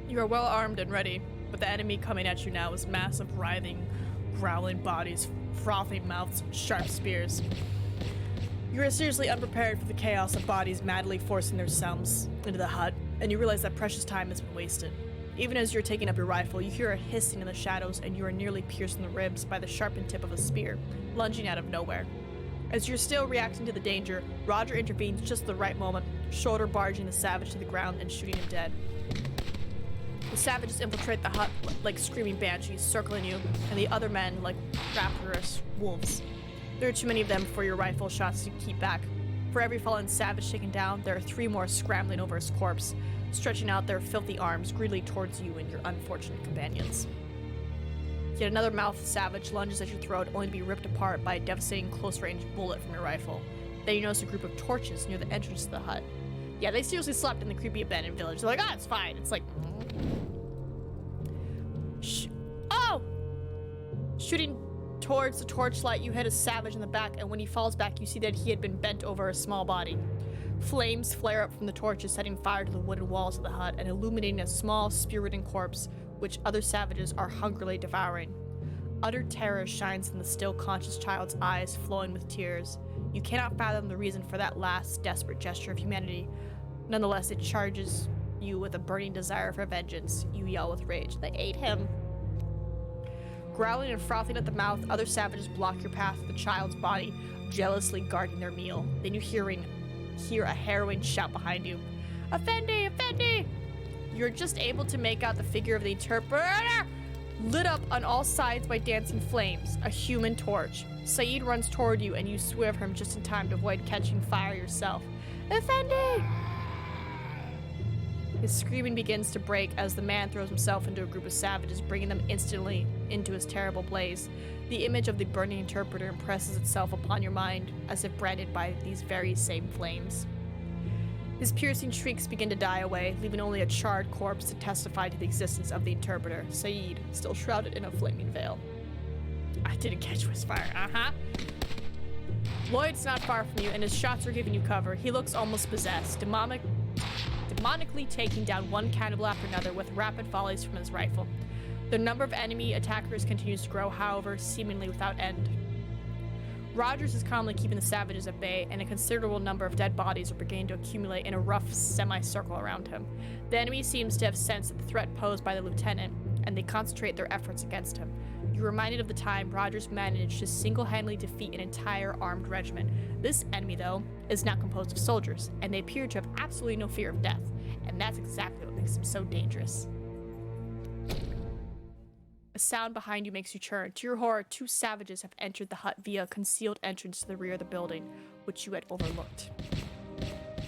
You are well armed and ready, but the enemy coming at you now is massive, writhing, growling bodies, frothy mouths, sharp spears. You are seriously unprepared for the chaos of bodies madly forcing themselves into the hut, and you realize that precious time has been wasted. Even as you're taking up your rifle, you hear a hissing in the shadows, and you are nearly pierced in the ribs by the sharpened tip of a spear, lunging out of nowhere. As you're still reacting to the danger, Roger intervenes just at the right moment, shoulder barging the savage to the ground and shooting him dead. The savages infiltrate the hut like screaming banshees, circling you, and the other men like rapturous wolves. There are too many of them for your rifle shots to keep back. For every fallen savage taken down, there are 3 more scrambling over his corpse, stretching out their filthy arms greedily towards you and your unfortunate companions. Yet another mouthed savage lunges at your throat, only to be ripped apart by a devastating close-range bullet from your rifle. Then you notice a group of torches near the entrance to the hut. Yeah, they seriously slept in the creepy abandoned village. They're like, it's fine. It's like... Oh! Shooting towards the torchlight, you hit a savage in the back, and when he falls back, you see that he had been bent over a small body. Flames flare up from the torches, setting fire to the wooden walls of the hut and illuminating a small, spear-ridden corpse, which other savages are hungrily devouring. Utter terror shines in the still conscious child's eyes, flowing with tears. You cannot fathom the reason for that last, desperate gesture of humanity. Nonetheless, it charges you with a burning desire for vengeance. You yell with rage. They ate him. Growling and frothing at the mouth, other savages block your path to the child's body, jealously guarding their meal. Then you hear a harrowing shout behind you. Effendi! Effendi! You're just able to make out the figure of the interpreter, lit up on all sides by dancing flames, a human torch. Saeed runs toward you and you swerve him just in time to avoid catching fire yourself. Effendi! His screaming begins to break as the man throws himself into a group of savages, bringing them instantly into his terrible blaze. The image of the burning interpreter impresses itself upon your mind, as if branded by these very same flames. His piercing shrieks begin to die away, leaving only a charred corpse to testify to the existence of the interpreter, Saeed, still shrouded in a flaming veil. I didn't catch his fire, Lloyd's not far from you, and his shots are giving you cover. He looks almost possessed, demonically taking down one cannibal after another with rapid volleys from his rifle. The number of enemy attackers continues to grow, however, seemingly without end. Rogers is calmly keeping the savages at bay, and a considerable number of dead bodies are beginning to accumulate in a rough semicircle around him. The enemy seems to have sensed the threat posed by the lieutenant, and they concentrate their efforts against him. You're reminded of the time Rogers managed to single-handedly defeat an entire armed regiment. This enemy, though, is now composed of soldiers, and they appear to have absolutely no fear of death, and that's exactly what makes them so dangerous. A sound behind you makes you turn. To your horror, 2 savages have entered the hut via a concealed entrance to the rear of the building, which you had overlooked.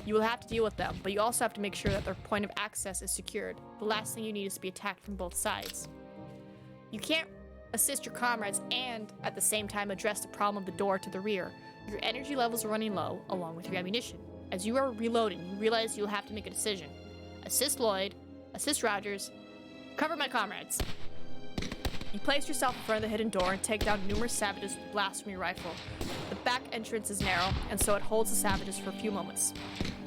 You will have to deal with them, but you also have to make sure that their point of access is secured. The last thing you need is to be attacked from both sides. You can't assist your comrades and, at the same time, address the problem of the door to the rear. Your energy levels are running low, along with your ammunition. As you are reloading, you realize you'll have to make a decision. Assist Lloyd, assist Rogers, cover my comrades. You place yourself in front of the hidden door and take down numerous savages with blasts from your rifle. The back entrance is narrow, and so it holds the savages for a few moments.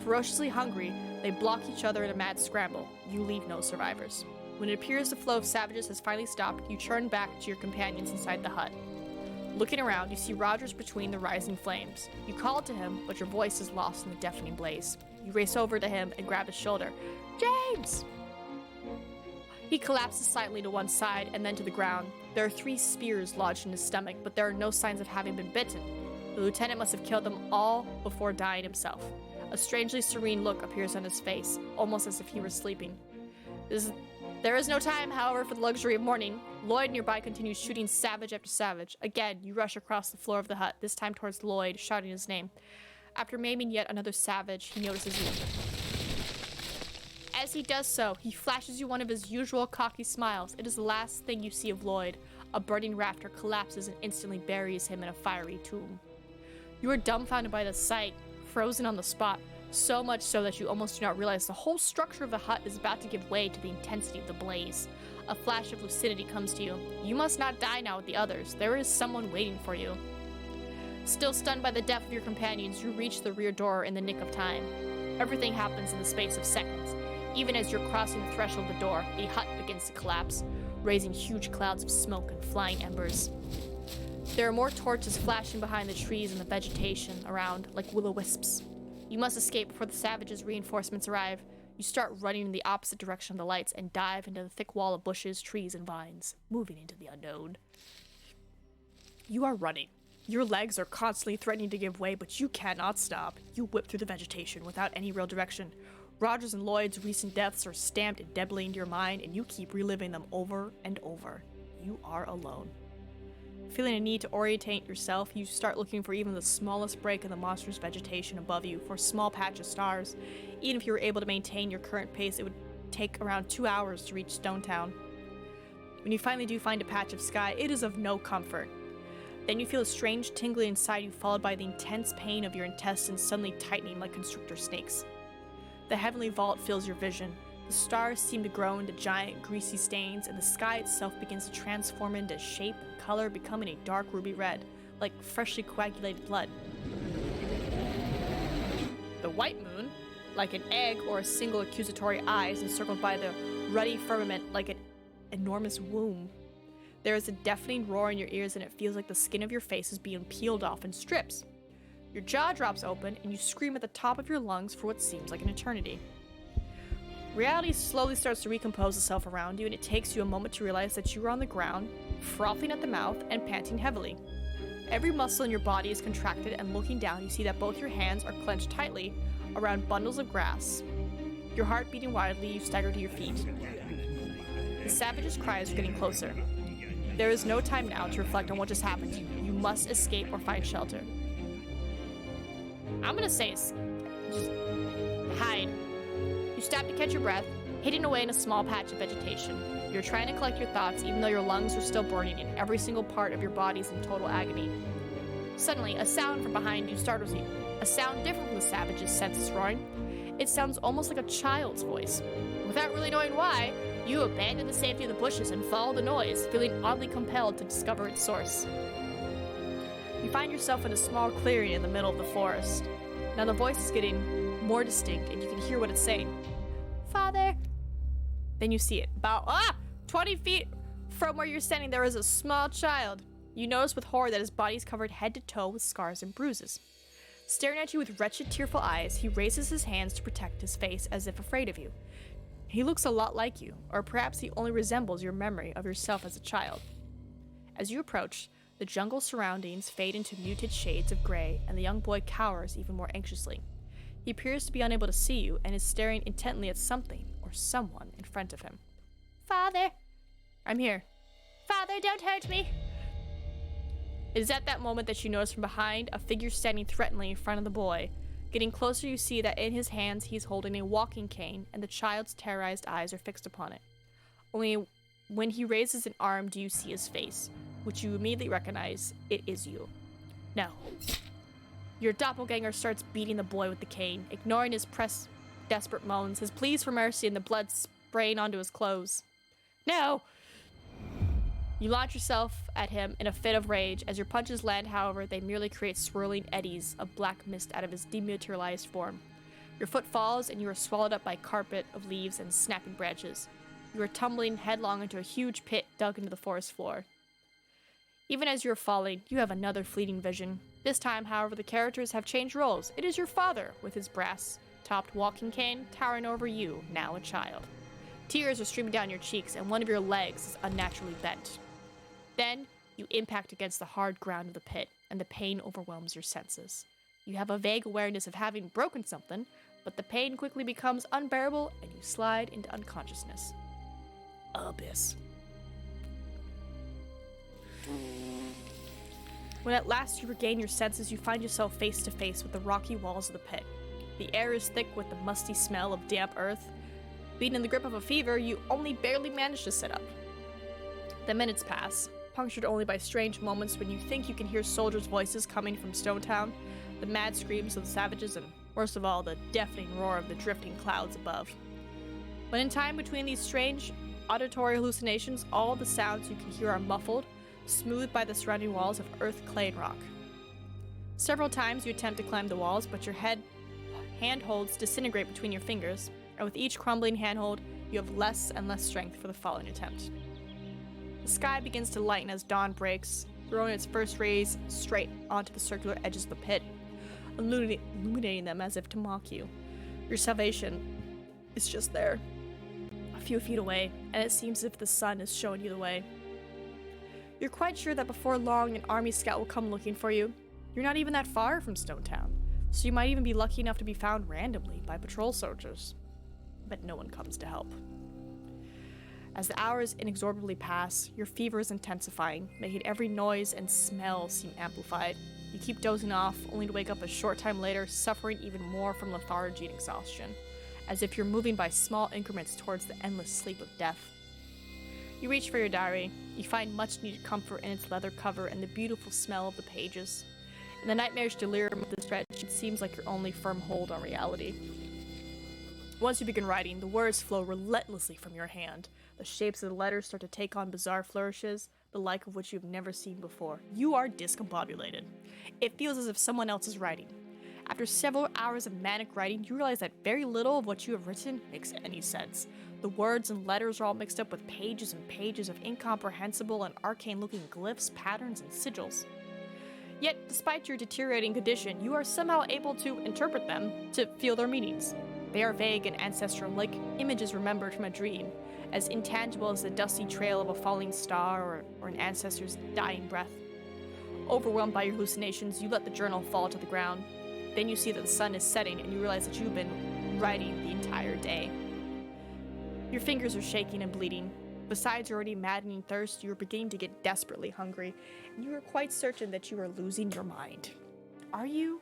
Ferociously hungry, they block each other in a mad scramble. You leave no survivors. When it appears the flow of savages has finally stopped, you turn back to your companions inside the hut. Looking around, you see Rogers between the rising flames. You call to him, but your voice is lost in the deafening blaze. You race over to him and grab his shoulder. James! He collapses silently to one side and then to the ground. There are 3 spears lodged in his stomach, but there are no signs of having been bitten. The lieutenant must have killed them all before dying himself. A strangely serene look appears on his face, almost as if he were sleeping. There is no time, however, for the luxury of mourning. Lloyd nearby continues shooting savage after savage. Again, you rush across the floor of the hut, this time towards Lloyd, shouting his name. After maiming yet another savage, he notices you. As he does so, he flashes you one of his usual cocky smiles. It is the last thing you see of Lloyd. A burning rafter collapses and instantly buries him in a fiery tomb. You are dumbfounded by the sight, frozen on the spot, so much so that you almost do not realize the whole structure of the hut is about to give way to the intensity of the blaze. A flash of lucidity comes to you. You must not die now with the others. There is someone waiting for you. Still stunned by the death of your companions, you reach the rear door in the nick of time. Everything happens in the space of seconds. Even as you're crossing the threshold of the door, the hut begins to collapse, raising huge clouds of smoke and flying embers. There are more torches flashing behind the trees and the vegetation around, like will-o-wisps. You must escape before the savages' reinforcements arrive. You start running in the opposite direction of the lights and dive into the thick wall of bushes, trees, and vines, moving into the unknown. You are running. Your legs are constantly threatening to give way, but you cannot stop. You whip through the vegetation without any real direction. Rogers and Lloyd's recent deaths are stamped indelibly into your mind, and you keep reliving them over and over. You are alone. Feeling a need to orientate yourself, you start looking for even the smallest break in the monstrous vegetation above you for a small patch of stars. Even if you were able to maintain your current pace, it would take around 2 hours to reach Stonetown. When you finally do find a patch of sky, it is of no comfort. Then you feel a strange tingling inside you, followed by the intense pain of your intestines suddenly tightening like constrictor snakes. The heavenly vault fills your vision. The stars seem to grow into giant, greasy stains, and the sky itself begins to transform into shape and color, becoming a dark ruby red, like freshly coagulated blood. The white moon, like an egg or a single accusatory eye, is encircled by the ruddy firmament like an enormous womb. There is a deafening roar in your ears, and it feels like the skin of your face is being peeled off in strips. Your jaw drops open, and you scream at the top of your lungs for what seems like an eternity. Reality slowly starts to recompose itself around you, and it takes you a moment to realize that you are on the ground, frothing at the mouth and panting heavily. Every muscle in your body is contracted, and looking down, you see that both your hands are clenched tightly around bundles of grass. Your heart beating wildly, you stagger to your feet. The savage's cries are getting closer. There is no time now to reflect on what just happened to you. You must escape or find shelter. I'm gonna say just hide. You stop to catch your breath, hidden away in a small patch of vegetation. You're trying to collect your thoughts even though your lungs are still burning and every single part of your body is in total agony. Suddenly, a sound from behind you startles you. A sound different from the savage's senseless roaring. It sounds almost like a child's voice. Without really knowing why, you abandon the safety of the bushes and follow the noise, feeling oddly compelled to discover its source. You find yourself in a small clearing in the middle of the forest. Now the voice is getting more distinct and you can hear what it's saying. Father! Then you see it. About 20 feet from where you're standing, there is a small child. You notice with horror that his body is covered head to toe with scars and bruises. Staring at you with wretched, tearful eyes, he raises his hands to protect his face as if afraid of you. He looks a lot like you, or perhaps he only resembles your memory of yourself as a child. As you approach, the jungle surroundings fade into muted shades of gray, and the young boy cowers even more anxiously. He appears to be unable to see you and is staring intently at something or someone in front of him. Father! I'm here. Father, don't hurt me! It is at that moment that you notice from behind a figure standing threateningly in front of the boy. Getting closer, you see that in his hands he's holding a walking cane, and the child's terrorized eyes are fixed upon it. Only when he raises an arm do you see his face, which you immediately recognize. It is you. No. Your doppelganger starts beating the boy with the cane, ignoring his desperate moans, his pleas for mercy, and the blood spraying onto his clothes. No! You launch yourself at him in a fit of rage. As your punches land, however, they merely create swirling eddies of black mist out of his dematerialized form. Your foot falls, and you are swallowed up by a carpet of leaves and snapping branches. You are tumbling headlong into a huge pit dug into the forest floor. Even as you are falling, you have another fleeting vision. This time, however, the characters have changed roles. It is your father, with his brass-topped walking cane, towering over you, now a child. Tears are streaming down your cheeks, and one of your legs is unnaturally bent. Then, you impact against the hard ground of the pit, and the pain overwhelms your senses. You have a vague awareness of having broken something, but the pain quickly becomes unbearable, and you slide into unconsciousness. Abyss. When at last you regain your senses, you find yourself face to face with the rocky walls of the pit. The air is thick with the musty smell of damp earth. Being in the grip of a fever, you only barely manage to sit up. The minutes pass, punctured only by strange moments when you think you can hear soldiers' voices coming from Stonetown, the mad screams of the savages, and worst of all, the deafening roar of the drifting clouds above. When in time between these strange auditory hallucinations, all the sounds you can hear are muffled, smoothed by the surrounding walls of earth, clay, and rock. Several times you attempt to climb the walls, but your handholds disintegrate between your fingers, and with each crumbling handhold, you have less and less strength for the following attempt. The sky begins to lighten as dawn breaks, throwing its first rays straight onto the circular edges of the pit, illuminating them as if to mock you. Your salvation is just there, a few feet away, and it seems as if the sun is showing you the way. You're quite sure that before long an army scout will come looking for you. You're not even that far from Stonetown, so you might even be lucky enough to be found randomly by patrol soldiers. but no one comes to help. As the hours inexorably pass, your fever is intensifying, making every noise and smell seem amplified. You keep dozing off, only to wake up a short time later, suffering even more from lethargy and exhaustion, as if you're moving by small increments towards the endless sleep of death. You reach for your diary. You find much needed comfort in its leather cover and the beautiful smell of the pages. In the nightmarish delirium of the stretch, it seems like your only firm hold on reality. Once you begin writing, the words flow relentlessly from your hand. The shapes of the letters start to take on bizarre flourishes, the like of which you've never seen before. You are discombobulated. It feels as if someone else is writing. After several hours of manic writing, you realize that very little of what you have written makes any sense. The words and letters are all mixed up with pages and pages of incomprehensible and arcane-looking glyphs, patterns, and sigils. Yet, despite your deteriorating condition, you are somehow able to interpret them, to feel their meanings. They are vague and ancestral, like images remembered from a dream, as intangible as the dusty trail of a falling star or an ancestor's dying breath. Overwhelmed by your hallucinations, you let the journal fall to the ground. Then you see that the sun is setting and you realize that you've been writing the entire day. Your fingers are shaking and bleeding. Besides your already maddening thirst, you are beginning to get desperately hungry, and you are quite certain that you are losing your mind. Are you?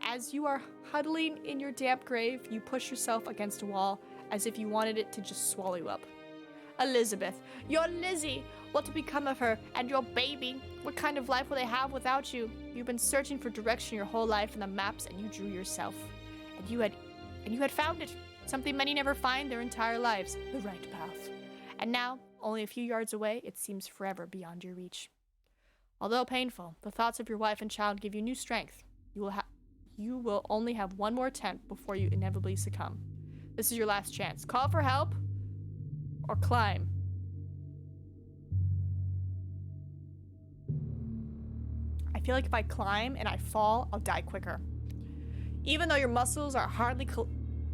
As you are huddling in your damp grave, you push yourself against a wall as if you wanted it to just swallow you up. Elizabeth, your Lizzie! What will become of her? And your baby? What kind of life will they have without you? You've been searching for direction your whole life in the maps, and you drew yourself. And you had found it. Something many never find their entire lives. The right path. And now, only a few yards away, it seems forever beyond your reach. Although painful, the thoughts of your wife and child give you new strength. You will only have one more attempt before you inevitably succumb. This is your last chance. Call for help or climb. I feel like if I climb and I fall, I'll die quicker. Even though your muscles are hardly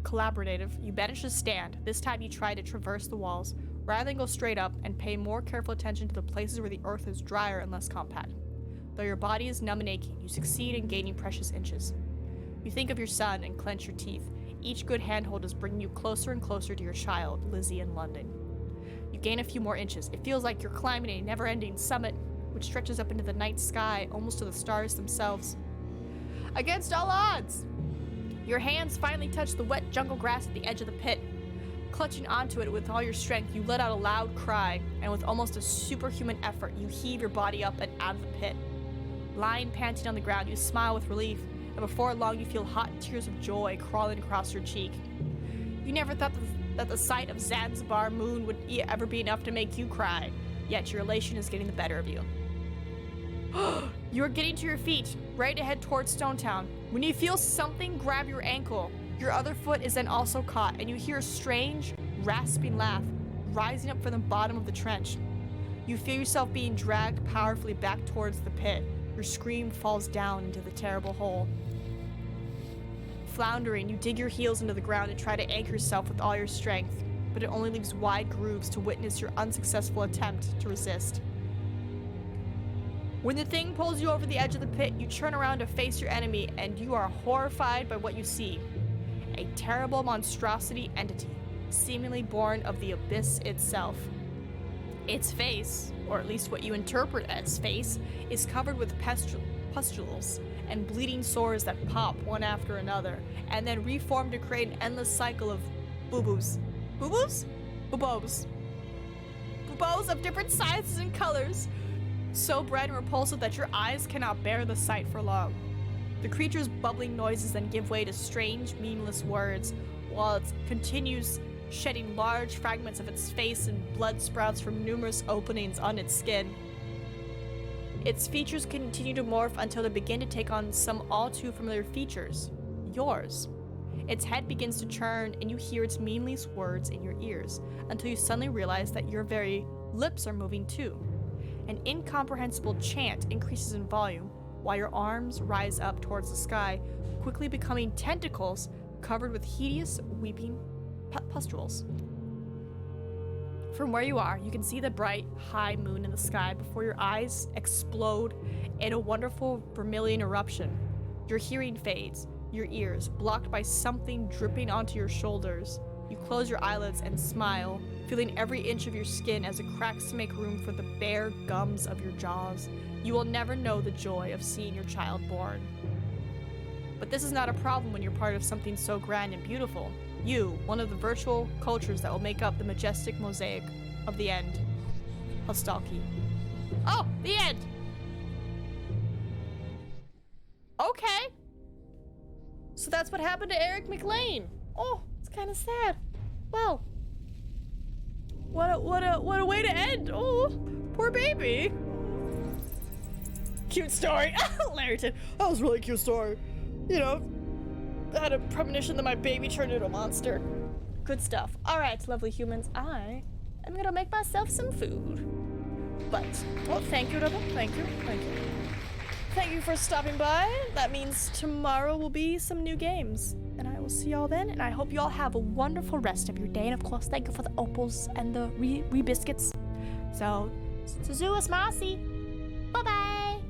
collaborative, you manage to stand. This time you try to traverse the walls, rather than go straight up, and pay more careful attention to the places where the earth is drier and less compact. Though your body is numb and aching, you succeed in gaining precious inches. You think of your son and clench your teeth. Each good handhold is bringing you closer and closer to your child, Lizzie in London. You gain a few more inches. It feels like you're climbing a never-ending summit, which stretches up into the night sky, almost to the stars themselves. Against all odds! Your hands finally touch the wet jungle grass at the edge of the pit. Clutching onto it with all your strength, you let out a loud cry, and with almost a superhuman effort, you heave your body up and out of the pit. Lying panting on the ground, you smile with relief, and before long you feel hot tears of joy crawling across your cheek. You never thought that the sight of Zanzibar moon would ever be enough to make you cry, yet your elation is getting the better of you. You are getting to your feet, ready to head towards Stonetown, when you feel something grab your ankle. Your other foot is then also caught, and you hear a strange, rasping laugh rising up from the bottom of the trench. You feel yourself being dragged powerfully back towards the pit. Your scream falls down into the terrible hole. Floundering, you dig your heels into the ground and try to anchor yourself with all your strength, but it only leaves wide grooves to witness your unsuccessful attempt to resist. When the thing pulls you over the edge of the pit, you turn around to face your enemy, and you are horrified by what you see. A terrible monstrosity entity, seemingly born of the abyss itself. Its face, or at least what you interpret as face, is covered with pustules and bleeding sores that pop one after another, and then reform to create an endless cycle of boo-boos. Boo-boos? Boo-boos. Boo-boos of different sizes and colors, so bright and repulsive that your eyes cannot bear the sight for long. The creature's bubbling noises then give way to strange, meaningless words, while it continues shedding large fragments of its face and blood sprouts from numerous openings on its skin. Its features continue to morph until they begin to take on some all too familiar features. Yours. Its head begins to churn, and you hear its meaningless words in your ears, until you suddenly realize that your very lips are moving too. An incomprehensible chant increases in volume, while your arms rise up towards the sky, quickly becoming tentacles covered with hideous, weeping pustules. From where you are, you can see the bright, high moon in the sky before your eyes explode in a wonderful vermilion eruption. Your hearing fades, your ears blocked by something dripping onto your shoulders. You close your eyelids and smile, feeling every inch of your skin as it cracks to make room for the bare gums of your jaws. You will never know the joy of seeing your child born. But this is not a problem when you're part of something so grand and beautiful. You, one of the virtual cultures that will make up the majestic mosaic of the end. Hostalki. Oh, the end! Okay. So that's what happened to Eric McLean. Oh, it's kind of sad. Well, what a way to end. Oh, poor baby. Cute story. Larrington. That was a really cute story. You know, I had a premonition that my baby turned into a monster. Good stuff. All right, lovely humans. I am gonna make myself some food. But, well, thank you, Rebel. Thank you. Thank you. Thank you for stopping by. That means tomorrow will be some new games. And I will see y'all then. And I hope y'all have a wonderful rest of your day. And of course, thank you for the opals and the re biscuits. So, Suzuas Masi. Bye bye.